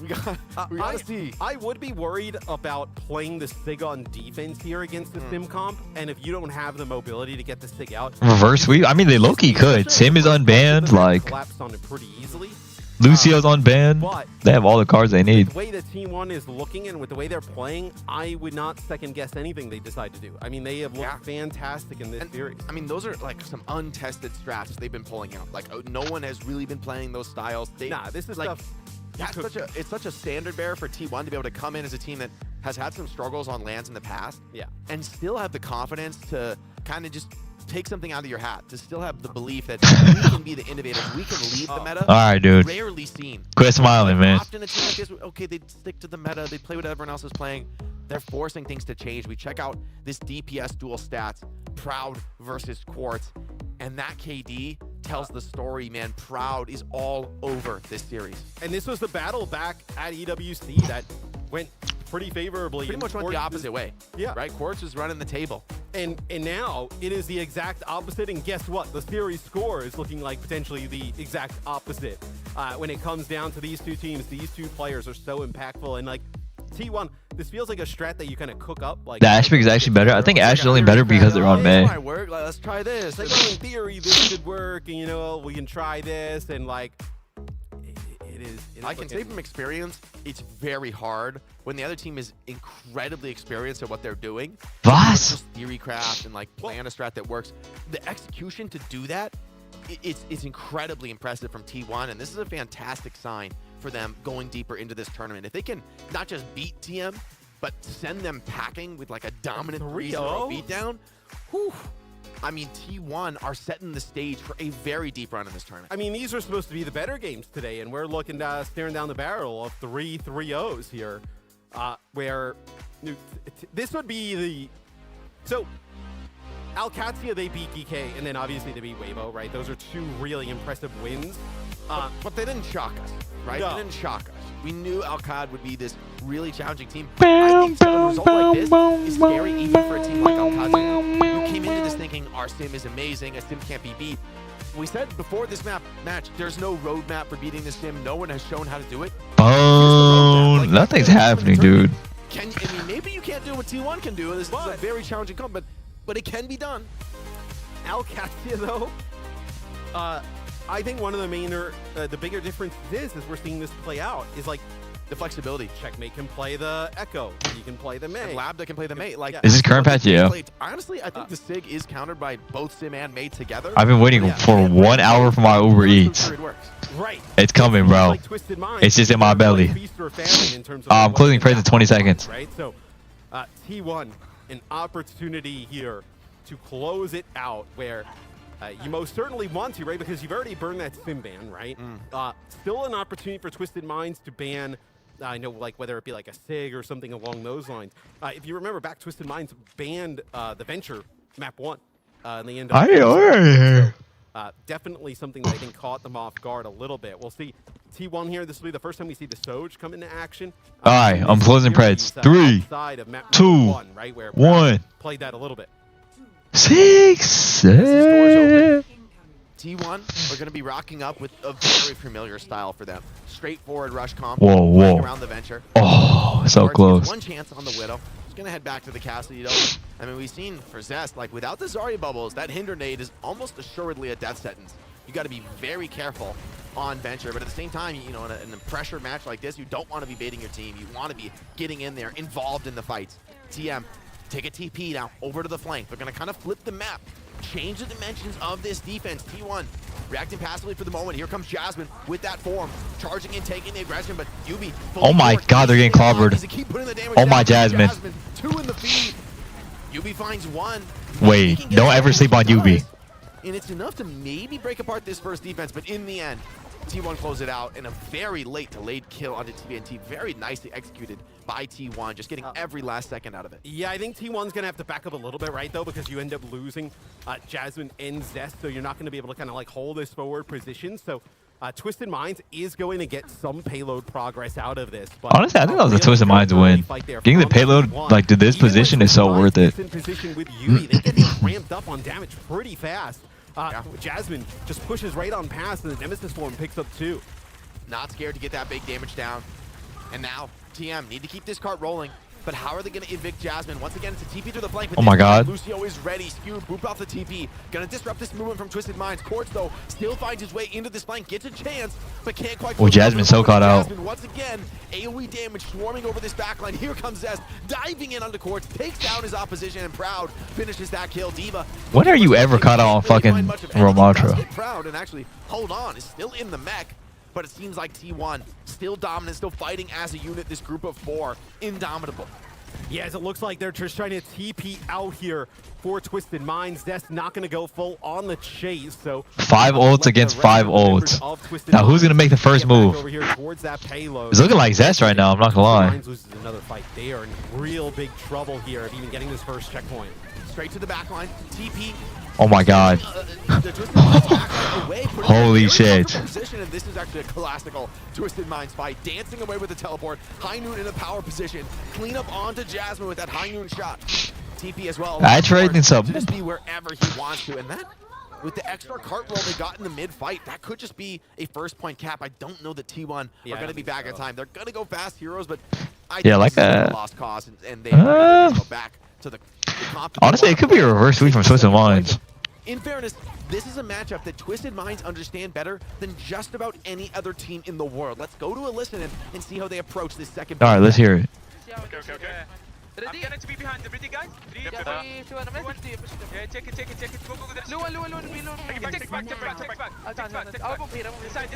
We got to see. I would be worried about playing the Sig on defense here against the Sim comp, and if you don't have the mobility to get the Sig out. Reverse sweep? I mean, they low-key could. Sim is unbanned, like, collapsed on it pretty easily. Lucio's unbanned. They have all the cards they need. With the way that T1 is looking and with the way they're playing, I would not second-guess anything they decide to do. I mean, they have looked fantastic in this series. I mean, those are like some untested strats they've been pulling out. Like, no one has really been playing those styles. Nah, this is like, stuff. It's such a standard bearer for T1 to be able to come in as a team that has had some struggles on lands in the past. Yeah. And still have the confidence to kind of just take something out of your hat, to still have the belief that we can be the innovators, we can lead the meta. All right, dude. Rarely seen. Quit smiling, man. Often a team like this, okay, they stick to the meta, they play what everyone else is playing. They're forcing things to change. We check out this DPS dual stats, Proud versus Quartz. And that KD tells the story, man. Proud is all over this series. And this was the battle back at EWC that went pretty favorably. Pretty much went the opposite way. Yeah. Right? Quartz was running the table. And now it is the exact opposite. And guess what? The series score is looking like potentially the exact opposite. When it comes down to these two teams, these two players are so impactful. And like T1, this feels like a strat that you kind of cook up. Like The Ash pick is actually better. I think Ash is only better because they're on May. This might work. Like, let's try this. Like, well, in theory, this could work. And, you know, we can try this. And like, it is I can say from experience, it's very hard when the other team is incredibly experienced at what they're doing. Was? Just theory craft and like plan a strat that works. The execution to do that, it's incredibly impressive from T1, and this is a fantastic sign for them going deeper into this tournament. If they can not just beat TM, but send them packing with like a dominant 3-0 beatdown, whew. I mean, T1 are setting the stage for a very deep run in this tournament. I mean, these are supposed to be the better games today, and we're looking staring down the barrel of 3 3-0s here, where this would be the... So, Alcatia, they beat GK, and then obviously they beat Weibo, right? Those are two really impressive wins. But they didn't shock us, right? No. They didn't shock us. We knew Alcad would be this really challenging team. I think a result like this is scary even for a team like Alcad. You came into this thinking our sim is amazing, a sim can't be beat. We said before this match, there's no roadmap for beating this sim. No one has shown how to do it. Bone. Like, nothing's happening, dude. I mean, maybe you can't do what T1 can do. This is a very challenging comp, but it can be done. Alcatia, though, I think one of the the bigger differences is we're seeing this play out is like the flexibility. Checkmate can play the Echo. He can play the May. And Lambda can play the Mate. Like, Is this current patch? Yeah. Honestly, I think the Sig is countered by both Sim and Mate together. I've been waiting for 1 hour for my Uber Eats. Right. It's coming, bro. Like Twisted Minds, It's just in my belly. I'm closing praise in 20 seconds. Right. So, T1, an opportunity here to close it out where you most certainly want to, right? Because you've already burned that Sim ban, right? Still an opportunity for Twisted Minds to ban, I know, like whether it be like a SIG or something along those lines. If you remember back, Twisted Minds banned the Venture map 1 in the end of definitely something that I think caught them off guard a little bit. We'll see T1 here. This will be the first time we see the Soj come into action. Alright, I'm closing Preds. 3, 2, 1. Played that a little bit. 6, 7. T1 are going to be rocking up with a very familiar style for them. Straightforward rush comp. Whoa. Around the Venture. Oh, so close. One chance on the Widow. He's going to head back to the castle. I mean, we've seen for Zest, like without the Zarya bubbles, that Hinder nade is almost assuredly a death sentence. You got to be very careful on Venture, but at the same time, you know, in a pressure match like this, you don't want to be baiting your team. You want to be getting in there, involved in the fights. TM, take a TP now over to the flank. They're going to kind of flip the map, change the dimensions of this defense. T1 reacting passively for the moment. Here comes Jasmine with that form, charging in, taking the aggression, but Yubi. Oh my god, they're getting clobbered. Oh my Jasmine. 2 in the feed. Yubi finds 1. Wait, don't ever sleep on Yubi. And it's enough to maybe break apart this first defense, but in the end, T1 close it out in a very late delayed kill onto TBNT. Very nicely executed by T1, just getting every last second out of it. Yeah, I think T1's going to have to back up a little bit, right, though, because you end up losing Jasmine and Zest, so you're not going to be able to kind of like hold this forward position. So Twisted Minds is going to get some payload progress out of this. But honestly, I think that was a Twisted Minds win. Getting the payload like to this position is so worth it. In position with Yubi, they get ramped up on damage pretty fast. Jasmine just pushes right on past, and the Nemesis form picks up 2. Not scared to get that big damage down. And now, TM need to keep this cart rolling. But how are they going to evict Jasmine? Once again, it's a TP through the flank. Oh my god. Lucio is ready. Skewered, booped off the TP. Going to disrupt this movement from Twisted Minds. Quartz, though, still finds his way into this flank. Gets a chance, but can't quite. Oh, Jasmine's so caught out. Jasmine, once again, AoE damage swarming over this backline. Here comes Zest, diving in onto Quartz, takes down his opposition, and Proud finishes that kill. Diva. When are you ever caught out on fucking Romatra? Proud and actually hold on, is still in the mech. But it seems like T1 still dominant, still fighting as a unit. This group of 4, indomitable. Yes, it looks like they're just trying to TP out here for Twisted Minds. That's not going to go full on the chase. So 5 ults against 5 ults. Now who's going to make the first move? It's looking like Zest right now, I'm not going to lie. Loses another fight. They are in real big trouble here of even getting this first checkpoint. straight to the back line. TP. Oh my god. Holy shit. Position, and this is actually a classical Twisted Minds fight. Dancing away with the teleport. High Noon in a power position. Clean up onto Jasmine with that High Noon shot. TP as well. That's rating some. Just be wherever he wants to, and that with the extra cart roll they got in the mid fight, that could just be a first point cap. I don't know that T1 are going to be back in time. They're going to go fast heroes, but I think like this is a lost cause, and they are going to go back to the honestly, it could be a reverse sweep from Twisted Minds. In fairness, this is a matchup that Twisted Minds understand better than just about any other team in the world. Let's go to a listen and see how they approach this second. All right, let's hear it. Okay. I'm getting to be behind the ready, guys. Take it. Go. Take back. Inside.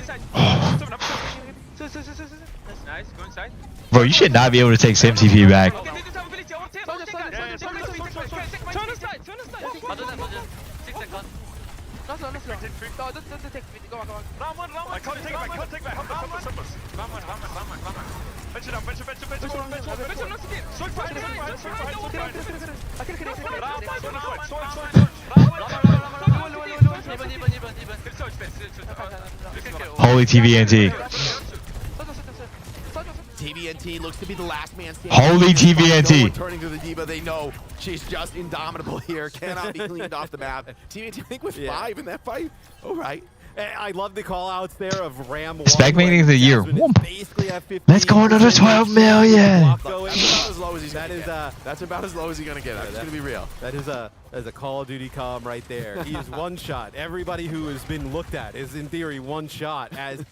Nice, go inside. Bro, you should not be able to take Sim TP back. Holy TVNT. TVNT looks to be the last man standing. Holy TVNT. Turning to the Diva, they know she's just indomitable here. Cannot be cleaned off the map. TVNT, I think, with 5 in that fight. All right. I love the call-outs there of Ram. Spec meeting of the year. Let's go another 12 million. That's about as low as he's gonna get. I'm just gonna be real. That is a Call of Duty comm right there. He is one shot. Everybody who has been looked at is in theory one shot as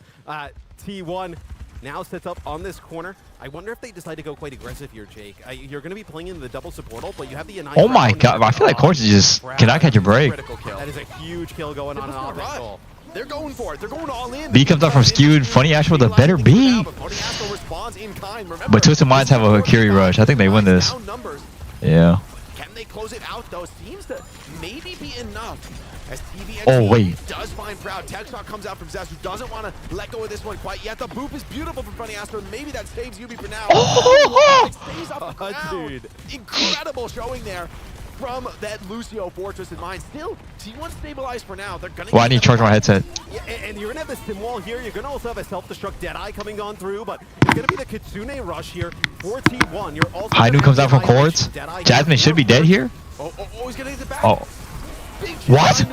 T1 now sets up on this corner. I wonder if they decide to go quite aggressive here, Jake. You're going to be playing in the double support ult, but you have the Oh my god, I feel like Cortes just cannot catch a break. That is a huge kill going on an offense goal. They're going for it. They're going all in. B comes up from skewed. Funny Ash with a better B. But Twisted Minds have a Curie rush. I think they win this. Yeah. Can they close it out though? Seems to maybe be enough. As TVNT oh wait. does find Proud. Tech shot comes out from Zest, who doesn't want to let go of this one quite yet. The boop is beautiful from Funny Astro. Maybe that saves Yubi for now. Stays up the ground. Dude. Incredible showing there from that Lucio Fortress in mind. Still, T1 stabilized for now. They're gonna. Well, I need to charge my headset. Yeah, and you're gonna have the sim wall here. You're gonna also have a self-destruct Deadeye coming on through, but it's gonna be the Kitsune rush here for T1. You're also. High Noon comes out from Cortes. Jasmine should be dead here. Oh, he's gonna get the back. Oh. What?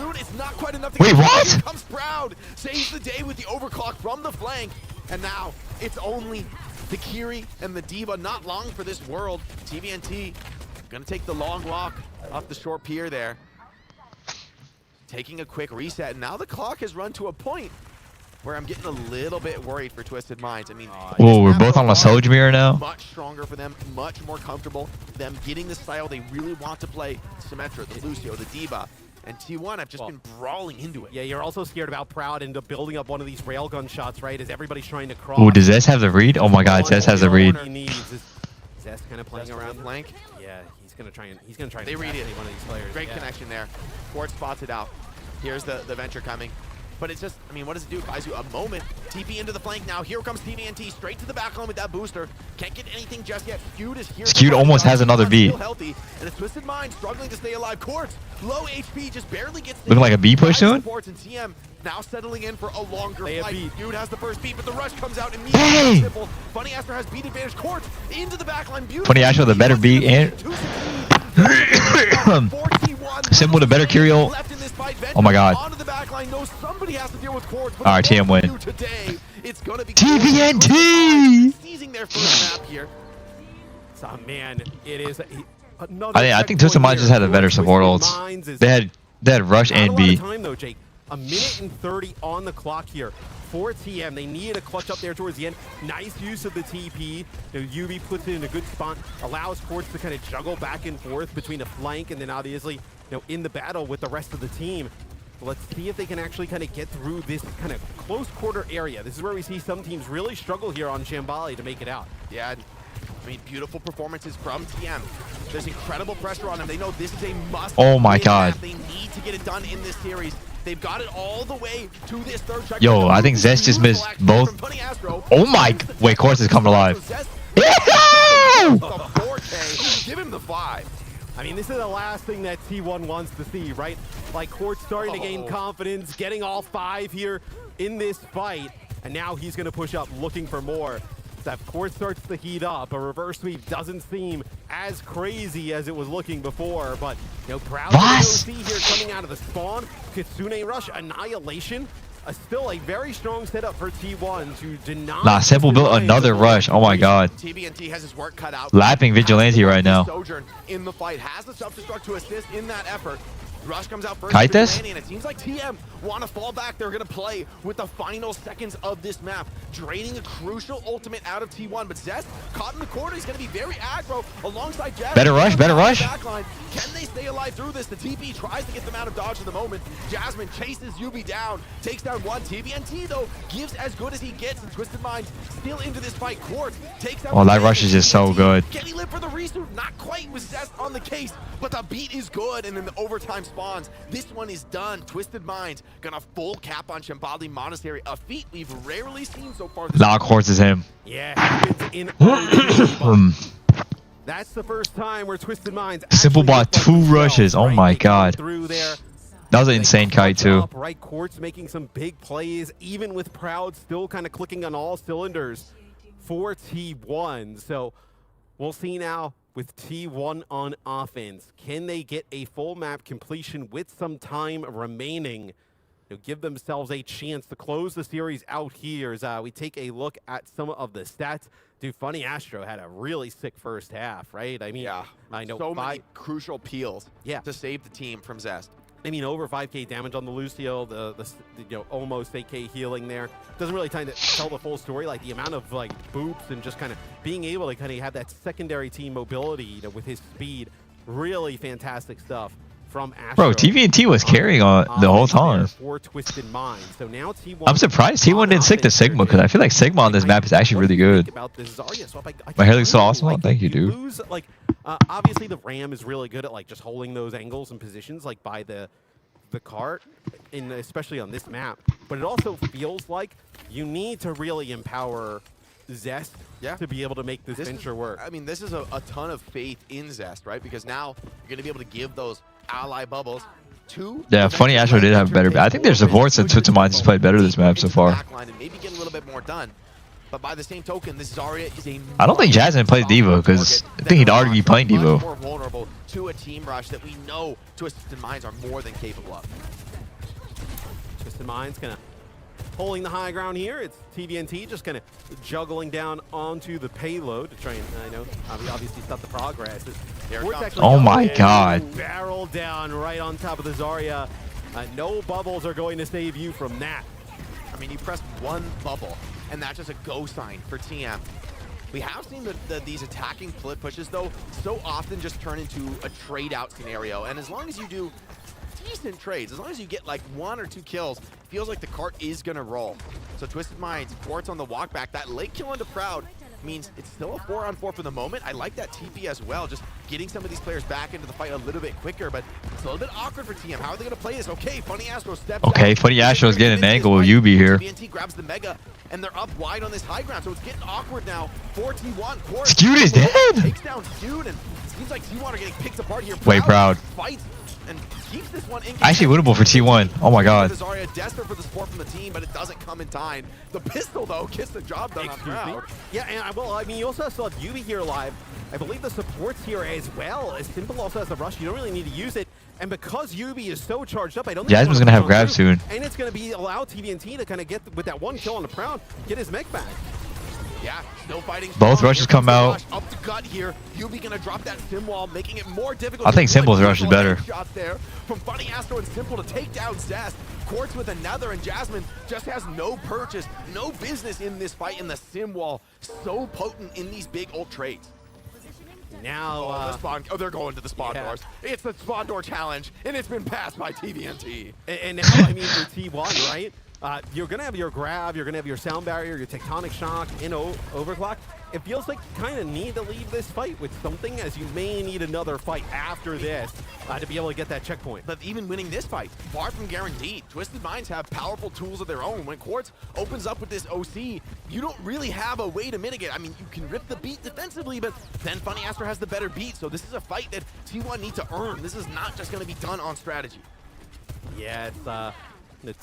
Wait, what? Here comes Proud, saves the day with the overclock from the flank, and now it's only the Kiri and the Diva. Not long for this world. TVNT gonna take the long walk off the short pier there, taking a quick reset. And now the clock has run to a point where I'm getting a little bit worried for Twisted Minds. I mean, oh, we're both on the Soldier mirror now. Much stronger for them, much more comfortable. Them getting the style they really want to play. Symmetra, the Lucio, the Diva. And T1 have just been brawling into it. Yeah, you're also scared about Proud into building up one of these railgun shots, right? As everybody's trying to cross. Oh, does Zest have the read? Oh my god, Zest has the read. Zest kind of playing around flank. Yeah, he's gonna try and they read it. One of these players. Great connection there. Ford spots it out. Here's the venture coming. But it's just, I mean, what does it do? It buys you a moment. TP into the flank now. Here comes TVNT straight to the back line with that booster. Can't get anything just yet. Skewed is here. Skewed almost has another beat. Healthy, and a Twisted Mind struggling to stay alive. Cortes, low HP, just barely gets. Looking like a B push soon. And TM now settling in for a longer fight. Skewed has the first beat, but the rush comes out immediately. Simple. Funny Astro has beat advantage. Cortes into the back line. Funny Astro with a better beat and Sim with a better Curie ult. Oh my god. Alright, TM win. TVNT! Seizing their first map here. So, man, it is I think Twisted Minds just had a better support ults. They had rush and B. Time though, Jake. A minute and 30 on the clock here for TM. They needed a clutch up there towards the end. Nice use of the TP. UV puts it in a good spot, allows Cortes to kind of juggle back and forth between the flank and then obviously, in the battle with the rest of the team. Let's see if they can actually kind of get through this kind of close quarter area. This is where we see some teams really struggle here on Shambali to make it out. Yeah, I mean, beautiful performances from TM. There's incredible pressure on them. They know this is a must. Oh my god. They need to get it done in this series. They've got it all the way to this third check. Yo, I think Zest just missed both. Oh my. Wait, Cortes is coming alive. The 4K. Give him the 5. I mean, this is the last thing that T1 wants to see, right? Like, Court's starting to gain confidence, getting all 5 here in this fight, and now he's going to push up looking for more. That Court starts to heat up. A reverse sweep doesn't seem as crazy as it was looking before, but you know, proud to see here coming out of the spawn. Kitsune Rush, Annihilation. Still a very strong setup for T1 to deny. Nah, Simple built another rush. Oh my god. TBNT has his work cut out. Lapping Vigilante right now. Sojourn in the fight has the self-destruct to assist in that effort. Rush comes out first, Kite this? and it seems like TM want to fall back. They're going to play with the final seconds of this map, draining a crucial ultimate out of T1. But Zest, caught in the corner, he's going to be very aggro alongside Jasmine. Better rush, better rush. Backline. Can they stay alive through this? The TP tries to get them out of dodge at the moment. Jasmine chases Yubi down, takes down one. TBNT, though, gives as good as he gets, and Twisted Minds still into this fight. Court takes out. Oh, that rush is just so good. Can he live for the resuit? Not quite with Zest on the case, but the beat is good, and then the overtime spawns. This one is done. Twisted Minds gonna full cap on Shambali Monastery, a feat we've rarely seen so far. Lock horse is him. Yeah, happens in that's the first time where Twisted Minds Simple bought 2 rushes. Oh my god. Through there. That was an insane kite too. Right, Court's making some big plays, even with Proud still kind of clicking on all cylinders for T1. So we'll see now with T1 on offense. Can they get a full map completion with some time remaining? You know, give themselves a chance to close the series out here as we take a look at some of the stats. Dude, Funny Astro had a really sick first half, right? I mean, yeah, I know so many crucial peels to save the team from Zest. I mean, over 5k damage on the Lucio, the you know, almost 8k healing there. Doesn't really tell the full story, like the amount of like boops and just kind of being able to kind of have that secondary team mobility, you know, with his speed. Really fantastic stuff from Astro. Bro, TVNT was carrying on the whole time. For Twisted Minds. So now T1 I'm surprised T1 didn't stick to Sigma because I feel like Sigma on this map is actually really good. My hair looks so awesome. Oh, thank you, dude. Lose, like, obviously the Ram is really good at like just holding those angles and positions like by the cart, and especially on this map. But it also feels like you need to really empower Zest to be able to make this venture work. I mean, this is a ton of faith in Zest, right? Because now you're going to be able to give those ally bubbles to... Yeah, Funny Astro did have better. I think their supports and Twisted Minds has played better this map so far. And maybe get a little bit more done. But by the same token, this Zarya is a... I don't think Jasmine plays Devo because I think he'd already be playing Devo. More vulnerable to a team rush that we know Twisted Minds are more than capable of. Twisted Minds kind of holding the high ground here. It's TVNT just kind of juggling down onto the payload to try and, I know, obviously stop the progress. Oh my god. Barrel down right on top of the Zarya. No bubbles are going to save you from that. I mean, you press one bubble, and that's just a go sign for TM. We have seen these attacking split pushes, though, so often just turn into a trade-out scenario. And as long as you do decent trades, as long as you get like 1 or 2 kills, it feels like the cart is going to roll. So Twisted Minds, Quartz on the walk back. That late kill into Proud means it's still a 4-on-4 for the moment. I like that TP as well, just getting some of these players back into the fight a little bit quicker, but it's a little bit awkward for TM. How are they going to play this? Okay, Funny Astro steps out. Funny Astro's getting an angle with UB here. TBNT grabs the Mega, and they're up wide on this high ground, so it's getting awkward now for T1. Skewed is dead! Takes down Skewed, and it seems like T1 are getting picked apart here. Way Proud. Fights and keeps this one in. Actually winnable for T1. Oh my god. Zarya desperate for the support from the team, but it doesn't come in time. The pistol, though, gets the job done on Proud. Yeah, and well, I mean, you also still have Yubi here live. I believe the support's here as well. As Simple also has the rush, you don't really need to use it. And because Yubi is so charged up, I don't think Jasmine's gonna have grab soon. And it's gonna be allow TVNT to kind of get with that 1 kill on the Proud, get his mech back. Yeah, still fighting. Both rushes come out. Up the gut here. Yubi gonna drop that sim wall, making it more difficult. I think Simple's rush is better. Shots there from Funny Astro and Simple to take down Zest. Quartz with another, and Jasmine just has no purchase, no business in this fight. In the sim wall, so potent in these big ult trades. Now, they're going to the spawn doors. It's the spawn door challenge, and it's been passed by TVNT. And now, I mean, for T1, right? You're going to have your grab, you're going to have your sound barrier, your tectonic shock, and overclock. it feels like you kind of need to leave this fight with something, as you may need another fight after this to be able to get that checkpoint. But even winning this fight, far from guaranteed. Twisted Minds have powerful tools of their own. When Quartz opens up with this OC, you don't really have a way to mitigate. I mean, you can rip the beat defensively, but then Funny Astro has the better beat. So this is a fight that T1 need to earn. This is not just going to be done on strategy. Yeah, it's the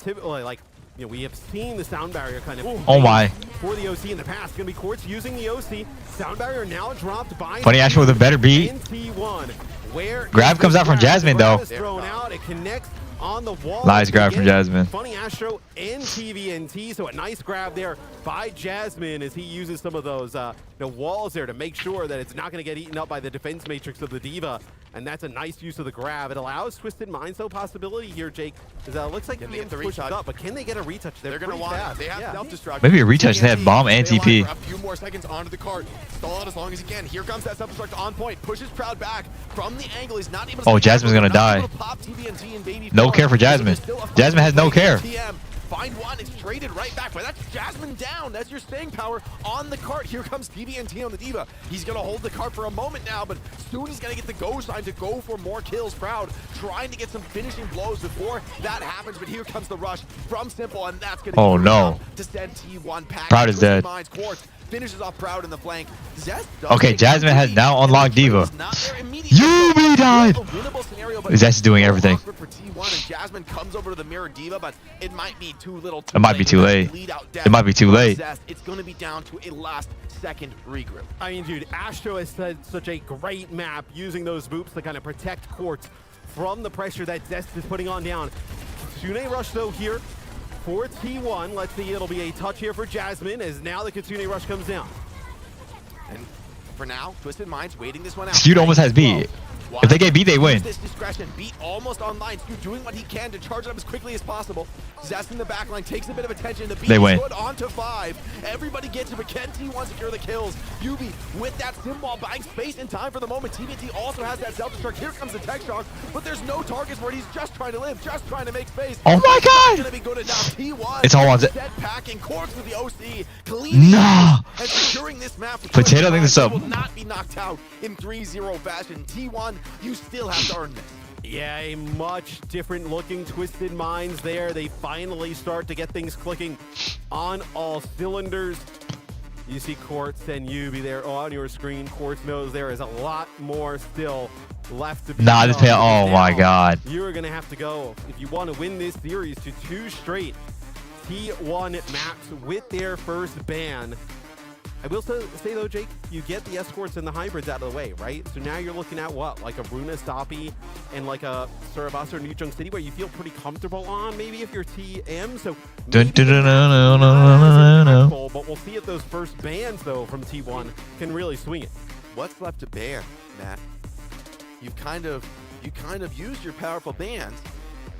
typical, like, you know, we have seen the sound barrier kind of Oh my. for the OC in the past. Going to be Quartz using the OC. Sound barrier now dropped by Funny Astro with a better beat. T1. Where Grab comes out from Jasmine, though. Thrown out. It connects on the wall. Nice grab from Jasmine. Funny Astro and TVNT, so a nice grab there by Jasmine as he uses some of those walls there to make sure that it's not going to get eaten up by the defense matrix of the D.Va. And that's a nice use of the grab. It allows Twisted Minds, though, possibility here, Jake. Because it looks like Can they TM's get the pushed retouch? up, but can they get a retouch? They're going to want it. They have self-destruct. Maybe a retouch. They have bomb and Stay alive TP. for a few more seconds onto the cart. Stall out as long as he can. Here comes that self-destruct on point. Pushes Proud back from the angle. He's not able to. Oh, Jasmine's gonna die. No care for Jasmine. Jasmine has no care. Find one, it's traded right back, but that's Jasmine down. That's your staying power on the cart. Here comes TVNT on the D.Va. He's gonna hold the cart for a moment now, but soon he's gonna get the go sign to go for more kills. Proud trying to get some finishing blows before that happens, but here comes the rush from Simple, and that's gonna Oh no. to send T1 pack. Proud is dead. Quartz finishes off Proud in the flank. Zest Okay, Jasmine has now unlocked D.Va. Yubi died! Zest is doing everything. For T1 and Jasmine comes over to the mirror D.Va, but it might be too little. It might be too late. It might be too late. It's going to be down to a last second regroup. I mean, dude, Astro has said such a great map using those boops to kind of protect Quartz from the pressure that Zest is putting on down. Kitsune Rush, though, here for T1. Let's see, it'll be a touch here for Jasmine as now the Kitsune Rush comes down. And for now, Twisted Minds waiting this one out. Skew almost has beat. If they get beat, they win. This discretion, beat almost online. Skew doing what he can to charge it up as quickly as possible. Zest in the back line takes a bit of attention. The beat They win. is good onto 5. Everybody gets it, but can T1 secure the kills? Yubi with that sim wall buying space and time for the moment. TVT also has that self-destruct. Here comes the tech shock, but there's no targets where he's just trying to live, just trying to make space. Oh my god! Gonna be good enough. T1 It's all on Zest. set packing Quartz with the OC, cleaning Nah. and securing this map. with Potato thing this up. will not be knocked out in 3-0 fashion. T1, you still have to earn this. Yeah, a much different looking Twisted Minds there. They finally start to get things clicking on all cylinders. You see Quartz and Yubi there on your screen. Quartz knows there is a lot more still left to be Nah, this done. pay. Oh my god. You're going to have to go, if you want to win this series, to 2 straight T1 maps with their first ban. I will say, though, Jake, you get the escorts and the hybrids out of the way, right? So now you're looking at what? Like a Runa Stoppy and like a Surabasa or New Jung City where you feel pretty comfortable on, maybe if you're TM. So maybe but we'll see if those first bans, though, from T1 can really swing it. What's left to ban, Matt? You kind of used your powerful bans,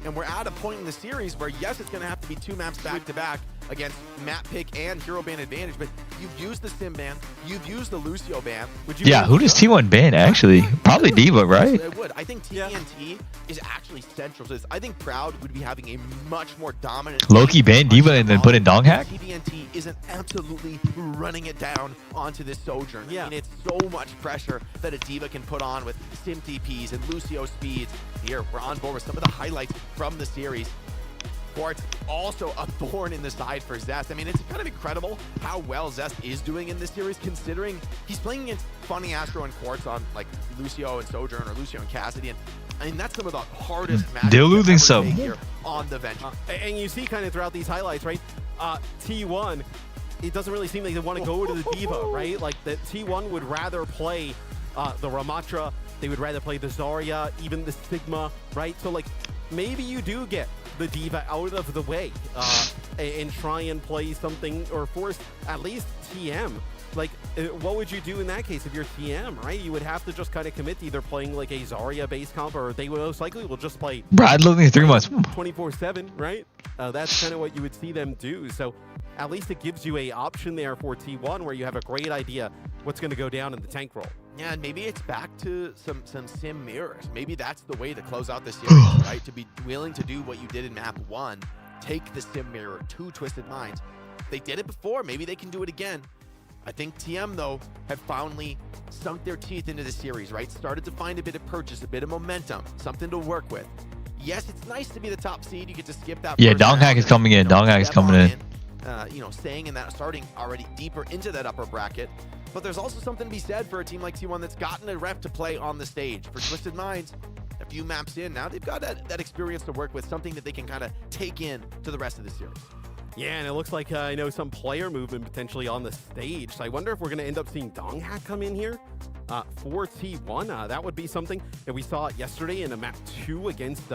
and we're at a point in the series where, yes, it's going to have to be 2 maps back-to-back against map pick and hero ban advantage, but you've used the sim ban, you've used the Lucio ban. Yeah, who does T1 ban actually? Probably D.Va, right? I would. I think TNT is actually central to this. I think Proud would be having a much more dominant. Low-key ban D.Va and then put in Dong Hack? TNT isn't absolutely running it down onto this Sojourn. Yeah. I mean, it's so much pressure that a D.Va can put on with sim TPs and Lucio speeds. Here, we're on board with some of the highlights from the series. Quartz also a thorn in the side for Zest. I mean, it's kind of incredible how well Zest is doing in this series, considering he's playing against Funny Astro and Quartz on like Lucio and Sojourn or Lucio and Cassidy. And I mean, that's some of the hardest matches They're losing some. here on the venture. And you see kind of throughout these highlights, right? T1, it doesn't really seem like they want to go to the D.Va, right? Like the T1 would rather play the Ramatra. They would rather play the Zarya, even the Sigma, right? So like maybe you do get the D.Va out of the way and try and play something or force at least TM. Like, what would you do in that case if you're TM, right? You would have to just kind of commit to either playing like a Zarya base comp, or they would most likely will just play Brad losing 3 months. 24/7, right? That's kind of what you would see them do. So at least it gives you a option there for T1 where you have a great idea what's going to go down in the tank roll. Yeah, and maybe it's back to some sim mirrors. Maybe that's the way to close out the series, right? To be willing to do what you did in map 1, take the sim mirror to Twisted Minds. They did it before, maybe they can do it again. I think TM, though, have finally sunk their teeth into the series, right? Started to find a bit of purchase, a bit of momentum, something to work with. Yes, it's nice to be the top seed. You get to skip that. Yeah, first Donghak round is and, coming in. Donghak is step coming on in. You know, staying in that, starting already deeper into that upper bracket. But there's also something to be said for a team like T1 that's gotten a rep to play on the stage. For Twisted Minds, a few maps in, now they've got that experience to work with, something that they can kind of take in to the rest of the series. Yeah, and it looks like, some player movement potentially on the stage. So I wonder if we're going to end up seeing Donghak come in here for T1. That would be something that we saw yesterday in a map 2 against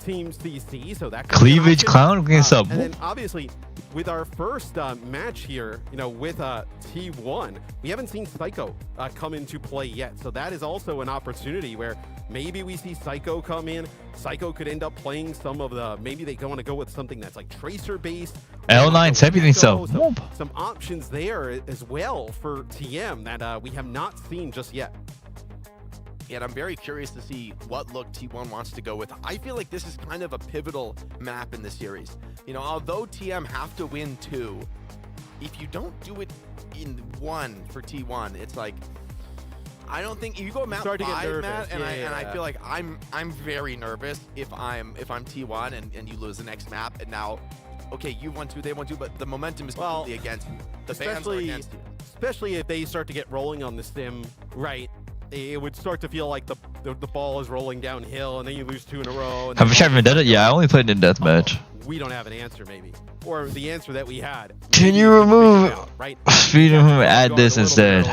Team CC. So that Cleavage Clown against and then obviously with our first match here, with T1, we haven't seen Psycho come into play yet. So that is also an opportunity where maybe we see Psycho come in. Psycho could end up playing some of the, maybe they want to go with something that's like Tracer based. L9's everything so. Some options there as well for TM that we have not seen just yet. And I'm very curious to see what look T1 wants to go with. I feel like this is kind of a pivotal map in the series. Although TM have to win 2, if you don't do it in 1 for T1, it's like, I don't think you go map 5, Matt, and I feel like I'm very nervous if I'm T1 and you lose the next map, and now, okay, you won 2, they won 2, but the momentum is completely against you. The fans are against you. Especially if they start to get rolling on the sim, right? It would start to feel like the ball is rolling downhill, and then you lose 2 in a row. And Have you ever done it? Yeah, I only played in deathmatch. We don't have an answer, maybe, or the answer that we had. Can you remove? Right? Speed of him. Add this instead.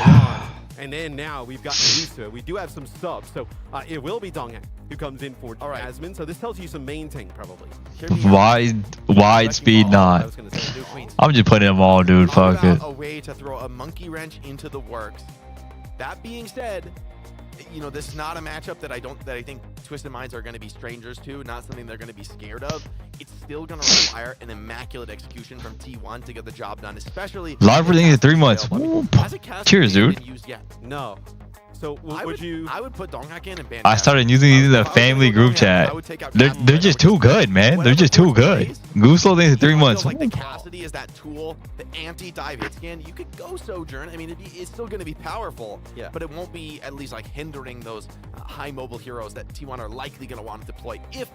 And then now we've gotten used to it. We do have some subs, so it will be Donghak who comes in for Jasmine. So this tells you some main tank probably. Wide speed not. I'm just putting them all, dude. Fuck it. A way to throw a monkey wrench into the works. That being said, this is not a matchup that I think Twisted Minds are going to be strangers to, not something they're going to be scared of. It's still going to require an immaculate execution from T1 to get the job done, especially live for in 3 months. Cheers, dude. No. So I would put Donghak in and ban. I started using the family group chat. They're just too good, man. They're just too good. Goose loading in 3 months. Like the Cassidy is that tool, the anti-dive hit scan. You could go Sojourn. I mean, it's still going to be powerful, but it won't be at least like hindering those high mobile heroes that T1 are likely going to want to deploy if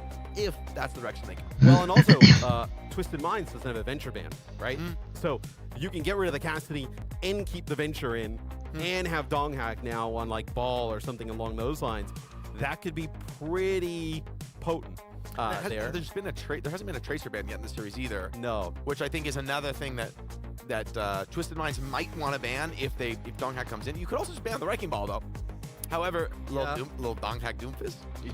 that's the direction they go. Well, and also Twisted Minds doesn't have a venture ban, right? So you can get rid of the Cassidy and keep the venture in. And have Donghak now on like ball or something along those lines. That could be pretty potent. There hasn't been a Tracer ban yet in the series either. No, which I think is another thing that Twisted Minds might want to ban if Donghak comes in. You could also just ban the Wrecking Ball though. However, little Donghak Doomfist. You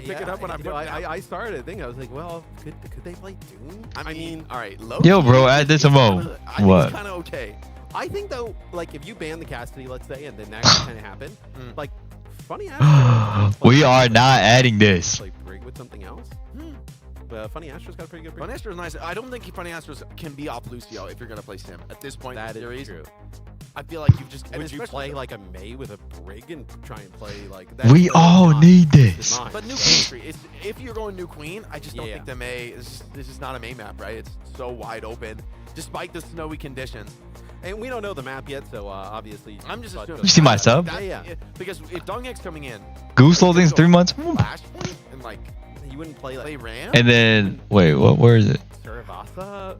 pick it up when I started to think, I was like, well, could they play Doom? I mean, all right. Yo, bro, add this a mo. What? I think it's kind of okay. I think though, like if you ban the Cassidy, let's say, and then that kind of happen, like Funny Astro. We are not adding this. Play Brig with something else. Funny Astro's got a pretty good. Funny Astro's nice. I don't think Funny Astros can be off Lucio if you're gonna play Sim at this point in the series. True. I feel like you've just. Would you play like a Mei with a Brig and try and play like that? We all need this. But New Queen Street, if you're going New Queen, I just don't think the Mei. This is not a Mei map, right? It's so wide open, despite the snowy conditions. And we don't know the map yet, so obviously. I'm just assuming. You see my sub? Because if Donghak's coming in, Goose loading's 3 months. Flashpoint and like you wouldn't play Ram. And then wait, where is it? Saravasa,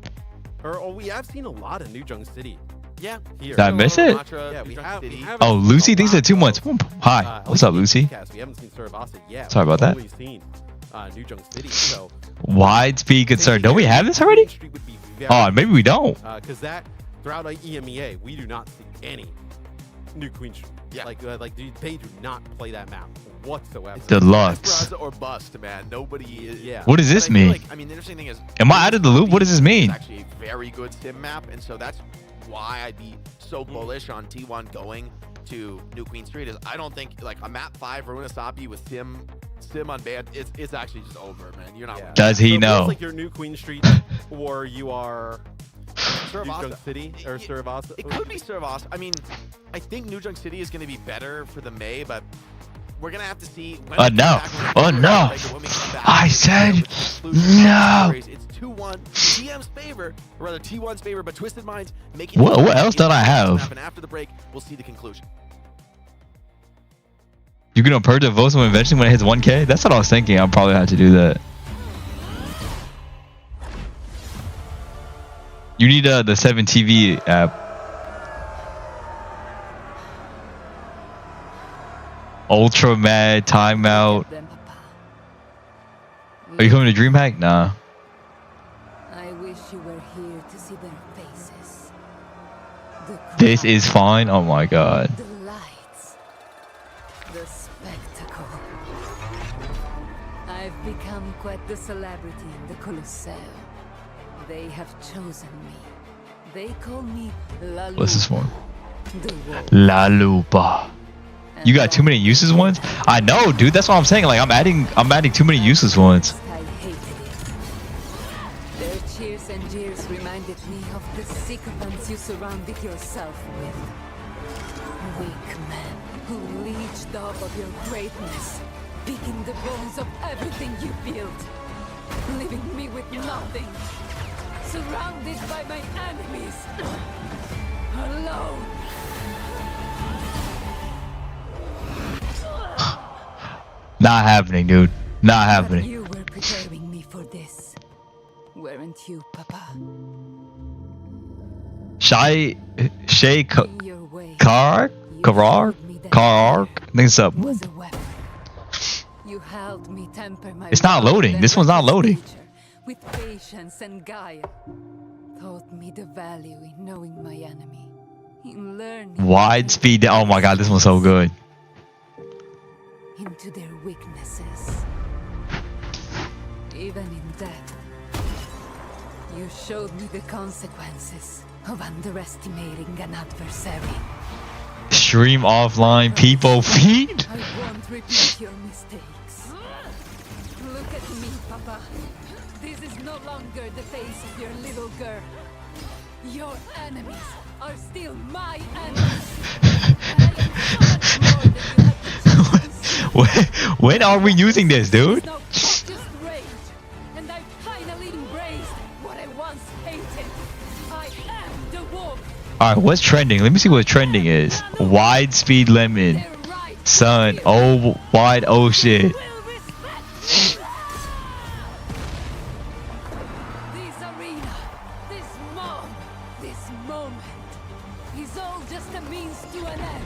we have seen a lot of New Jung City. Yeah, here. Did I miss it? Yeah, we have. Oh, Lucy thinks it's 2 months. Hi, what's up, Lucy? We haven't seen Saravasa yet. Sorry about that. We've only seen New Jung City. So wide speed concern. Don't we have this already? Oh, maybe we don't. Because throughout EMEA, we do not see any New Queen Street. Yeah. Like they do not play that map whatsoever. Deluxe. Or bust, man. Nobody is. Yeah. What does this mean? I mean, the interesting thing is. Am I out of the loop? What does this mean? It's actually a very good sim map, and so that's why I'd be so bullish on T1 going to New Queen Street. Is I don't think like a map 5 Runasapi with sim unbanned. It's actually just over, man. You're not. Yeah. Does he know? It's like you're New Queen Street, or you are. New Jung City or Saravasa? It could be Saravasa. I mean, I think New Jung City is going to be better for the Mei, but we're gonna have to see. No. Oh no. I said no. It's 2-1 TM's favor, or rather T1's favor, but Twisted Minds making. What else did I have? And after the break, we'll see the conclusion. You gonna purge the votes eventually when it hits 1K? That's what I was thinking. I'll probably have to do that. You need the 7 TV app. Ultra mad timeout. Are you coming to DreamHack? Nah. I wish you were here to see their faces. This is fine. Oh my god. The lights. The spectacle. I've become quite the celebrity in the Colosseum. They have chosen me. They call me La Lupa. What's this one? La Lupa. You got too many useless ones? I know, dude. That's what I'm saying. Like I'm adding too many useless ones. I hated it. Their cheers and jeers reminded me of the sycophants you surrounded yourself with. Weak men who leeched off of your greatness, picking the bones of everything you built, leaving me with nothing, surrounded by my enemies, alone. Not happening, dude. Not happening. You were preparing me for this, weren't you, Papa? Shay Your way. Karak? I think it's up. Was a weapon. You helped me temper my It's not loading. This one's not loading. With patience and guile. Taught me the value in knowing my enemy. In learning Wide speed. Oh my god, this one's so good. into their weaknesses. Even in death, you showed me the consequences of underestimating an adversary. Stream offline, people feed. I won't repeat your mistakes. Look at me, Papa. This is no longer the face of your little girl. Your enemies are still my enemies. And I am so much more than you had the chance to see. When are we using this, dude? No, just rage. And I finally embraced what I once hated. I am the wolf. Alright, what's trending? Let me see what trending is. Wide speed lemon. Son. Oh, wide. Oh shit. This arena, this mob, this moment is all just a means to an end.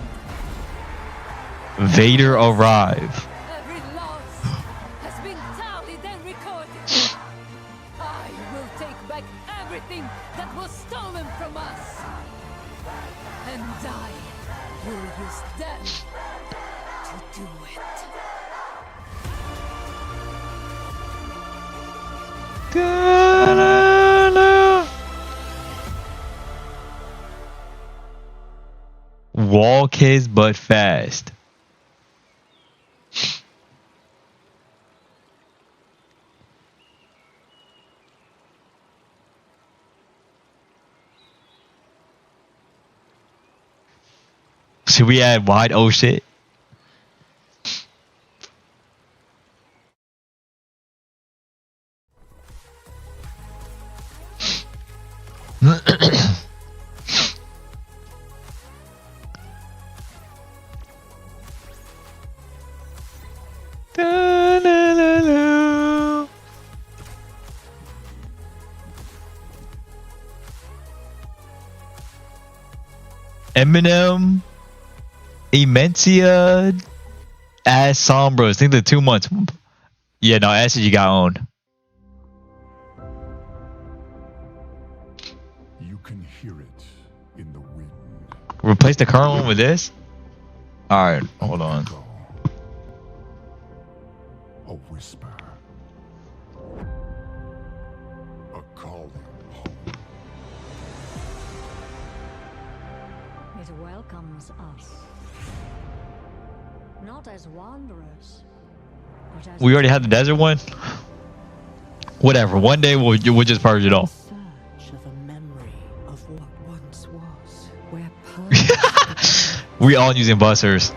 Vader arrive. Every loss has been tallied and recorded. I will take back everything that was stolen from us. And I will use them to do it. Walk his butt fast. Should we add wide oh shit? Eminem, Immensia, Ass Sombras. I think the 2 months. Yeah, no, SG got owned. You can hear it in the wind. Replace the current one with this? Alright, hold on. A whisper. A calling home. It welcomes us. Not as wanderers, but as We already had the desert one? Whatever, one day we'll just purge it all. Search of a memory of what once was, where purpose We all using busters.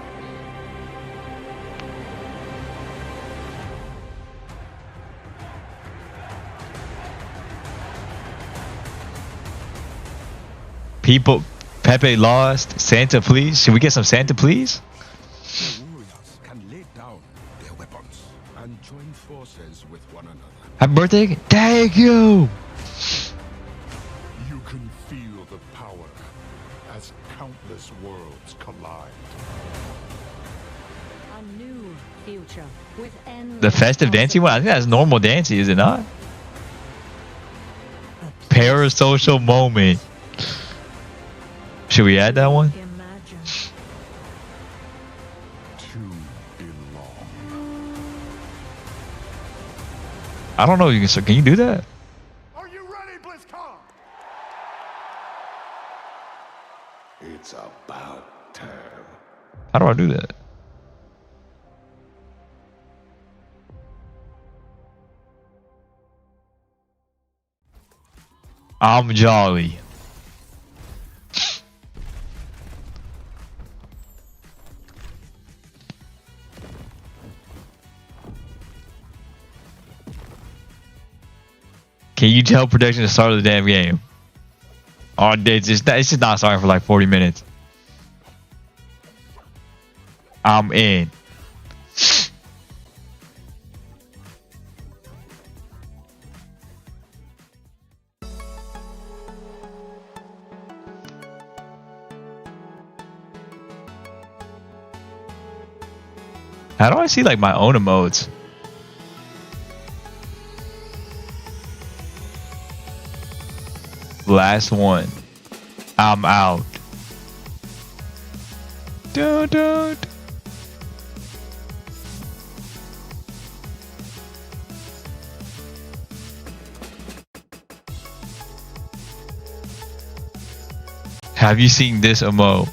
People, Pepe lost. Santa, please. Should we get some Santa, please? The warriors can lay down their weapons and join forces with one another. Happy birthday. Thank you. You can feel the power as countless worlds collide. A new future with endless The festive dancing one? I think that's normal dancing, is it not? Parasocial moment. Should we add that one? Imagine. To belong. I don't know. You can you do that? Are you ready, BlizzCon? It's about time. How do I do that? I'm jolly. Can you tell production to start the damn game? Oh, it's just not starting for like 40 minutes. I'm in. How do I see like my own emotes? Last one. I'm out. Don't. Have you seen this emote?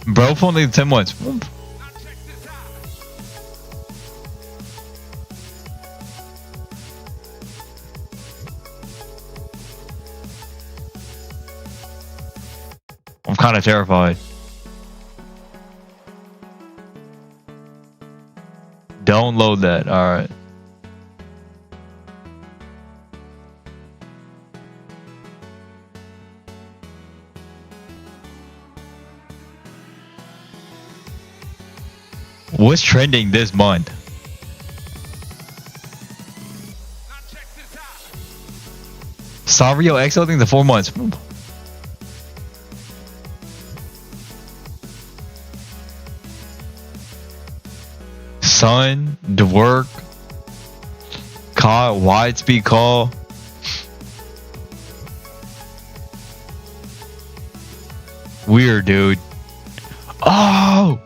Bro, for only 10 months. I'm kind of terrified. Don't load that. All right. What's trending this month? Savio XL thing the 4 months. Sun, the work, call, wide speed call. Weird, dude. Oh!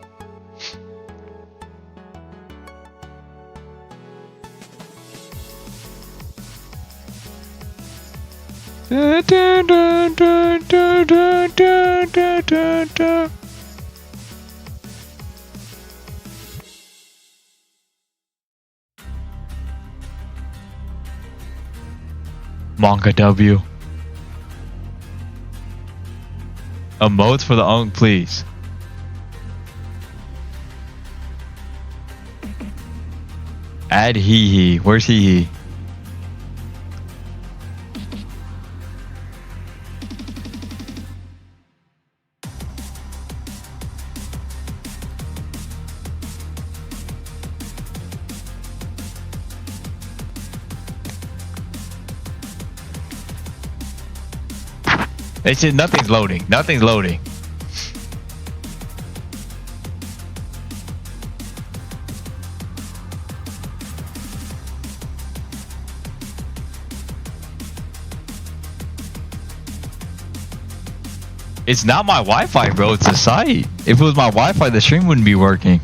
Dun, dun, dun, dun, dun, dun, dun, dun, dun. Manga W. Emotes for the Unk, please. Add hee. Where's hee? It's just nothing's loading. Nothing's loading. It's not my Wi-Fi, bro. It's the site. If it was my Wi-Fi, the stream wouldn't be working.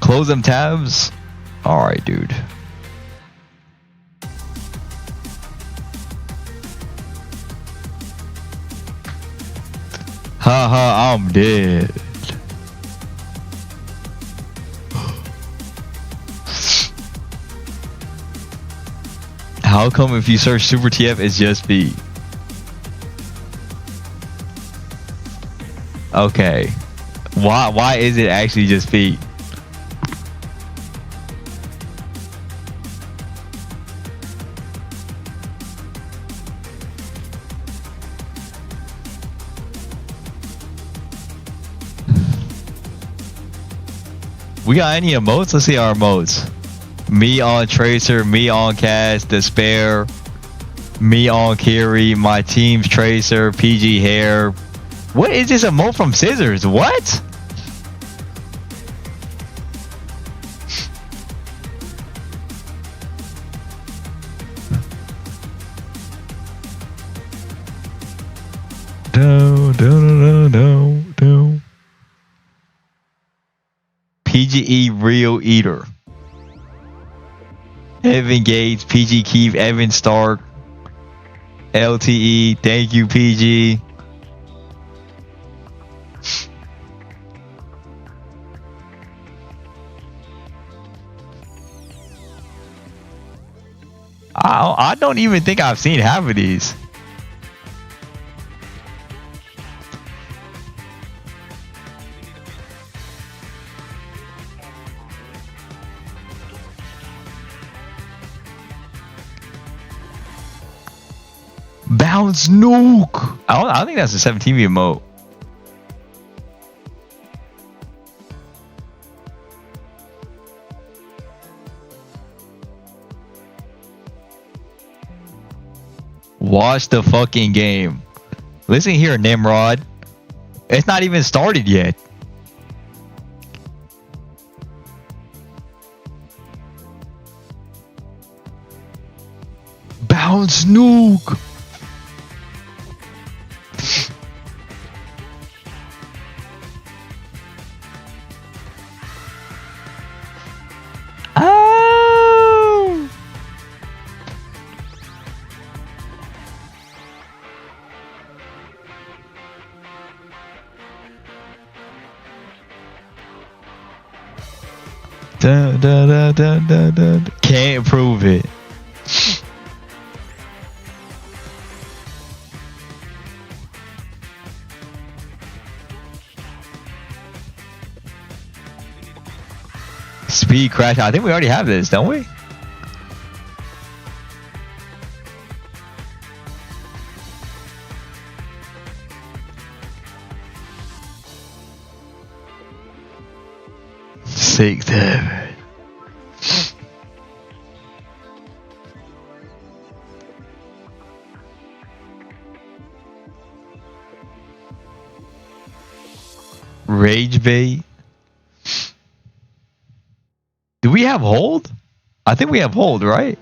Close them tabs. All right, dude. Ha, I'm dead. How come if you search Super TF it's just feet? Okay. Why is it actually just feet? We got any emotes? Let's see our emotes. Me on Tracer, me on Cast, Despair, me on Kiri, my team's Tracer, PG Hair. What is this emote from Scissors? What? No. PGE Real Eater. Evan Gates, PG Keith, Evan Stark, LTE, thank you PG. I don't even think I've seen half of these. Bounce nuke. I don't think that's a 17 emote. Watch the fucking game. Listen here, Nimrod. It's not even started yet. Bounce nuke. Oh. Da. Can't prove it. Speed crash. I think we already have this, don't we? Six, seven. Rage bait. Do we have hold? I think we have hold, right?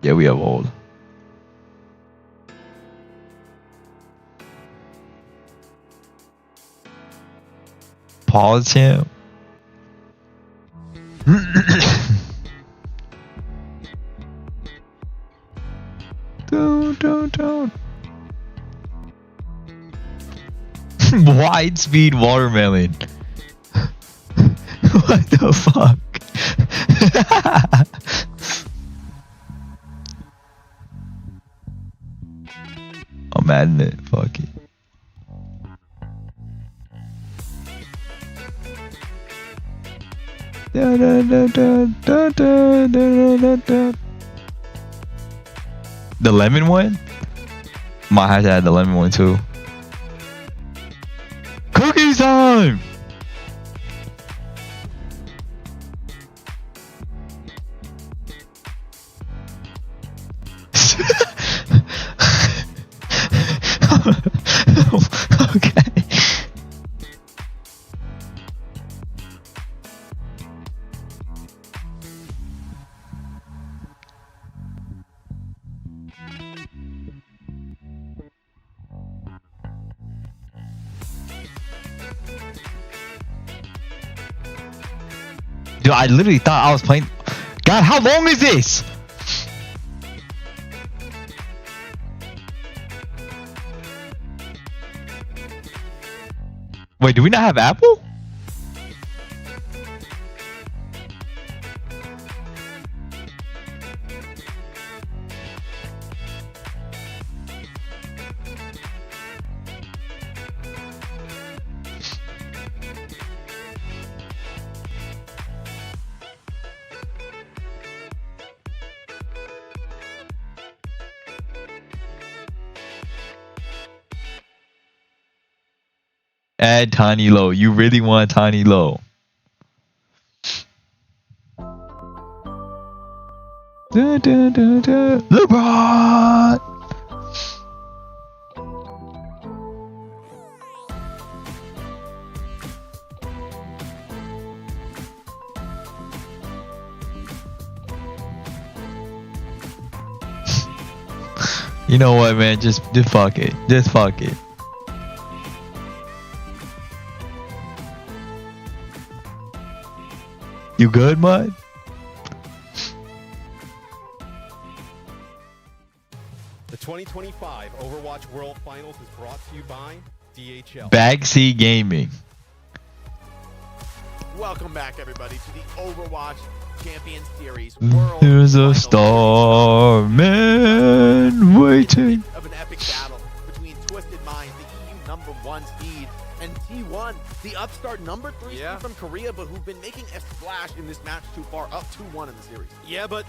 Yeah, we have hold. Pause him. Don't. Wide speed watermelon. What the fuck? I'm adding it. Fuck it. The lemon one? Might have to add the lemon one too. Cookie time! Okay. Dude, I literally thought I was playing. God, how long is this? Wait, do we not have Apple? Add Tiny Low. You really want Tiny Low? Da, da, da, da. LeBron! You know what, man? Just fuck it. Just fuck it. You good, Mud? The 2025 Overwatch World Finals is brought to you by DHL. Backseat Gaming. Welcome back, everybody, to the Overwatch Champions Series There's a star man waiting. of an epic battle between Twisted Minds, the EU #1 seed, and T1, the upstart #3 seed from Korea, but who've been making a splash in this match too far, up 2-1 in the series. Yeah, but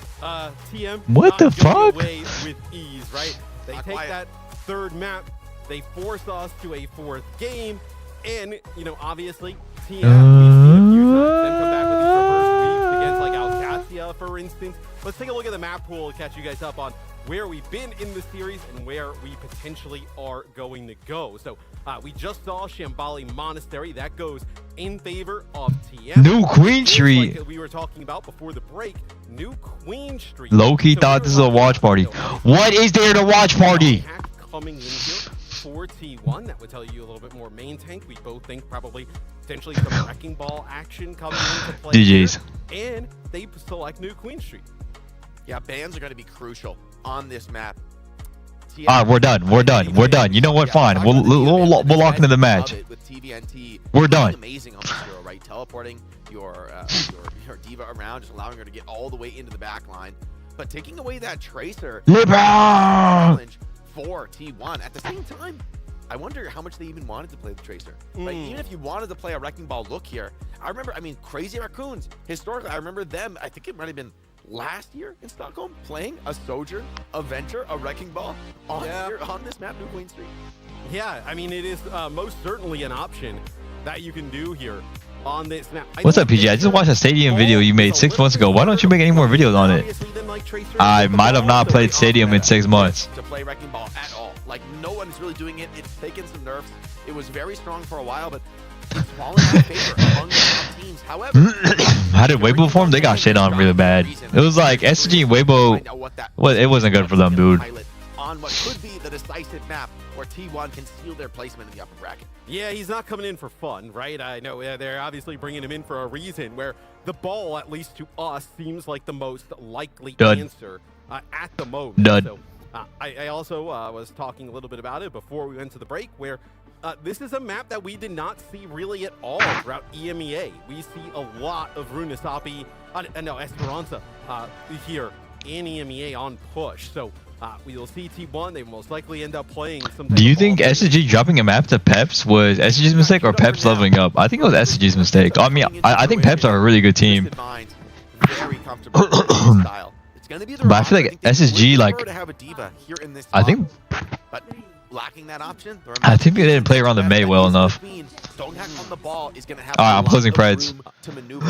TM What the not going fuck? away with ease, right? They Not take quiet. that third map, they force us to a fourth game, and you know, obviously, TM we see a few times them come back with these reverse sweeps against like OWCS, for instance. Let's take a look at the map pool to catch you guys up on where we've been in the series and where we potentially are going to go. So we just saw Shambali Monastery. That goes in favor of TM. New Queen Street. Like we were talking about before the break, New Queen Street. Low-key So thought we this were is a watch talking party. about, What is there to watch party? Hack coming in here for T1. That would tell you a little bit more main tank. We both think probably potentially some wrecking ball action coming into play. GG's. Here. And they select New Queen Street. Yeah, bans are going to be crucial on this map. Alright, we're done. We're done. We're done. You know what? Fine. We'll lock into the match. With TVNT We're done. amazing on this hero, right? Teleporting your diva around, just allowing her to get all the way into the back line. But taking away that tracer LeBron! challenge for T1 at the same time. I wonder how much they even wanted to play the tracer. Right? Even if you wanted to play a wrecking ball look here, I remember, I mean, Crazy Raccoons, historically, I remember them, I think it might have been last year in Stockholm, playing a Sojourn, a Venture, a Wrecking Ball on, on this map, New Queen Street. Yeah, I mean, it is most certainly an option that you can do here on this map. What's up, PG? I just watched a Stadium video you made 6 months ago. Why don't you make any more videos on it? I might have not played Stadium in 6 months. To play Wrecking Ball at all. Like, no one is really doing it. It's taken some nerfs. It was very strong for a while, but it's fallen out of favor among the top teams. However, How did Weibo perform? They got shit on really bad. It was like SG and Weibo. Well, it wasn't good for them, dude. On what could be the decisive map where T1 can seal their placement in the upper bracket. Yeah, he's not coming in for fun, right? I know they're obviously bringing him in for a reason where the ball, at least to us, seems like the most likely answer at the moment. So I also was talking a little bit about it before we went to the break where this is a map that we did not see really at all throughout EMEA. We see a lot of Runesapi, no, Esperanza here in EMEA on push. So we will see T1. They will most likely end up playing some. Do you think SG dropping a map to Peps was SG's mistake or Peps leveling up? I think it was SG's mistake. I mean, I think Peps are a really good team. Very comfortable with this style. It's going to be the But I feel like SSG, like, to have a diva here in this I think, but lacking that option. I think they didn't play around the May well enough. On the ball is going to have Alright, I'm closing Preds. to maneuver.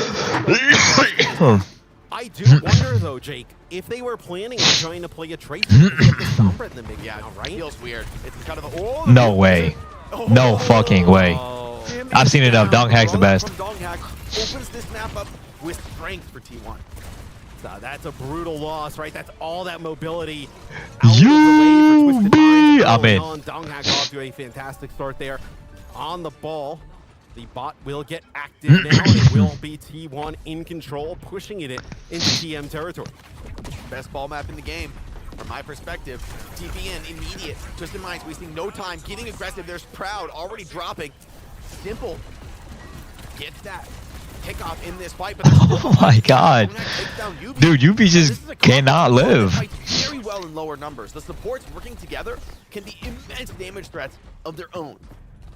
I do wonder though, Jake, if they were planning on trying to play a Tracer to get the Sombra in the mid now, right? Feels weird. It's kind of No way. No fucking way. I've seen enough. Dong Hack's the best. Dong Hack opens this map up with strength for T1. So that's a brutal loss, right? That's all that mobility out of the way for Twisted Minds. I'm in. Dong Hack off to a fantastic start there on the ball. The bot will get active now. It will be T1 in control, pushing it into TM territory. Best ball map in the game, from my perspective. TP in, immediate. Twisted Minds wasting no time, getting aggressive. There's Proud already dropping. Simple gets that kickoff in this fight, but Oh my god. Dude, UB just cannot live. Very well in lower numbers. The supports working together can be immense damage threats of their own.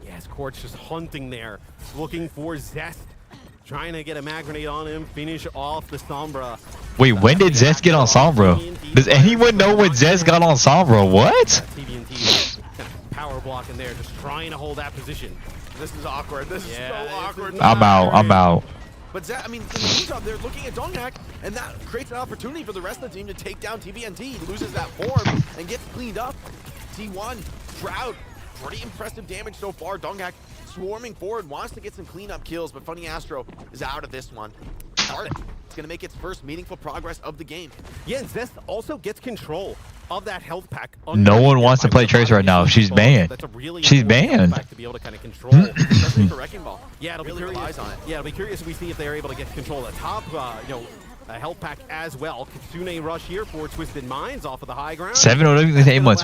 Yes, Quartz just hunting there, looking for Zest, trying to get a mag grenade on him, finish off the Sombra. Wait, when did Zest get on Sombra? Does anyone know when Zest got on Sombra? What? TBNT power block in there, just trying to hold that position. This is awkward. This is so awkward. I'm out. I'm out. But Zest, I mean, in the meantime, they're looking at Donghak, and that creates an opportunity for the rest of the team to take down TBNT. He loses that form and gets cleaned up. T1, Shroud, pretty impressive damage so far. Donghak swarming forward, wants to get some cleanup kills, but Funny Astro is out of this one. Arctic is going to make its first meaningful progress of the game. Yeah, and Zest also gets control of that health pack. No one wants to play Tracer right now. She's banned. She's banned. To be able to kind of control, especially for Wrecking Ball. Yeah, it'll really be curious. relies on it. Yeah, it'll be curious if we see if they're able to get control of the top, a health pack as well. Kitsune rush here for Twisted Minds off of the high ground. 7-0 with 8 months.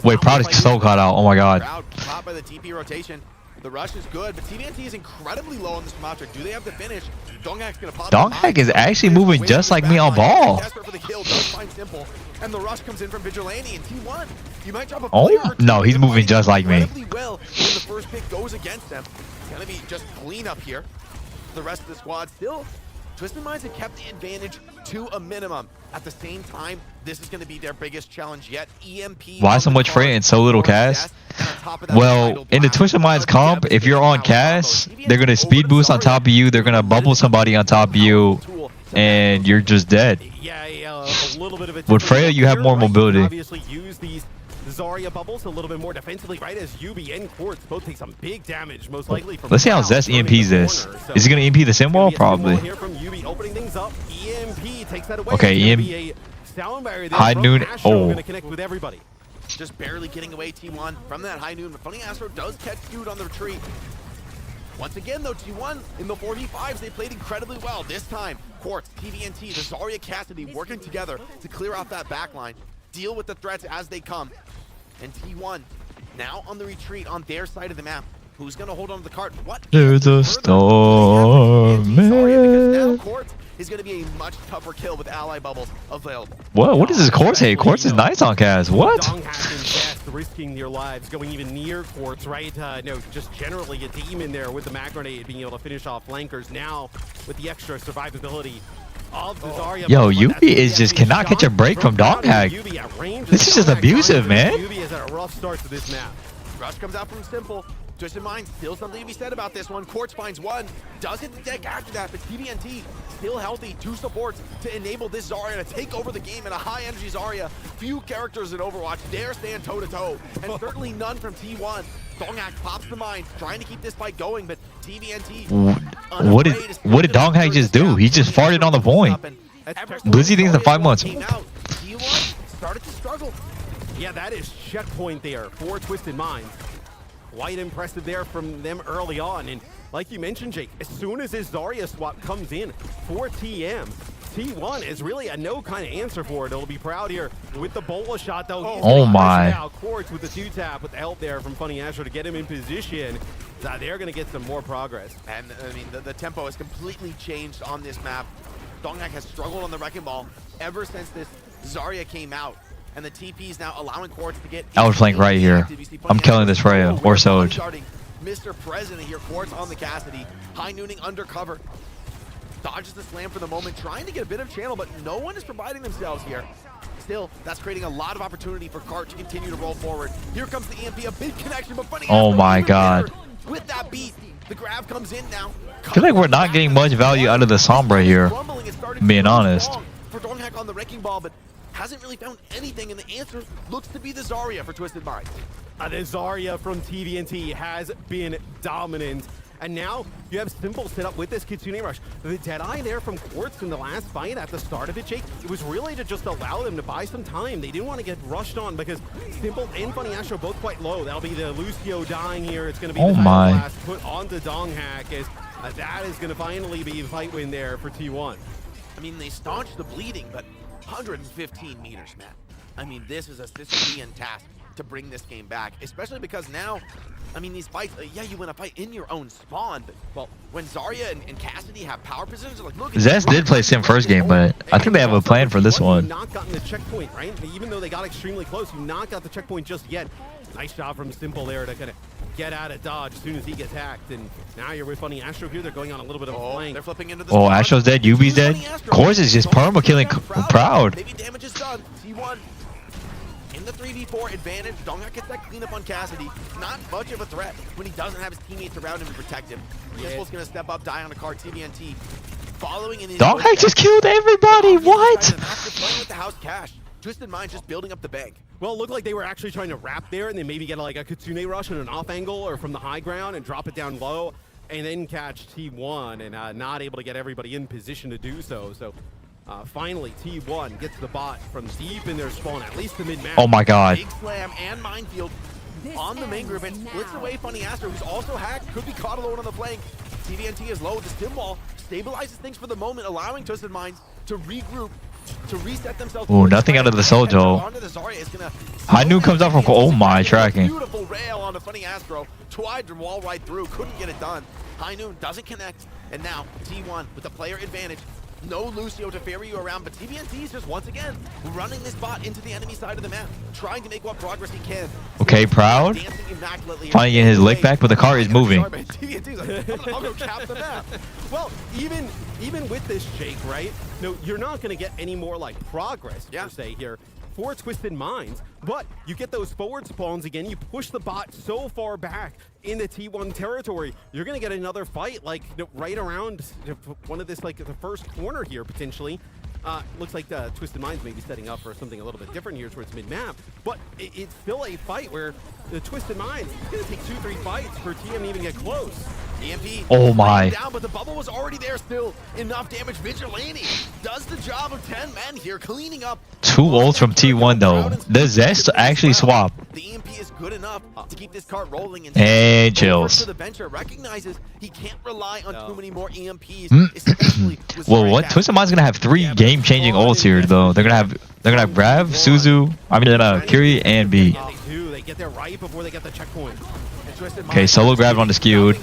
Wait, Product's so caught out. Oh my god. Caught by the TP rotation. The rush is good, but TBNT is incredibly low on this Sumatra. Do they have to finish? Donghak's gonna pop. Donghak is actually moving just like me on ball. Desperate for the kill, does find Simple, and the rush comes in from Vigilante and T1. You might drop a player or two, No, he's moving just like me. incredibly well when the first pick goes against them. It's gonna be just clean up here. The rest of the squad still. Twisted Minds have kept the advantage to a minimum. At the same time, this is going to be their biggest challenge yet. EMP. Why so much freight and so little cast? Well, in the Twisted Minds comp, if you're on cast, they're going to speed boost on top of you, they're going to bubble somebody on top of you, and you're just dead. A little bit of a With Freya, you have more mobility. Obviously use these Zarya bubbles a little bit more defensively, right? As UB and Quartz both take some big damage, most likely from. Let's see how Zest EMPs this. Is he going to EMP the sim wall? Probably. Here from UB opening things up. EMP takes that away. Okay, High Noon. Oh. Gonna connect with everybody. Just barely getting away T1 from that High Noon, but Funny Astro does catch Dude on the retreat. Once again, though, T1 in the 4v5s, they played incredibly well. This time, Quartz, TVNT, the Zarya Cassidy working together to clear off that backline, deal with the threats as they come. And T1 now on the retreat on their side of the map. Who's going to hold on to the cart? What? There's a storm. Because now Quartz is going to be a much tougher kill with ally bubbles available. What? What is this Quartz hate? Quartz is nice on cast. What? Risking their lives, going even near Quartz, right? No, just generally a demon there with the mag grenade being able to finish off flankers. Now with the extra survivability of the Zarya. Yo, UB is just cannot catch a break from Donghak. This is just abusive, man. UB has had a rough start to this map. Rush comes out from Simple. Twisted Minds, still something to be said about this one. Quartz finds one, does hit the deck after that, but TBNT still healthy. Two supports to enable this Zarya to take over the game in a high-energy Zarya. Few characters in Overwatch dare stand toe-to-toe, and certainly none from T1. Donghak pops the mine, trying to keep this fight going, but TBNT... What did Donghak just do? He just farted on the point. Blizzy thinks in 5 months. T1 started to struggle. Yeah, that is checkpoint there for Twisted Minds. Quite impressive there from them early on. And like you mentioned, Jake, as soon as this Zarya swap comes in for TM, T1 is really a no kind of answer for it. It'll be proud here with the bola shot, though. Oh my. Now Quartz with the 2-tap with the help there from Funny Astro to get him in position. So they're going to get some more progress. And I mean, the tempo has completely changed on this map. Donghak has struggled on the Wrecking Ball ever since this Zarya came out. And the TP is now allowing Quartz to get Outflank right here. I'm killing this Freya or Soj. Mr. President here, Quartz on the Cassidy. High Nooning undercover. Dodges the slam for the moment, trying to get a bit of channel, but no one is providing themselves here. Still, that's creating a lot of opportunity for Cart to continue to roll forward. Here comes the EMP, a big connection, but Funny Oh my god. With that beat, the grab comes in now. I feel like we're not getting much value out of the Sombra here, being honest. For Donghak on the Wrecking Ball, but hasn't really found anything, and the answer looks to be the Zarya for Twisted Minds. The Zarya from TVNT has been dominant. And now you have Simple set up with this Kitsune Rush. The Deadeye there from Quartz in the last fight at the start of it, Jake, it was really to just allow them to buy some time. They didn't want to get rushed on because Simple and Funny Astro both quite low. That'll be the Lucio dying here. It's going to be the blast put onto Donghak as that is going to finally be the fight win there for T1. I mean, they staunched the bleeding, but 115 meters, man. I mean, this is a Sicilian task to bring this game back, especially because now, I mean, these fights, yeah, you win a fight in your own spawn, but well, when Zarya and Cassidy have power positions, like, look, Zest did play Sim first game, but I think they have a plan for this one. Not gotten the checkpoint, right? Even though they got extremely close, you not got the checkpoint just yet. Nice shot from Simple there to kind of get out of dodge as soon as he gets hacked. And now you're with Funny Astro here. They're going on a little bit of a flank. They're flipping into the Oh, Astro's dead. Yubi's dead. Course is just perma killing Proud. Maybe damage is done. T1 in the 3v4 advantage. Donghak gets that cleanup on Cassidy. Not much of a threat when he doesn't have his teammates around him to protect him. Simple's going to step up, die on a card. TVNT following in his Donghak just killed everybody. What? Playing with the house cash. Twisted Mind just building up the bank. Well, it looked like they were actually trying to wrap there and then maybe get like a Kitsune rush on an off angle or from the high ground and drop it down low and then catch T1 and not able to get everybody in position to do so. So finally, T1 gets the bot from deep in their spawn, at least the mid-map. Oh my god. Big slam and minefield on the main group and splits away Funny Astro, who's also hacked, could be caught alone on the flank. TVNT is low with the stim wall, stabilizes things for the moment, allowing Twisted Minds to regroup, to reset themselves. Ooh, nothing out of the Sojo. High Noon comes out from, oh my, tracking. Beautiful rail on the Funny Astro, tried to wall right through, couldn't get it done. High Noon doesn't connect, and now T1 with the player advantage. No Lucio to ferry you around, but TVNT is just once again running this bot into the enemy side of the map, trying to make what progress he can. Okay, Proud. Finding his lick back, but the car is moving. TVNT's like, I'll go cap the map. Well, even with this, Jake, right? No, you're not going to get any more like progress, per se, here for Twisted Minds, but you get those forward spawns again. You push the bot so far back in the T1 territory, you're going to get another fight like right around one of this, like the first corner here potentially. Looks like Twisted Minds may be setting up for something a little bit different here towards mid-map, but it's still a fight where the Twisted Minds, it's going to take 2-3 fights for TM to even get close. EMP oh my. Down, but the bubble was already there still. Enough damage. Vigilante does the job of 10 men here, cleaning up. 2 ults from T1 though. The Zest actually swap. The EMP is good enough to keep this cart rolling. And chills. The bencher recognizes he can't rely on too many more EMPs. Especially with well, what Twisted Mind's gonna have 3 game-changing ults here though. They're gonna have Grav, Suzu, Kiri, and B. They get there right before they get the checkpoint. Okay, solo grab on the skewed.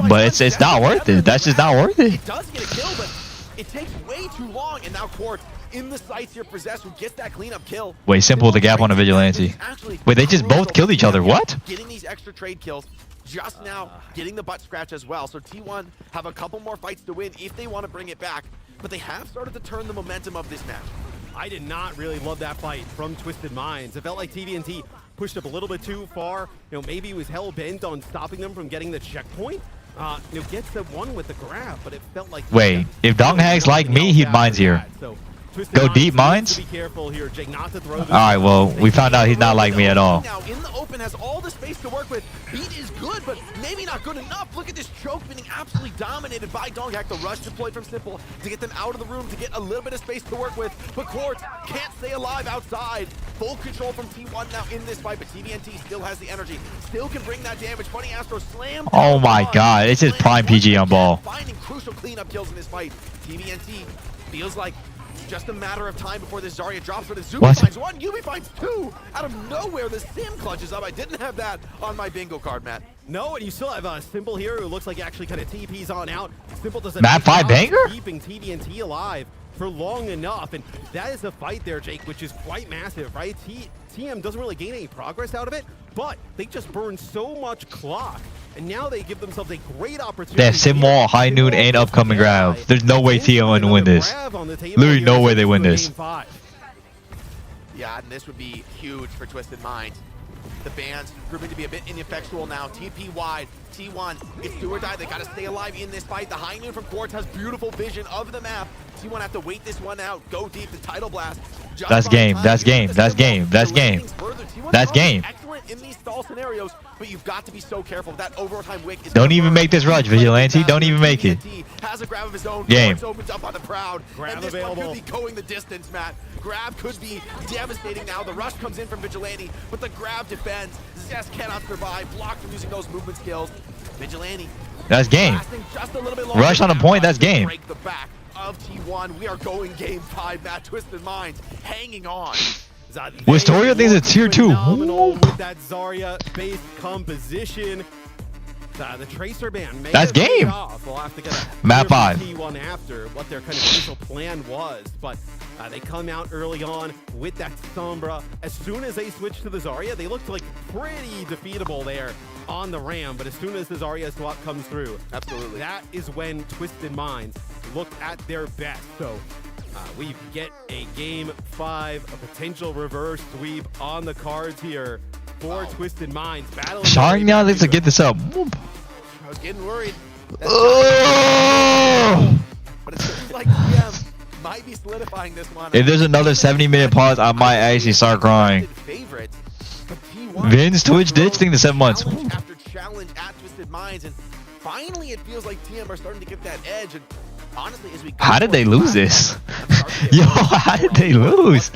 But it's not worth it. That's just not worth it. It does get a kill, but it takes way too long. And now Quartz in the sights here, Possessed, who gets that cleanup kill. Wait, Simple the gap on a Vigilante. Wait, they just both killed each other. What? Getting these extra trade kills. Just now getting the butt scratch as well. So T1 have a couple more fights to win if they want to bring it back. But they have started to turn the momentum of this match. I did not really love that fight from Twisted Minds. It felt like TVNT pushed up a little bit too far. Maybe he was hell-bent on stopping them from getting the checkpoint. Gets the one with the grab, but it felt like... Wait, if Donghak's like me, he'd Mines here. So, go deep Mines? Be careful here, Jake, not to throw this. Alright, well, we found out he's not like me at all. Now in the open has all the space to work with. Beat is good, but maybe not good enough. Look at this choke being absolutely dominated by Donghak. The rush deployed from Simple to get them out of the room, to get a little bit of space to work with. But Quartz can't stay alive outside. Full control from T1 now in this fight, but TVNT still has the energy. Still can bring that damage. Funny Astro slammed. Oh my god, it's just prime PG on ball. Finding crucial cleanup kills in this fight. TVNT feels like just a matter of time before this Zarya drops, but Zubi finds 1, Yubi finds 2. Out of nowhere, the Sim clutches up. I didn't have that on my bingo card, Matt. No, and you still have Simple here who looks like he actually kind of TPs on out. Simple does a Map 5 banger? Keeping TVNT alive for long enough, and that is a fight there, Jake, which is quite massive, right? TM doesn't really gain any progress out of it, but they just burn so much clock, and now they give themselves a great opportunity. They have Sim Wall, High Noon, and upcoming Grav. There's no way TM would win this. Literally no way they win this. Yeah, and this would be huge for Twisted Minds. The band's proving to be a bit ineffectual now. TP wide. T1, it's do or die. They got to stay alive in this fight. The High Noon from Quartz has beautiful vision of the map. T1 have to wait this one out. Go deep. The Tidal Blast. That's game. That's game. That's game. That's game. That's game. Excellent in these stall scenarios, but you've got to be so careful. That overtime wick is don't even make this rush, Vigilante. Don't even make it. Has a grab of his own. Game. Opens up on the Proud. Grab and this available. one could be going the distance, Matt. Grab could be devastating now. The rush comes in from Vigilante, but the grab defends. Zest cannot survive. Blocked from using those movement skills. Vigilante. That's game. Rush on a point. That's game. Break the back of T1. We are going game 5. Matt, Twisted Minds hanging on. Wistoria thinks it's tier 2. Phenomenal with that Zarya-based composition. The Tracer ban may That's have paid game. off. We'll have to get a Map clear 5. T1 after what their kind of initial plan was, but they come out early on with that Sombra. As soon as they switched to the Zarya, they looked like pretty defeatable there on the Ram, but as soon as the Zarya swap comes through, absolutely, that is when Twisted Minds look at their best. So we get a game 5, a potential reverse sweep on the cards here for Twisted Minds. Battling Shari now needs to get this up. I was getting worried. Oh! But it seems like TM might be solidifying this one. If there's another 70-minute pause, I might actually start crying. Favorites, but T1 Vince Twitch ditch thing to 7 months. challenge after challenge at Twisted Minds, and finally it feels like TM are starting to get that edge. And honestly, as we go How did they lose this? Yo, how did they lose?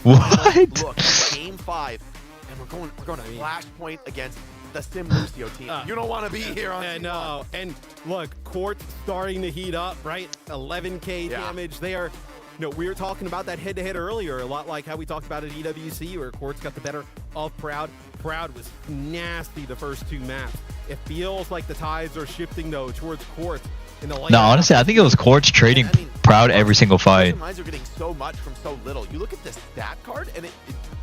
What? Look, game 5, and we're going to Flashpoint against the Sim Lucio team. You don't want to be here on T1. No, and look, Quartz starting to heat up, right? 11k damage there. No, we were talking about that head-to-head earlier, a lot like how we talked about at EWC, where Quartz got the better of Proud. Proud was nasty the first 2 maps. It feels like the tides are shifting, though, towards Quartz. In the No, honestly, I think it was Quartz trading Proud every single fight. Minds are getting so much from so little. You look at this stat card, and it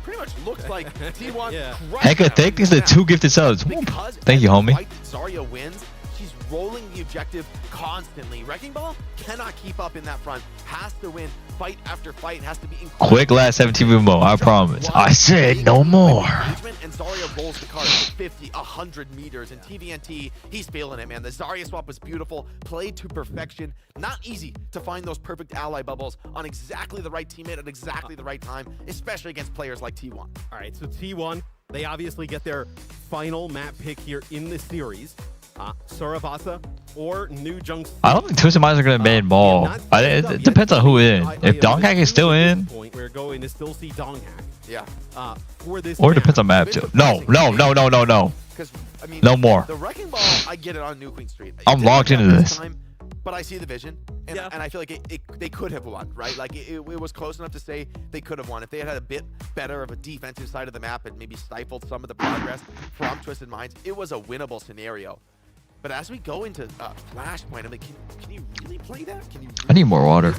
pretty much looks like T1. Hecka, thank you for the 2 gifted subs. Thank you, homie. Zarya wins. She's rolling the objective constantly. Wrecking Ball cannot keep up in that front. Has to win fight after fight. Has to be incredible. Quick last 17 Vimbo, I promise. I said no more. And Zarya rolls the card for 50, 100 meters. And TVNT, he's feeling it, man. The Zarya swap was beautiful, played to perfection. Not easy to find those perfect ally bubbles on exactly the right teammate at exactly the right time, especially against players like T1. All right, so T1, they obviously get their final map pick here in the series. Saravasa or New Junk. I don't think Twisted Minds are going to ban Ball. It depends on who in. If Donghack is still in. We're going to still see Donghack. Yeah. For this Or it depends on map too. No. Because I mean, no more. The Wrecking Ball, I get it on New Queen Street. I'm locked into this. But I see the vision, and I feel like they could have won, right? Like it was close enough to say they could have won. If they had a bit better of a defensive side of the map and maybe stifled some of the progress from Twisted Minds, it was a winnable scenario. But as we go into Flashpoint, I'm like, can you really play that? Can you? Really I need more water.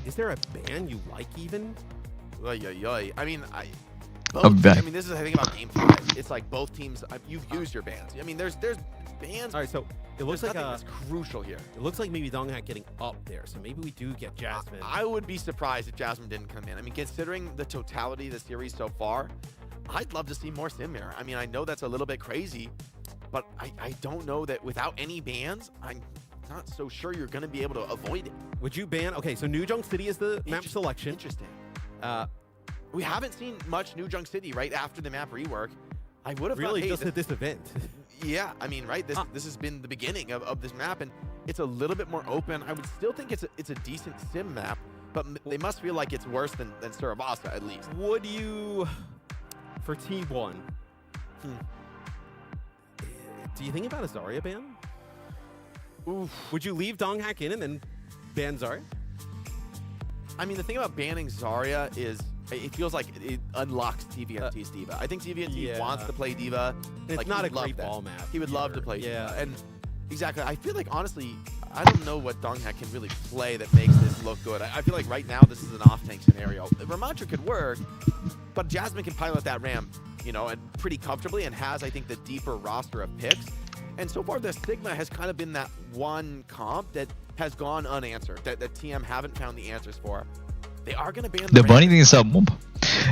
Is there a ban you like even? I mean, I'm back. I mean, this is the thing about Game 5. It's like both teams. You've used your bans. I mean, there's bans. All right, so it looks like that's crucial here. It looks like maybe Donghack getting up there, so maybe we do get Jasmine. I would be surprised if Jasmine didn't come in. I mean, considering the totality of the series so far, I'd love to see more Sim Mirror. I mean, I know that's a little bit crazy, but I don't know that without any bans, I'm not so sure you're going to be able to avoid it. Would you ban? Okay, so New Junk City is the map selection. Interesting. We haven't seen much New Junk City right after the map rework. I would have really thought, just at this event. Yeah, I mean, right? This has been the beginning of this map, and it's a little bit more open. I would still think it's a decent sim map, but they must feel like it's worse than Saravasa at least. Would you, for T1? Do you think about a Zarya ban? Oof. Would you leave Donghack in and then ban Zarya? I mean, the thing about banning Zarya is it feels like it unlocks TVNT's D.Va. I think TVNT wants to play D.Va. It's like, not a great ball map. He would love to play D.Va. D.Va. And exactly, I feel like, honestly, I don't know what Donghack can really play that makes this look good. I feel like right now this is an off-tank scenario. Ramantra could work, but Jasmine can pilot that Ram, you know, and pretty comfortably, and has, I think, the deeper roster of picks. And so far, the Sigma has kind of been that one comp that has gone unanswered, that TM haven't found the answers for. They are going to ban the bunny thing is up.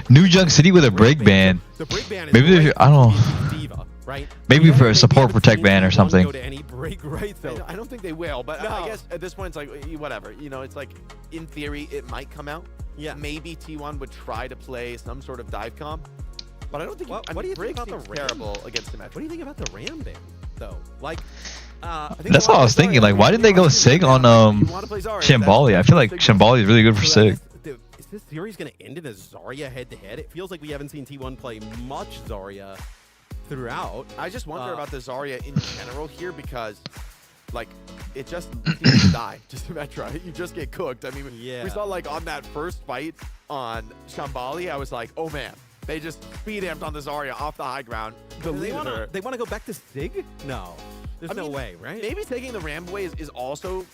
New Junk City with a break ban. The break ban is maybe I don't know. D.Va, right? Maybe for a support protect ban or something. Go to any break, right? So I don't think they will, but I guess at this point it's like whatever. You know, it's like in theory it might come out. Yeah. Maybe T1 would try to play some sort of dive comp, but I don't think. What do you think about the Ram? Terrible against Symmetra. What do you think about the Ram ban, though? Like. That's what I was thinking. Like, why didn't they go Sig on Shambali? I feel like Shambali is really good for Sig. Is this series going to end in a Zarya head-to-head? It feels like we haven't seen T1 play much Zarya throughout. I just wonder about the Zarya in general here because, like, it just seems to die to Symmetra. You just get cooked. I mean, we saw, like, on that first fight on Shambali, I was like, oh, man, They just speed amped on this Zarya off the high ground. They want to go back to Sig? No. There's no way, right? Maybe taking the Ram away is also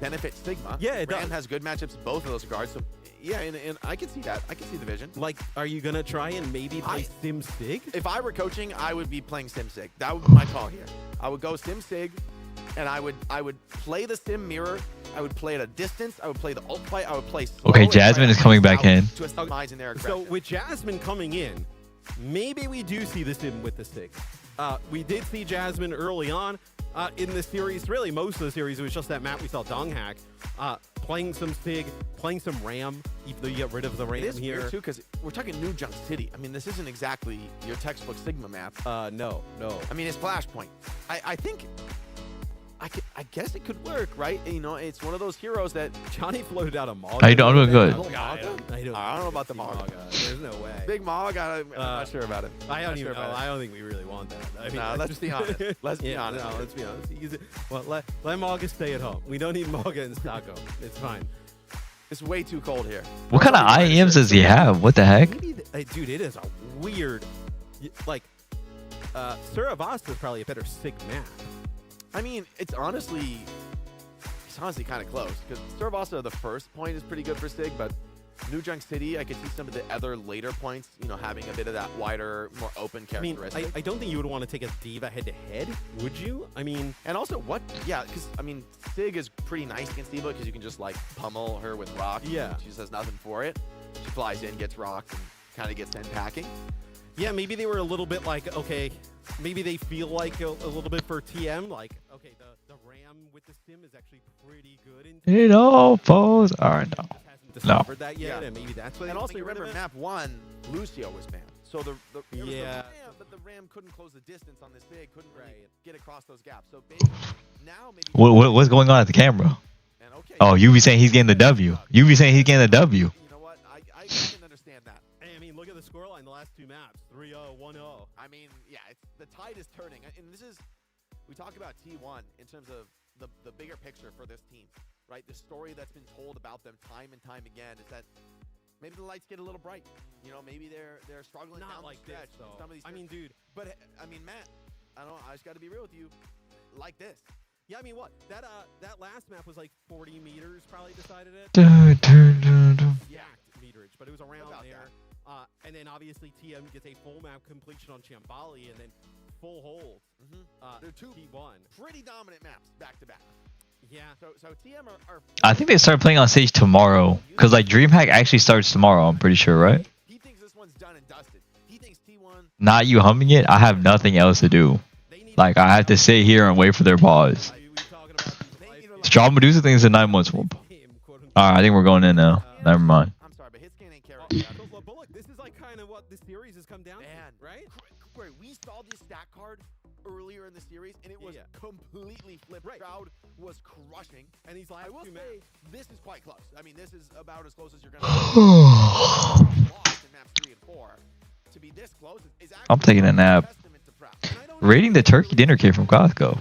benefit Sigma. Yeah, it Ram does. has good matchups in both of those regards. So yeah, and I can see that. I can see the vision. Like, are you going to try and maybe play Sim Sig? If I were coaching, I would be playing Sim Sig. That would be my call here. I would go Sim Sig, and I would play the Sim Mirror. I would play at a distance. I would play the ult fight. I would play slow. Okay, Jasmine is coming back in. To optimize in their So aggression. with Jasmine coming in, maybe we do see the Sim with the Sig. We did see Jasmine early on in the series. Really, most of the series, it was just that map we saw Donghack playing some Sig, playing some Ram, even though you get rid of the Ram It is here. weird too, because we're talking New Junk City. I mean, this isn't exactly your textbook Sigma map. No. I mean, it's Flashpoint. I think, I guess it could work, right? You know, it's one of those heroes that Johnny floated out a Mog. How you doing? I'm doing good. I don't know about the Mog. There's no way. Big Mog, I'm not sure about it. I don't Not even sure know. about it. I don't think we really want that. I mean, No, let's be honest. Let's be honest. No, let's be honest. Well, let Morga stay at home. We don't need Morga in Stockholm. It's fine. It's way too cold here. What kind of IEMs does he have? What the heck? Maybe dude, it is a weird, like, Suravasa is probably a better Sig map. I mean, it's honestly kind of close because Suravasa, the first point is pretty good for Sig, but New Junk City, I could see some of the other later points, you know, having a bit of that wider, more open I mean, characteristic. I don't think you would want to take a Diva head-to-head, would you? I mean... And also, yeah, because, I mean, Sig is pretty nice against Diva because you can just, like, pummel her with rock. Yeah. She just has nothing for it. She flies in, gets rocked, and kind of gets sent packing. Yeah, maybe they were a little bit like, okay, maybe they feel like a little bit for TM, like, okay, the Ram with the Sim is actually pretty good in It all falls. Alright, no. discovered that yet, and maybe that's what. And also, remember, map 1, Lucio was banned. So there was the Ram, but the Ram couldn't close the distance on this big, couldn't really get across those gaps. So now maybe... What's going on at the camera? Oh, you be saying he's getting the W. You be saying he's getting the W. You know what? I can understand that. Hey, I mean, look at the scoreline the last two maps. 3-0, 1-0. I mean, yeah, the tide is turning. And this is... We talk about T1 in terms of the bigger picture for this team, right? The story that's been told about them time and time again is that maybe the lights get a little bright. You know, maybe they're struggling Not down like the stretch. this, though. Some of these I mean, dude. But, I mean, Matt, I just got to be real with you. Like this. Yeah, I mean, what? That last map was like 40 meters, probably decided it. Meterage, but it was around there. And then obviously TM gets a full map completion on Chambali, and then full hold. They're two T1. pretty dominant maps back to back. Yeah. So TM are I think they start playing on stage tomorrow. Because, like, DreamHack actually starts tomorrow, I'm pretty sure, right? He thinks this one's done and dusted. He thinks T1... Not you humming it. I have nothing else to do. Like, I have to sit here and wait for their pause. Straw Medusa thinks in 9 months. Alright, I think we're going in now. Never mind. I'm sorry, but his scan ain't carrying. But look, this is like kind of what the series has come down to, right? We saw this stat card earlier in the series, and it was completely flipped. Crowd was crushing. And these last I will two say, maps. this is quite close. I mean, this is about as close as you're going to lost in maps 3 and 4. To be this close is actually I'm taking a nap. Rating the turkey dinner kit from Costco.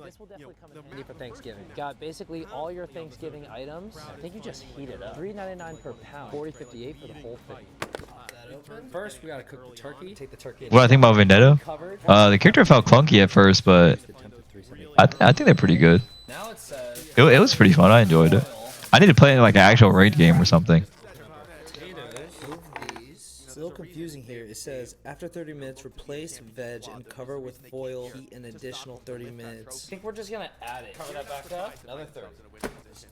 This will definitely come in handy for Thanksgiving. Got basically all your Thanksgiving items. I think you just heat it up. $3.99 per pound. $40.58 for the whole thing. First, we gotta cook the turkey. Take the turkey. What I think about Vendetta? The character felt clunky at first, but I think they're pretty good. Now it says It was pretty fun. I enjoyed it. I need to play like an actual raid game or something. It's a little confusing here. It says, after 30 minutes, replace veg and cover with foil, heat an additional 30 minutes. I think we're just gonna add it. Cover that back up. Another 30.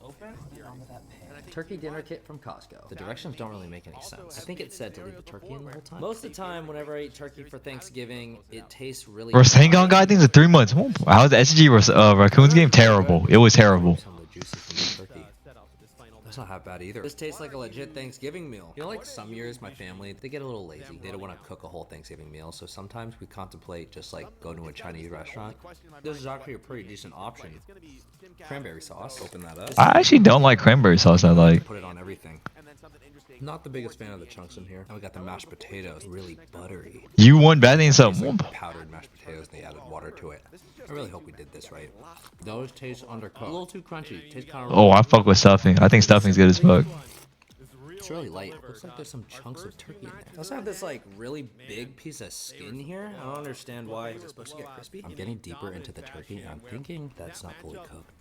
Open. On with that pan. Turkey dinner kit from Costco. The directions don't really make any sense. I think it said to leave the turkey in the whole time. Most of the time, whenever I eat turkey for Thanksgiving, it tastes really. Rasengan guy thinks it's 3 months. How's the SG Raccoons game? Terrible. It was terrible. That's not half bad either. This tastes like a legit Thanksgiving meal. You know, like some years, my family, they get a little lazy. They don't want to cook a whole Thanksgiving meal, so sometimes we contemplate just like going to a Chinese restaurant. This is actually a pretty decent option. Cranberry sauce. Open that up. I actually don't like cranberry sauce. I like. Put it on everything. Not the biggest fan of the chunks in here. And we got the mashed potatoes, really buttery. You won bad thing some. Powdered mashed potatoes, and they added water to it. I really hope we did this right. Those taste undercooked. A little too crunchy. Taste kind of. Oh, I fuck with stuffing. I think stuffing's good as fuck. It's really light. It looks like there's some chunks of turkey in there. It also have this like really big piece of skin here. I don't understand why. Is it supposed to get crispy? I'm getting deeper into the turkey and I'm thinking that's not fully cooked.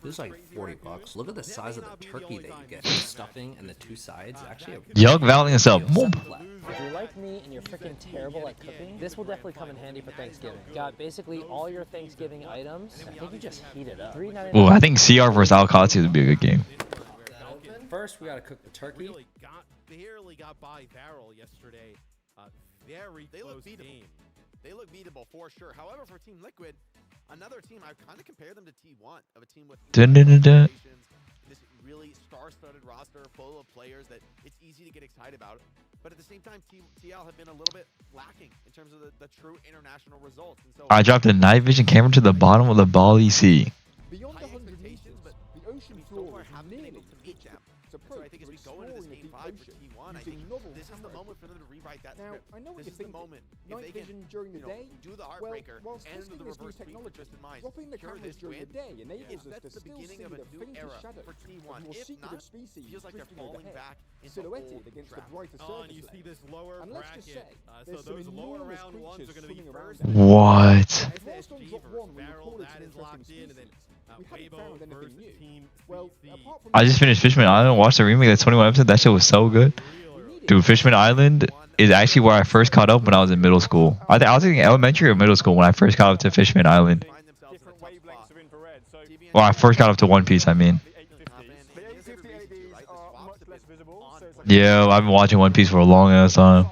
This is like $40. Look at the size of the turkey that you get. The stuffing and the two sides actually. Young valuing himself. If you're like me and you're freaking terrible at cooking, this will definitely come in handy for Thanksgiving. Got basically all your Thanksgiving items. I think you just heat it up. Oh, I think CR versus OWCS would be a good game. First, we gotta cook the turkey. Barely got by Barrel yesterday. Very close game. They look beatable for sure. However, for Team Liquid, another team, I kind of compare them to T1, of a team with this really star-studded roster full of players that it's easy to get excited about. But at the same time, TL have been a little bit lacking in terms of the true international results. And so I dropped a night vision camera to the bottom of the Bali Sea. Beyond the 100 meters, but the ocean floor have been able to meet them. So I think as we go into this game 5 for T1, I think this is the moment for them to rewrite that script. I know what this you're is the moment. Night vision during the day, do the heartbreaker and the reverse technology. twisted minds. Dropping the Cure cameras this during win. the day enables us to That's the still beginning see of a the new faintest era shadow for T1. of your If secretive not, species feels like they're drifting falling overhead, back into silhouetted old against the traps. brighter Oh, and surface you see layer. this lower And let's just bracket. say, So there's some those lower enormous round ones are creatures going to be swimming around first. down there. What? Whilst on drop one, we Barrel, recorded that some is locked interesting in, and then species. We haven't Weibo found anything versus new. Team Well, CC. apart from I just finished Fishman Island. Watched the remake. That 21 episode. That shit was so good. Dude, Fishman Island is actually where I first caught up when I was in middle school. I think I was in elementary or middle school when I first got up to Fishman Island. Well, I first got up to One Piece, I mean. Yeah, I've been watching One Piece for a long ass time.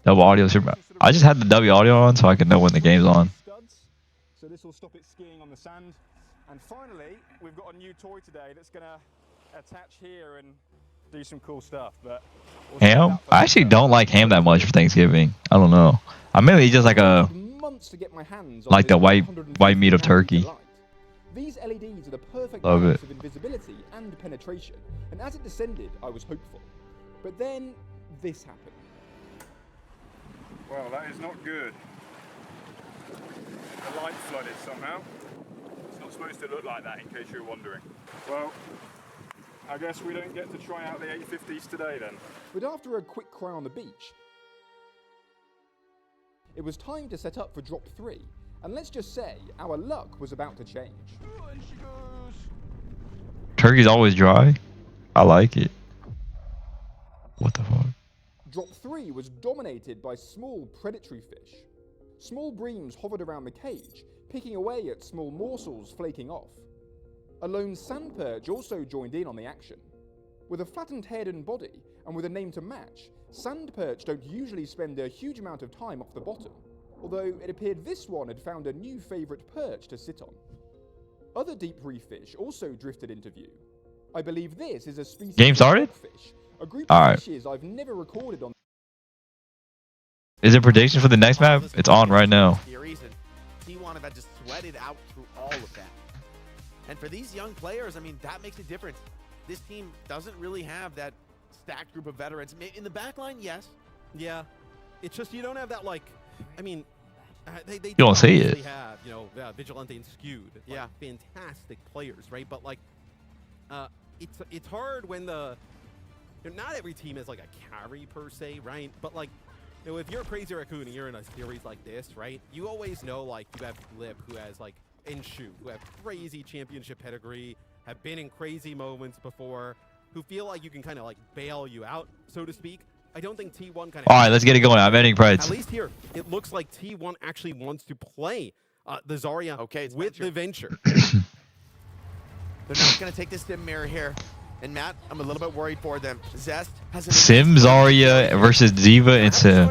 Double audio super. I just had the W audio on so I could know when the game's on. So this will stop it skiing on the sand. And finally, we've got a new toy today that's gonna attach here and do some cool stuff. But Ham? I actually don't like ham that much for Thanksgiving. I don't know. I mainly just like a like the white meat of turkey. These LEDs are the perfect Love balance it. of invisibility and penetration. And as it descended, I was hopeful. But then this happened. well, that is not good. The light flooded somehow. It's not supposed to look like that, in case you're wondering. Well, I guess we don't get to try out the 850s today then. But after a quick cry on the beach, it was time to set up for drop 3. And let's just say, our luck was about to change. Turkey's always dry. I like it. What the fuck? Drop 3 was dominated by small predatory fish. Small breams hovered around the cage, picking away at small morsels flaking off. A lone sand perch also joined in on the action. With a flattened head and body, and with a name to match, sand perch don't usually spend a huge amount of time off the bottom, although it appeared this one had found a new favourite perch to sit on. Other deep reef fish also drifted into view. I believe this is a species Game started? of fish, a group All of right. fishes I've never recorded on. Is it prediction for the next map? It's on right now. T1 have had to sweat it out through all of that. And for these young players, I mean, that makes a difference. This team doesn't really have that stacked group of veterans. In the back line, yes. Yeah. It's just you don't have that, like, I mean, they You don't see obviously it. have, you know, Vigilante and Skewed. Like, Yeah. Fantastic players, right? But, like, it's hard when the, you know, not every team is, like, a carry per se, right? But, like, you know, if you're a Crazy Raccoon and you're in a series like this, right, you always know, like, you have Lip, who has, like, and Shoot, who have crazy championship pedigree, have been in crazy moments before, who feel like you can kind of, like, bail you out, so to speak. I don't think T1 kind of... All right, let's get it going. I'm ending Preds. At least here, it looks like T1 actually wants to play the Zarya with the Venture. They're not going to take this sim mirror here. And Matt, I'm a little bit worried for them. Zest has Sim Zarya versus Diva and Sim.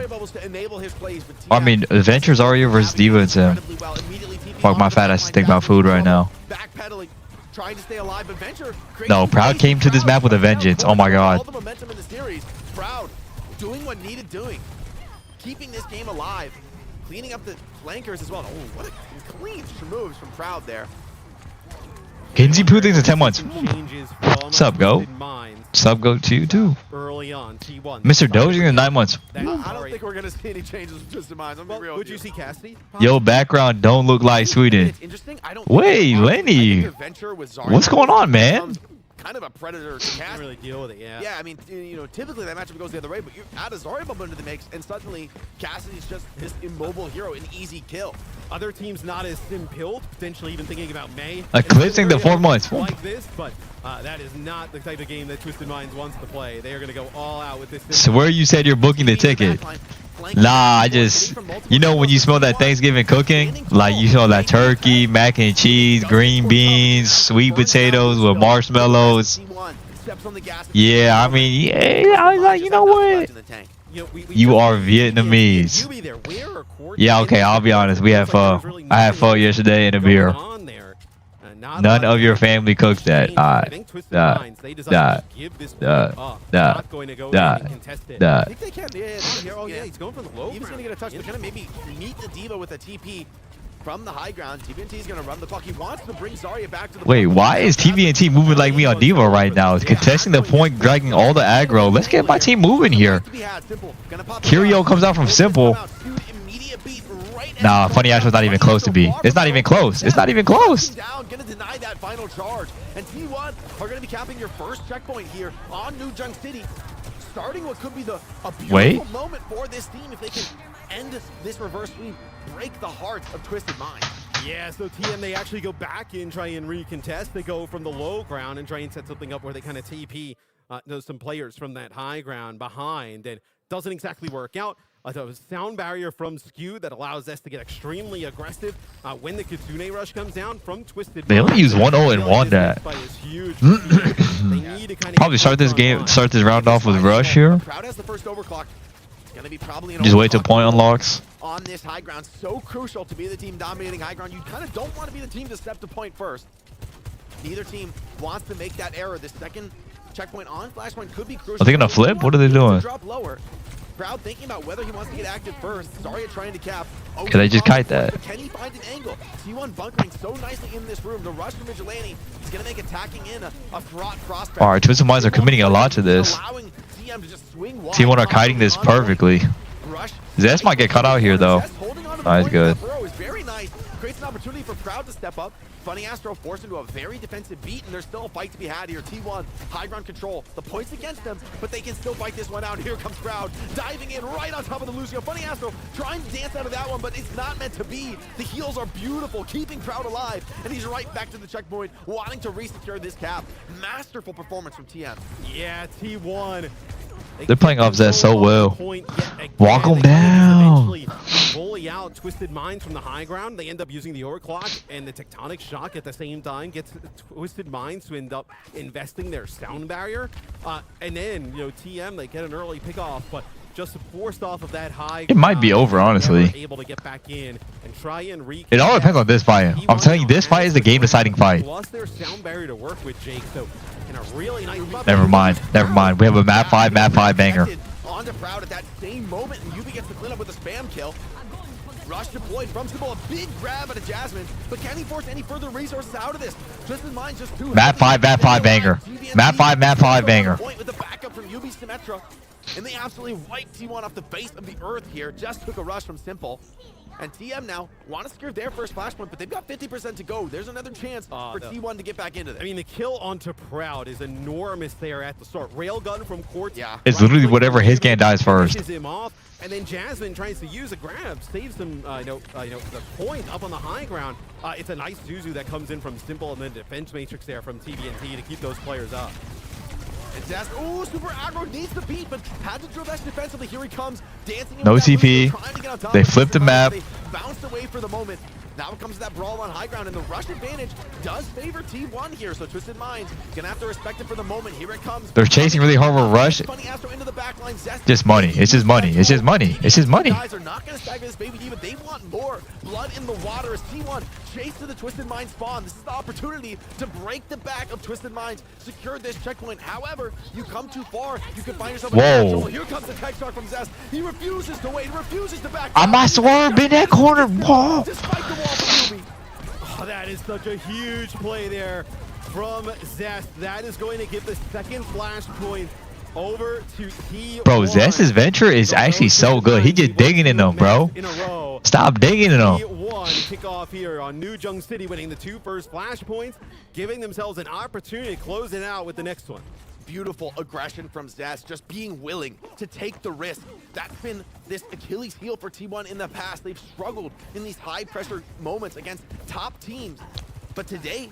I mean, Adventure Zarya versus Diva and Sim. Fuck my fat ass to think about food right now. backpedaling, trying to stay alive, but Venture... No, Proud came to this map with a vengeance. Oh my god. All the momentum in the series. Proud doing what needed doing. Keeping this game alive. Cleaning up the flankers as well. Oh, what a clean moves from Proud there. Kenzie Poo things in 10 months. Sup, go. Sup, go to you too. early on. T1. Mr. Dozier in 9 months. I don't think we're going to see any changes with Twisted Minds. I'm real. Would you see Cassidy? Yo, background don't look like Sweden. It's interesting. I don't Wait, Lenny. What's going on, man? Kind of a predator to Can't really deal with it, yeah. Yeah, I mean, you know, typically that matchup goes the other way, but you add a Zarya bump into the mix, and suddenly Cassidy's just this immobile hero, an easy kill. Other teams not as sim-pilled, potentially even thinking about May. Eclipsing the 4 months. Like this, but that is not the type of game that Twisted Minds wants to play. They are going to go all out with this. Swear you said you're booking the ticket. Nah, I just, you know when you smell that Thanksgiving cooking? Like you smell that turkey, mac and cheese, green beans, sweet potatoes with marshmallows. Yeah, I mean, yeah, I was like, you know what? You are Vietnamese. Yeah, okay, I'll be honest. We had pho. I had pho yesterday and a beer. None of your family cooks that. I think they can. Oh, yeah, he's going for the low. He was going to get a touch, but kind of maybe meet the Diva with a TP from the high ground. TBNT is going to run the puck. He wants to bring Zarya back to the Wait, why is TBNT moving like me on Diva right now? It's contesting the point, dragging all the aggro. Let's get my team moving here. Kirio comes out from Simple. Nah, Funny Ash was not even close to be. It's not even close. It's not even close. Down, gonna deny that final charge. And T1 are gonna be capping your first checkpoint here on New Junk City. Starting what could be a beautiful moment for this team if they can end this reverse sweep, break the hearts of Twisted Minds. Yeah, so TM, they actually go back in, try and recontest. They go from the low ground and try and set something up where they kind of TP some players from that high ground behind, and doesn't exactly work out. A sound barrier from Skew that allows us to get extremely aggressive when the Kitsune rush comes down from Twisted. They only use 1-0 and won that. Probably start this round off with Rush here. Crowd has the first overclock. It's gonna be probably an Just wait till point unlocks. On this high ground, so crucial to be the team dominating high ground. You kind of don't want to be the team to step to point first. Neither team wants to make that error. This second checkpoint on Flashpoint could be crucial. Are they gonna flip? What are they doing? Drop lower. Crowd thinking about whether he wants to get active first. Zarya trying to cap. Can I just kite that? Can he find an angle? T1 bunkering so nicely in this room. The rush from Vigilante is going to make attacking in a fraught prospect. Alright, Twisted Minds are committing a lot to this. T1 are kiting this perfectly. Zest might get cut out here though. That's good. Very nice. Creates an opportunity for Crowd to step up. Funny Astro forced into a very defensive beat, and there's still a fight to be had here. T1, high ground control. The points against them, but they can still fight this one out. Here comes Crowd, diving in right on top of the Lucio. Funny Astro trying to dance out of that one, but it's not meant to be. The heals are beautiful, keeping Crowd alive, and he's right back to the checkpoint, wanting to re-secure this cap. Masterful performance from TM. Yeah, T1. They're playing off Zest so well. Walk them down. Bully out Twisted Minds from the high ground. They end up using the overclock and the tectonic shock at the same time. Gets Twisted Minds to end up investing their sound barrier. And then, you know, TM, they get an early pick off, but just forced off of that high. It might be over, honestly. Able to get back in and try and it all depends on this fight. I'm telling you, this fight is the game-deciding fight. Plus their sound barrier to work with, Jake. So in a really nice. Never mind. Never mind. We have a map 5 banger. On to Proud at that same moment, and Yubi gets the cleanup with a spam kill. Rush deployed from Symbol, a big grab out of Jasmine, but can he force any further resources out of this? Twisted Minds just too. Map 5 banger. Map 5 banger. Point with the backup from Yubi Symmetra, and they absolutely wiped T1 off the face of the earth here. Just took a rush from Simple. And TM now want to secure their first flashpoint, but they've got 50% to go. There's another chance for T1 to get back into this. I mean, the kill onto Proud is enormous there at the start. Railgun from Quartz. Yeah. It's literally whatever his can dies first. Him off, and then Jasmine tries to use a grab, saves them, the point up on the high ground. It's a nice Zuzu that comes in from Simple, and then defense matrix there from TBNT to keep those players up. And Zest, oh, super aggro needs the beat, but had to drill that defensively. Here he comes, dancing. No TP. They flipped the map. They bounced away for the moment. Now it comes to that brawl on high ground, and the rush advantage does favor T1 here. So Twisted Minds gonna have to respect it for the moment. Here it comes. They're chasing really hard with Rush. Just money. It's just money. It's just money. It's just money. Guys are not gonna stagger this baby diva. They want more blood in the water as T1 chase to the Twisted Minds spawn. This is the opportunity to break the back of Twisted Minds, secure this checkpoint. However, you come too far, you can find yourself in trouble. Here comes the tech shot from Zest. He refuses to wait, refuses to back. I might swerve in that corner. Whoa. Despite the wall from Yubi. Oh, that is such a huge play there from Zest. That is going to give the second flashpoint over to T1. Bro, Zest's venture is actually so good. He just digging in them, bro. Stop digging in them. T1 kick off here on New Jung City, winning the 2 first flashpoints, giving themselves an opportunity to close it out with the next one. Beautiful aggression from Zest, just being willing to take the risk. That's been this Achilles heel for T1 in the past. They've struggled in these high pressure moments against top teams. But today,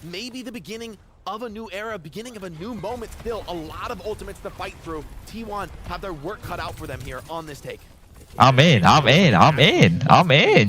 maybe the beginning of a new era, beginning of a new moment still. A lot of ultimates to fight through. T1 have their work cut out for them here on this take. I'm in.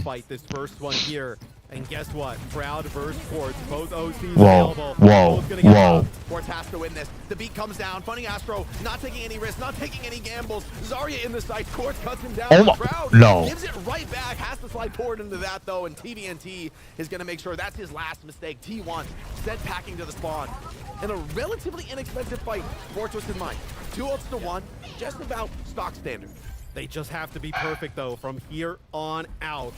Fight this first one here. And guess what? Proud versus Quartz. Both OCs Whoa, available. whoa, whoa. Quartz has to win this. The beat comes down. Funny Astro not taking any risks, not taking any gambles. Zarya in the sight. Quartz cuts him down. Oh my, Proud no. gives it right back. Has to slide forward into that though. And TVNT is going to make sure that's his last mistake. T1 sent packing to the spawn. In a relatively inexpensive fight for Twisted Mind. 2 ults to 1. Just about stock standard. They just have to be perfect though from here on out.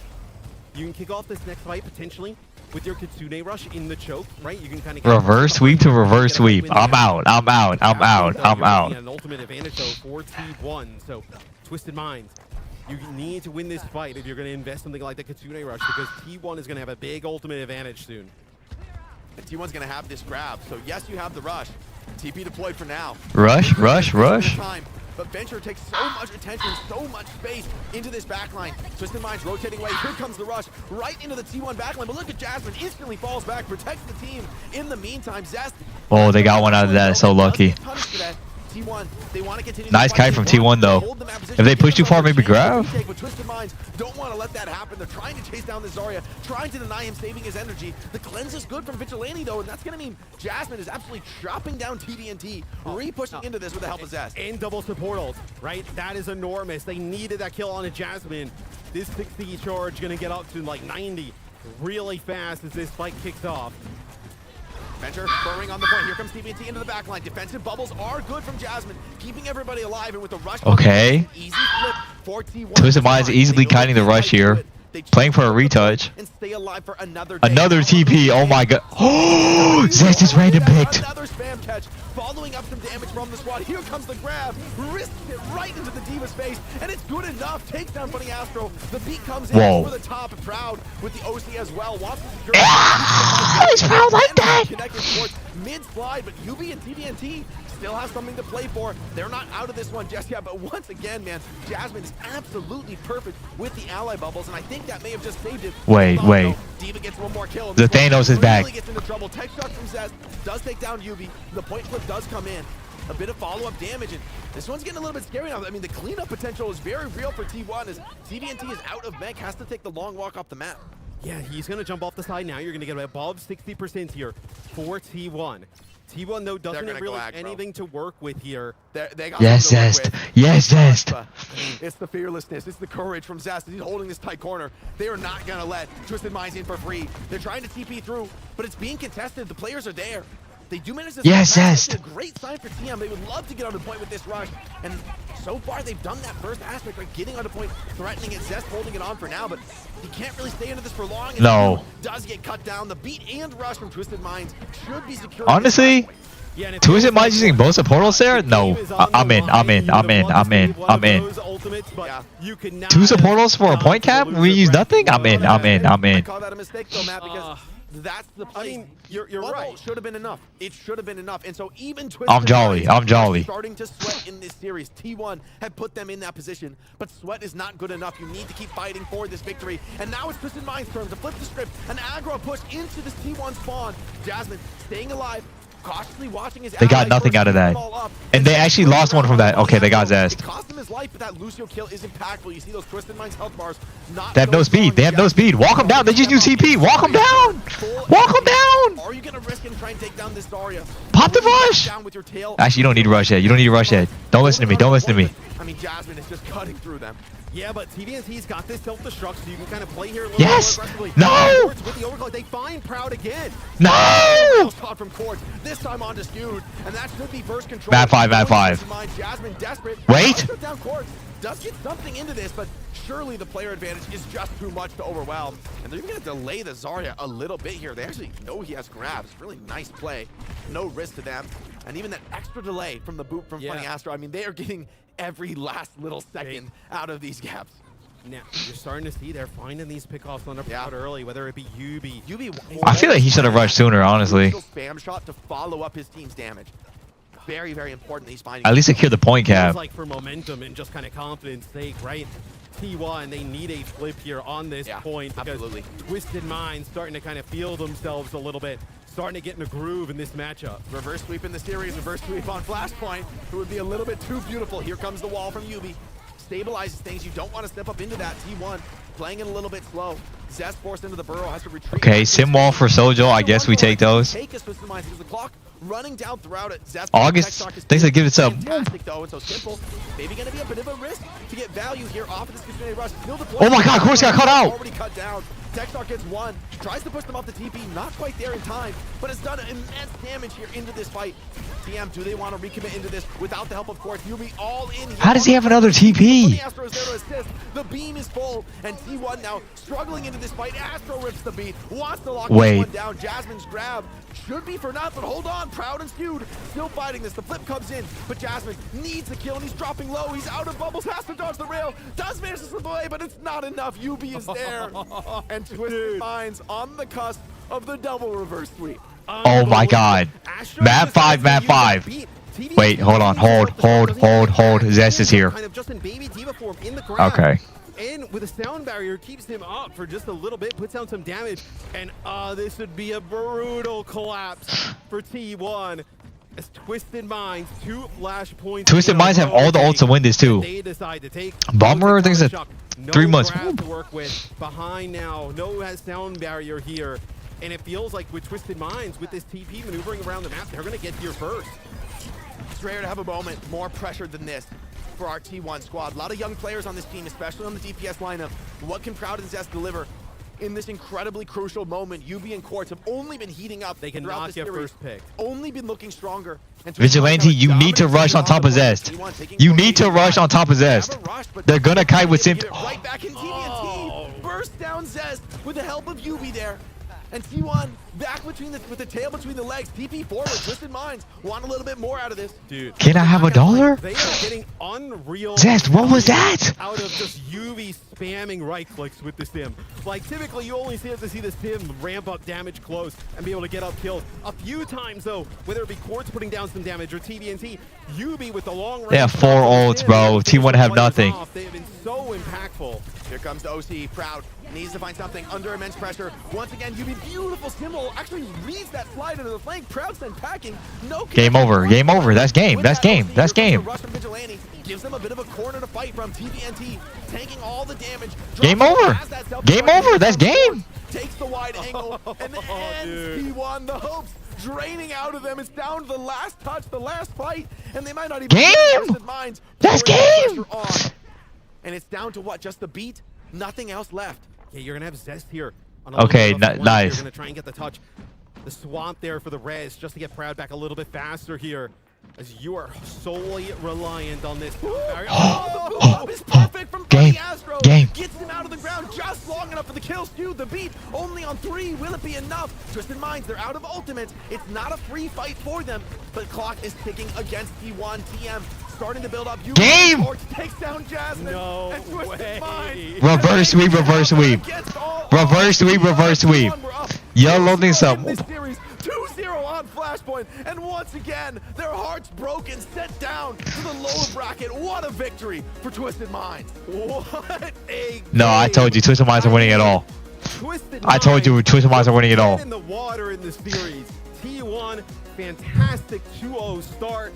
You can kick off this next fight potentially with your Kitsune rush in the choke, right? You can kind of Reverse sweep to reverse sweep. I'm out. An ultimate advantage though for T1. So Twisted Minds, you need to win this fight if you're going to invest something like the Kitsune rush, because T1 is going to have a big ultimate advantage soon. And T1's going to have this grab. So yes, you have the rush. TP deployed for now. Rush. But Venture takes so much attention, so much space into this backline. Twisted Minds rotating away. Here comes the rush right into the T1 backline. But look at Jasmine, instantly falls back, protects the team. In the meantime, Zest. Oh, they got one out of that. So lucky. T1, they want to continue. Nice kite from T1 though. If they push too far, maybe grab. But Twisted Minds don't want to let that happen. They're trying to chase down the Zarya, trying to deny him saving his energy. The cleanse is good from Vigilante though, and that's going to mean Jasmine is absolutely chopping down TDNT, re-pushing into this with the help of Zest. And double support, right? That is enormous. They needed that kill on a Jasmine. This 60 charge going to get up to like 90 really fast as this fight kicks off. Venture burrowing on the point. Here comes TVNT into the backline. Defensive bubbles are good from Jasmine, keeping everybody alive, and with the rush. Okay. Easy flip for T1. Twisted Minds easily kiting the rush here. Playing for a retouch. And stay alive for another TP. Oh my god. Oh, Zest is random picked. Another spam catch, following up some damage from the squad. Here comes the grab, risks it right into the Diva's face, and it's good enough. Takes down Funny Astro. The beat comes in over the top. Proud with the OC as well. Wants to secure. He's proud like that. Connected towards mid-slide, but UB and TVNT still have something to play for. They're not out of this one just yet, but once again, man, Jasmine is absolutely perfect with the ally bubbles, and I think that may have just saved it. Wait. Diva gets one more kill. The Thanos is back. Really gets into trouble. Tech shot from Zest does take down UB. The point flip does come in. A bit of follow-up damage, and this one's getting a little bit scary now. I mean, the cleanup potential is very real for T1 as TVNT is out of mech, has to take the long walk off the map. Yeah, he's going to jump off the side now. You're going to get above 60% here for T1. T1, though, doesn't really have anything to work with here. They got yes, Zest. Yes, Zest. It's the fearlessness. It's the courage from Zest. He's holding this tight corner. They are not going to let Twisted Minds in for free. They're trying to TP through, but it's being contested. The players are there. They do manage to yes, Zest. A great sign for TM. They would love to get on the point with this rush, and so far they've done that first aspect, right? Getting on the point, threatening it. Zest holding it on for now, but he can't really stay into this for long. And no. Does get cut down. The beat and rush from Twisted Minds should be secure. Honestly, Twisted Minds using both supportals there? No. I'm in. 2 supportals for a point cap? We use nothing? I'm in. I call that a mistake though, Matt, because that's the play. I mean, you're right. Should have been enough. It should have been enough. And so even Twisted I'm jolly. starting to sweat in this series. T1 had put them in that position, but sweat is not good enough. You need to keep fighting for this victory. And now it's Twisted Minds' turn to flip the script. An aggro push into this T1 spawn. Jasmine staying alive. Cautiously watching his they got nothing out of that. And they actually lost one from that. Okay, they got Zest. It cost him his life, but that Lucio kill is impactful. You see those Twisted Minds health bars. They have no speed. Walk him down. They just use TP. Walk him down. Are you going to risk and try and take down this Zarya? Pop the rush. Actually, you don't need to rush yet. Don't listen to me. I mean, Jasmine is just cutting through them. Yeah, but TVNT's got this self-destruct, so you can kind of play here a little yes. more aggressively. No! With the overclock, they find Proud again. No! Caught from Quartz, this time on Dispute, and that should be first control. Map 5. Jasmine desperate. Wait. Down Quartz. does get something into this, but surely the player advantage is just too much to overwhelm. And they're even going to delay the Zarya a little bit here. They actually know he has grabs. Really nice play. No risk to them. And even that extra delay from the boot from Funny Astro, I mean, they are getting every last little second out of these gaps. Now, you're starting to see they're finding these pickoffs on the out early, whether it be Yubi. I feel like he should have rushed sooner, honestly. Spam shot to follow up his team's damage. Very, very important he's finding. At least secure the point cap. Like for momentum and just kind of confidence sake, right? T1, they need a flip here on this point because Twisted Minds starting to kind of feel themselves a little bit, starting to get in a groove in this matchup. Reverse sweep in the series, reverse sweep on Flashpoint, who would be a little bit too beautiful. Here comes the wall from Yubi. Stabilizes things. You don't want to step up into that. T1 playing it a little bit slow. Zest forced into the burrow, has to retreat. Okay, sim wall for Sojo. I guess we take those. Take us with the minds because the clock running down throughout it. Zest August, thanks for giving it up. Fantastic though, and so simple. Maybe gonna be a bit of a risk to get value here off of this Kasune rush. Oh my God, Course got cut out. Already cut down. Textar gets one, tries to push them off the TP, not quite there in time, but has done immense damage here into this fight. TM, do they want to recommit into this without the help of Course? Yubi all in here. How does he have another TP? Astro is there to assist. The beam is full, and T1 now struggling into this fight. Astro rips the beat, wants to lock this one down. Jasmine's grab should be for naught, but hold on, Proud and Skewed still fighting this. The flip comes in, but Jasmine needs the kill, and he's dropping low. He's out of bubbles, has to dodge the rail, does manage to slip away, but it's not enough. Yubi is there, and Twisted Minds on the cusp of the double reverse sweep. Oh my God. Map 5, map 5. Wait, hold on. Hold. Zest is here. Kind of just in baby diva form in the ground. Okay. And with a sound barrier, keeps him up for just a little bit, puts down some damage, and this would be a brutal collapse for T1. As Twisted Minds, 2 flashpoints. Twisted Minds have all the ults to win this too. They decide to take Bomber, I think it's 3 months. No grab to work with behind now. No sound barrier here. And it feels like with Twisted Minds, with this TP maneuvering around the map, they're going to get here first. It's rare to have a moment more pressured than this for our T1 squad. A lot of young players on this team, especially on the DPS lineup. What can Proud and Zest deliver in this incredibly crucial moment? Yubi and Quartz have only been heating up. They can not get first pick. Only been looking stronger. And Vigilante, you need to rush on top of Zest. You need to rush on top of Zest. They're gonna kite with Simp. Right back in TNT. Burst down Zest with the help of Yubi there. And T1 back with the tail between the legs. TP forward. Twisted Minds want a little bit more out of this. Dude, can I have $1? They are getting unreal. Zest, what was that? Out of just Yubi spamming right clicks with the sim. Like typically you only see the sim ramp up damage close and be able to get up kills. A few times though, whether it be Quartz putting down some damage or TBNT, Yubi with the long range. They have 4 ults, bro. T1 have nothing. They have been so impactful. Here comes the OC. Proud needs to find something under immense pressure. Once again, Yubi, beautiful symbol, actually reads that slide into the flank. Proud sent packing. No game over. Game over. That's game. That's game. That's game. Rush from Vigilante gives them a bit of a corner to fight from. TBNT tanking all the damage. Game over. Game over. That's game. Takes the wide angle and ends P1. The hopes draining out of them. It's down to the last touch, the last fight, and they might not even game. Minds. That's game. And it's down to what? Just the beat? Nothing else left. Yeah, you're gonna have Zest here. On okay, nice. You're gonna try and get the touch, the swamp there for the res, just to get Proud back a little bit faster here, as you are solely reliant on this. Oh, the boom is perfect from Astro. Gets him out of the ground just long enough for the kill. Stu, the beat only on 3. Will it be enough? Twisted Minds, they're out of ultimates. It's not a free fight for them, but clock is ticking against T1. TM starting to build up. Game! Takes down Jasmine. No way. Reverse sweep, reverse sweep. Reverse sweep, reverse sweep. You're loading some. 2-0 on Flashpoint, and once again, their hearts broken, set down to the lower bracket. What a victory for Twisted Minds. What a No, I told you, Twisted Minds are winning it all. I told you, Twisted Minds are winning it all. In the water in this series. T1, fantastic 2-0 start.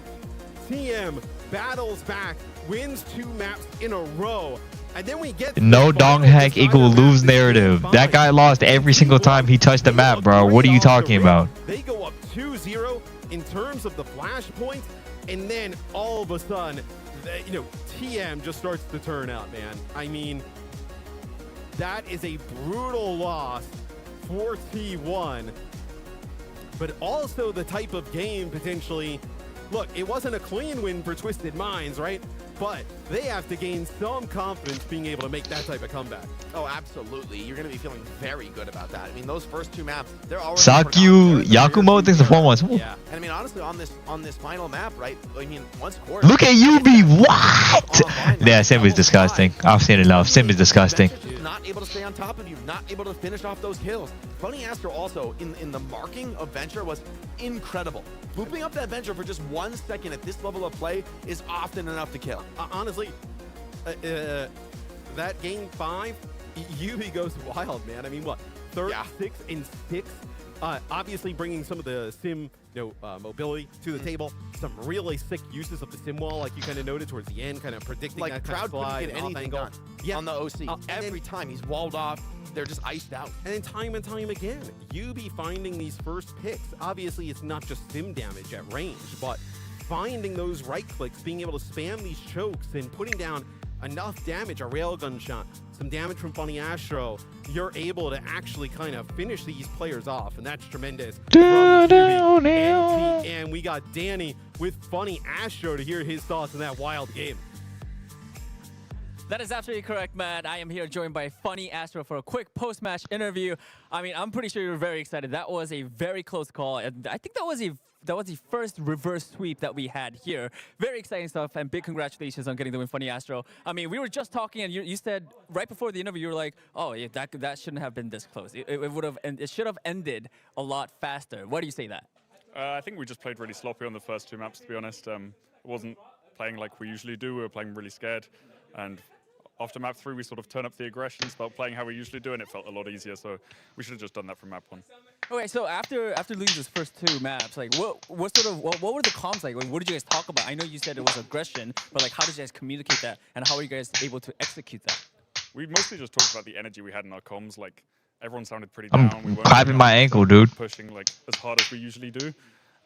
TM battles back, wins 2 maps in a row. And then we get no dong hack equal lose narrative. That guy lost every single time he touched the map, bro. What are you talking about? They go up 2-0 in terms of the flashpoints, and then all of a sudden, TM just starts to turn out, man. I mean, that is a brutal loss for T1, but also the type of game potentially look, it wasn't a clean win for Twisted Minds, right? But they have to gain some confidence being able to make that type of comeback. Oh, absolutely. You're going to be feeling very good about that. I mean, those first 2 maps, they're already... Sakyu Yakumo thinks the 4-1. Yeah. And I mean, honestly, on this final map, right? I mean, once course... Look at UB, what? Yeah, Sim is disgusting. I've seen enough. Sim is disgusting. Not able to stay on top of you, not able to finish off those kills. Funny Astro also, in the marking of Venture was incredible. Looping up that Venture for just 1 second at this level of play is often enough to kill. Honestly, that game 5, UB goes wild, man. I mean, what, 36 and 6? Obviously bringing some of the sim mobility to the table. Some really sick uses of the sim wall, like you kind of noted towards the end, kind of predicting like that crowd kind of slide couldn't get anything done on the OC. Every time he's walled off, they're just iced out. And then time and time again, UB finding these first picks. Obviously, it's not just sim damage at range, but finding those right clicks, being able to spam these chokes and putting down enough damage, a railgun shot, some damage from Funny Astro, you're able to actually kind of finish these players off, and that's tremendous. And we got Danny with Funny Astro to hear his thoughts on that wild game. That is absolutely correct, Matt. I am here joined by Funny Astro for a quick post-match interview. I mean, I'm pretty sure you're very excited. That was a very close call, and I think that was the first reverse sweep that we had here. Very exciting stuff, and big congratulations on getting the win, Funny Astro. I mean, we were just talking, and you said right before the interview, you were like, "Oh, yeah, that shouldn't have been this close. It should have ended a lot faster." Why do you say that? I think we just played really sloppy on the first 2 maps, to be honest. It wasn't playing like we usually do. We were playing really scared, and after map 3, we sort of turned up the aggression, started playing how we usually do, and it felt a lot easier. So we should have just done that from map 1. Okay, so after losing those first 2 maps, like what were the comms like? What did you guys talk about? I know you said it was aggression, but like how did you guys communicate that, and how were you guys able to execute that? We mostly just talked about the energy we had in our comms. Like everyone sounded pretty down. I'm clapping my ankle, dude. Pushing like as hard as we usually do,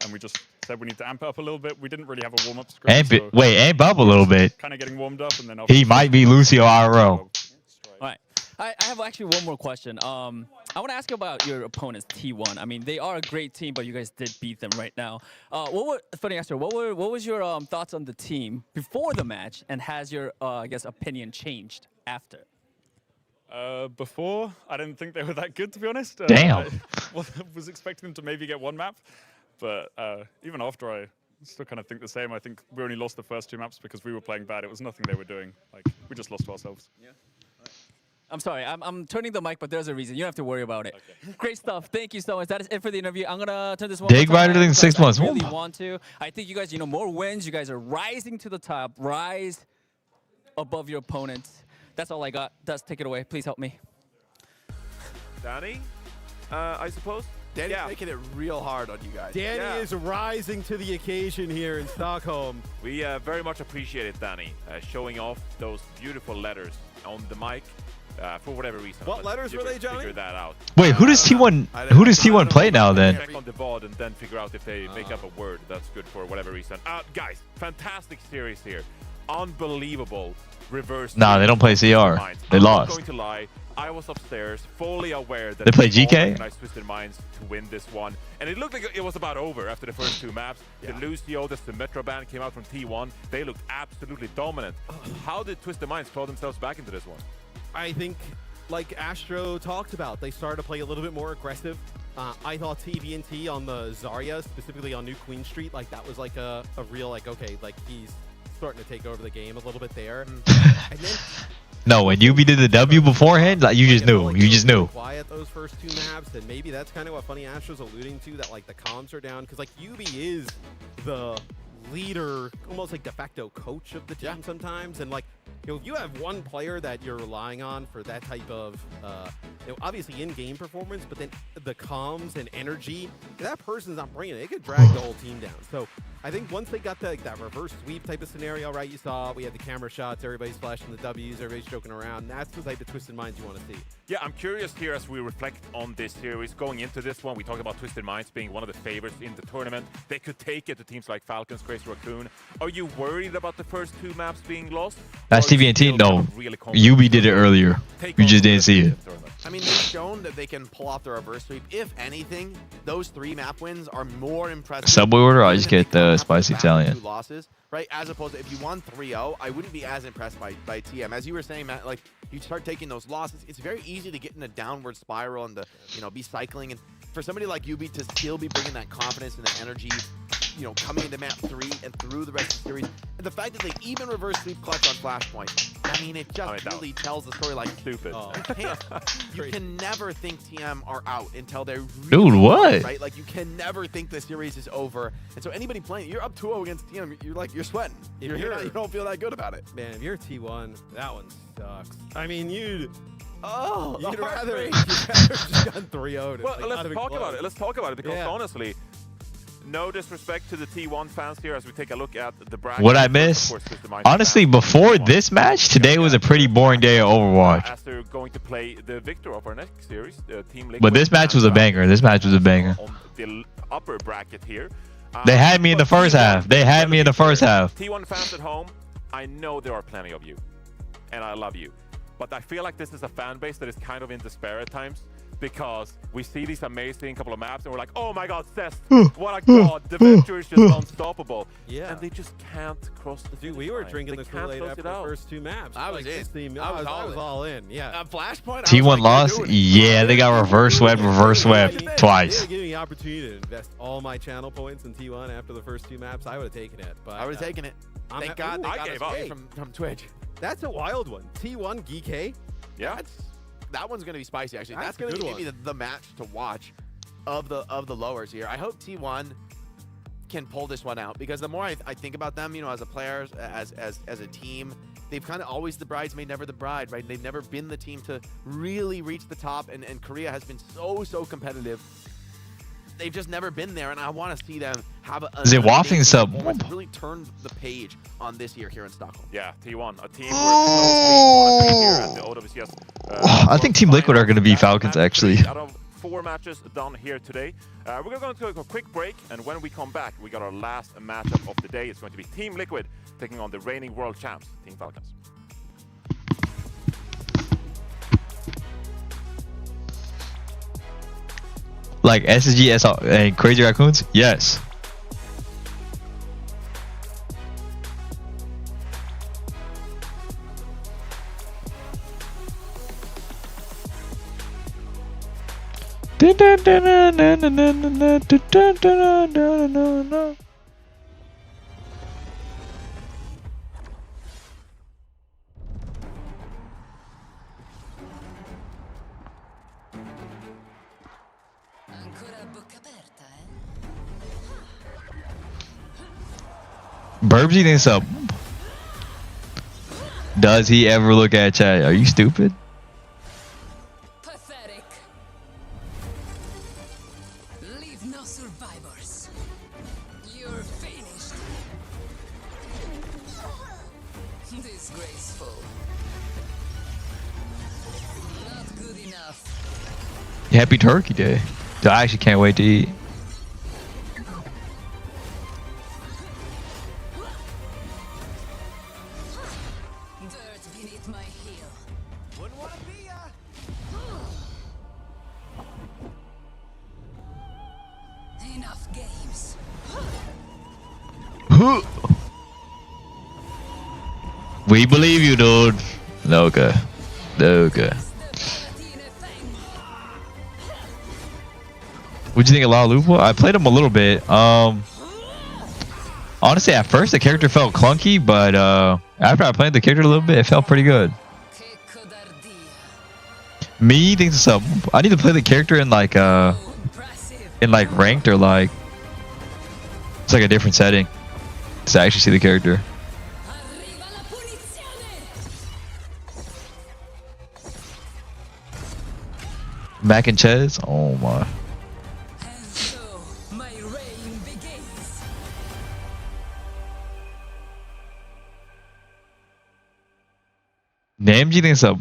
and we just said we need to amp up a little bit. We didn't really have a warm-up script. Amp up a little bit. Kind of getting warmed up, and then he might be Lucio IRL. All right. I have actually one more question. I want to ask you about your opponents, T1. I mean, they are a great team, but you guys did beat them right now. Funny Astro, what was your thoughts on the team before the match, and has your, I guess, opinion changed after? Before, I didn't think they were that good, to be honest. Damn. I was expecting them to maybe get 1 map, but even after, I still kind of think the same. I think we only lost the first 2 maps because we were playing bad. It was nothing they were doing. Like, we just lost to ourselves. Yeah. I'm sorry, I'm turning the mic, but there's a reason. You don't have to worry about it. Okay. Great stuff. Thank you so much. That is it for the interview. I'm gonna turn this one. Dig rider than 6 months. I really want to. I think you guys, more wins. You guys are rising to the top. Rise above your opponents. That's all I got. Dust, take it away. Please help me. Danny, I suppose. Danny's making it real hard on you guys. Danny is rising to the occasion here in Stockholm. We very much appreciate it, Danny, showing off those beautiful letters on the mic. For whatever reason. What letters were they, Johnny? Figure that out. Wait, who does T1 play now then? Check on the VOD and then figure out if they make up a word that's good for whatever reason. Guys, fantastic series here. Unbelievable reverse. Nah, they don't play CR. They lost. I'm not going to lie. I was upstairs, fully aware that they play GK. Twisted Minds to win this one, and it looked like it was about over after the first 2 maps. The Lucio, the Symmetra band came out from T1. They looked absolutely dominant. How did Twisted Minds claw themselves back into this one? I think, like Astro talked about, they started to play a little bit more aggressive. I thought TVNT on the Zarya, specifically on New Queen Street, like that was like a real, like, okay, like he's starting to take over the game a little bit there. And then, no, when UB did the W beforehand, like, you just knew. You just knew. Quiet those first 2 maps, and maybe that's kind of what Funny Astro's alluding to, that like the comms are down, because like UB is the leader, almost like de facto coach of the team sometimes, and like, if you have one player that you're relying on for that type of, obviously in-game performance, but then the comms and energy, if that person's not bringing it, it could drag the whole team down. So I think once they got that reverse sweep type of scenario, right, you saw we had the camera shots, everybody's flashing the W's, everybody's joking around. That's the type of Twisted Minds you want to see. Yeah, I'm curious here as we reflect on this series. Going into this one, we talked about Twisted Minds being one of the favorites in the tournament. They could take it to teams like Falcons, Crazy Raccoon. Are you worried about the first 2 maps being lost? That's TVNT. No, UB did it earlier. You just didn't see it. I mean, they shown that they can pull off the reverse sweep. If anything, those 3 map wins are more impressive. Subway order, I just get the spicy Italian. 2 losses, right? As opposed to if you won 3-0, I wouldn't be as impressed by TM. As you were saying, Matt, like you start taking those losses, it's very easy to get in a downward spiral and be cycling. And for somebody like UB to still be bringing that confidence and that energy, coming into map 3 and through the rest of the series, and the fact that they even reverse sweep clutch on Flashpoint, I mean, it just really tells the story like stupid. You can never think TM are out until they're really Dude, what? out, right? Like you can never think the series is over. And so anybody playing, you're up 2-0 against TM, you're sweating. You don't feel that good about it. Man, if you're T1, that one sucks. I mean, you'd rather just gone 3-0. Well, let's talk about it. Let's talk about it because honestly, no disrespect to the T1 fans here as we take a look at the bracket. What I miss? Honestly, before this match, today was a pretty boring day of Overwatch. As they're going to play the victor of our next series, Team Liquid. But this match was a banger. This match was a banger. On the upper bracket here. They had me in the first half. They had me in the first half. T1 fans at home, I know there are plenty of you, and I love you. But I feel like this is a fan base that is kind of in despair at times. Because we see these amazing couple of maps and we're like, oh my god, Cest, what a god, the Venture is just unstoppable. Yeah. And they just can't cross the finish we were line. drinking They the can't Kool-Aid close after it the out. first 2 maps. I was all in. Yeah. Flashpoint. T1 lost? Yeah, they got reverse swept twice. Give me the opportunity to invest all my channel points in T1 after the first 2 maps. I would have taken it. But I would have taken it. Thank God they got us away from Twitch. That's a wild one. T1 GK. Yeah. That one's going to be spicy, actually. That's going to good be the match to watch of the lowers here. I hope T1 can pull this one out because the more I think about them, as a player, as a team, they've kind of always the bridesmaid, never the bride, right? They've never been the team to really reach the top, and Korea has been so competitive. They've just never been there, and I want to see them have a Is it wafting sub? Really turn the page on this year here in Stockholm. Yeah, T1, a team we're closely here at the OWCS. I think Team Liquid are going to be Falcons, actually. Out of 4 matches done here today. We're going to take a quick break, and when we come back, we got our last matchup of the day. It's going to be Team Liquid taking on the reigning world champs, Team Falcons. Like SSG, and Crazy Raccoons? Yes. Burbsy thinks up. Does he ever look at chat? Are you stupid? Pathetic. Leave no survivors. You're finished. Disgraceful. Not good enough. Happy Turkey Day. I actually can't wait to eat. Enough games. We believe you, dude. Okay. Okay. What'd you think of La Lupo? I played him a little bit. Honestly, at first the character felt clunky, but after I played the character a little bit, it felt pretty good. Me thinks it's up. I need to play the character in like ranked or like it's like a different setting to actually see the character. Mac and Ches? Oh my. Name G thinks up.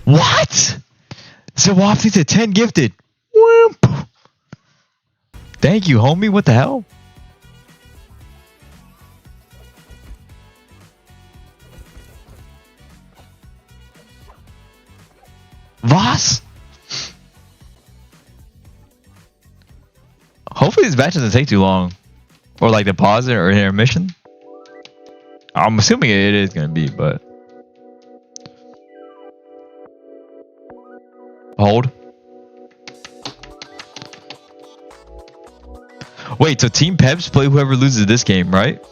What? Wapsies to 10 gifted. Whoop. Thank you, homie. What the hell? Voss? Hopefully this match doesn't take too long. Or like the pause or intermission. I'm assuming it is going to be, but... Hold. Wait, so Team Peps play whoever loses this game, right?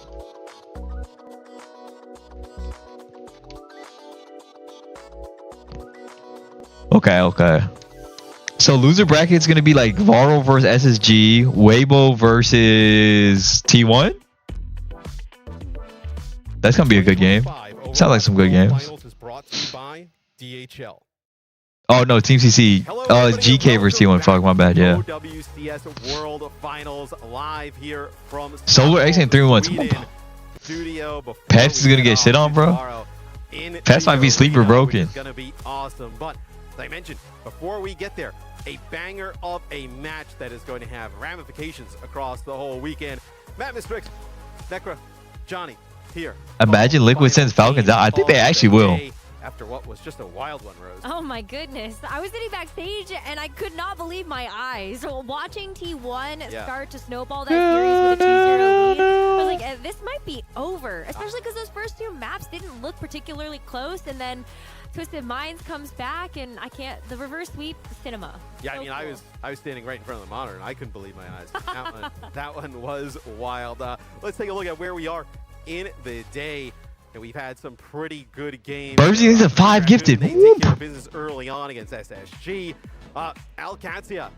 Okay. So loser bracket is going to be like Varo versus SSG, Weibo versus T1? That's going to be a good game. Sounds like some good games. Oh no, Team CC. It's GK versus T1. Fuck, my bad, yeah. OWCS Finals live here from Solar X and 3-1. Peps is going to get shit on, bro. Peps might be sleeper broken. It's going to be awesome, but as I mentioned, before we get there, a banger of a match that is going to have ramifications across the whole weekend. Matt, Mistrix, Necra, Johnny, here. Imagine Liquid sends Falcons out. I think they actually will. After what was just a wild one, Rose. Oh my goodness. I was sitting backstage and I could not believe my eyes. Watching T1 start to snowball that series with a 2-0 lead, I was like, this might be over. Especially because those first two maps didn't look particularly close, and then Twisted Minds comes back, and I can't. The reverse sweep cinema. Yeah, so I mean, cool. I was standing right in front of the monitor, and I couldn't believe my eyes. That one was wild. Let's take a look at where we are in the day. And we've had some pretty good games. Bursey is a 5 gifted. They take care of business early on against SSG. Alcatia,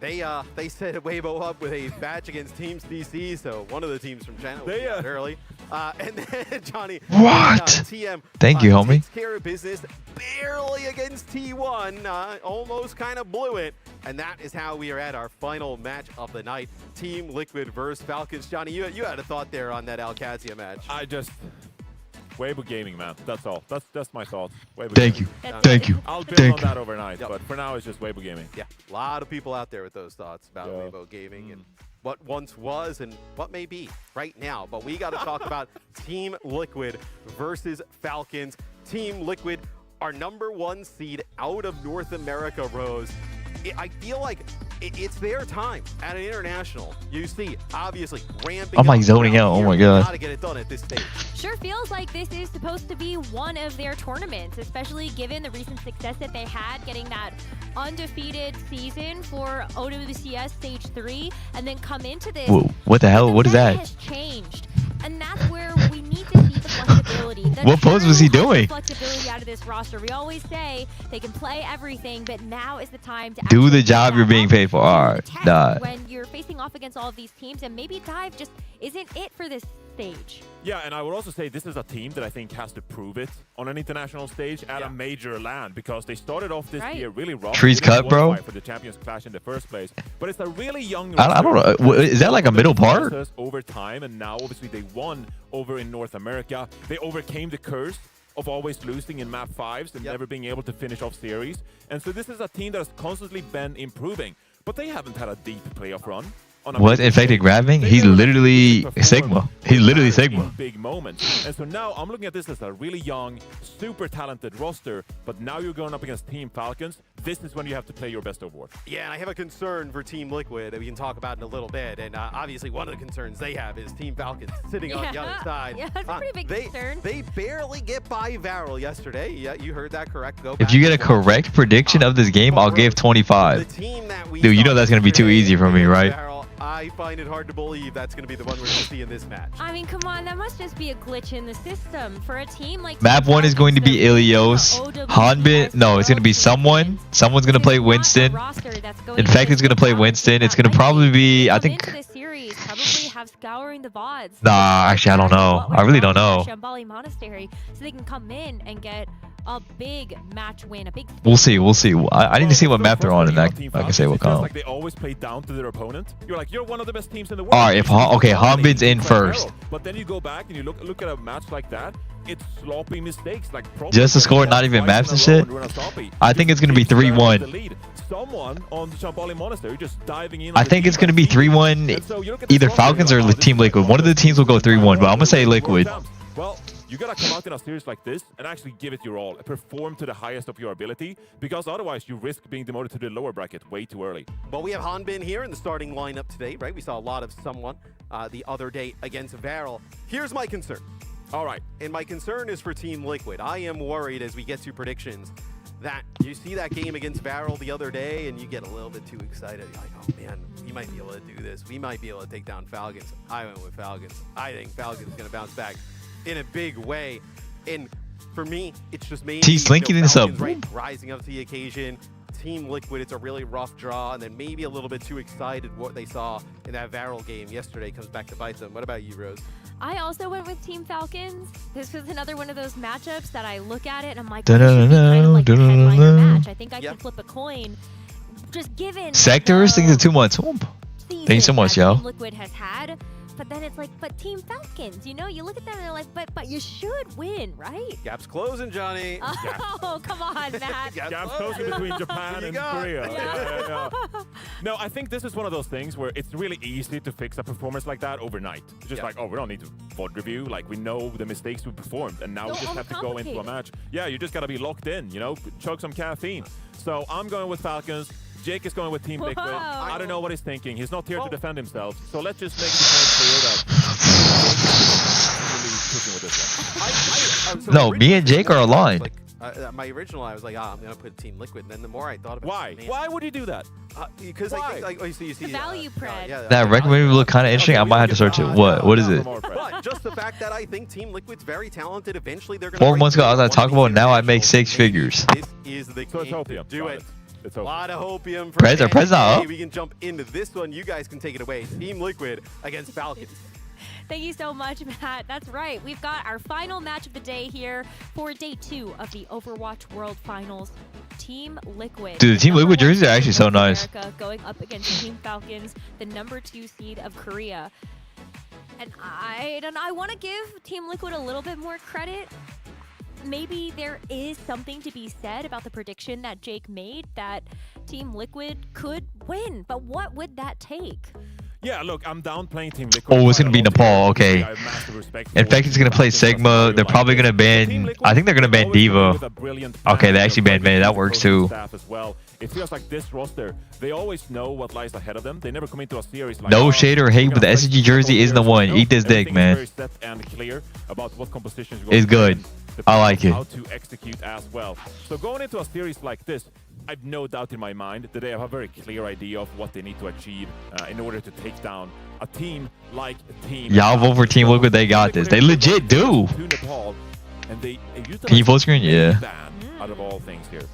they set Weibo up with a match against Team CC, so one of the teams from China was out early. And then Johnny, what? TM, Thank you, homie. Takes care of business barely against T1, almost kind of blew it. And that is how we are at our final match of the night. Team Liquid versus Falcons. Johnny, you had a thought there on that Alcatia match. Weibo Gaming, man. That's all. That's my thought. Thank you. Thank you. I'll build on that overnight, but for now it's just Weibo Gaming. Yeah, a lot of people out there with those thoughts about Weibo Gaming and what once was and what may be right now. But we got to talk about Team Liquid versus Falcons. Team Liquid, our #1 seed out of North America, Rose. I feel like it's their time at an international. You see, obviously, ramping I'm like zoning out. Oh my god. Gotta get it done at this stage. Sure feels like this is supposed to be one of their tournaments, especially given the recent success that they had getting that undefeated season for OWCS Stage 3, and then come into this. Whoa, what the hell? What is that? Has changed, and that's where we need to see the flexibility. What pose was he doing? Flexibility out of this roster. We always say they can play everything, but now is the time to do the job you're being paid for. All right, nah. When you're facing off against all of these teams, and maybe Dive just isn't it for this stage. Yeah, and I would also say this is a team that I think has to prove it on an international stage at a major land, because they started off this year really rough. Trees cut, bro. For the Champions Clash in the first place, but it's a really young. I don't know. Is that like a middle part? Over time, and now obviously they won over in North America. They overcame the curse of always losing in map 5s and never being able to finish off series. And so this is a team that has constantly been improving, but they haven't had a deep playoff run. What infected grabbing? He's literally Sigma. He's literally Sigma. Big moments. And so now I'm looking at this as a really young, super talented roster, but now you're going up against Team Falcons. This is when you have to play your best Overwatch. Yeah, and I have a concern for Team Liquid that we can talk about in a little bit. And obviously one of the concerns they have is Team Falcons sitting on the other side. Yeah, that's a pretty big concern. They barely get by Varel yesterday. Yeah, you heard that correct. If you get a correct prediction of this game, I'll give 25. Dude, you know that's going to be too easy for me, right? I find it hard to believe that's going to be the one we're going to see in this match. I mean, come on, that must just be a glitch in the system for a team like. Map 1 is going to be Ilios. Hanbit, no, it's going to be someone. Someone's going to play Winston. Infected's going to play Winston. It's going to probably be, I think. Probably have scouring the VODs. Nah, actually, I don't know. I really don't know. Shambali Monastery, so they can come in and get a big match win, a big. We'll see. We'll see. I need to see what map they're on, and I can say what column. Like they always play down to their opponent. You're like, you're one of the best teams in the world. All right, if okay, Hanbit's in first. But then you go back and you look at a match like that. it's sloppy mistakes like Just the score, not even maps and shit. I think it's gonna be 3-1. Someone on the Shambali Monastery just diving in. I think it's gonna be 3-1. Either Falcons or Team Liquid. One of the teams will go 3-1, but I'm gonna say Liquid. Well, you gotta come out in a series like this and actually give it your all. Perform to the highest of your ability, because otherwise you risk being demoted to the lower bracket way too early. Well, we have Hanbin here in the starting lineup today, right? We saw a lot of someone the other day against Varel. Here's my concern. All right. And my concern is for Team Liquid. I am worried as we get to predictions that you see that game against Varel the other day and you get a little bit too excited. You're like, oh man, we might be able to do this. We might be able to take down Falcons. I went with Falcons. I think Falcons is going to bounce back in a big way. And for me, it's just mainly He's linking this up. Right, rising up to the occasion. Team Liquid, it's a really rough draw, and then maybe a little bit too excited what they saw in that Varel game yesterday comes back to bite them. What about you, Rose? I also went with Team Falcons. This was another one of those matchups that I look at it and I'm like, Da -da -da kind of like a headliner match. I think I Yep. can flip a coin. Just given Sectors, things are 2 months. Thank you so much, yo. Team Liquid has had. But then it's like, but Team Falcons, you know, you look at them and they're like, but you should win, right? Gap's closing, Johnny. Oh, come on, Matt. Gap's closing between Japan and Korea. Yeah. No, I think this is one of those things where it's really easy to fix a performance like that overnight. It's just like, oh, we don't need to VOD review. Like, we know the mistakes we performed, and now we just have to go into a match. Yeah, you just got to be locked in, you know, chug some caffeine. So I'm going with Falcons. Jake is going with Team Liquid. I don't know what he's thinking. He's not here to defend himself. So let's just make the point clear that really pushing with this one. No, me and Jake are aligned. My original, I was like, I'm going to put Team Liquid. And then the more I thought about it. Man, why would you do that? Because I think, like, you see the value pred. That recommended look kind of interesting. I might have to search it. What is it? But just the fact that I think Team Liquid's very talented. Eventually, they're going to. 4 months ago, I was at Taco Bell. Now I make 6 figures. This is the game to do it. It's a lot of hopium. Preds are Preds not up. We can jump into this one. You guys can take it away. Team Liquid against Falcons. Thank you so much, Matt. That's right. We've got our final match of the day here for day 2 of the Overwatch World Finals. Team Liquid. Dude, the Team Liquid jerseys are actually so nice. America going up against Team Falcons, the #2 seed of Korea. And I want to give Team Liquid a little bit more credit. Maybe there is something to be said about the prediction that Jake made that Team Liquid could win, but what would that take? Yeah, look, I'm down playing Team Liquid. Oh, it's going to be Nepal. Okay. In fact, it's going to play Sigma. They're probably going to ban... I think they're going to ban Diva. Okay, they actually banned May. That works too. It feels like this roster, they always know what lies ahead of them. They never come into a series like no shade or hate, but the SG jersey isn't the one. Eat this dick, man. Very set and clear about what compositions it's good. I like it. How to execute as well. So going into a series like this, I've no doubt in my mind that they have a very clear idea of what they need to achieve in order to take down a team like Team. Y'all vote for Team Liquid. They got this. They legit do. Can you full screen? Yeah. Out of all things here.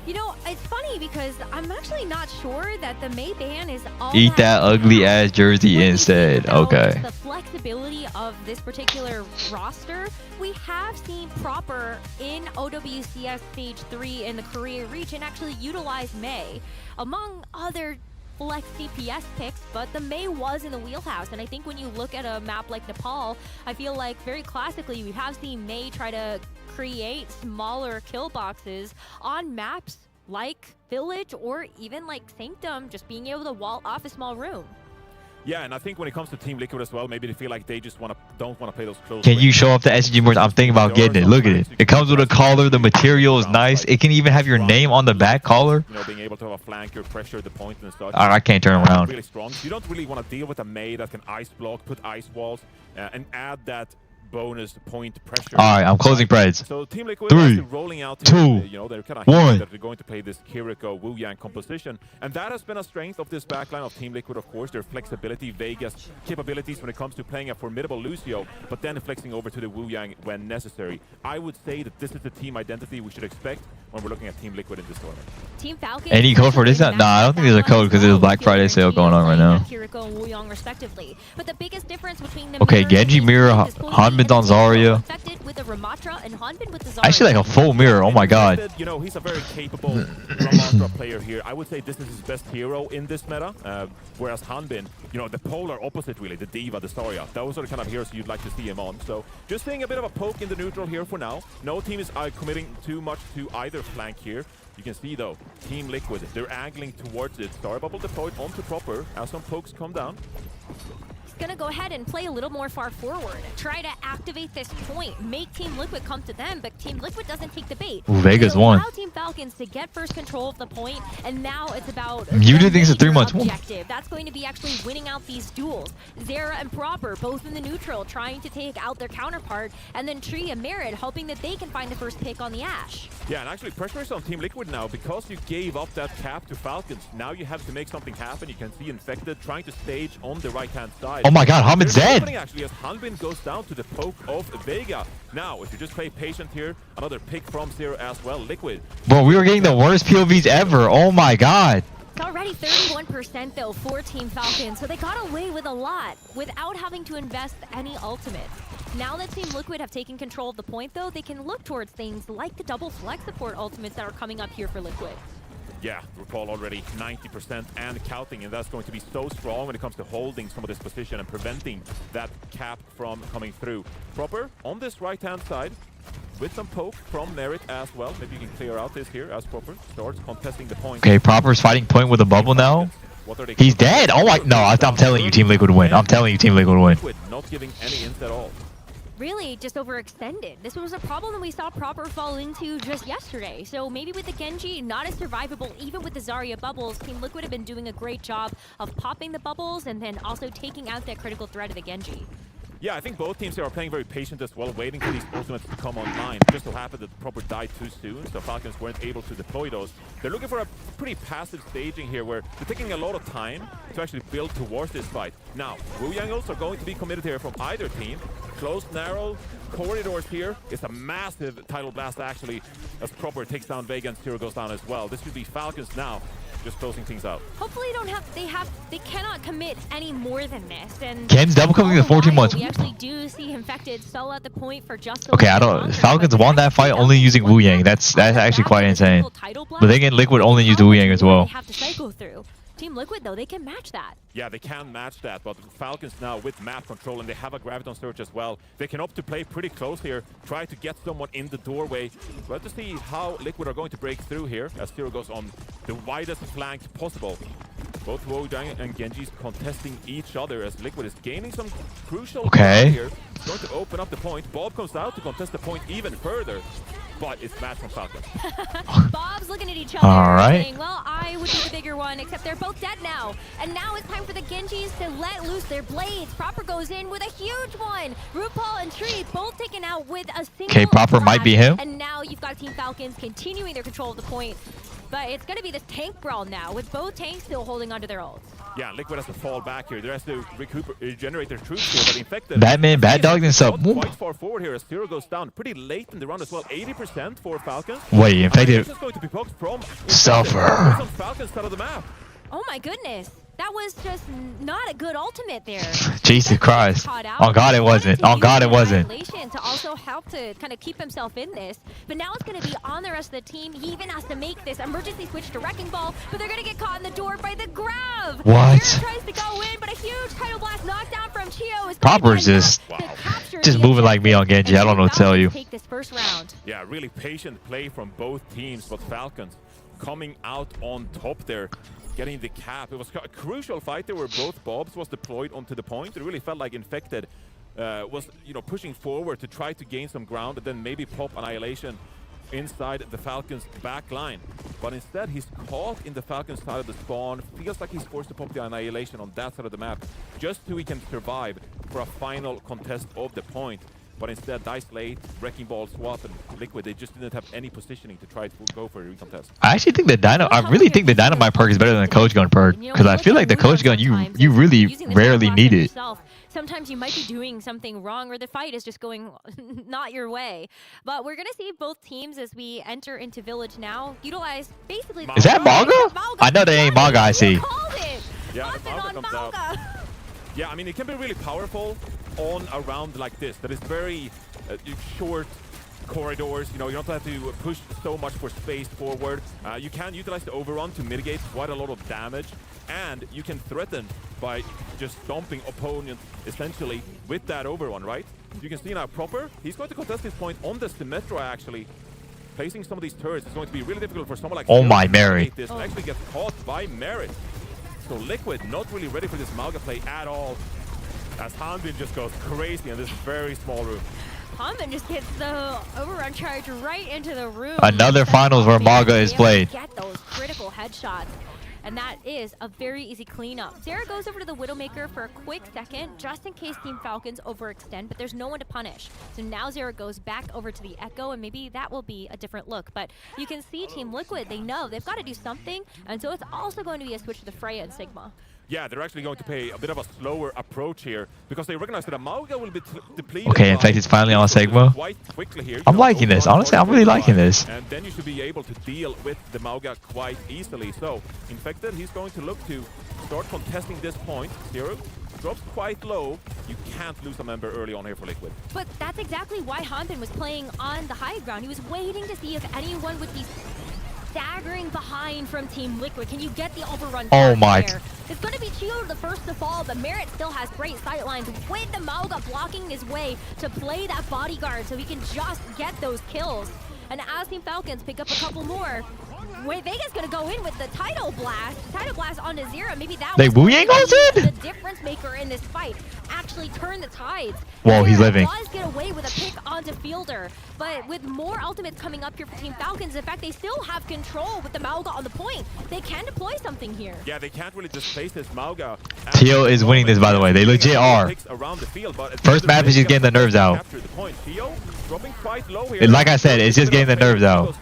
You know, it's funny because I'm actually not sure that the May ban is all Eat that ugly ass jersey instead. Okay. The flexibility of this particular roster, we have seen Proper in OWCS Stage 3 in the Korea region actually utilize May, among other flex CPS picks, but the May was in the wheelhouse. And I think when you look at a map like Nepal, I feel like very classically we have seen May try to create smaller kill boxes on maps like Village or even like Sanctum, just being able to wall off a small room. Yeah, and I think when it comes to Team Liquid as well, maybe they feel like they just don't want to play those close. Can you show off the SG boards? I'm thinking about getting it. Look at it. It comes with a collar. The material is nice. It can even have your name on the back collar. You know, being able to have a flanker, pressure the point and such. I can't turn around. Really strong. You don't really want to deal with a May that can ice block, put ice walls, and add that bonus point pressure. All right, I'm closing Preds. So Team Liquid 3, rolling out 2, you know, they're kind of 1. that they're going to play this Kiriko Wu Yang composition, and that has been a strength of this backline of Team Liquid. Of course, their flexibility, Vegas capabilities when it comes to playing a formidable Lucio, but then flexing over to the Wu Yang when necessary. I would say that this is the team identity we should expect when we're looking at Team Liquid in this tournament. Team Falcons. Any code for this? Nah, I don't think there's a code because there's a Black Friday sale going on right now. Kiriko and Wuyong respectively. But the biggest difference between them Okay, Genji mirror, Hanbin on Zarya. with the Ramatra and Hanbin with the Zarya. Actually, like a full mirror. Oh my god. You know, he's a very capable Ramatra player here. I would say this is his best hero in this meta. Whereas Hanbin, you know, the polar opposite really, the Diva, the Zarya. Those are the kind of heroes you'd like to see him on. So just seeing a bit of a poke in the neutral here for now. No team is committing too much to either flank here. You can see though, Team Liquid, they're angling towards it. Star Bubble deployed onto proper as some pokes come down. Gonna go ahead and play a little more far forward. Try to activate this point. Make Team Liquid come to them, but Team Liquid doesn't take the bait. Ooh, Vegas won. Allow Team Falcons to get first control of the point, and now it's about Muted thinks it's 3 months. objective. That's going to be actually winning out these duels. Zera and Proper, both in the neutral, trying to take out their counterpart, and then Tree and Merit hoping that they can find the first pick on the Ashe. Yeah, and actually pressure is on Team Liquid now because you gave up that cap to Falcons. Now you have to make something happen. You can see Infected trying to stage on the right-hand side. Oh my god, Hanbin's dead. Actually, as Hanbin goes down to the poke of Vega. Now, if you just play patient here, another pick from Zero as well, Liquid. Bro, we were getting the worst POVs ever. Oh my god. It's already 31% though for Team Falcons, so they got away with a lot without having to invest any ultimates. Now that Team Liquid have taken control of the point though, they can look towards things like the double flex support ultimates that are coming up here for Liquid. Yeah, recall already 90% and counting, and that's going to be so strong when it comes to holding some of this position and preventing that cap from coming through. Proper on this right-hand side with some poke from Merit as well. Maybe you can clear out this here as Proper starts contesting the point. Okay, Proper's fighting point with a bubble now. He's dead. Oh my, no, I'm telling you Team Liquid win. I'm telling you Team Liquid win. Not giving any hints at all. Really just overextended. This was a problem that we saw Proper fall into just yesterday. So maybe with the Genji, not as survivable, even with the Zarya bubbles, Team Liquid have been doing a great job of popping the bubbles and then also taking out that critical threat of the Genji. Yeah, I think both teams here are playing very patient as well, waiting for these ultimates to come online. Just so happened that Proper died too soon, so Falcons weren't able to deploy those. They're looking for a pretty passive staging here, where they're taking a lot of time to actually build towards this fight. Now, Wuyangles are going to be committed here from either team. Close, narrow corridors here. It's a massive tidal blast actually, as Proper takes down Vega and Zero goes down as well. This should be Falcons now, just closing things out. Hopefully they cannot commit any more than this. And Ken's double coming in 14 months. We actually do see Infected sell out the point for just a Okay, I don't. Falcons won that fight only using Wu Yang. That's actually quite insane. But they get Liquid only use the Wu Yang as well. Have to cycle through. Team Liquid though, they can match that. Yeah, they can match that, but Falcons now with map control, and they have a Graviton Surge as well. They can opt to play pretty close here, try to get someone in the doorway. We'll have to see how Liquid are going to break through here, as Zero goes on the widest flank possible. Both Wojang and Genji's contesting each other, as Liquid is gaining some crucial ground here. It's going to open up the point. Bob comes out to contest the point even further, but it's match from Falcons. Bob's looking at each other saying, well, I would be the bigger one, except they're both dead now. And now it's time for the Genjis to let loose their blades. Proper goes in with a huge one. RuPaul and Tree both taken out with a single Okay, Proper might be him. And now you've got Team Falcons continuing their control of the point. But it's going to be this tank brawl now, with both tanks still holding onto their ults. Yeah, Liquid has to fall back here. They has to regenerate their troops here, but Infected... Batman, bad dog and sub. Quite far forward here as Zero goes down pretty late in the round as well. 80% for Falcons. Wait, Infected... Going to be poked from Suffer. Falcons out of the map. Oh my goodness. That was just not a good ultimate there. Jesus Christ. On God it wasn't. On God it wasn't. To also help to kind of keep himself in this. But now it's going to be on the rest of the team. He even has to make this emergency switch to Wrecking Ball, but they're going to get caught in the door by the Grav. What? Tries to go in, but a huge tidal blast knockdown from Chio is Proper's just moving like me on Genji. I don't know what to tell you. Take this first round. Yeah, really patient play from both teams, but Falcons coming out on top there, getting the cap. It was a crucial fight there where both Bobs was deployed onto the point. It really felt like Infected was, you know, pushing forward to try to gain some ground and then maybe pop Annihilation inside the Falcons back line. But instead he's caught in the Falcons side of the spawn. Feels like he's forced to pop the Annihilation on that side of the map just so he can survive for a final contest of the point. but instead Dice Late, Wrecking Ball, Swap, and Liquid, they just didn't have any positioning to try to go for a recontest. I actually think I really think the Dynamite perk is better than the Coach Gun perk, because I feel like the Coach Gun you really rarely need it. Sometimes you might be doing something wrong, or the fight is just going not your way. But we're gonna see both teams as we enter into Village now utilize basically. Is that Mauga? I know they ain't Mauga. I see. Yeah, the Mauga comes out. Yeah, I mean it can be really powerful on a round like this. That is very short corridors. You know, you don't have to push so much for space forward. You can utilize the overrun to mitigate quite a lot of damage, and you can threaten by just stomping opponents essentially with that overrun, right? You can see now Proper, he's going to contest this point on the Symmetra actually. Placing some of these turrets is going to be really difficult for someone like oh my Mary. This and actually gets caught by Merit. So Liquid not really ready for this Mauga play at all, as Hanbin just goes crazy in this very small room. Hanbin just gets the overrun charge right into the room. Another finals where Mauga is played. Get those critical headshots. And that is a very easy cleanup. Zera goes over to the Widowmaker for a quick second, just in case Team Falcons overextend, but there's no one to punish. So now Zera goes back over to the Echo, and maybe that will be a different look. But you can see Team Liquid, they know they've got to do something, and so it's also going to be a switch to the Freya and Sigma. Yeah, they're actually going to pay a bit of a slower approach here because they recognize that a Mauga will be depleted. Okay, in fact, it's finally on Sigma. Quite quickly here. I'm liking this. Honestly, I'm really liking this. And then you should be able to deal with the Mauga quite easily. So, Infected, he's going to look to start contesting this point. Zero drops quite low. You can't lose a member early on here for Liquid. But that's exactly why Hanbin was playing on the high ground. He was waiting to see if anyone would be staggering behind from Team Liquid. Can you get the overrun? Oh my. There? It's going to be Chio the first to fall, but Merit still has great sight lines with the Mauga blocking his way to play that bodyguard so he can just get those kills. And as Team Falcons pick up a couple more, Vega's going to go in with the Tidal Blast onto Zera. Maybe that was the difference maker in this fight. Actually turn the tides. Whoa, he's living. Does get away with a pick onto Fielder, but with more ultimates coming up here for Team Falcons, in fact, they still have control with the Mauga on the point. They can deploy something here. Yeah, they can't really displace this Mauga. Tio is winning this, by the way. They legit are. First map is just getting the nerves out. Like I said, it's just getting the nerves out.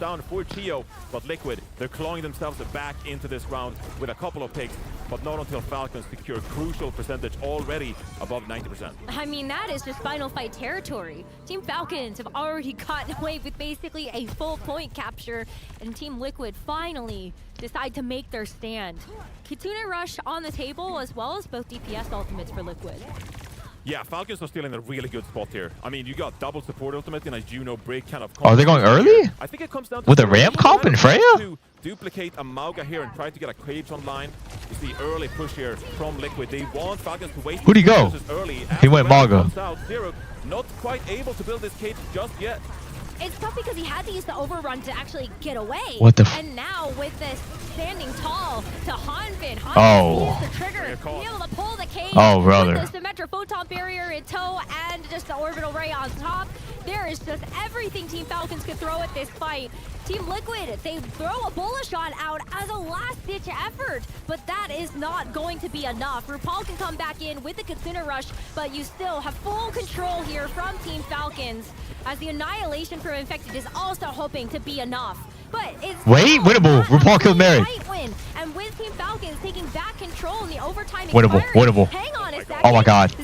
But Liquid, they're clawing themselves back into this round with a couple of picks, but not until Falcons secure crucial percentage already above 90%. I mean, that is just final fight territory. Team Falcons have already gotten away with basically a full point capture, and Team Liquid finally decide to make their stand. Kitsune Rush on the table, as well as both DPS ultimates for Liquid. Yeah, Falcons are still in a really good spot here. I mean, you got double support ultimate in a Juno break kind of. Are they going early? I think it comes down to with a Ram comp and Freya? To duplicate a Mauga here and try to get a Cage online. You see early push here from Liquid. They want Falcons to waste. Who'd he go? He went Mauga. Zero, not quite able to build this cage just yet. It's tough because he had to use the overrun to actually get away. What the And now with this standing tall to Hanbin. Oh. Used the trigger to be able to pull the cage. Oh, brother. With the Symmetra Photon Barrier in tow and just the Orbital Ray on top. There is just everything Team Falcons could throw at this fight. Team Liquid, they throw a bullet shot out as a last-ditch effort, but that is not going to be enough. RuPaul can come back in with the Kitsune Rush, but you still have full control here from Team Falcons, as the Annihilation from Infected is also hoping to be enough. But it's winnable. RuPaul killed Mary. Win. And with Team Falcons taking back control in the overtime winnable. Hang on a second. Oh my god.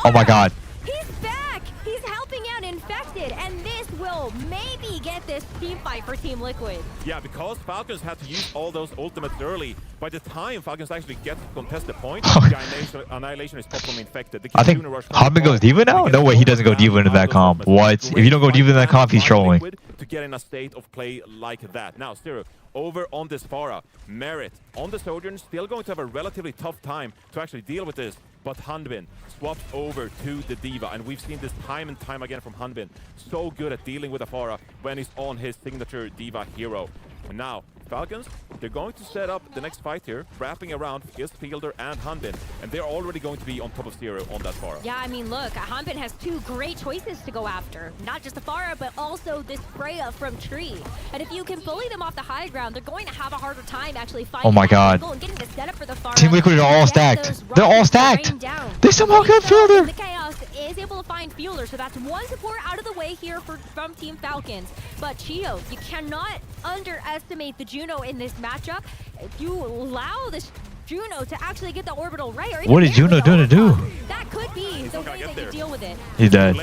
Oh my god. He's back. He's helping out Infected, and this will maybe get this team fight for Team Liquid. Yeah, because Falcons had to use all those ultimates early. By the time Falcons actually get to contest the point, the Annihilation is popped from Infected. I think Hanbin goes Diva now? No way, he doesn't go Diva into that comp. What? If you don't go Diva in that comp, he's trolling. To get in a state of play like that. Now, Styro, over on this Pharah, Merit on the Sojourn, still going to have a relatively tough time to actually deal with this. But Hanbin swaps over to the Diva, and we've seen this time and time again from Hanbin. So good at dealing with a Pharah when he's on his signature Diva hero. And now, Falcons, they're going to set up the next fight here, wrapping around Gist, Fielder, and Hanbin. And they're already going to be on top of Zero on that Pharah. Yeah, I mean, look, Hanbin has two great choices to go after. Not just the Pharah, but also this Freya from Tree. And if you can bully them off the high ground, they're going to have a harder time actually finding and getting the setup for the Pharah. Team Liquid are all stacked. They're all stacked. They somehow killed Fielder. The chaos is able to find Fueler, so that's one support out of the way here from Team Falcons. But Chio, you cannot underestimate the Juno in this matchup. If you allow this Juno to actually get the orbital right, or What is Juno doing to do? that could be the way that you deal with it. He's dead.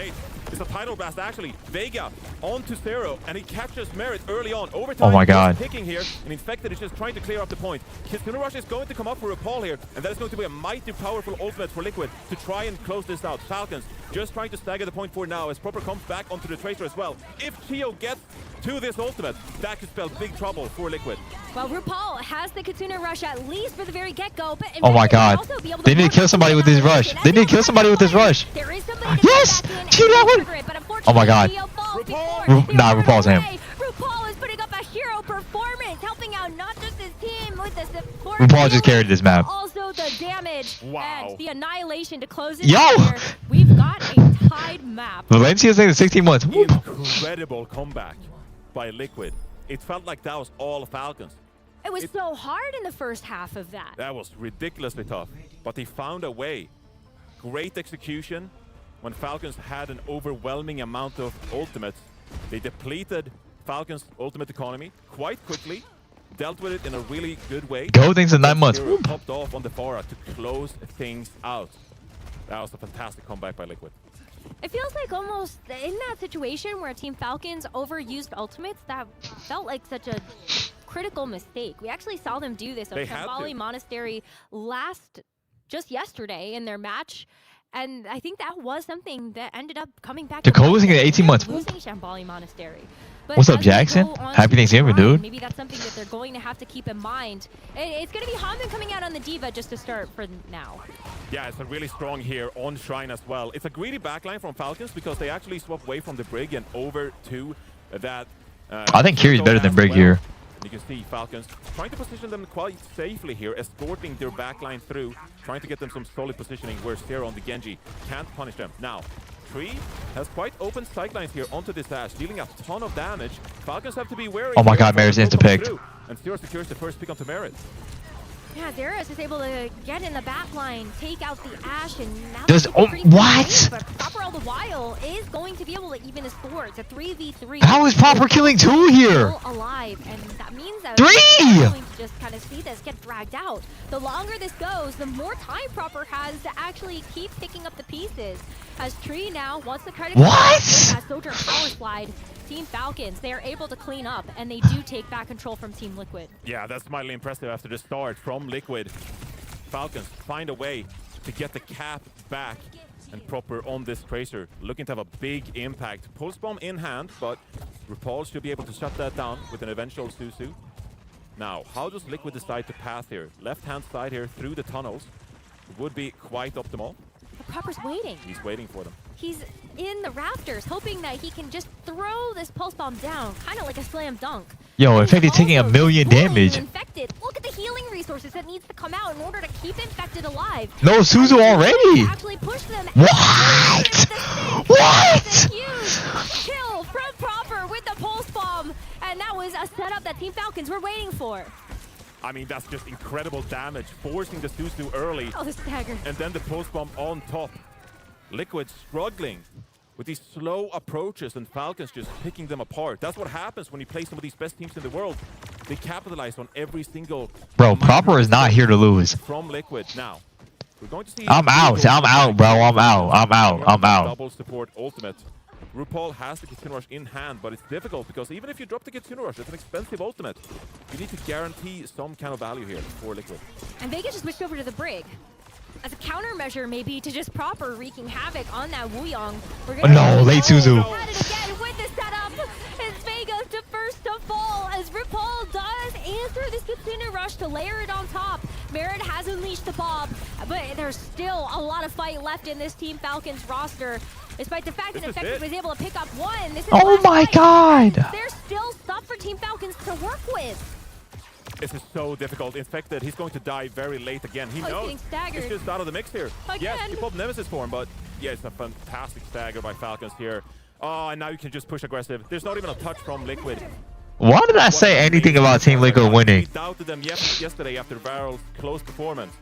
It's a tidal blast actually. Vega onto Zero, and he catches Merit early on. Overtime, Oh my God. picking here, and Infected is just trying to clear up the point. Kitsune Rush is going to come up for RuPaul here, and that is going to be a mighty powerful ultimate for Liquid to try and close this out. Falcons just trying to stagger the point for now as Proper comes back onto the Tracer as well. If Chio gets to this ultimate, that could spell big trouble for Liquid. Well, RuPaul has the Kitsune Rush at least for the very get-go, but Oh my God. They need to kill somebody with this rush. They need to kill somebody with this rush. Yes! Shoot that one! Oh my God. Nah, RuPaul's him. RuPaul is putting up a hero performance, helping out not just his team with the support. RuPaul just carried this map. Also the damage and the annihilation to close it. Yo! Here. We've got a tied map. Valencia is like 16 months. Whoop. Incredible comeback by Liquid. It felt like that was all Falcons. It was so hard in the first half of that. That was ridiculously tough, but they found a way. Great execution. When Falcons had an overwhelming amount of ultimates, they depleted Falcons' ultimate economy quite quickly, dealt with it in a really good way. Go things in 9 months. Hero popped off on the Pharah to close things out. That was a fantastic comeback by Liquid. It feels like almost in that situation where Team Falcons overused ultimates, that felt like such a critical mistake. We actually saw them do this on Shambhala Monastery just yesterday in their match. And I think that was something that ended up coming back. They're closing in 18 months. Losing Shambhala Monastery. But What's up, Jackson? Happy Thanksgiving, dude. Maybe that's something that they're going to have to keep in mind. It's going to be Haman coming out on the Diva just to start for now. Yeah, it's a really strong here on Shrine as well. It's a greedy backline from Falcons because they actually swap away from the Brig and over to that. I think Kiri's better than Brig here. You can see Falcons trying to position them quite safely here, escorting their backline through, trying to get them some solid positioning where Zero on the Genji can't punish them. Now, Tree has quite open sightlines here onto this Ash, dealing a ton of damage. Falcons have to be wary. Oh my God, Merit's insta-picked. And Zero secures the first pick onto Merit. Yeah, Darius is able to get in the back line, take out the Ash, and now what? But Proper all the while is going to be able to even his score. It's a 3v3. How is Proper killing 2 here? Still alive, and that means that 3! we're going to just kind of see this get dragged out. The longer this goes, the more time Proper has to actually keep picking up the pieces. As Tree now wants the credit. What? As Soldier Power Slide. Team Falcons, they are able to clean up, and they do take back control from Team Liquid. Yeah, that's mildly impressive after the start from Liquid. Falcons find a way to get the cap back and Proper on this Tracer, looking to have a big impact. Pulse Bomb in hand, but RuPaul should be able to shut that down with an eventual Susu. Now, how does Liquid decide to pass here? Left-hand side here through the tunnels would be quite optimal. But Proper's waiting. He's waiting for them. He's in the rafters, hoping that he can just throw this pulse bomb down, kind of like a slam dunk. Yo, Infected taking 1 million damage. Infected. Look at the healing resources that needs to come out in order to keep Infected alive. No, Suzu already. Actually push them. What? What? Huge kill from Proper with the pulse bomb, and that was a setup that Team Falcons were waiting for. I mean, that's just incredible damage, forcing the Suzu early. Oh, the stagger. And then the pulse bomb on top. Liquid struggling with these slow approaches and Falcons just picking them apart. That's what happens when you play some of these best teams in the world. They capitalize on every single... Bro, Proper is not here to lose. From Liquid. Now, we're going to see... I'm out, bro. I'm out. Double support ultimate. RuPaul has the Kitsune Rush in hand, but it's difficult because even if you drop the Kitsune Rush, it's an expensive ultimate. You need to guarantee some kind of value here for Liquid. And Vega just switched over to the Brig. As a countermeasure, maybe, to just Proper wreaking havoc on that Wuyong. No, late Suzu. At it again with the setup. It's Vega to first to fall as RuPaul does answer this Kitsune Rush to layer it on top. Merit has unleashed the bomb, but there's still a lot of fight left in this Team Falcons roster. Despite the fact that Infected was able to pick up one. This is oh my God! There's still stuff for Team Falcons to work with. This is so difficult. Infected, he's going to die very late again. He knows he's just out of the mix here. Yes, he popped Nemesis for him, but yeah, it's a fantastic stagger by Falcons here. Oh, and now you can just push aggressive. There's not even a touch from Liquid. Why did I say anything about Team Liquid winning? We doubted them yesterday after Varel's close performance.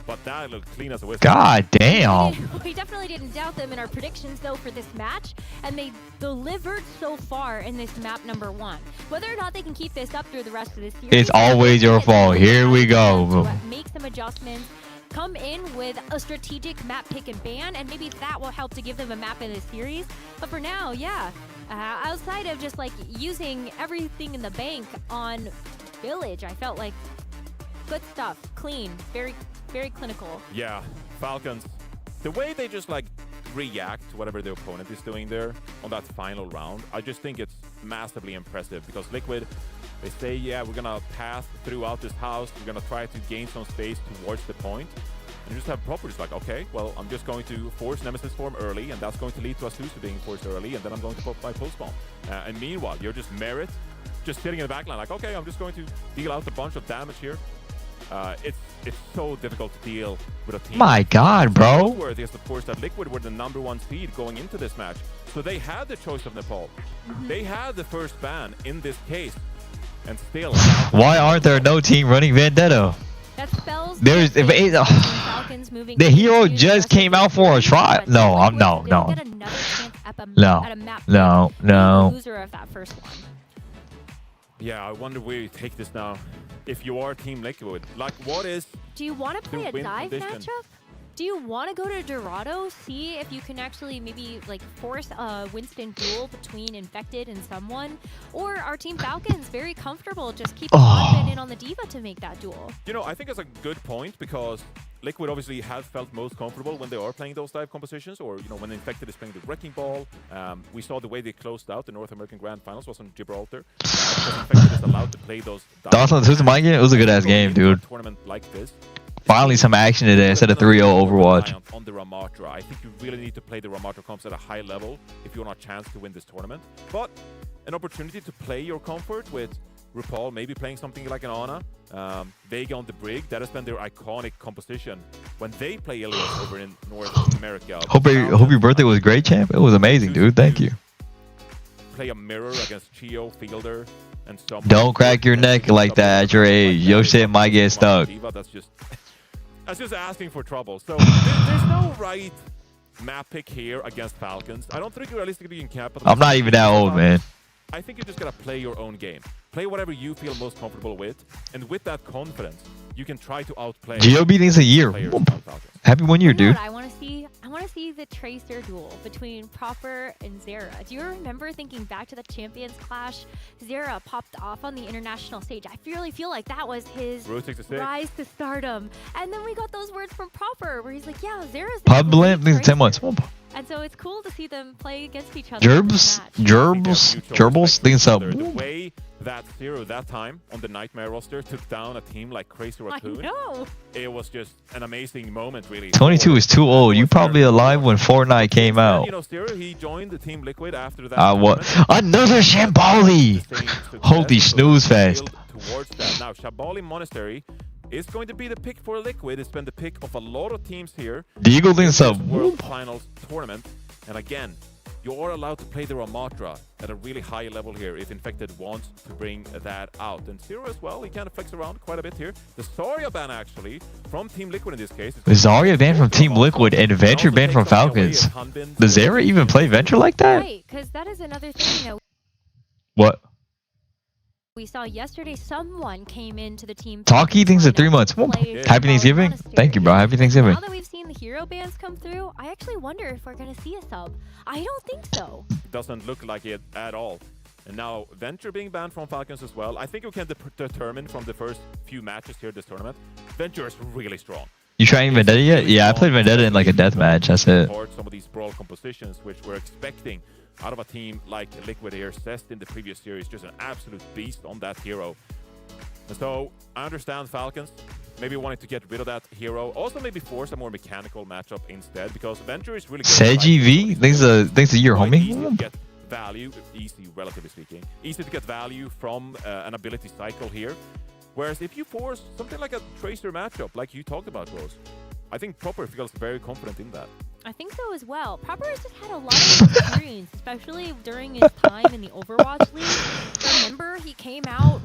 But that looked clean as a whistle. God damn. We definitely didn't doubt them in our predictions, though, for this match, and they delivered so far in this map number 1. Whether or not they can keep this up through the rest of this series, It's always your fault. Here we go. Make some adjustments, come in with a strategic map pick and ban, and maybe that will help to give them a map in this series. But for now, yeah, outside of just like using everything in the bank on Village, I felt like good stuff, clean, very clinical. Yeah, Falcons, the way they just like react to whatever the opponent is doing there on that final round, I just think it's massively impressive because Liquid, they say, yeah, we're gonna pass throughout this house, we're gonna try to gain some space towards the point, and you just have Proper just like, okay, well, I'm just going to force Nemesis form early, and that's going to lead to Azusa being forced early, and then I'm going to put my pulse bomb. And meanwhile, you're just Merit, just sitting in the backline like, okay, I'm just going to deal out a bunch of damage here. It's so difficult to deal with a team. My God, bro. Worthy is, of course, that Liquid were the #1 seed going into this match, so they had the choice of Nepal. They had the first ban in this case, and still. Why aren't there no team running Vendetta? That spells There's the hero just came out for a trial. No, no. Loser of that first one. Yeah, I wonder where you take this now. If you are Team Liquid, like what is... Do you want to play a dive matchup? Do you want to go to Dorado, see if you can actually maybe like force a Winston duel between Infected and someone? Or are Team Falcons very comfortable just keeping one in on the D.Va to make that duel? You know, I think that's a good point because Liquid obviously has felt most comfortable when they are playing those dive compositions, or, you know, when Infected is playing the Wrecking Ball. We saw the way they closed out the North American Grand Finals was on Gibraltar. Because Infected is allowed to play those dive. Who's the mic game? It was a good ass game, dude. Tournament like this. Finally some action today instead of 3-0 Overwatch. On the Ramatra, I think you really need to play the Ramatra comps at a high level if you want a chance to win this tournament. But an opportunity to play your comfort with RuPaul, maybe playing something like an Ana, Vega on the Brig, that has been their iconic composition when they play Ilios over in North America. Hope your birthday was great, champ. It was amazing, dude. Thank you. Play a mirror against Chio, Fielder, and some. Don't crack your neck like that at your age. Your shit might get stuck. That's just asking for trouble. So there's no right map pick here against Falcons. I don't think realistically you can cap. I'm not even that old, man. I think you just gotta play your own game. Play whatever you feel most comfortable with, and with that confidence, you can try to outplay. GOB thinks a year. Happy 1 year, dude. I want to see the Tracer duel between Proper and Zera. Do you remember thinking back to the Champions Clash? Zera popped off on the international stage. I really feel like that was his rise to stardom. And then we got those words from Proper where he's like, yeah, Zera's the Pub Limp thinks 10 months. And so it's cool to see them play against each other. Gerbils thinks up. The way that Zero that time on the Nightmare roster took down a team like Crazy Raccoon. I know. It was just an amazing moment, really. 22 is too old. You probably alive when Fortnite came out. You know, Zero, he joined the Team Liquid after that. What? Another Shambali! Holy snooze fest. Towards that. Now, Shambali Monastery is going to be the pick for Liquid. It's been the pick of a lot of teams here. Deagle thinks up. World Finals tournament. And again, you are allowed to play the Ramatra at a really high level here if Infected wants to bring that out. And Zero as well, he kind of flex around quite a bit here. The Zarya ban actually from Team Liquid in this case. Zarya banned from Team Liquid and Venture banned from Falcons. Does Zera even play Venture like that? Right, because that is another thing that what? We saw yesterday. Someone came into the team. Talkie thinks at 3 months. Happy Thanksgiving. Thank you, bro. Happy Thanksgiving. Now that we've seen the hero bans come through, I actually wonder if we're going to see a sub. I don't think so. It doesn't look like it at all. And now Venture being banned from Falcons as well. I think you can determine from the first few matches here this tournament, Venture is really strong. You trying Vendetta yet? Yeah, I played Vendetta in like a death match. That's it. Some of these brawl compositions, which we're expecting out of a team like Liquid here. Cest in the previous series, just an absolute beast on that hero. And so I understand Falcons maybe wanting to get rid of that hero. Also maybe force a more mechanical matchup instead, because Venture is really good. Seiji V thinks a year, homie. Easy to get value, easy relatively speaking. Easy to get value from an ability cycle here. Whereas if you force something like a Tracer matchup, like you talked about, Rose, I think Proper feels very confident in that. I think so as well. Proper has just had a lot of experience, especially during his time in the Overwatch League. Remember, he came out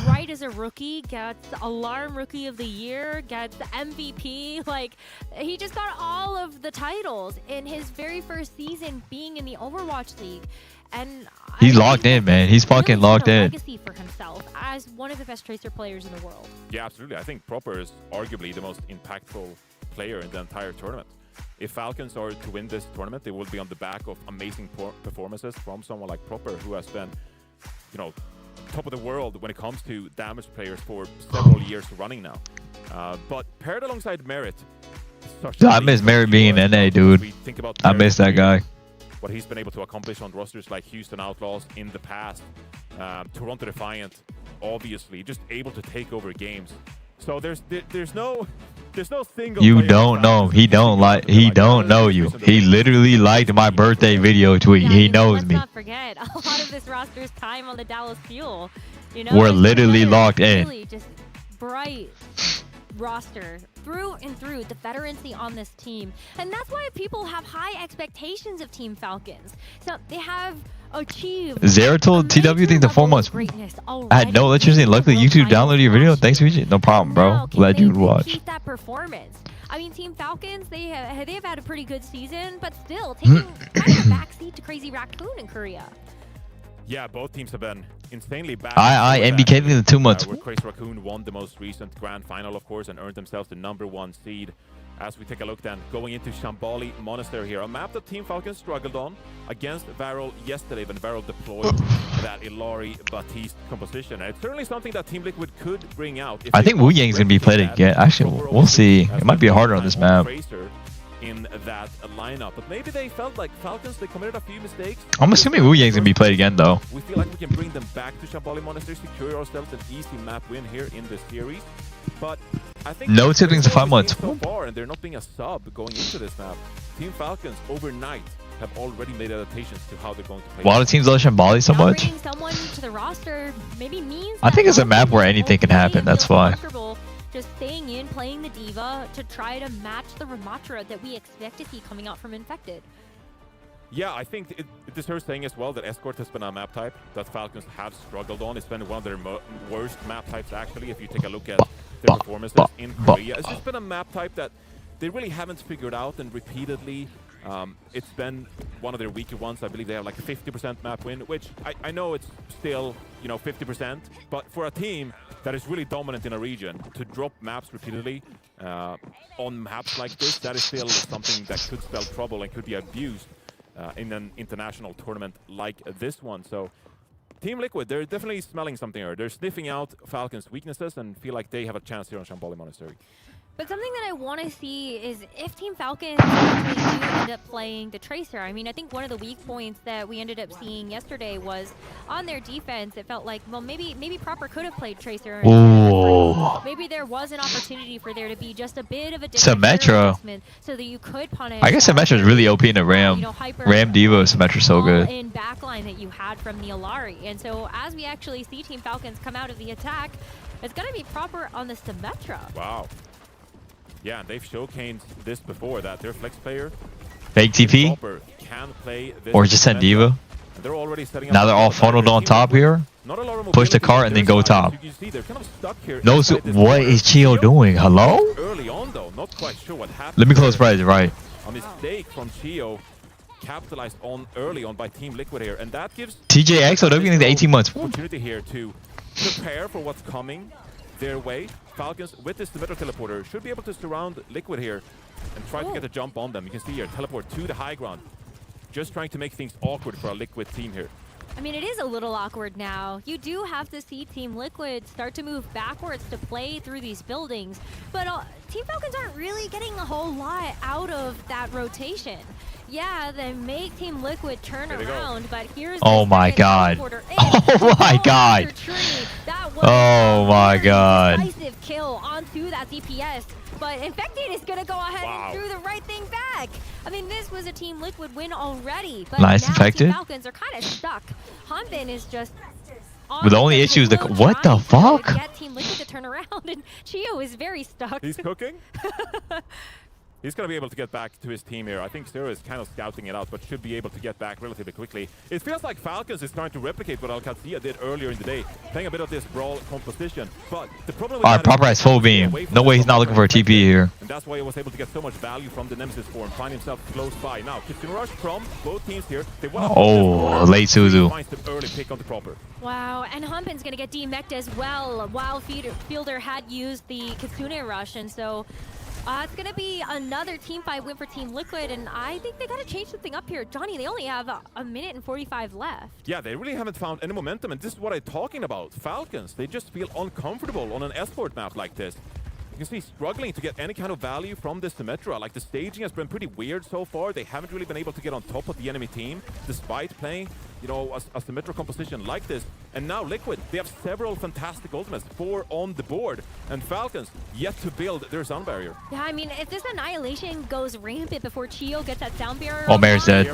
right as a rookie, gets Alarm Rookie of the Year, gets MVP. Like, he just got all of the titles in his very first season being in the Overwatch League. And he's locked in, man. He's fucking locked in. Legacy for himself as one of the best Tracer players in the world. Yeah, absolutely. I think Proper is arguably the most impactful player in the entire tournament. If Falcons are to win this tournament, they will be on the back of amazing performances from someone like Proper, who has been, you know, top of the world when it comes to damage players for several years running now. But paired alongside Merit, I miss Merit being in NA, dude. I miss that guy. What he's been able to accomplish on rosters like Houston Outlaws in the past, Toronto Defiant, obviously, just able to take over games. So there's no single. You don't know. He don't like. He don't know you. He literally liked my birthday video tweet. Yeah, he knows let's me. not forget a lot of this roster's time on the Dallas Fuel. You know, We're it's literally another locked in. Really just bright roster through and through, the veterancy on this team, and that's why people have high expectations of Team Falcons. So they have achieved. Zero told TW things in 4 months. I had no electricity. Luckily, YouTube downloaded your video. Thanks, PG. No problem, bro. Glad you would watch. Keep that performance. I mean, Team Falcons, they have had a pretty good season, but still taking kind of a backseat to Crazy Raccoon in Korea. Yeah, both teams have been insanely bad. I MBK'd in the 2 months. Where Crazy Raccoon won the most recent grand final, of course, and earned themselves the #1 seed. As we take a look then, going into Shambali Monastery here, a map that Team Falcons struggled on against Varel yesterday when Varel deployed that Ilari Batiste composition. And it's certainly something that Team Liquid could bring out. I think Wu Yang's gonna be played again. Actually, we'll see. It might be harder on this map. In that lineup, but maybe they felt like Falcons, they committed a few mistakes. I'm assuming Wu Yang's gonna be played again, though. We feel like we can bring them back to Shambali Monastery, secure ourselves an easy map win here in this series. But I think no siblings in 5 months. So far, and they're not being a sub going into this map. Team Falcons overnight have already made adaptations to how they're going to play. A lot of teams love Shambali so much. Bringing someone to the roster maybe means I think it's a map where anything can happen. That's why. Just staying in, playing the Diva to try to match the Ramatra that we expect to see coming out from Infected. Yeah, I think it deserves saying as well that Escort has been a map type that Falcons have struggled on. It's been one of their worst map types, actually, if you take a look at their performances in Korea. It's just been a map type that they really haven't figured out, and repeatedly it's been one of their weaker ones. I believe they have like a 50% map win, which I know it's still, you know, 50%, but for a team that is really dominant in a region, to drop maps repeatedly on maps like this, that is still something that could spell trouble and could be abused in an international tournament like this one. So Team Liquid, they're definitely smelling something here. They're sniffing out Falcons' weaknesses and feel like they have a chance here on Shambali Monastery. But something that I want to see is if Team Falcons actually do end up playing the Tracer. I mean, I think one of the weak points that we ended up seeing yesterday was on their defense. It felt like, well, maybe Proper could have played Tracer. Maybe there was an opportunity for there to be just a bit of a different adjustment so that you could punish. I guess Symmetra is really OP in the Ram. You know, Ram Diva Symmetra so good. In backline that you had from the Ilari. And so as we actually see Team Falcons come out of the attack, it's going to be Proper on the Symmetra. Wow. Yeah, and they've showcased this before, that their flex player fake TP can play this or just send Diva. They're already setting up. Now they're all funneled on top here. Push the cart and then go top. Knows what is Chio doing? Hello? Early on though, not quite sure what happened. Let me close price, right. A mistake from Chio capitalized on early on by Team Liquid here, and that gives TJX OWCS 18 months. Opportunity here to prepare for what's coming their way. Falcons with this Symmetra teleporter should be able to surround Liquid here and try to get a jump on them. You can see here, teleport to the high ground. Just trying to make things awkward for a Liquid team here. I mean, it is a little awkward now. You do have to see Team Liquid start to move backwards to play through these buildings, but Team Falcons aren't really getting a whole lot out of that rotation. Yeah, they make Team Liquid turn around, but here's oh my god. Oh my god. Oh my god. Decisive kill onto that DPS, but Infected is gonna go ahead and do the right thing back. I mean, this was a Team Liquid win already, but nice now Infected. Team Falcons are kind of stuck. Hanbin is just with the only issue is the what the fuck? Get Team Liquid to turn around, and Chio is very stuck. He's cooking. He's going to be able to get back to his team here. I think Zero is kind of scouting it out, but should be able to get back relatively quickly. It feels like Falcons is trying to replicate what OWCS did earlier in the day, playing a bit of this brawl composition. But the problem with Alright, Proper has full beam. No way he's not looking for a TP here. And that's why he was able to get so much value from the Nemesis form, find himself close by. Now, Kitsune Rush from both teams here. They want Oh, late Suzu. finds the early pick on the Proper. Wow, and Humpin's gonna get demeched as well, while Fielder had used the Kitsune Rush, and so it's gonna be another team fight win for Team Liquid, and I think they gotta change something up here. Johnny, they only have a minute and 45 left. Yeah, they really haven't found any momentum, and this is what I'm talking about. Falcons, they just feel uncomfortable on an esport map like this. You can see struggling to get any kind of value from this Symmetra. Like, the staging has been pretty weird so far. They haven't really been able to get on top of the enemy team, despite playing, you know, a Symmetra composition like this. And now Liquid, they have several fantastic ultimates, 4 on the board. And Falcons, yet to build their sound barrier. Yeah, I mean, if this Annihilation goes rampant before Chio gets that sound barrier, Oh, Mare's dead.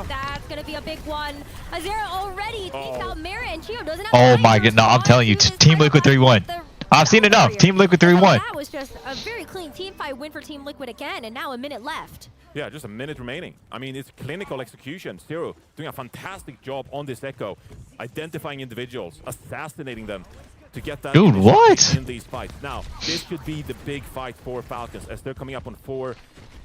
That's gonna be a big one. Azera already takes out Mare, and Chio doesn't have Oh my god, no, I'm telling you, Team Liquid 3-1. I've seen enough. Team Liquid 3-1. That was just a very clean team fight win for Team Liquid again, and now a minute left. Yeah, just a minute remaining. I mean, it's clinical execution. Zero doing a fantastic job on this Echo, identifying individuals, assassinating them to get that Dude, what? in these fights. Now, this could be the big fight for Falcons as they're coming up on 4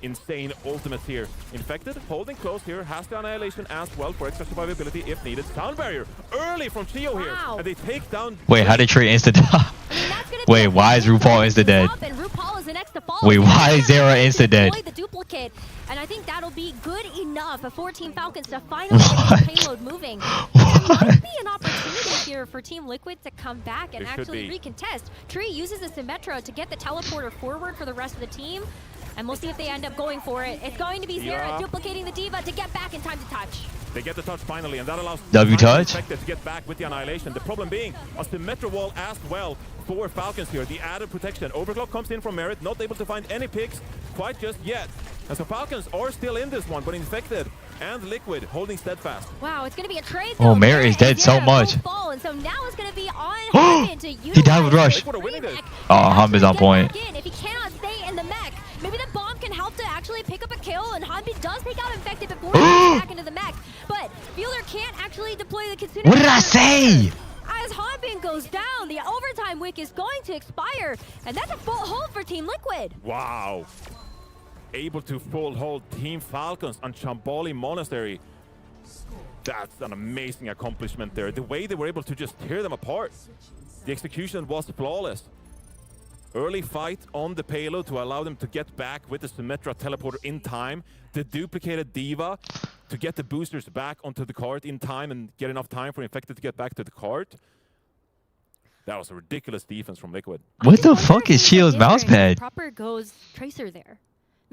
insane ultimates here. Infected, holding close here, has the Annihilation as well for extra survivability if needed. Sound barrier early from Chio here, and they take down... Wait, how did Trey instant? Wait, why is RuPaul insta dead? Wait, why is Zera insta dead? The duplicate, and I think that'll be good enough for Team Falcons to finally get the payload moving. There might be an opportunity here for Team Liquid to come back and actually recontest. Tree uses the Symmetra to get the teleporter forward for the rest of the team, and we'll see if they end up going for it. It's going to be Zera duplicating the D.Va to get back in time to touch. They get the touch finally, and that allows W touch to get back with the Annihilation. The problem being a Symmetra wall as well for Falcons here. The added protection. Overclock comes in from Merit, not able to find any picks quite just yet. And so Falcons are still in this one, but Infected and Liquid holding steadfast. Wow, it's going to be a trade. Oh, Merit is dead so much. Fall, and so now it's going to be on to he died with Rush. Oh, Hum is on point. If he cannot stay in the mech, maybe the bomb can help to actually pick up a kill, and Hanbi does take out Infected before he gets back into the mech. But Fielder can't actually deploy the Kitsune. What did I say? As Hanbin goes down, the overtime wick is going to expire, and that's a full hold for Team Liquid. Wow. Able to full hold Team Falcons on Shamboli Monastery. That's an amazing accomplishment there. The way they were able to just tear them apart. The execution was flawless. Early fight on the payload to allow them to get back with the Symmetra teleporter in time. The duplicated D.Va to get the boosters back onto the cart in time and get enough time for Infected to get back to the cart. That was a ridiculous defense from Liquid. What the fuck is Chio's mousepad? Proper goes Tracer there.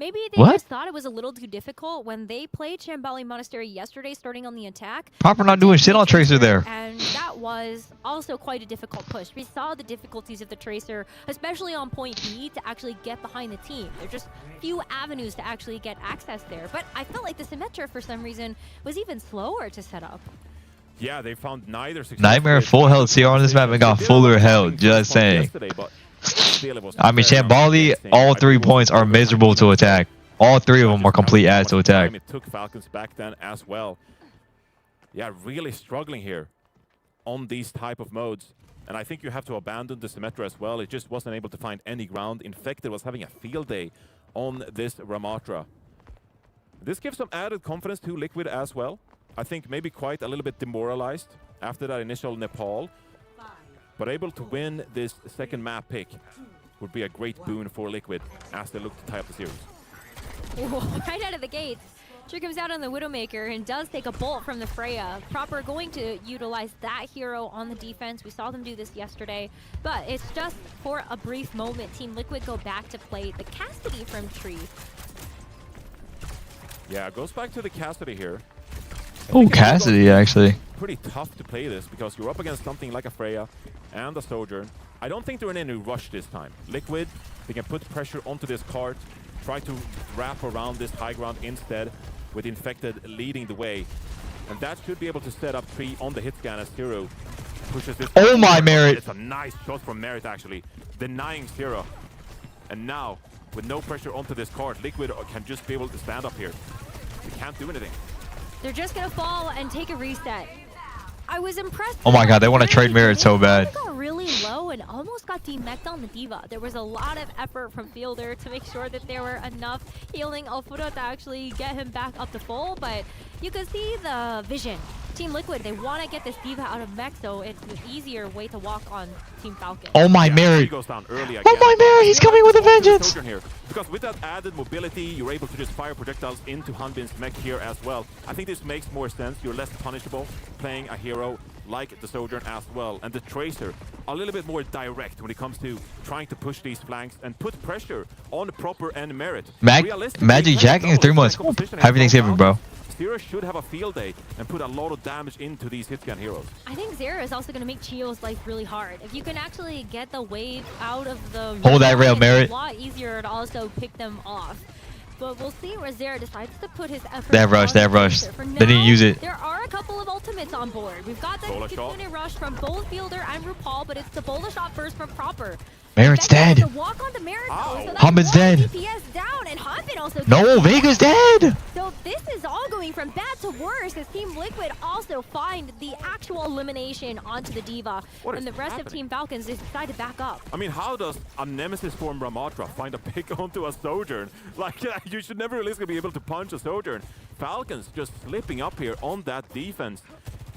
Maybe they just thought it was a little too difficult when they played Shambali Monastery yesterday, starting on the attack. Proper not doing shit on Tracer there. And that was also quite a difficult push. We saw the difficulties of the Tracer, especially on point B, to actually get behind the team. There are just few avenues to actually get access there. But I felt like the Symmetra, for some reason, was even slower to set up. Yeah, they found neither success. Nightmare full health CR on this map and got fuller health, just saying. I mean, Shambali, all 3 points are miserable to attack. All 3 of them are complete ass to attack. It took Falcons back then as well. Yeah, really struggling here on these type of modes. And I think you have to abandon the Symmetra as well. It just wasn't able to find any ground. Infected was having a field day on this Ramatra. This gives some added confidence to Liquid as well. I think maybe quite a little bit demoralized after that initial Nepal. But able to win this second map pick would be a great boon for Liquid as they look to tie up the series. Right out of the gates, Tree comes out on the Widowmaker and does take a bolt from the Freya. Proper going to utilize that hero on the defense. We saw them do this yesterday, but it's just for a brief moment. Team Liquid go back to play the Cassidy from Tree. Yeah, it goes back to the Cassidy here. Oh, Cassidy, actually. Pretty tough to play this because you're up against something like a Freya and a Sojourn. I don't think they're in any rush this time. Liquid, they can put pressure onto this cart, try to wrap around this high ground instead, with Infected leading the way. And that should be able to set up Tree on the hit scan as Zero pushes this. Oh my Merit! It's a nice shot from Merit actually, denying Zero. And now with no pressure onto this card. Liquid can just be able to stand up here. They can't do anything. They're just gonna fall and take a reset. I was impressed. Oh my god, they want to trade Merit so bad. They got really low and almost got demeched on the D.Va. There was a lot of effort from Fielder to make sure that there were enough healing Alfura to actually get him back up to full, but you could see the vision. Team Liquid, they want to get this D.Va out of mech, so it's an easier way to walk on Team Falcon. Oh my Merit. Goes down early again. Oh my Merit, he's coming with a vengeance. Here. Because with that added mobility, you're able to just fire projectiles into Hanbin's mech here as well. I think this makes more sense. You're less punishable playing a hero like the Sojourn as well. And the Tracer, a little bit more direct when it comes to trying to push these flanks and put pressure on Proper and Merit. Magic Jack in 3 months. Happy Thanksgiving, bro. Zero should have a field day and put a lot of damage into these hitscan heroes. I think Zero is also going to make Chio's life really hard. If you can actually get the wave out of the hold that rail, Merit. It's a lot easier to also pick them off. But we'll see where Zero decides to put his effort. They have rushed. They have rushed. They didn't use it. There are a couple of ultimates on board. We've got the Kitsune rush from both Fielder and RuPaul, but it's the Bola shot first from Proper. Merit's dead. Hanbin's dead. DPS down, and Hanbin also no, Vega's dead. So this is all going from bad to worse as Team Liquid also find the actual elimination onto the D.Va. And the rest of Team Falcons decide to back up. I mean, how does a Nemesis form Ramatra find a pick onto a Sojourn? Like, you should never realistically be able to punch a Sojourn. Falcons just slipping up here on that defense.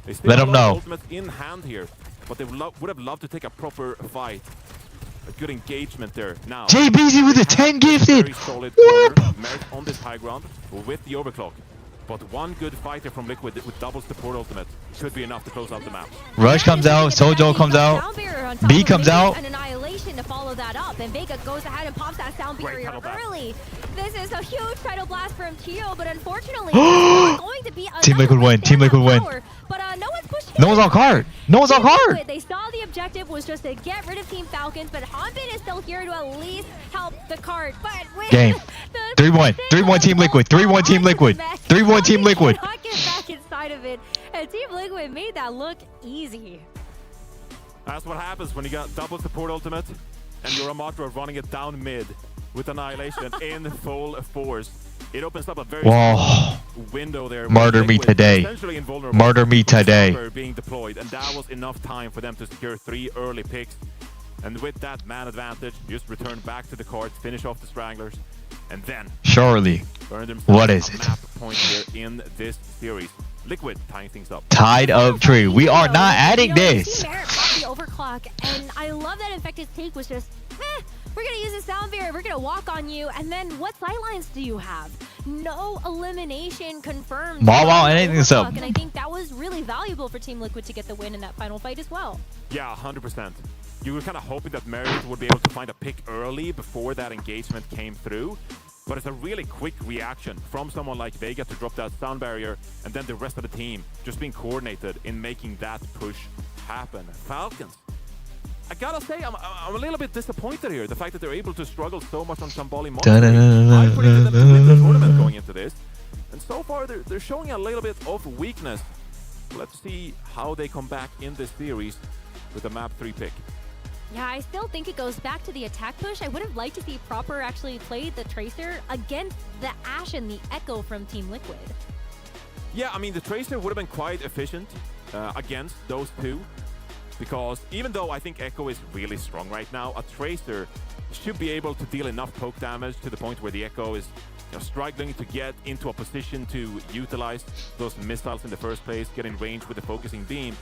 They still let them know. Ultimates in hand here, but they would have loved to take a proper fight. A good engagement there now. JBZ with a 10 gifted. Very solid corner, Merit on this high ground with the overclock. But one good fighter from Liquid with doubles the port ultimate should be enough to close out the map. Rush comes out, Sojo comes out, B comes out. An annihilation to follow that up, and Vega goes ahead and pops that sound barrier early. This is a huge title blast from Tio, but unfortunately, it's going to be Team Liquid win. Team Liquid win. But no one's pushing. No one's on card. No one's on card. They saw the objective was just to get rid of Team Falcons, but Hanbin is still here to at least help the card. But with game 3-1. 3-1 Team Liquid. 3-1 Team Liquid. 3-1 Team Liquid. Not get back inside of it, and Team Liquid made that look easy. That's what happens when you got double support ultimate and your Ramatra running it down mid with Annihilation in full force. It opens up a very small window there. Murder me today. Murder me today. Being deployed, and that was enough time for them to secure 3 early picks. And with that man advantage, just return back to the court, finish off the Stranglers, and then surely. What is it? Map point here in this series. Liquid tying things up. Tied up tree. We are not adding this. Merit popped the overclock, and I love that Infected's take was just, we're gonna use a sound barrier, we're gonna walk on you, and then what sightlines do you have? No elimination confirmed. Wow, anything so. And I think that was really valuable for Team Liquid to get the win in that final fight as well. Yeah, 100%. You were kind of hoping that Merit would be able to find a pick early before that engagement came through. But it's a really quick reaction from someone like Vega to drop that sound barrier, and then the rest of the team just being coordinated in making that push happen. Falcons, I gotta say, I'm a little bit disappointed here. The fact that they're able to struggle so much on Shambali Monster. I predicted them to win the tournament going into this. And so far, they're showing a little bit of weakness. Let's see how they come back in this series with a map 3 pick. Yeah, I still think it goes back to the attack push. I would have liked to see Proper actually play the Tracer against the Ashe and the Echo from Team Liquid. Yeah, I mean, the Tracer would have been quite efficient against those two. Because even though I think Echo is really strong right now, a Tracer should be able to deal enough poke damage to the point where the Echo is struggling to get into a position to utilize those missiles in the first place, get in range with the focusing beam.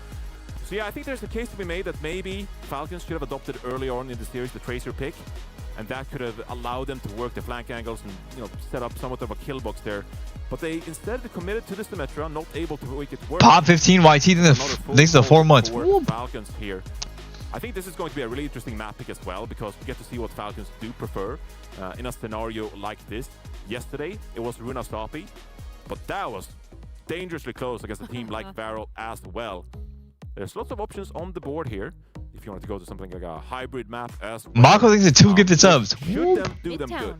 So yeah, I think there's a case to be made that maybe Falcons should have adopted early on in the series the Tracer pick, and that could have allowed them to work the flank angles and set up somewhat of a kill box there. But they instead committed to the Symmetra, not able to make it work. Top 15 YT in the 4 months. Falcons here. I think this is going to be a really interesting map pick as well, because we get to see what Falcons do prefer in a scenario like this. Yesterday, it was Runa Sapi, but that was dangerously close against a team like Varel as well. There's lots of options on the board here. If you want to go to something like a hybrid map as well. Marco thinks it's 2 gifted subs. Should them do them good.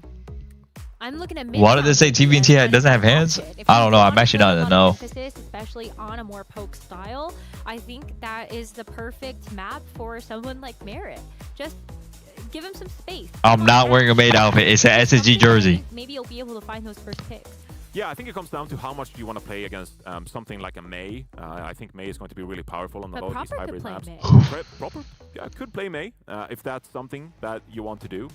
I'm looking at why did they say TVNT doesn't have hands? I don't know. I'm actually not gonna know. Especially on a more poke style, I think that is the perfect map for someone like Merit. Just give him some space. I'm not wearing a maid outfit. It's an SSG jersey. Maybe you'll be able to find those first picks. Yeah, I think it comes down to how much do you want to play against something like a Mei. I think Mei is going to be really powerful on a lot of these hybrid maps. Proper could play Mei if that's something that you want to do.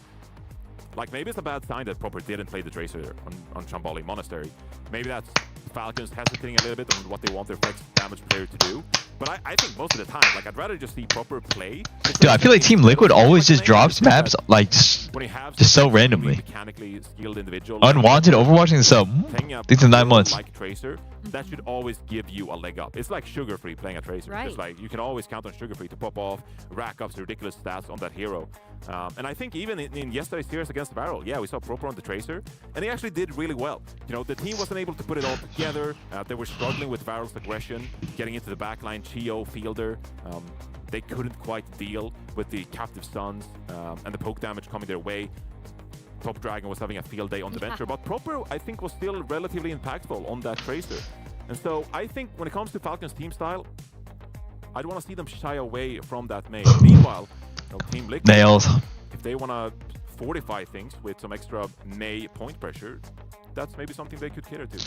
Like, maybe it's a bad sign that Proper didn't play the Tracer on Shambali Monastery. Maybe that's Falcons hesitating a little bit on what they want their flex damage player to do. But I think most of the time, like, I'd rather just see Proper play. Dude, I feel like Team Liquid always just drops maps like just so randomly. Mechanically skilled individual. Unwanted Overwatching the sub. These are 9 months. Like Tracer, that should always give you a leg up. It's like Sugar Free playing a Tracer. Right. It's like you can always count on Sugar Free to pop off, rack up ridiculous stats on that hero. And I think even in yesterday's series against the Barrel, yeah, we saw Proper on the Tracer, and he actually did really well. You know, the team wasn't able to put it all together. They were struggling with Varel's aggression, getting into the backline, Chio, Fielder. They couldn't quite deal with the Captive Suns and the poke damage coming their way. Top Dragon was having a field day on the Venture, but Proper, I think, was still relatively impactful on that Tracer. And so I think when it comes to Falcons team style, I don't want to see them shy away from that main. Meanwhile, Team Liquid, Nails. if they want to fortify things with some extra Mei point pressure, that's maybe something they could cater to.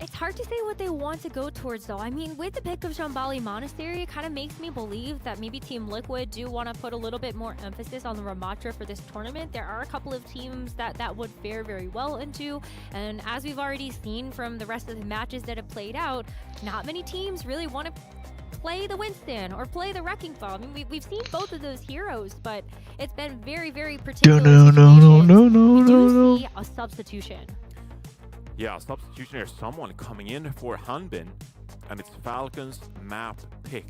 It's hard to say what they want to go towards, though. I mean, with the pick of Shambali Monastery, it kind of makes me believe that maybe Team Liquid do want to put a little bit more emphasis on the Ramatra for this tournament. There are a couple of teams that would fare very well into, and as we've already seen from the rest of the matches that have played out, not many teams really want to play the Winston or play the Wrecking Ball. I mean, we've seen both of those heroes, but it's been very, very particular. No. See a substitution. Yeah, substitution here. Someone coming in for Hanbin, and it's Falcons map pick.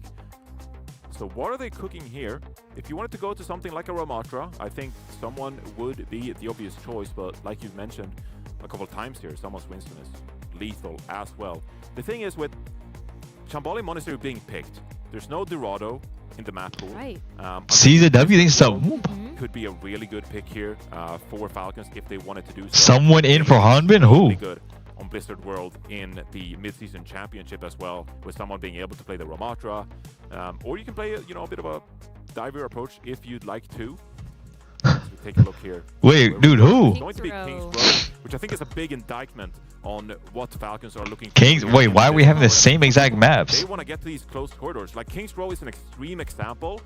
So what are they cooking here? If you wanted to go to something like a Ramatra, I think someone would be the obvious choice, but like you've mentioned a couple of times here, someone's Winston is lethal as well. The thing is, with Shambali Monastery being picked, there's no Dorado in the map pool. Right. CZW thinks so. Could be a really good pick here for Falcons if they wanted to do so. Someone in for Hanbin? Who? Really good on Blizzard World in the mid-season championship as well, with someone being able to play the Ramatra, or you can play a bit of a diver approach if you'd like to. So take a look here. Wait, dude, who? It's going to be Kings Row, which I think is a big indictment on what Falcons are looking for. Kings? Wait, why are we having the same exact maps? They want to get to these close corridors. Like, Kings Row is an extreme example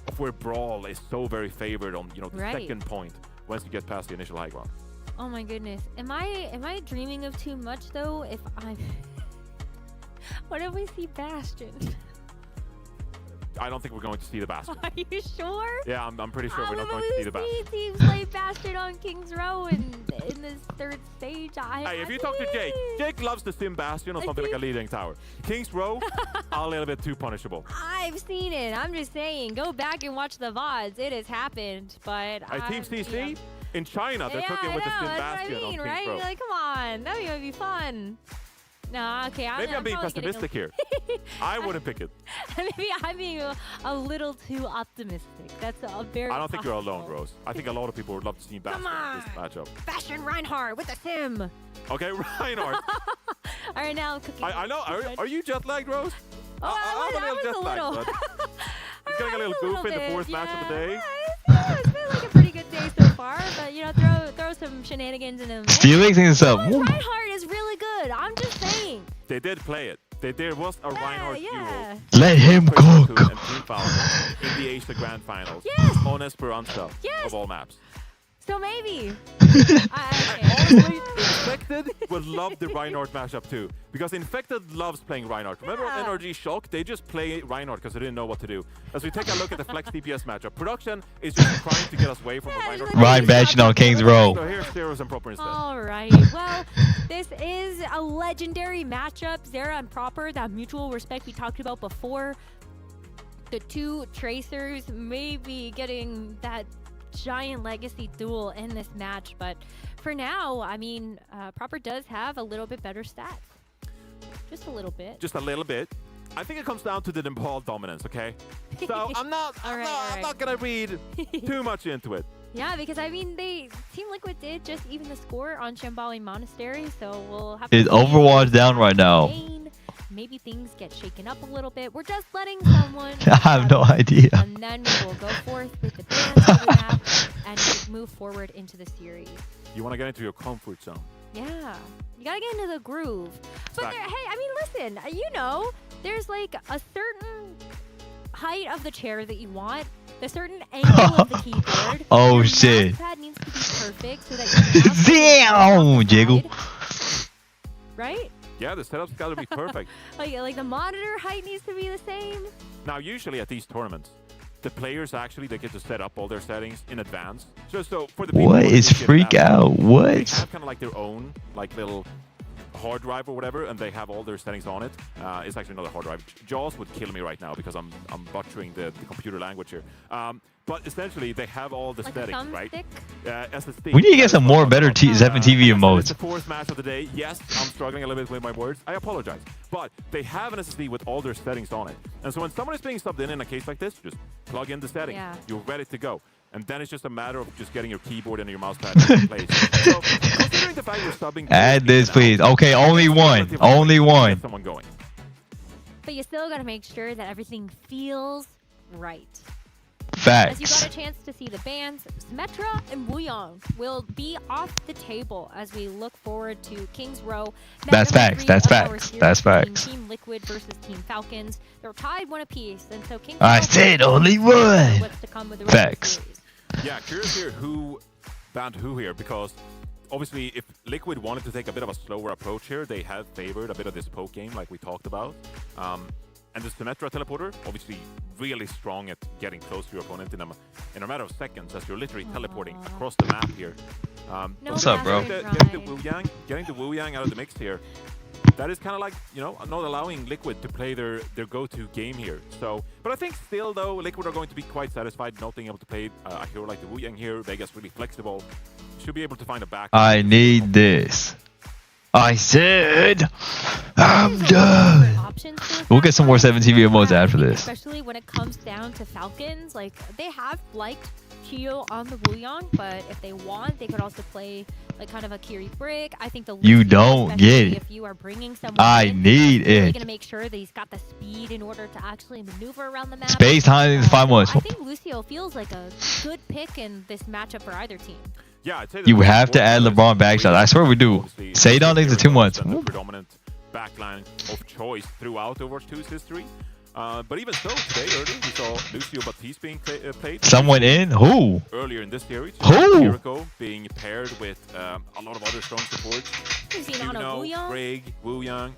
of where Brawl is so very favored on, the second point once you get past the initial high ground. Oh my goodness. Am I dreaming of too much, though? If I'm... What if we see Bastion? I don't think we're going to see the Bastion. Are you sure? Yeah, I'm pretty sure we're not going to see the Bastion. Teams play Bastion on Kings Row in this third stage. Hey, if you talk to Jake loves to sim Bastion or something like a leading tower. Kings Row, a little bit too punishable. I've seen it. I'm just saying, go back and watch the VODs. It has happened, but... Team CC? In China, they're cooking with the sim Bastion on Kings right? Row. Like, come on. That would be fun. No, okay. Maybe I'm being pessimistic here. I wouldn't pick it. Maybe I'm being a little too optimistic. That's a very I don't think you're alone, Rose. I think a lot of people would love to see Bastion in this matchup. Bastion Reinhardt with the sim. Okay, Reinhardt. All right, now I'm cooking. I know. Are you jet lagged, Rose? Oh, I'm a little jet lagged, but he's getting a little goofy in the fourth match of the day. It's been like a pretty good day so far, but throw some shenanigans in him. Felix thinks so. Reinhardt is really good. I'm just saying. They did play it. There was a Reinhardt duel. Let him cook. And Team Falcons in the Asia Grand Finals. Yes. On Esperanza of all maps. So maybe. Honestly, Infected would love the Reinhardt matchup too, because Infected loves playing Reinhardt. Remember on NRG Shock, they just play Reinhardt because they didn't know what to do. As we take a look at the Flex DPS matchup, Production is just trying to get us away from the Reinhardt. Ryan Bastion on Kings Row. So here's Zeros and Proper instead. All right. Well, this is a legendary matchup. Zera and Proper, that mutual respect we talked about before. The two Tracers may be getting that giant legacy duel in this match, but for now, I mean, Proper does have a little bit better stats. Just a little bit. Just a little bit. I think it comes down to the Nepal dominance, okay? So I'm not gonna read too much into it. Yeah, because I mean, Team Liquid did just even the score on Shambali Monastery, so we'll have to Is Overwatch down right now? maybe things get shaken up a little bit. We're just letting someone. I have no idea. And then we will go forth with the bands that we have and move forward into the series. You want to get into your comfort zone. Yeah, you gotta get into the groove. But there, hey, I mean, listen, you know, there's like a certain height of the chair that you want, the certain angle of the keyboard. Oh Your shit! mousepad needs to be perfect so that you can Damn, Jiggle. right? Yeah, the setup's got to be perfect. Like the monitor height needs to be the same. Now, usually at these tournaments, the players actually they get to set up all their settings in advance. So for the people What who is appreciate freak that, out? They What? have kind of like their own like little hard drive or whatever, and they have all their settings on it. It's actually not a hard drive. Jaws would kill me right now because I'm butchering the computer language here. But essentially, they have all the Like settings, a right? thumbstick? We need to get some more better 7 TV It's emotes. the fourth match of the day. Yes, I'm struggling a little bit with my words. I apologize. But they have an SSD with all their settings on it. And so when someone is being subbed in a case like this, just plug in the settings. Yeah. You're ready to go. And then it's just a matter of just getting your keyboard and your mouse pad in place. So considering the fact we're subbing... Add this, please. Okay, only one. Only one. Someone going. But you still gotta make sure that everything feels right. As you Facts. got a chance to see the bands, Symmetra and Wuyong will be off the table as we look forward to King's Row. That's facts. That's of our facts. series That's between facts. Team Liquid versus Team Falcons. They're tied 1 apiece, and so King's I Row said will only know one. what's to come with the rest of the Facts. series. Yeah, curious here who banned who here, because obviously if Liquid wanted to take a bit of a slower approach here, they have favored a bit of this poke game like we talked about. And the Symmetra teleporter, obviously really strong at getting close to your opponent in a matter of seconds as you're literally teleporting across the map here. What's up, bro? Getting the Wu Yang out of the mix here. That is kind of like, you know, not allowing Liquid to play their go-to game here. So, but I think still though, Liquid are going to be quite satisfied not being able to play a hero like the Wu Yang here. Vegas really flexible. Should be able to find a back. I need this. I said I'm done. We'll get some more 7 TV emotes after this. Especially when it comes down to Falcons, like they have liked Chio on the Wuyong, but if they want, they could also play like kind of a Kiri Brick. I think the You Lucio, don't get especially it. If you are bringing someone I in, need really it. gonna make sure that he's got the speed in order to actually maneuver around the map. Space time is 5 months. I think Lucio feels like a good pick in this matchup for either team. Yeah, I'd say that You the have to add LeBron backshots. I swear we do. Say down things in 2 months. The predominant backline of choice throughout Overwatch 2's history. But even so, today early we saw Lucio Batiste being played. Someone in? Who? Earlier in this series. Who? Jericho being paired with a lot of other strong supports. We've seen Ana Wuyong. Brig, Wuyong,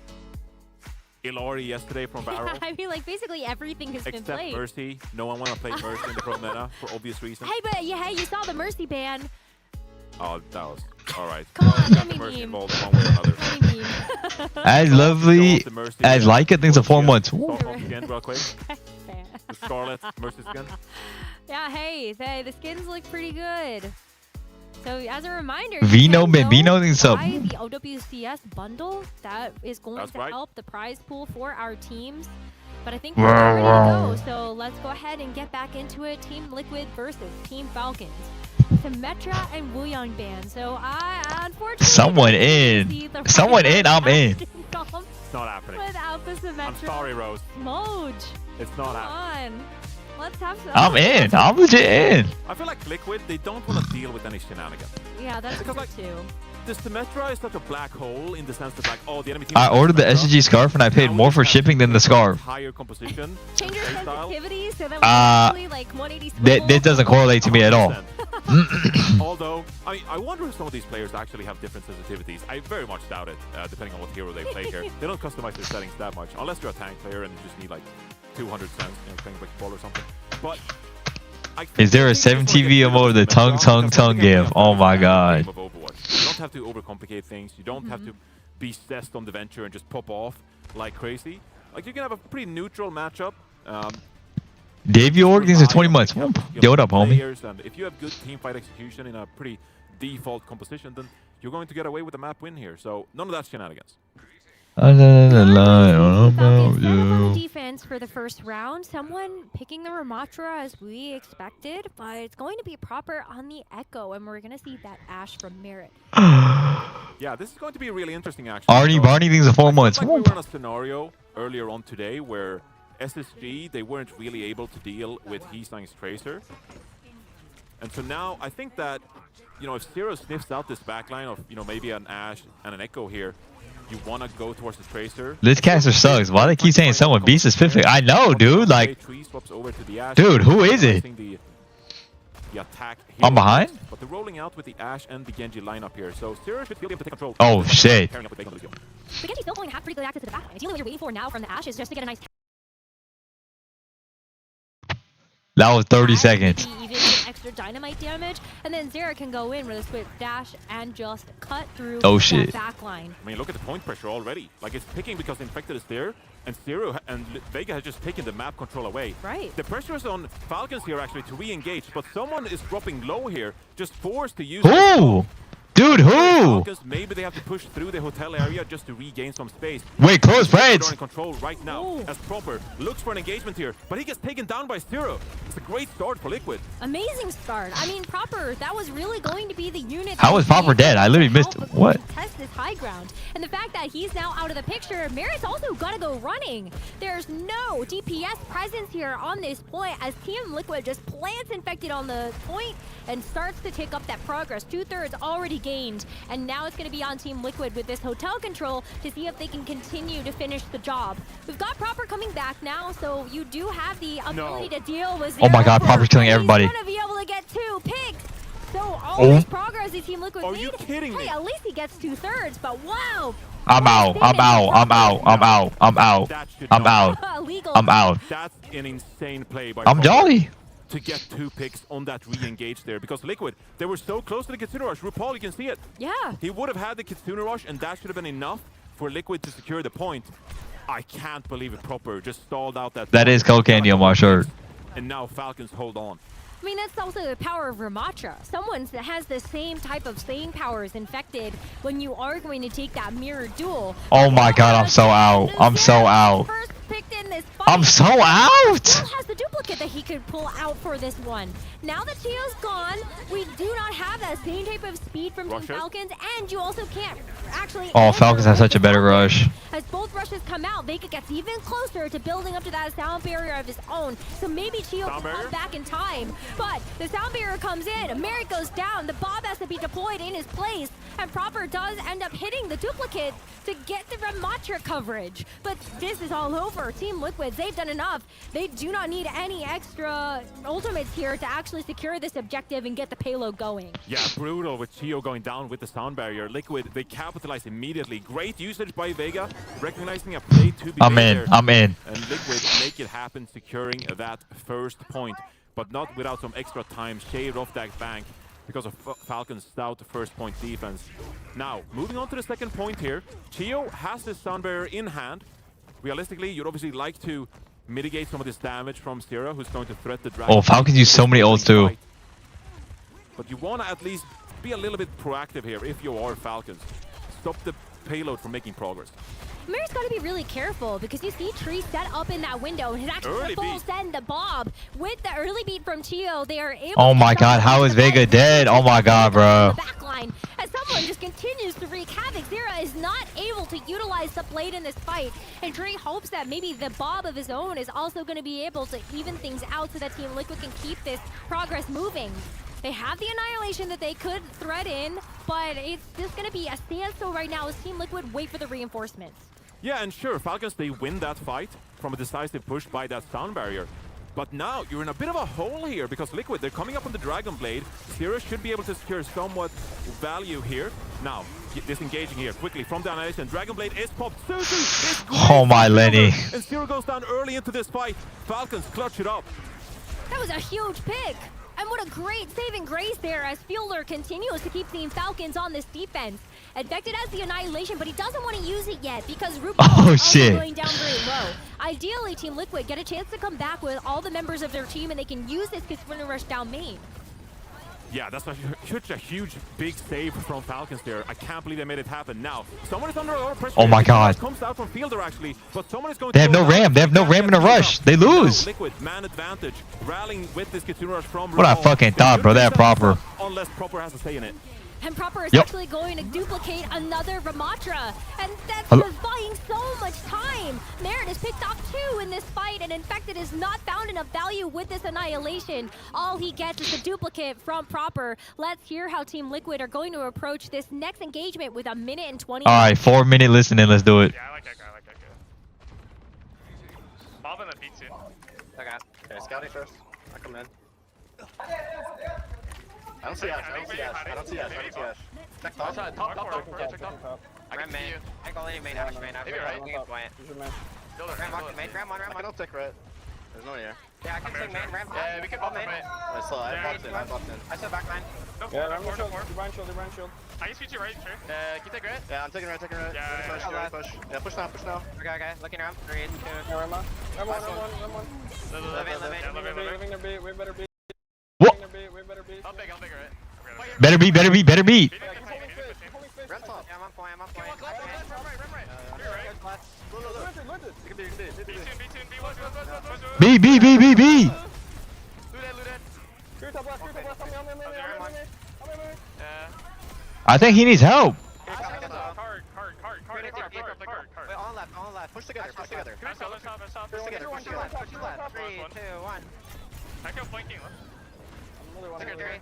Ilari yesterday from Barrel. I mean, like basically everything has been Except played. Mercy. No one want to play Mercy in the pro meta for obvious reasons. Hey, but you saw the Mercy ban. Oh, that was alright. Come on, let me Mercy meme. involved one way or another. As lovely as Leica thinks of 4 months. Talk again real quick. The Scarlet Mercy skin. Yeah, hey, the skins look pretty good. So as a reminder, Vino you can Bambino go thinks up. buy the OWCS bundle. That is going That's to right. help the prize pool for our teams. But I think we're ready to go. So let's go ahead and get back into it. Team Liquid versus Team Falcons. Symmetra and Wuyong band. So I unfortunately Someone didn't see in. the Someone in. I'm in. It's not happening. Without the Symmetra. I'm sorry, Rose. Moj. It's not Come happening. on. Let's have some. I'm in. I'm legit in. I feel like Liquid, they don't want to deal with any shenanigans. Yeah, that's Because, true like, too. The Symmetra is such a black hole in the sense that, like, oh, the enemy team. I ordered the SG scarf and I paid more for shipping than the scarf. Higher composition. Change your sensitivity so that we like 180 That doesn't correlate to me at all. Although, I wonder if some of these players actually have different sensitivities. I very much doubt it, depending on what hero they play here. They don't customize their settings that much, unless you're a tank player and you just need like 200 cents, you know, playing like ball or something. But Is there a 7 TV emote of the tongue give? Oh my god. You don't have to overcomplicate things. You don't have to be stressed on the venture and just pop off like crazy. Like you can have a pretty neutral matchup. Debut org things in 20 months. Yo, what up, homie? And if you have good team fight execution in a pretty default composition, then you're going to get away with a map win here. So none of that shenanigans. Defense for the first round. Someone picking the Ramatra as we expected, but it's going to be proper on the Echo, and we're going to see that Ash from Merit. Yeah, this is going to be really interesting, actually. Arnie Barney things in 4 months. Like we were in a scenario earlier on today where SSG, they weren't really able to deal with Heesang's Tracer. And so now I think that, you know, if Zero sniffs out this backline of, you know, maybe an Ashe and an Echo here, you want to go towards the Tracer. This caster sucks. Why they keep saying someone beats is 50? I know, dude. Like, dude, who is it? The attack I'm behind? But they're rolling out with the Ashe and the Genji lineup here. So Zero should be able to take control. Oh, shit. But Genji's still going to have pretty good access to the backline. Ideally, what you're waiting for now from the Ashe is just to get a nice... That was 30 seconds. Even some extra dynamite damage, and then Zera can go in with a swift dash and just cut through that backline. I mean, look at the point pressure already. Like, it's picking because Infected is there, and Zero and Vega has just taken the map control away. Right. The pressure is on Falcons here, actually, to re-engage, but someone is dropping low here, just forced to use... Who? Dude, who? Falcons, maybe they have to push through the hotel area just to regain some space. Wait, close friends. In control right now as Proper looks for an engagement here, but he gets taken down by Zero. It's a great start for Liquid. Amazing start. I mean, Proper, that was really going to be the unit. How was Proper dead? I literally missed what? Test this high ground, and the fact that he's now out of the picture, Merit's also got to go running. There's no DPS presence here on this point as Team Liquid just plants Infected on the point and starts to take up that progress. 2/3 already gained, and now it's going to be on Team Liquid with this hotel control to see if they can continue to finish the job. We've got Proper coming back now, so you do have the ability to deal with Oh my god, Proper's killing everybody. He's going to be able to get 2 picks. So all this progress that Team Liquid made, you kidding me? Hey, at least he gets 2/3, but wow. I'm out. I'm out. I'm out. I'm out. I'm out. I'm out. I'm out. That's an insane play by I'm Proper jolly. to get 2 picks on that re-engage there, because Liquid, they were so close to the Kitsune Rush. RuPaul, you can see it. Yeah. He would have had the Kitsune Rush, and that should have been enough for Liquid to secure the point. I can't believe it. Proper just stalled out that. That is cold candy on my shirt. And now Falcons hold on. I mean, that's also the power of Ramatra. Someone that has the same type of staying power as Infected when you are going to take that mirror duel. Oh my god, I'm so out. I'm so out. I'm so out. Still has the duplicate that he could pull out for this one. Now that Chio's gone, we do not have that same type of speed from Team Falcons, and you also can't actually... Oh, Falcons have such a better rush. As both rushes come out, Vega gets even closer to building up to that sound barrier of his own. So maybe Chio can come back in time. But the sound barrier comes in, Merrick goes down, the Bob has to be deployed in his place, and Proper does end up hitting the duplicate to get the Ramatra coverage. But this is all over. Team Liquid, they've done enough. They do not need any extra ultimates here to actually secure this objective and get the payload going. Yeah, brutal with Chio going down with the sound barrier. Liquid, they capitalize immediately. Great usage by Vega, recognizing a play to be I'm made in. there. I'm in. And Liquid make it happen, securing that first point, but not without some extra time shaved off that bank because of Falcon's stout first point defense. Now, moving on to the second point here, Chio has this sound barrier in hand. Realistically, you'd obviously like to mitigate some of this damage from Zero, who's going to threat the Dragon. Oh, Falcons use so many ults too. But you want to at least be a little bit proactive here if you are Falcons. Stop the payload from making progress. Mary's got to be really careful because you see Tree set up in that window and actually full send the Bob. With the early beat from Chio, they are able Oh to my god, how is Vega dead? Oh my god, bro. backline as someone just continues to wreak havoc. Zera is not able to utilize the blade in this fight, and Tree hopes that maybe the Bob of his own is also going to be able to even things out so that Team Liquid can keep this progress moving. They have the Annihilation that they could thread in, but it's just going to be a standstill right now as Team Liquid wait for the reinforcements. Yeah, and sure, Falcons, they win that fight from a decisive push by that sound barrier. But now you're in a bit of a hole here because Liquid, they're coming up on the Dragon Blade. Zero should be able to secure somewhat value here. Now, disengaging here quickly from the Annihilation. Dragon Blade is popped. Suzu is Oh my Lenny. And Zero goes down early into this fight. Falcons clutch it up. That was a huge pick. And what a great saving grace there as Fielder continues to keep Team Falcons on this defense. Infected has the Annihilation, but he doesn't want to use it yet because RuPaul is going down very low. Ideally, Team Liquid get a chance to come back with all the members of their team and they can use this Kitsune Rush down main. Yeah, that's such a huge, big save from Falcons there. I can't believe they made it happen. Now, someone is under a lot of pressure. Oh my god. Comes out from Fielder actually, but someone is going They have no ram. They have no ram in a rush. They lose. Liquid, man advantage, rallying with this Kitsune Rush from What I fucking thought, bro. That Proper. Unless Proper has a say in it. And Proper is Yep. actually going to duplicate another Ramatra. And that's Hello. just buying so much time. Merit has picked off 2 in this fight, and Infected has not found enough value with this Annihilation. All he gets is a duplicate from Proper. Let's hear how Team Liquid are going to approach this next engagement with 1 minute and 20. All right, 4-minute listening. Let's do it. Yeah, I like that guy. I like that guy. Bob in the beat soon. Okay, scouting first. I come in. I don't see Ash. I don't see Ash. I don't see Ash. I don't see Ash. Check top. Top. Check top. I can see you. I go any main, Ash main. Maybe right. You can plant. Ram walk main. Ram on. I don't take red. There's no one here. Yeah, I can take main. Ram. Yeah, we can pop main. I saw. I popped in. I popped in. I said back line. Yeah, Ram shield. Divine shield. I can switch you right, sure. Can you take red? Yeah, I'm taking red. Yeah, Ready push. Yeah, push now. Okay. Looking around. 3, 2. Yeah, Ram one. Living their beat. We better beat. What? We better beat. I'll big it. Better beat. Red top. Yeah, I'm on point. Ram right. You can be. B. Loot it. I think he needs help. Card. Wait, on left. Push together. Push together. 3, 2, 1. I go flanking. Secretary.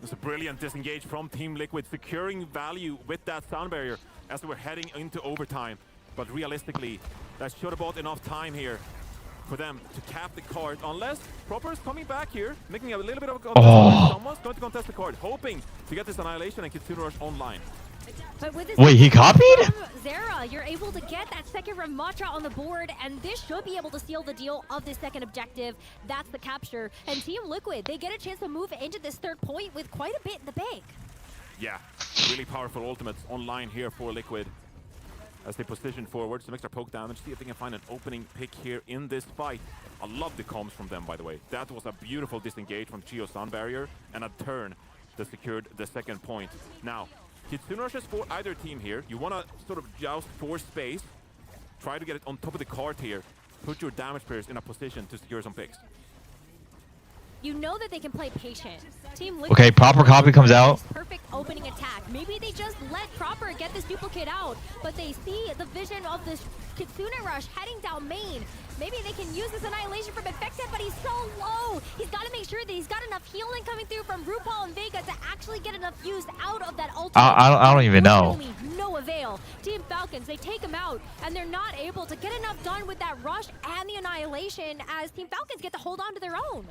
It's a brilliant disengage from Team Liquid, securing value with that sound barrier as we're heading into overtime. But realistically, that should have bought enough time here for them to cap the card, unless Proper is coming back here, making a little bit of a contest. Someone's going to contest the card, hoping to get this Annihilation and Kitsune Rush online. But with this Wait, he copied? Zera, you're able to get that second Ramatra on the board, and this should be able to seal the deal of this second objective. That's the capture. And Team Liquid, they get a chance to move into this 3rd point with quite a bit in the bank. Yeah, really powerful ultimates online here for Liquid as they position forward. Some extra poke damage, see if they can find an opening pick here in this fight. I love the comms from them, by the way. That was a beautiful disengage from Chio's sound barrier and a turn that secured the 2nd point. Now, Kitsune Rush is for either team here. You want to sort of joust for space. Try to get it on top of the card here. Put your damage players in a position to secure some picks. You know that they can play patient. Team Liquid, Okay, Proper copy comes out. Perfect opening attack. Maybe they just let Proper get this duplicate out, but they see the vision of this Kitsune Rush heading down main. Maybe they can use this Annihilation from Infected, but he's so low. He's got to make sure that he's got enough healing coming through from RuPaul and Vega to actually get enough use out of that ultimate. I don't even know. No avail. Team Falcons, they take him out, and they're not able to get enough done with that rush and the Annihilation as Team Falcons get to hold on to their own.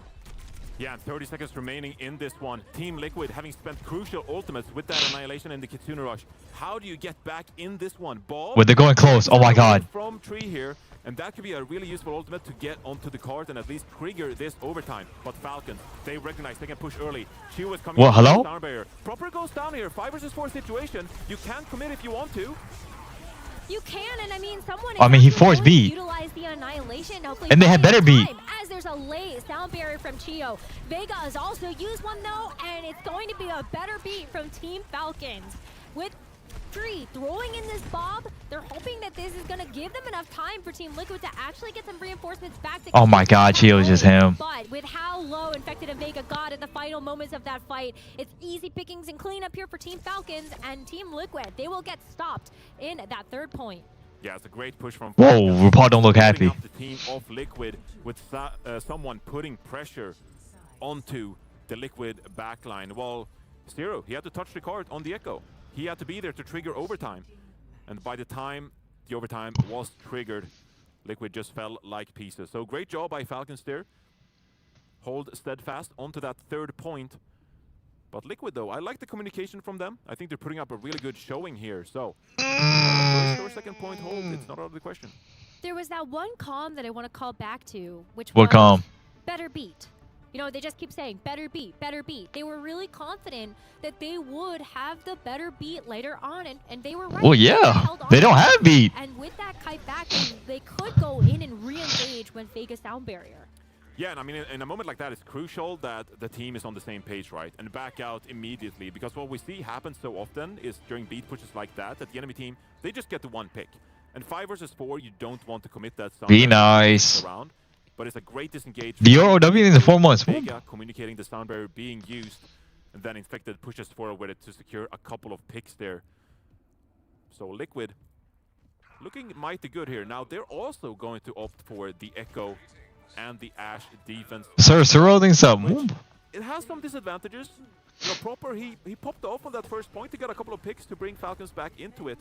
Yeah, 30 seconds remaining in this one. Team Liquid having spent crucial ultimates with that Annihilation and the Kitsune Rush. How do you get back in this one? Ball. Wait, they're going close. Oh my god. From tree here, and that could be a really useful ultimate to get onto the card and at least trigger this overtime. But Falcons, they recognize they can push early. She was coming. What, hello? Down barrier. Proper goes down here. 5 versus 4 situation. You can commit if you want to. You can, and I mean, someone. I mean, he forced B. Utilize the Annihilation. And they had better beat. As there's a late sound barrier from Chio. Vega has also used one though, and it's going to be a better beat from Team Falcons. With 3 throwing in this Bob, they're hoping that this is going to give them enough time for Team Liquid to actually get some reinforcements back to. Oh my god, Chio's just him. But with how low Infected and Vega got at the final moments of that fight, it's easy pickings and cleanup here for Team Falcons and Team Liquid. They will get stopped in that 3rd point. Yeah, it's a great push from. Whoa, RuPaul don't look happy. The team of Liquid with someone putting pressure onto the Liquid backline. Well, Zero, he had to touch the card on the Echo. He had to be there to trigger overtime. And by the time the overtime was triggered, Liquid just fell like pieces. So great job by Falcons there. Hold steadfast onto that 3rd point. But Liquid though, I like the communication from them. I think they're putting up a really good showing here. So, first or 2nd point hold, it's not out of the question. There was that one comm that I want to call back to, which What was comm? better beat. You know, they just keep saying better beat, better beat. They were really confident that they would have the better beat later on, and they were right. Well, yeah, they don't have beat. And with that kite back, they could go in and re-engage when Vega sound barrier. Yeah, and I mean, in a moment like that, it's crucial that the team is on the same page, right? And back out immediately, because what we see happen so often is during beat pushes like that the enemy team, they just get the 1 pick. And 5 versus 4, you don't want to commit that. Be nice. Around, but it's a great disengage. The OW in the 4 months. Vega communicating the sound barrier being used and then Infected pushes forward with it to secure a couple of picks there. So Liquid looking mighty good here. Now they're also going to opt for the Echo and the Ashe defense. Sir, rolling some. It has some disadvantages. You know, Proper, he popped off on that first point to get a couple of picks to bring Falcons back into it.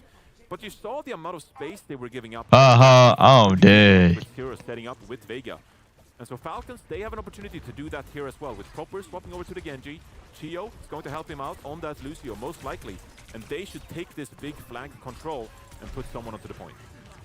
But you saw the amount of space they were giving up. Oh, dude. With Hero setting up with Vega. And so Falcons, they have an opportunity to do that here as well. With Proper swapping over to the Genji. Chio is going to help him out on that Lucio, most likely. And they should take this big flank control and put someone onto the point.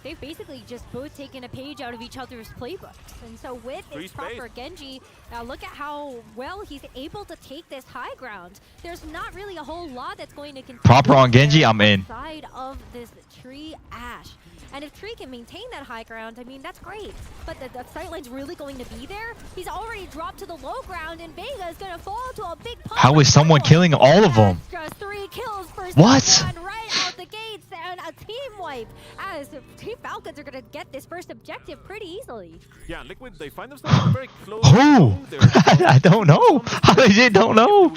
They've basically just both taken a page out of each other's playbooks. And so with this Proper Genji, look at how well he's able to take this high ground. There's not really a whole lot that's going to continue. Proper on Genji, I'm in. Side of this Tree Ashe. And if Tree can maintain that high ground, I mean, that's great. But the sightline's really going to be there. He's already dropped to the low ground, and Vega is going to fall to a big pump. How is someone killing all of them? Just 3 kills for what? Right out the gates, and a team wipe. As Team Falcons are going to get this first objective pretty easily. Yeah, Liquid, they find themselves very close. Who? I don't know. I legit don't know.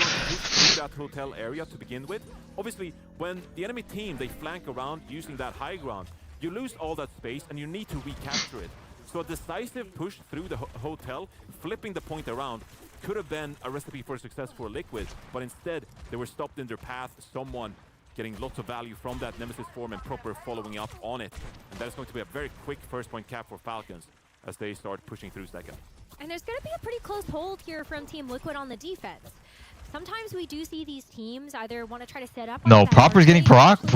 That hotel area to begin with. Obviously, when the enemy team, they flank around using that high ground, you lose all that space and you need to recapture it. So a decisive push through the hotel, flipping the point around, could have been a recipe for success for Liquid, but instead they were stopped in their path. Someone getting lots of value from that Nemesis form and Proper following up on it. And that is going to be a very quick first point cap for Falcons as they start pushing through second. And there's going to be a pretty close hold here from Team Liquid on the defense. Sometimes we do see these teams either want to try to set up. No, Proper's getting proactive.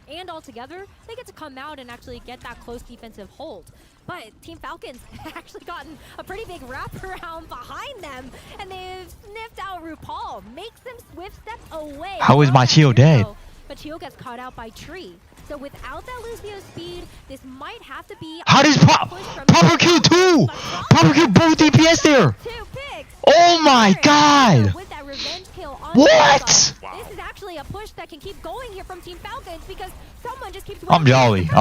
And altogether, they get to come out and actually get that close defensive hold. But Team Falcons actually gotten a pretty big wraparound behind them, and they've sniffed out RuPaul, makes them swift step away. How is my Chio dead? But Chio gets caught out by Tree. So without that Lucio speed, this might have to be. How does Proper kill 2? Proper kill both DPS there. 2 picks. Oh my god. With that revenge kill on what? Wow. This is actually a push that can keep going here from Team Falcons because someone just keeps. I'm jolly. Makes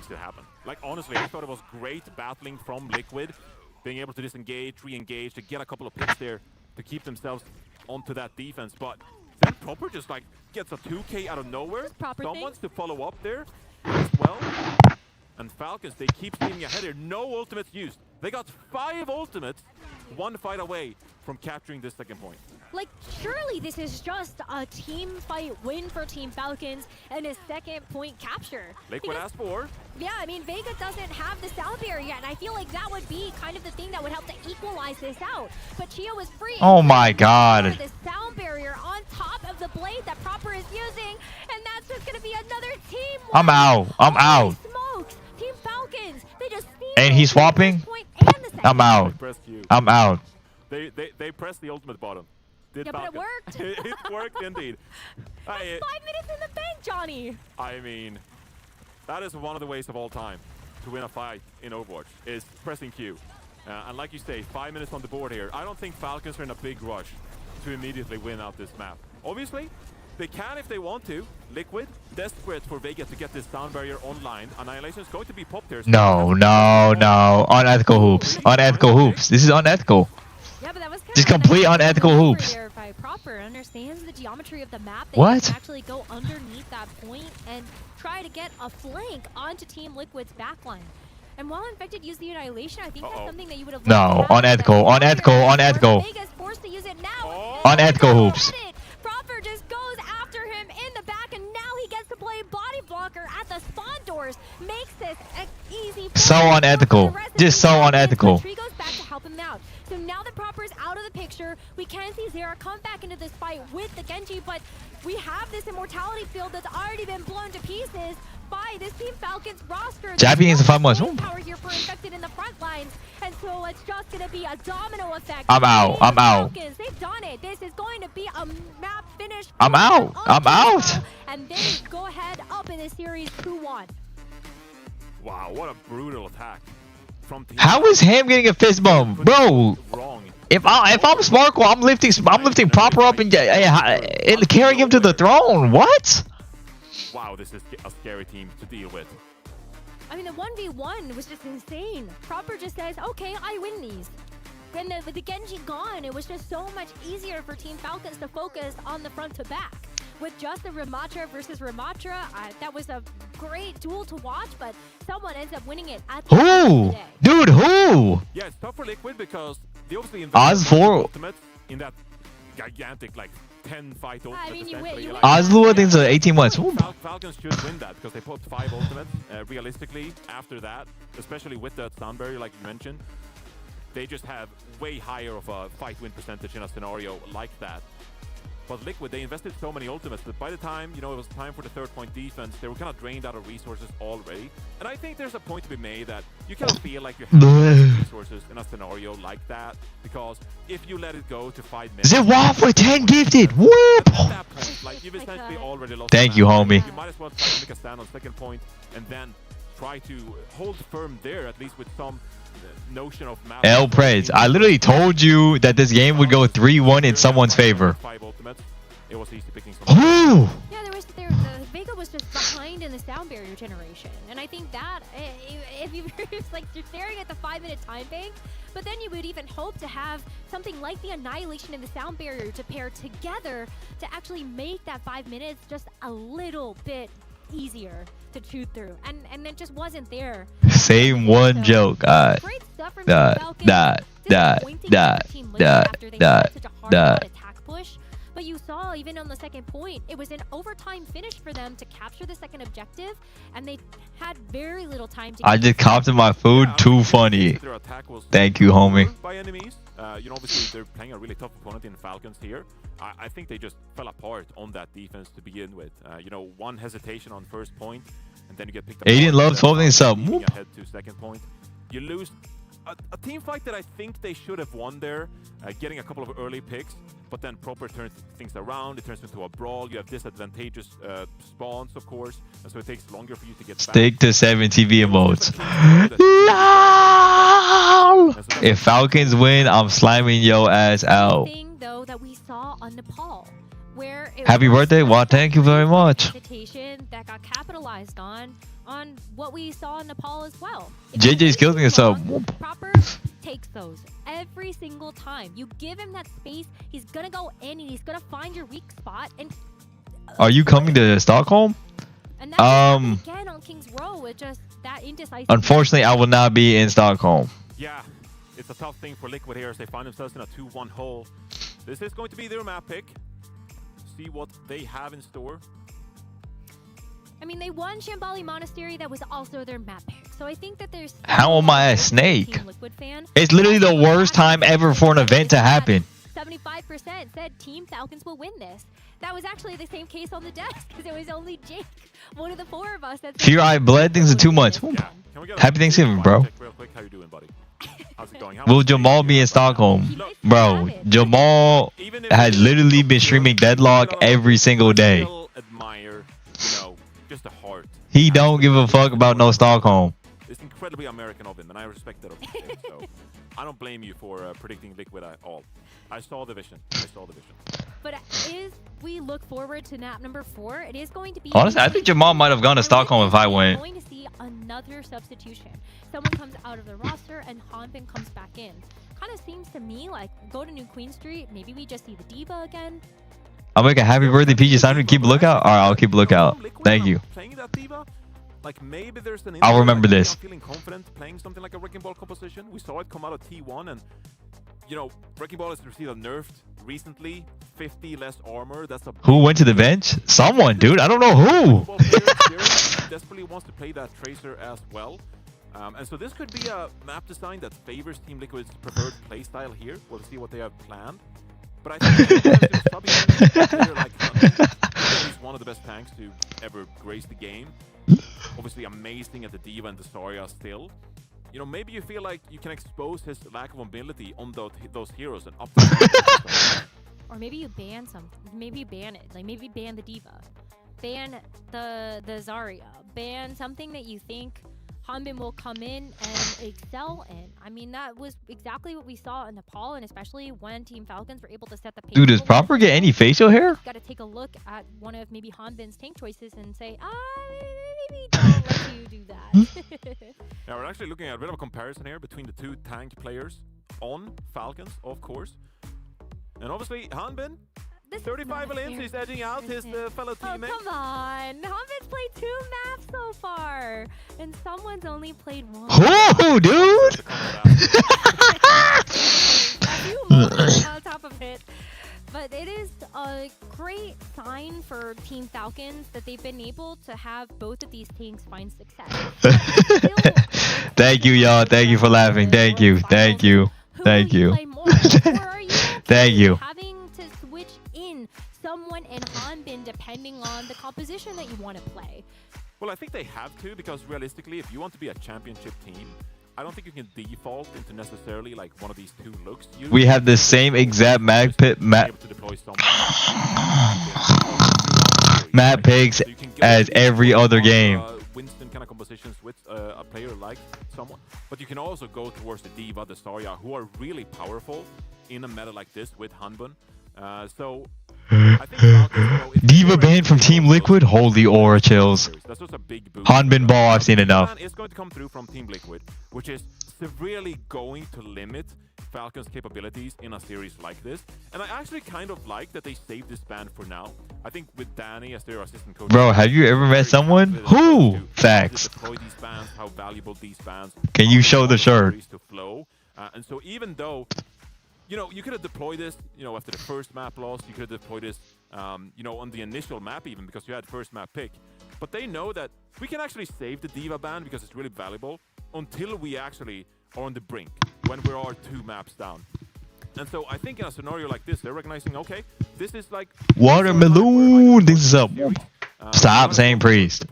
it happen. Like honestly, I thought it was great battling from Liquid, being able to disengage, re-engage, to get a couple of picks there to keep themselves onto that defense. But then Proper just like gets a 2K out of nowhere. Someone's to follow up there as well. And Falcons, they keep steaming ahead here. No ultimates used. They got 5 ultimates, 1 fight away from capturing this second point. Like, surely this is just a team fight win for Team Falcons and a second point capture. Liquid has 4. Yeah, I mean, Vega doesn't have the sound barrier yet, and I feel like that would be kind of the thing that would help to equalize this out. But Chio is free. Oh my god. The sound barrier on top of the blade that Proper is using, and that's just going to be another team. I'm out. Smokes. Team Falcons. They just and he's swapping. I'm out. They pressed the ultimate bottom. Yeah, but it worked. It worked indeed. 5 minutes in the bank, Johnny. I mean, that is one of the ways of all time to win a fight in Overwatch, is pressing Q. And like you say, 5 minutes on the board here. I don't think Falcons are in a big rush to immediately win out this map. Obviously, they can if they want to. Liquid, desperate for Vega to get this sound barrier online. Annihilation is going to be popped here. No. Unethical hoops. This is unethical. Yeah, but that was just complete unethical hoops. By Proper understands the geometry of the map. They what? Can actually go underneath that point and try to get a flank onto Team Liquid's backline. And while Infected used the Annihilation, I think that's something that you would have. No, unethical. Vega's forced to use it now. Unethical hoops. Proper just goes after him in the back, and now he gets to play body blocker at the spawn doors. Makes this an easy. So unethical. Just so unethical. Tree goes back to help him out. So now that Proper is out of the picture, we can see Zera come back into this fight with the Genji, but we have this immortality field that's already been blown to pieces by this Team Falcons roster. Japping is a 5 months. Power here for Infected in the front lines, and so it's just going to be a domino effect. I'm out. Falcons, they've done it. This is going to be a map finish. I'm out. And they go ahead up in this series 2-1. Wow, what a brutal attack. How is Ham getting a fist bump, bro? If I'm Sparkle, I'm lifting Proper up and carrying him to the throne. What? Wow, this is a scary team to deal with. I mean, the 1v1 was just insane. Proper just says, "Okay, I win these." And with the Genji gone, it was just so much easier for Team Falcons to focus on the front to back. With just the Ramatra versus Ramatra, that was a great duel to watch, but someone ends up winning it at the end of the day. Dude, who? Yeah, it's tough for Liquid because they obviously Oz invested 4. ultimates in that gigantic, like, 10-fight ultimate. I mean, you essentially. win. Ozlu, I think it's 18 months. Falcons should win that because they put 5 ultimates. Realistically, after that, especially with that stun barrier, like you mentioned, they just have way higher of a fight win percentage in a scenario like that. But Liquid, they invested so many ultimates that by the time, you know, it was time for the 3rd-point defense, they were kind of drained out of resources already. And I think there's a point to be made that you kind of feel like you have resources in a scenario like that, because if you let it go to 5 minutes... Zewaf with 10 gifted! Whoop! At that point, like, you've essentially already lost. Thank you, homie. You might as well try to make a stand on 2nd point and then try to hold firm there, at least with some notion of map. L Preds, I literally told you that this game would go 3-1 in someone's favor. 5 ultimates. It was easy picking Ooh! Yeah, the Vega was just behind in the sound barrier generation, and I think that if you like you're staring at the 5-minute time bank, but then you would even hope to have something like the Annihilation and the sound barrier to pair together to actually make that 5 minutes just a little bit easier to chew through, and it just wasn't there. Same one joke. Great stuff from attack push. But you saw, even on the 2nd point, it was an overtime finish for them to capture the 2nd objective, and they had very little time to... I just copped my food. Too funny. Thank you, homie. By enemies, you know, obviously they're playing a really tough opponent in Falcons here. I think they just fell apart on that defense to begin with. You know, one hesitation on 1st point, and then you get picked up. Aiden loves holding this up. Ahead to 2nd point. You lose a team fight that I think they should have won there, getting a couple of early picks, but then Proper turns things around. It turns into a brawl. You have disadvantageous spawns, of course, and so it takes longer for you to get back. Stick to 7 TV emotes. No! If Falcons win, I'm slamming yo ass out. Thing though that we saw on Nepal, where Happy birthday! Wow, thank you very much. That got capitalized on what we saw in Nepal as well. JJ's killing us up. Proper takes those every single time. You give him that space, he's gonna go in and he's gonna find your weak spot. And are you coming to Stockholm? And that's again on King's Row with just that indecisive. Unfortunately, I will not be in Stockholm. Yeah, it's a tough thing for Liquid here as they find themselves in a 2-1 hole. This is going to be their map pick. See what they have in store. I mean, they won Shambali Monastery. That was also their map pick. So I think that there's... How am I a snake? Liquid fan. It's literally the worst time ever for an event to happen. 75% said Team Falcons will win this. That was actually the same case on the desk because it was only Jake, one of the 4 of us. That Fear I bled things in 2 months. Happy Thanksgiving, bro. Real quick, how you doing, buddy? How's it going? Will Jamal be in Stockholm? Bro, Jamal has literally been streaming Deadlock every single day. Admire, you know, just the heart. He don't give a fuck about no Stockholm. It's incredibly American of him, and I respect that of him. So I don't blame you for predicting Liquid at all. I saw the vision. But as we look forward to map number 4, it is going to be... Honestly, I think Jamal might have gone to Stockholm if I went. We're going to see another substitution. Someone comes out of the roster and Hanbin comes back in. Kind of seems to me like go to New Queen Street. Maybe we just see the Diva again. I'll make a happy birthday PG sign. Keep a lookout. Alright, I'll keep a lookout. Thank you. Playing that Diva, like maybe there's an... I'll remember this. I'm feeling confident playing something like a Wrecking Ball composition. We saw it come out of T1, and you know, Wrecking Ball has received a nerfed recently. 50 less armor. That's a... Who went to the bench? Someone, dude. I don't know who. Desperately wants to play that Tracer as well. And so this could be a map design that favors Team Liquid's preferred playstyle here. We'll see what they have planned. But I think he's one of the best tanks to ever grace the game. Obviously amazing at the Diva and the Zarya still. You know, maybe you feel like you can expose his lack of mobility on those heroes and up to Or maybe you ban something. Maybe you ban it. Like maybe ban the Diva. Ban the Zarya. Ban something that you think Hanbin will come in and excel in. I mean, that was exactly what we saw in Nepal, and especially when Team Falcons were able to set the pace. Dude, does Proper get any facial hair? Got to take a look at one of maybe Hanbin's tank choices and say, maybe don't let you do that. Now we're actually looking at a bit of a comparison here between the 2 tank players. on Falcons, of course. And obviously, Hanbin, 35 Alliance, he's edging out his fellow teammate. Oh, come on. Hanbin's played 2 maps so far, and someone's only played 1. Oh, dude! On top of it. But it is a great sign for Team Falcons that they've been able to have both of these teams find success. Thank you, y'all. Thank you for laughing. Thank you. Thank you. Thank you. Thank you. Having to switch in someone in Hanbin depending on the composition that you want to play. Well, I think they have to, because realistically, if you want to be a championship team, I don't think you can default into necessarily like one of these 2 looks. We have the same exact map picks as every other game. Winston kind of compositions with a player like someone, but you can also go towards the D.Va, the Zarya, who are really powerful in a meta like this with Hanbin. So I think D.Va banned from Team Liquid? Holy aura chills. That's just a big boost. Hanbin ball, I've seen enough. It's going to come through from Team Liquid, which is severely going to limit Falcons' capabilities in a series like this. And I actually kind of like that they saved this ban for now. I think with Danny as their assistant coach. Bro, have you ever met someone? Who? Facts. Deploy these bans, how valuable these bans. Can you show the shirt? To flow. And so even though, you know, you could have deployed this, you know, after the first map loss, you could have deployed this, you know, on the initial map even, because you had first map pick. But they know that we can actually save the D.Va ban because it's really valuable until we actually are on the brink, when we are 2 maps down. And so I think in a scenario like this, they're recognizing, okay, this is like... Watermelon! This is up. Stop saying priest.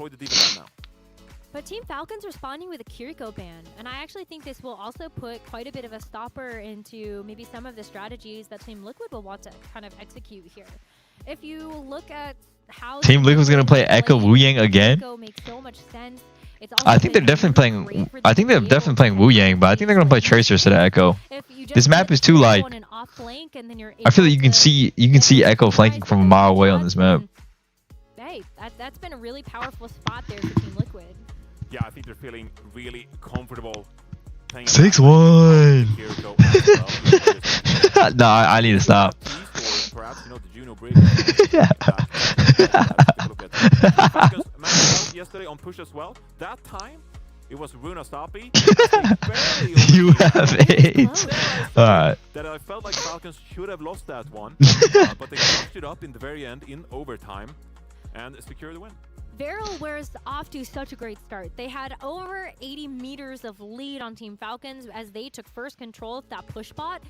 But Team Falcons responding with a Kiriko ban, and I actually think this will also put quite a bit of a stopper into maybe some of the strategies that Team Liquid will want to kind of execute here. If you look at how Team Liquid's gonna play Echo Wu Yang again. Echo makes so much sense. I think they're definitely playing. I think they're definitely playing Wu Yang, but I think they're gonna play Tracer instead of Echo. This map is too light. I feel like you can see Echo flanking from a mile away on this map. Hey, that's been a really powerful spot there for Team Liquid. Yeah, I think they're feeling really comfortable. 6-1. No, I need to stop. Yesterday on push as well. That time it was Runa Sapi. You have AIDS. Alright. That I felt like Falcons should have lost that one, but they clutched it up in the very end in overtime and secured the win. Viral was off to such a great start. They had over 80 meters of lead on Team Falcons as they took first control of that push bot.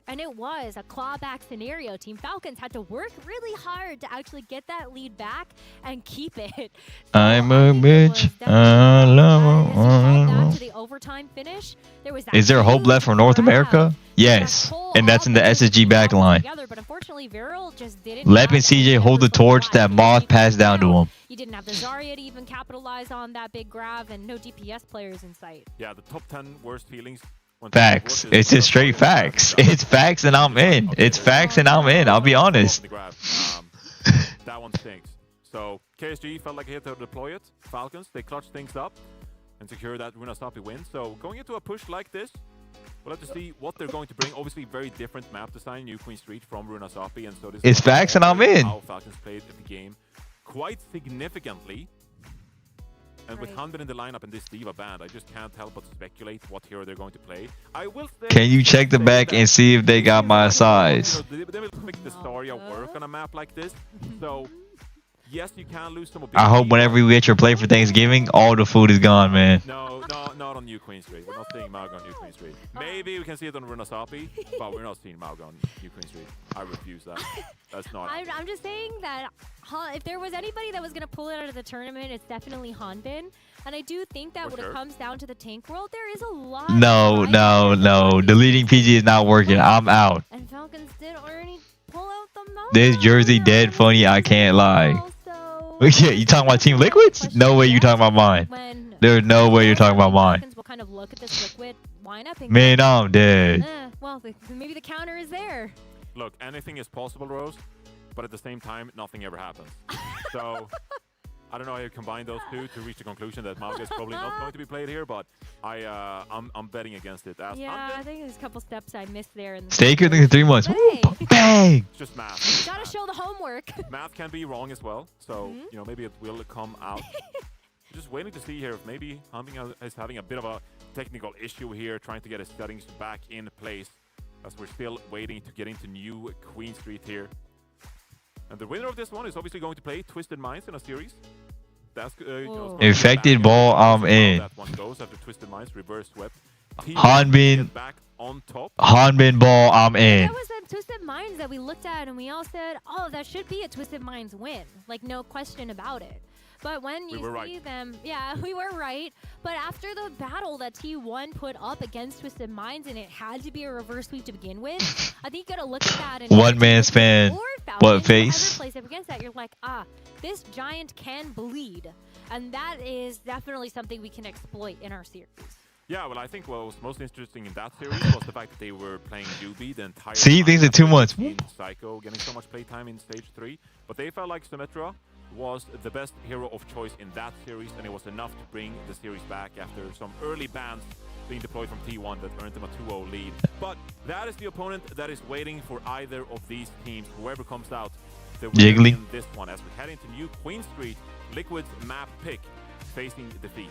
And it was a clawback scenario. Team Falcons had to work really hard to actually get that lead back and keep it. So I'm a bitch. I love back to the overtime finish. Is there hope left for North America? Yes. And that's in the SSG backline. But unfortunately, Viral just didn't. Lep and CJ hold the torch that Moth passed down to him. You didn't have the Zarya to even capitalize on that big grab, and no DPS players in sight. Yeah, the top 10 worst feelings. Facts. It's just straight facts. It's facts and I'm in. It's facts and I'm in. I'll be honest. That one stinks. So KSG felt like he had to deploy it. Falcons, they clutched things up and secure that Runa Sapi win. So going into a push like this, we'll have to see what they're going to bring. Obviously, very different map design, New Queen Street from Runa Sapi, and so this it's facts and I'm in. How Falcons played the game quite significantly. And with Hanbin in the lineup and this D.Va band, I just can't help but speculate what hero they're going to play. I will say, can you check the back and see if they got my size? They will make the Zarya work on a map like this. So, yes, you can lose some I hope whenever you get your play for Thanksgiving, all the food is gone, man. No, not on New Queen Street. We're not seeing Mauga on New Queen Street. Maybe we can see it on Runa Sapi, but we're not seeing Mauga on New Queen Street. I refuse that. That's not. I'm just saying that if there was anybody that was going to pull it out of the tournament, it's definitely Hanbin. And I do think that when it comes down to the tank world, there is a lot. No. Deleting PG is not working. I'm out. And Falcons did already pull out the most. This jersey dead funny. I can't lie. Yeah, you talking about Team Liquids? No way you talking about mine. There's no way you're talking about mine. We'll kind of look at this Liquid lineup and man, I'm dead. Well, maybe the counter is there. Look, anything is possible, Rose, but at the same time, nothing ever happens. So I don't know how you combine those two to reach the conclusion that Mauga is probably not going to be played here, but I'm betting against it. Yeah, I think there's a couple steps I missed there. In the Stay good in 3 months. Hey. Bang! It's just math. Gotta show the homework. Math can be wrong as well, so you know, maybe it will come out. Just waiting to see here if maybe Hunbin is having a bit of a technical issue here, trying to get his settings back in place, as we're still waiting to get into new Queen Street here. And the winner of this one is obviously going to play Twisted Minds in a series. That's Infected ball, I'm in. That one goes after Twisted Minds reverse swept. Hunbin back on top. Hunbin ball, I'm in. That was a Twisted Minds that we looked at and we all said, oh, that should be a Twisted Minds win. Like, no question about it. But when you see them, yeah, we were right. But after the battle that T1 put up against Twisted Minds, and it had to be a reverse sweep to begin with, I think you gotta look at that and one man span. What face? Place up against that, you're like, this giant can bleed, and that is definitely something we can exploit in our series. Yeah, well, I think what was most interesting in that series was the fact that they were playing Yubi the entire See, things in 2 months. Psycho getting so much playtime in stage 3, but they felt like Symmetra was the best hero of choice in that series, and it was enough to bring the series back after some early bans being deployed from T1 that earned them a 2-0 lead. But that is the opponent that is waiting for either of these teams, whoever comes out, the winner in this one, as we head into new Queen Street, Liquid's map pick, facing defeat.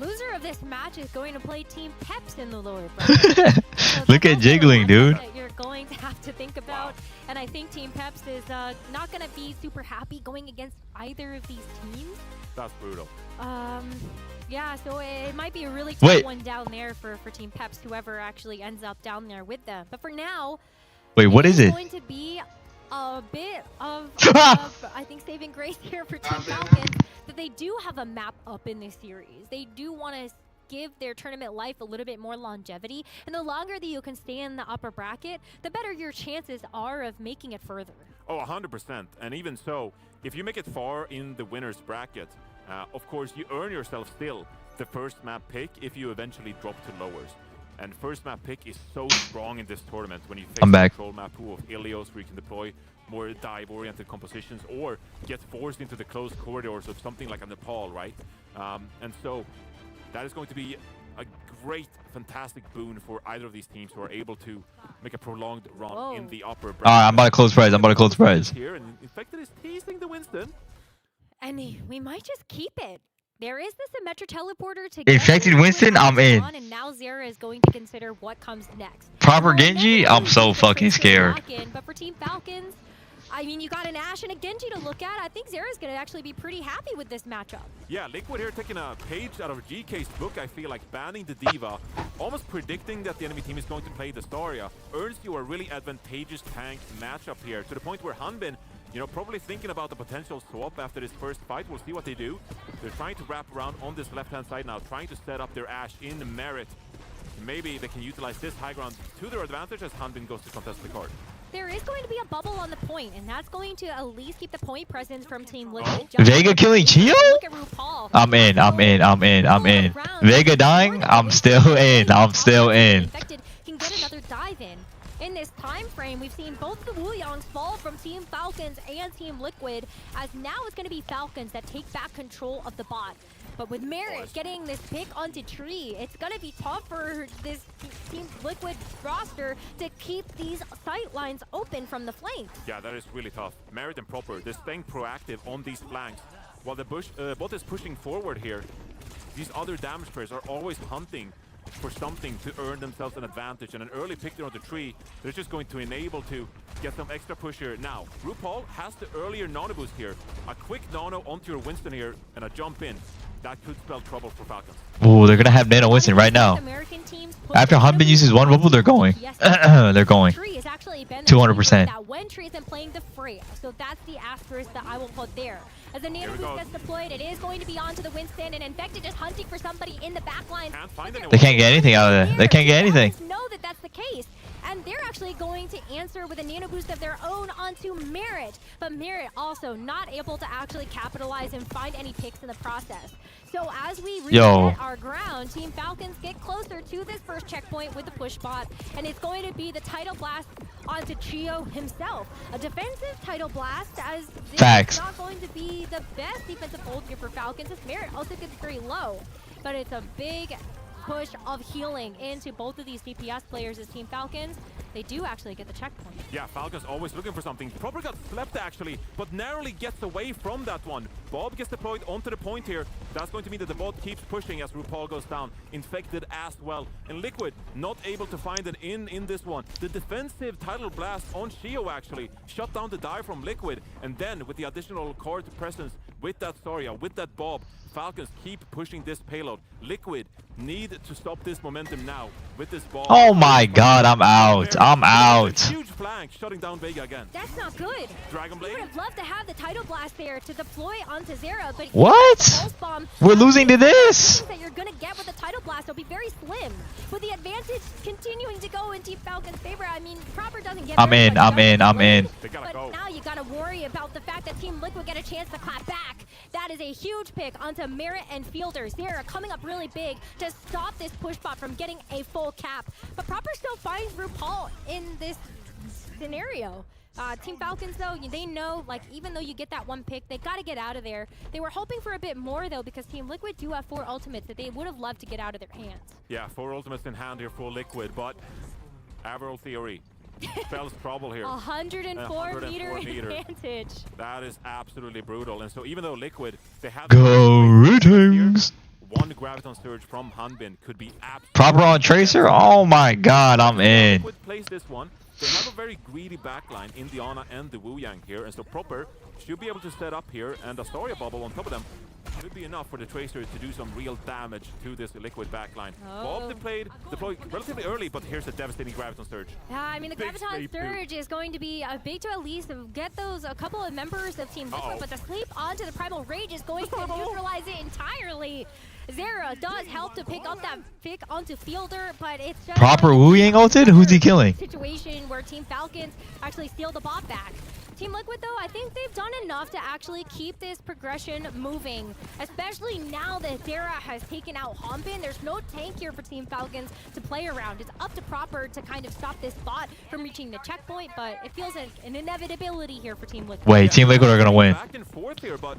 Loser of this match is going to play Team Peps in the lower bracket. So Look at jiggling, dude. That you're going to have to think about, and I think Team Peps is not going to be super happy going against either of these teams. That's brutal. Yeah, so it might be a really tough one down there for Team Peps, whoever actually ends up down there with them. But for now, wait, what is it? It's going to be a bit of I think saving grace here for Team Falcons, that they do have a map up in this series. They do want to give their tournament life a little bit more longevity, and the longer that you can stay in the upper bracket, the better your chances are of making it further. Oh, 100%. And even so, if you make it far in the winner's bracket, of course, you earn yourself still the first map pick if you eventually drop to lowers. And first map pick is so strong in this tournament when you face a control map pool of Ilios, where you can deploy more dive-oriented compositions or get forced into the closed corridors of something like a Nepal, right? And so that is going to be a great, fantastic boon for either of these teams who are able to make a prolonged run in the upper bracket. I'm about to close prize. I'm about to close prize. Here, and Infected is teasing the Winston. And we might just keep it. There is the Symmetra teleporter to Infected Winston, I'm in. And now Zera is going to consider what comes next. Proper Genji, I'm so fucking scared. But for Team Falcons, I mean, you got an Ashe and a Genji to look at. I think Zera's going to actually be pretty happy with this matchup. Yeah, Liquid here taking a page out of GK's book, I feel like, banning the Diva, almost predicting that the enemy team is going to play the Staria, earns you a really advantageous tank matchup here, to the point where Hunbin, you know, probably thinking about the potential swap after this first fight. We'll see what they do. They're trying to wrap around on this left-hand side now, trying to set up their Ashe in Merit. Maybe they can utilize this high ground to their advantage as Hunbin goes to contest the card. There is going to be a bubble on the point, and that's going to at least keep the point presence from Team Liquid. Vega killing Chio? Look at RuPaul. I'm in. Vega dying? I'm still in. Infected can get another dive in. In this time frame, we've seen both the Wuyongs fall from Team Falcons and Team Liquid, as now it's going to be Falcons that take back control of the bot. But with Merit getting this pick onto Tree, it's going to be tough for this Team Liquid roster to keep these sight lines open from the flanks. Yeah, that is really tough. Merit and Proper, they're staying proactive on these flanks. While the bot is pushing forward here, these other damage players are always hunting for something to earn themselves an advantage, and an early pick there on the Tree, they're just going to enable to get some extra push here. Now, RuPaul has the earlier nano boost here. A quick nano onto your Winston here, and a jump in. That could spell trouble for Falcons. Oh, they're gonna have Nano Winston right now. After Hunbin uses one bubble, they're going. They're going. 200%. That when Tree isn't playing the Freya, so that's the asterisk that I will put there. As the nano boost gets deployed, it is going to be onto the Winston, and Infected just hunting for somebody in the back line. They can't get anything out of it. They can't get anything. Know that that's the case. And they're actually going to answer with a nano boost of their own onto Merit. But Merit also not able to actually capitalize and find any picks in the process. So as we reset our ground, Team Falcons get closer to this first checkpoint with the push bot, and it's going to be the Tidal Blast onto Chio himself. A defensive Tidal Blast, as this Facts. is not going to be the best defensive hold here for Falcons. This Merit also gets very low, but it's a big push of healing into both of these DPS players as Team Falcons. They do actually get the checkpoint. Yeah, Falcons always looking for something. Proper got slept actually, but narrowly gets away from that one. Bob gets deployed onto the point here. That's going to mean that the bot keeps pushing as RuPaul goes down. Infected as well. And Liquid not able to find an in this one. The defensive Tidal Blast on Shio actually shut down the dive from Liquid. And then with the additional court presence, with that Soria, with that Bob, Falcons keep pushing this payload. Liquid need to stop this momentum now with this ball. Oh my god, I'm out. I'm out. Huge flank shutting down Vega again. That's not good. Dragon Blade. We would have loved to have the Tidal Blast there to deploy onto Zera, but What? Pulse Bomb, We're losing to this. that you're gonna get with the Tidal Blast will be very slim. With the advantage continuing to go in Team Falcon's favor, I mean, Proper doesn't get I'm very in. much I'm in. I'm in. But now you gotta worry about the fact that Team Liquid get a chance to clap back. That is a huge pick onto Merit and Fielder. Zera coming up really big to stop this push bot from getting a full cap. But Proper still finds RuPaul in this scenario. Team Falcons, though, they know, like, even though you get that one pick, they got to get out of there. They were hoping for a bit more, though, because Team Liquid do have 4 ultimates that they would have loved to get out of their hands. Yeah, 4 ultimates in hand here for Liquid, but Averil Theory spells trouble here. 104 meter advantage. That is absolutely brutal. And so even though Liquid, they have Greetings. one Graviton Surge from Hanbin could be absolutely Proper on Tracer? Oh my god, I'm in. Liquid plays this one. They have a very greedy backline in the Ana and the Wu Yang here, and so Proper should be able to set up here, and a Astoria bubble on top of them should be enough for the Tracer to do some real damage to this Liquid backline. Bob deployed relatively early, but here's a devastating Graviton Surge. Yeah, I mean, the Graviton Surge is going to be big to at least get those a couple of members of Team Liquid, but the sleep onto the Primal Rage is going to neutralize it entirely. Zera does help to pick up that pick onto Fielder, but it's just Proper Wu Yang ulted? Who's he killing? Situation where Team Falcons actually steal the bot back. Team Liquid, though, I think they've done enough to actually keep this progression moving, especially now that Zera has taken out Hanbin. There's no tank here for Team Falcons to play around. It's up to Proper to kind of stop this bot from reaching the checkpoint, but it feels like an inevitability here for Team Liquid. Wait, Team Liquid are gonna win. Back and forth here, but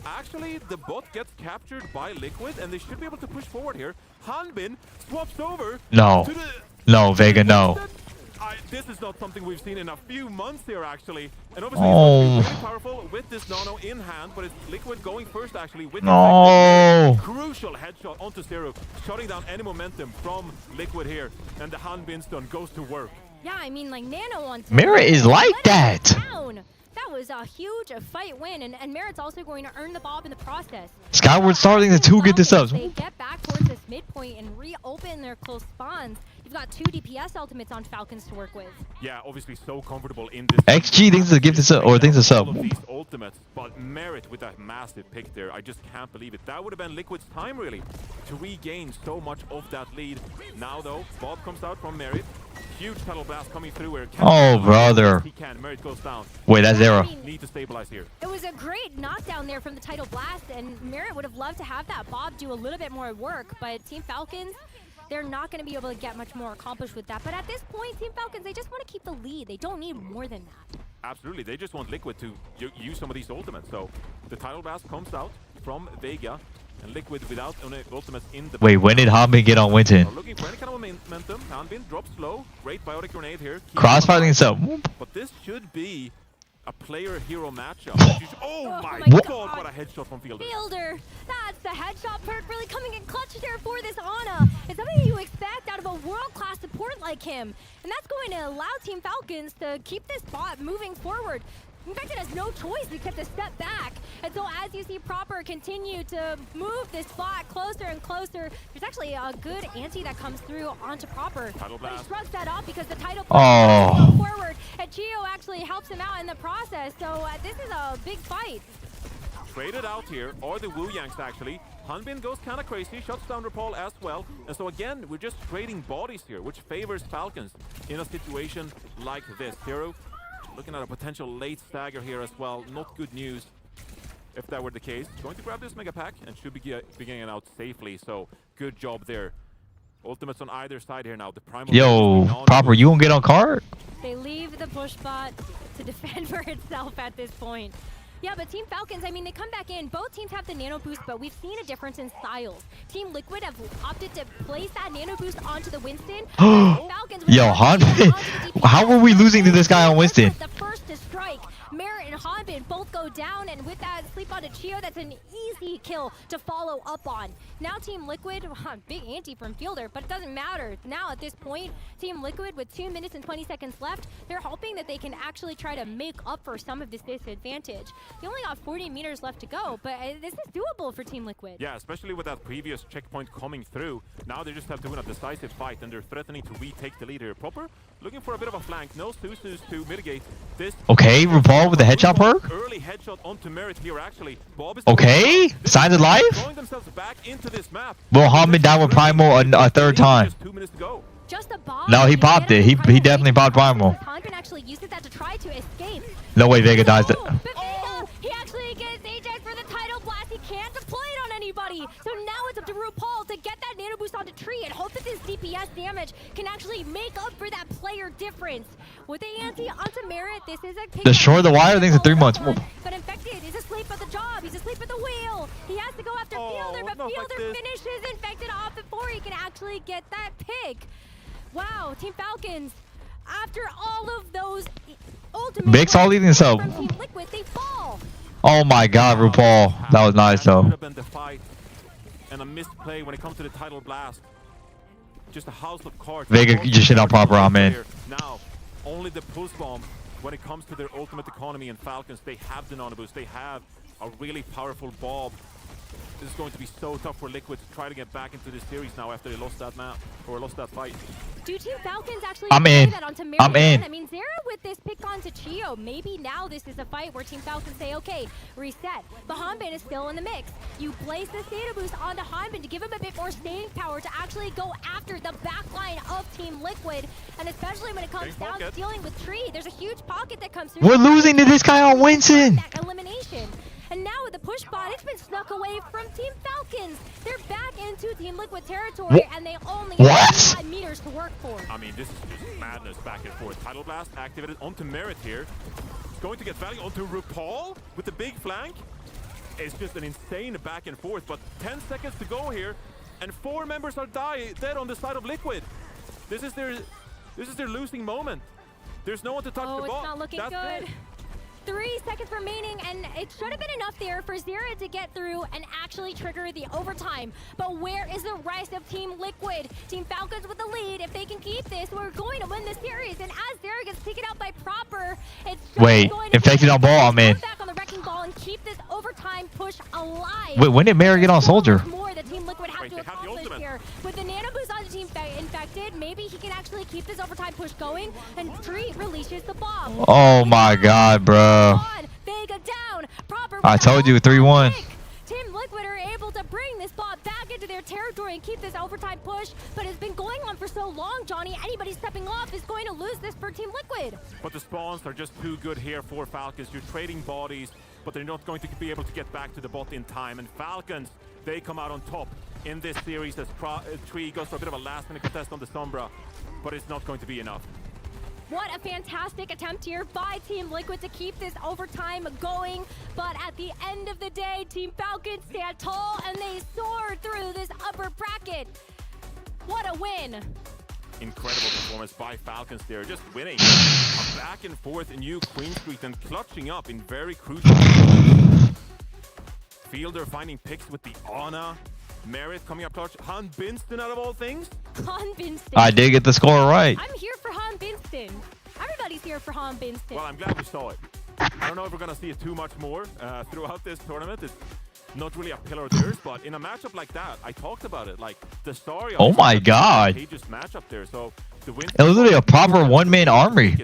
actually the bot gets captured by Liquid, and they should be able to push forward here. Hanbin swaps over. No. To the No, Vega, no. This is not something we've seen in a few months here, actually. And obviously, it's really powerful with this Nano in hand, but it's Liquid going first, actually, with No. crucial headshot onto Zero, shutting down any momentum from Liquid here. And the Hanbin stun goes to work. Yeah, I mean, like, Nano on Merit is like that. That was a huge fight win, and Merit's also going to earn the Bob in the process. Skyward starting the 2 get this up. They get back towards this midpoint and reopen their close spawns. You've got 2 DPS ultimates on Falcons to work with. Yeah, obviously so comfortable in this. XG thinks to give this up, or thinks to sub. These ultimates, but Merit with that massive pick there, I just can't believe it. That would have been Liquid's time, really, to regain so much of that lead. Now, though, Bob comes out from Merit. Huge Tidal Blast coming through here. Oh, brother. He can. Merit goes down. Wait, that's Zero. Need to stabilize here. It was a great knockdown there from the Tidal Blast, and Merit would have loved to have that Bob do a little bit more work, but Team Falcons, they're not going to be able to get much more accomplished with that. But at this point, Team Falcons, they just want to keep the lead. They don't need more than that. Absolutely. They just want Liquid to use some of these ultimates. So the Tidal Blast comes out from Vega, and Liquid without ultimates in the... Wait, when did Hanbin get on Winton? Looking for any kind of momentum. Hanbin drops low. Great biotic grenade here. Crossfiring himself. But this should be a player-hero matchup. Oh my What? god, what a headshot from Fielder. Fielder, that's the headshot perk really coming in clutch there for this Ana. It's something you expect out of a world-class support like him. And that's going to allow Team Falcons to keep this bot moving forward. In fact, it has no choice except to step back. And so as you see Proper continue to move this bot closer and closer, there's actually a good anti that comes through onto Proper. But he shrugs that off because the Tidal Blast goes forward, and Chio actually helps him out in the process. So this is a big fight. Traded out here, or the Wu Yangs actually. Hanbin goes kind of crazy, shuts down RuPaul as well. And so again, we're just trading bodies here, which favors Falcons in a situation like this. Zero looking at a potential late stagger here as well. Not good news. if that were the case. Going to grab this mega pack and should be getting it out safely. So good job there. Ultimates on either side here now. The primal. Yo, Proper, you won't get on card? They leave the push bot to defend for itself at this point. Yeah, but Team Falcons, I mean, they come back in. Both teams have the nano boost, but we've seen a difference in styles. Team Liquid have opted to place that nano boost onto the Winston. Falcons, yo, Hanbin, how were we losing to this guy on Winston? The first to strike. Merritt and Hanbin both go down, and with that sleep onto Chio, that's an easy kill to follow up on. Now Team Liquid, big anti from Fielder, but it doesn't matter. Now at this point, Team Liquid with 2 minutes and 20 seconds left, they're hoping that they can actually try to make up for some of this disadvantage. They only got 40 meters left to go, but this is doable for Team Liquid. Yeah, especially with that previous checkpoint coming through. Now they just have to win a decisive fight, and they're threatening to retake the lead here. Proper looking for a bit of a flank. No Susus to mitigate this. Okay, RuPaul with the headshot perk. Early headshot onto Merritt here, actually. Bob is okay, signs of life. throwing themselves back into this map. Will Hanbin down with Primal a third time? 2 minutes to go. Just a bomb. No, he popped it. He definitely popped Primal. Hanbin actually uses that to try to escape. No way Vega dies. He actually gets Ajax for the title blast. He can't deploy it on anybody. So now it's up to RuPaul to get that nano boost onto Tree and hope that this DPS damage can actually make up for that player difference. With the anti onto Merritt, this is a Destroy the wire. I think it's 3 months. But Infected is asleep at the job. He's asleep at the wheel. He has to go after Fielder, but Fielder finishes Infected off before he can actually get that pick. Wow, Team Falcons, after all of those ultimate Big Saul leading this up. Team Liquid, they fall. Oh my God, RuPaul, that was nice though. Could have been the fight and a misplay when it comes to the title blast. Just a house of cards. Vega, you just shit on Proper, I'm in. Now, only the pulse bomb when it comes to their ultimate economy and Falcons. They have the nano boost. They have a really powerful Bob. This is going to be so tough for Liquid to try to get back into this series now after they lost that map or lost that fight. Do Team Falcons actually I'm in. That onto I'm in. I mean, Zera with this pick onto Chio, maybe now this is a fight where Team Falcons say, okay, reset. But Hanbin is still in the mix. You place the Theta boost onto Hanbin to give him a bit more staying power to actually go after the backline of Team Liquid. And especially when it comes down to dealing with Tree, there's a huge pocket that comes through. We're losing to this guy on Winston. That elimination. And now with the push bot, it's been snuck away from Team Falcons. They're back into Team Liquid territory, and they only have 5 meters to work for. I mean, this is just madness back and forth. Title blast activated onto Merritt here. It's going to get value onto RuPaul with the big flank. It's just an insane back and forth, but 10 seconds to go here, and 4 members are dead on the side of Liquid. This is their losing moment. There's no one to touch the ball. It's not looking good. 3 seconds remaining, and it should have been enough there for Zera to get through and actually trigger the overtime. But where is the rest of Team Liquid? Team Falcons with the lead. If they can keep this, we're going to win the series. And as Zera gets taken out by Proper, it's just going to Infected on ball, I'm in. back on the wrecking ball and keep this overtime push alive. Wait, when did Mary get on Soldier? More that Team Liquid have to accomplish here. With the nano boost on the Team Infected, maybe he can actually keep this overtime push going, and Tree releases the bomb. Oh my God, bro. Vega down. Proper I told you 3-1. Team Liquid are able to bring this bot back into their territory and keep this overtime push, but it's been going on for so long, Johnny. Anybody stepping off is going to lose this for Team Liquid. But the spawns are just too good here for Falcons. You're trading bodies, but they're not going to be able to get back to the bot in time. And Falcons, they come out on top in this series as Tree goes for a bit of a last-minute contest on the Sombra, but it's not going to be enough. What a fantastic attempt here by Team Liquid to keep this overtime going. But at the end of the day, Team Falcons stand tall and they soar through this upper bracket. What a win. Incredible performance by Falcons there, just winning a back and forth in New Queen Street and clutching up in very crucial moments. Fielder finding picks with the Ana. Merritt coming up clutch. Han Binston out of all things. Han Binston. I did get the score right. I'm here for Han Binston. Everybody's here for Han Binston. Well, I'm glad we saw it. I don't know if we're going to see it too much more throughout this tournament. It's not really a pillar of theirs, but in a matchup like that, I talked about it. Like the story. Oh my God. Just matchup there. So the win. It was literally a proper one-man army.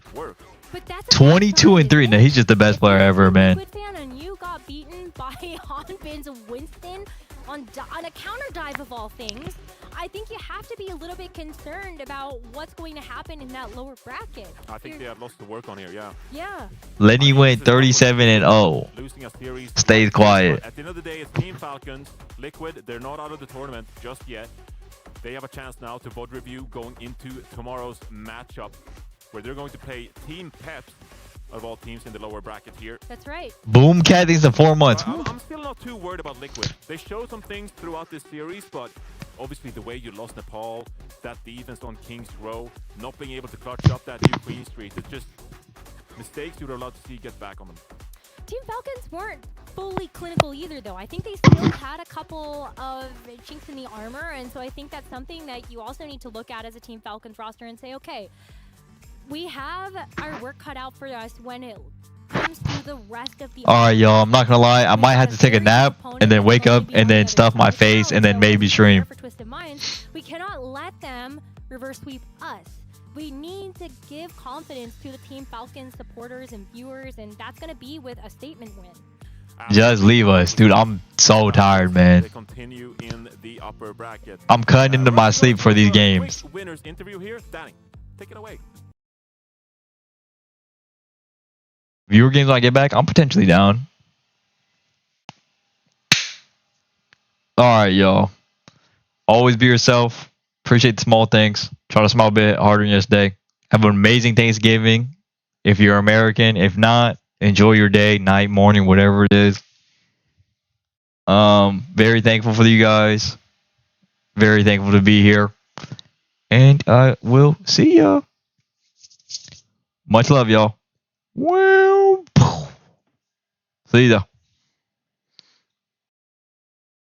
22-3. No, he's just the best player ever, man. Fan and you got beaten by Han Bin's Winston. on a counter dive of all things, I think you have to be a little bit concerned about what's going to happen in that lower bracket. I think they have lots to work on here, yeah. Yeah. Lenny went 37-0. Losing a series. Stayed quiet. At the end of the day, it's Team Falcons. Liquid, they're not out of the tournament just yet. They have a chance now to VOD review going into tomorrow's matchup, where they're going to play Team Peps, of all teams in the lower bracket here. That's right. Boom Cat thinks in 4 months. I'm still not too worried about Liquid. They showed some things throughout this series, but obviously the way you lost Nepal, that defense on King's Row, not being able to clutch up that new Queen Street, it's just mistakes you're allowed to see get back on them. Team Falcons weren't fully clinical either, though. I think they still had a couple of chinks in the armor, and so I think that's something that you also need to look at as a Team Falcons roster and say, okay, we have our work cut out for us when it comes to the rest of the... Alright, y'all, I'm not gonna lie. I might have to take a nap and then wake up and then stuff my face and then maybe stream. For Twisted Minds, we cannot let them reverse sweep us. We need to give confidence to the Team Falcons supporters and viewers, and that's going to be with a statement win. Just leave us. Dude, I'm so tired, man. They continue in the upper bracket. I'm cutting into my sleep for these games. Quick winners interview here. Danny, take it away. Viewer games when I get back, I'm potentially down. Alright, y'all. Always be yourself. Appreciate the small things. Try to smile a bit harder than yesterday. Have an amazing Thanksgiving. If you're American. If not, enjoy your day, night, morning, whatever it is. Very thankful for you guys. Very thankful to be here. And I will see ya. Much love, y'all. Well, see ya.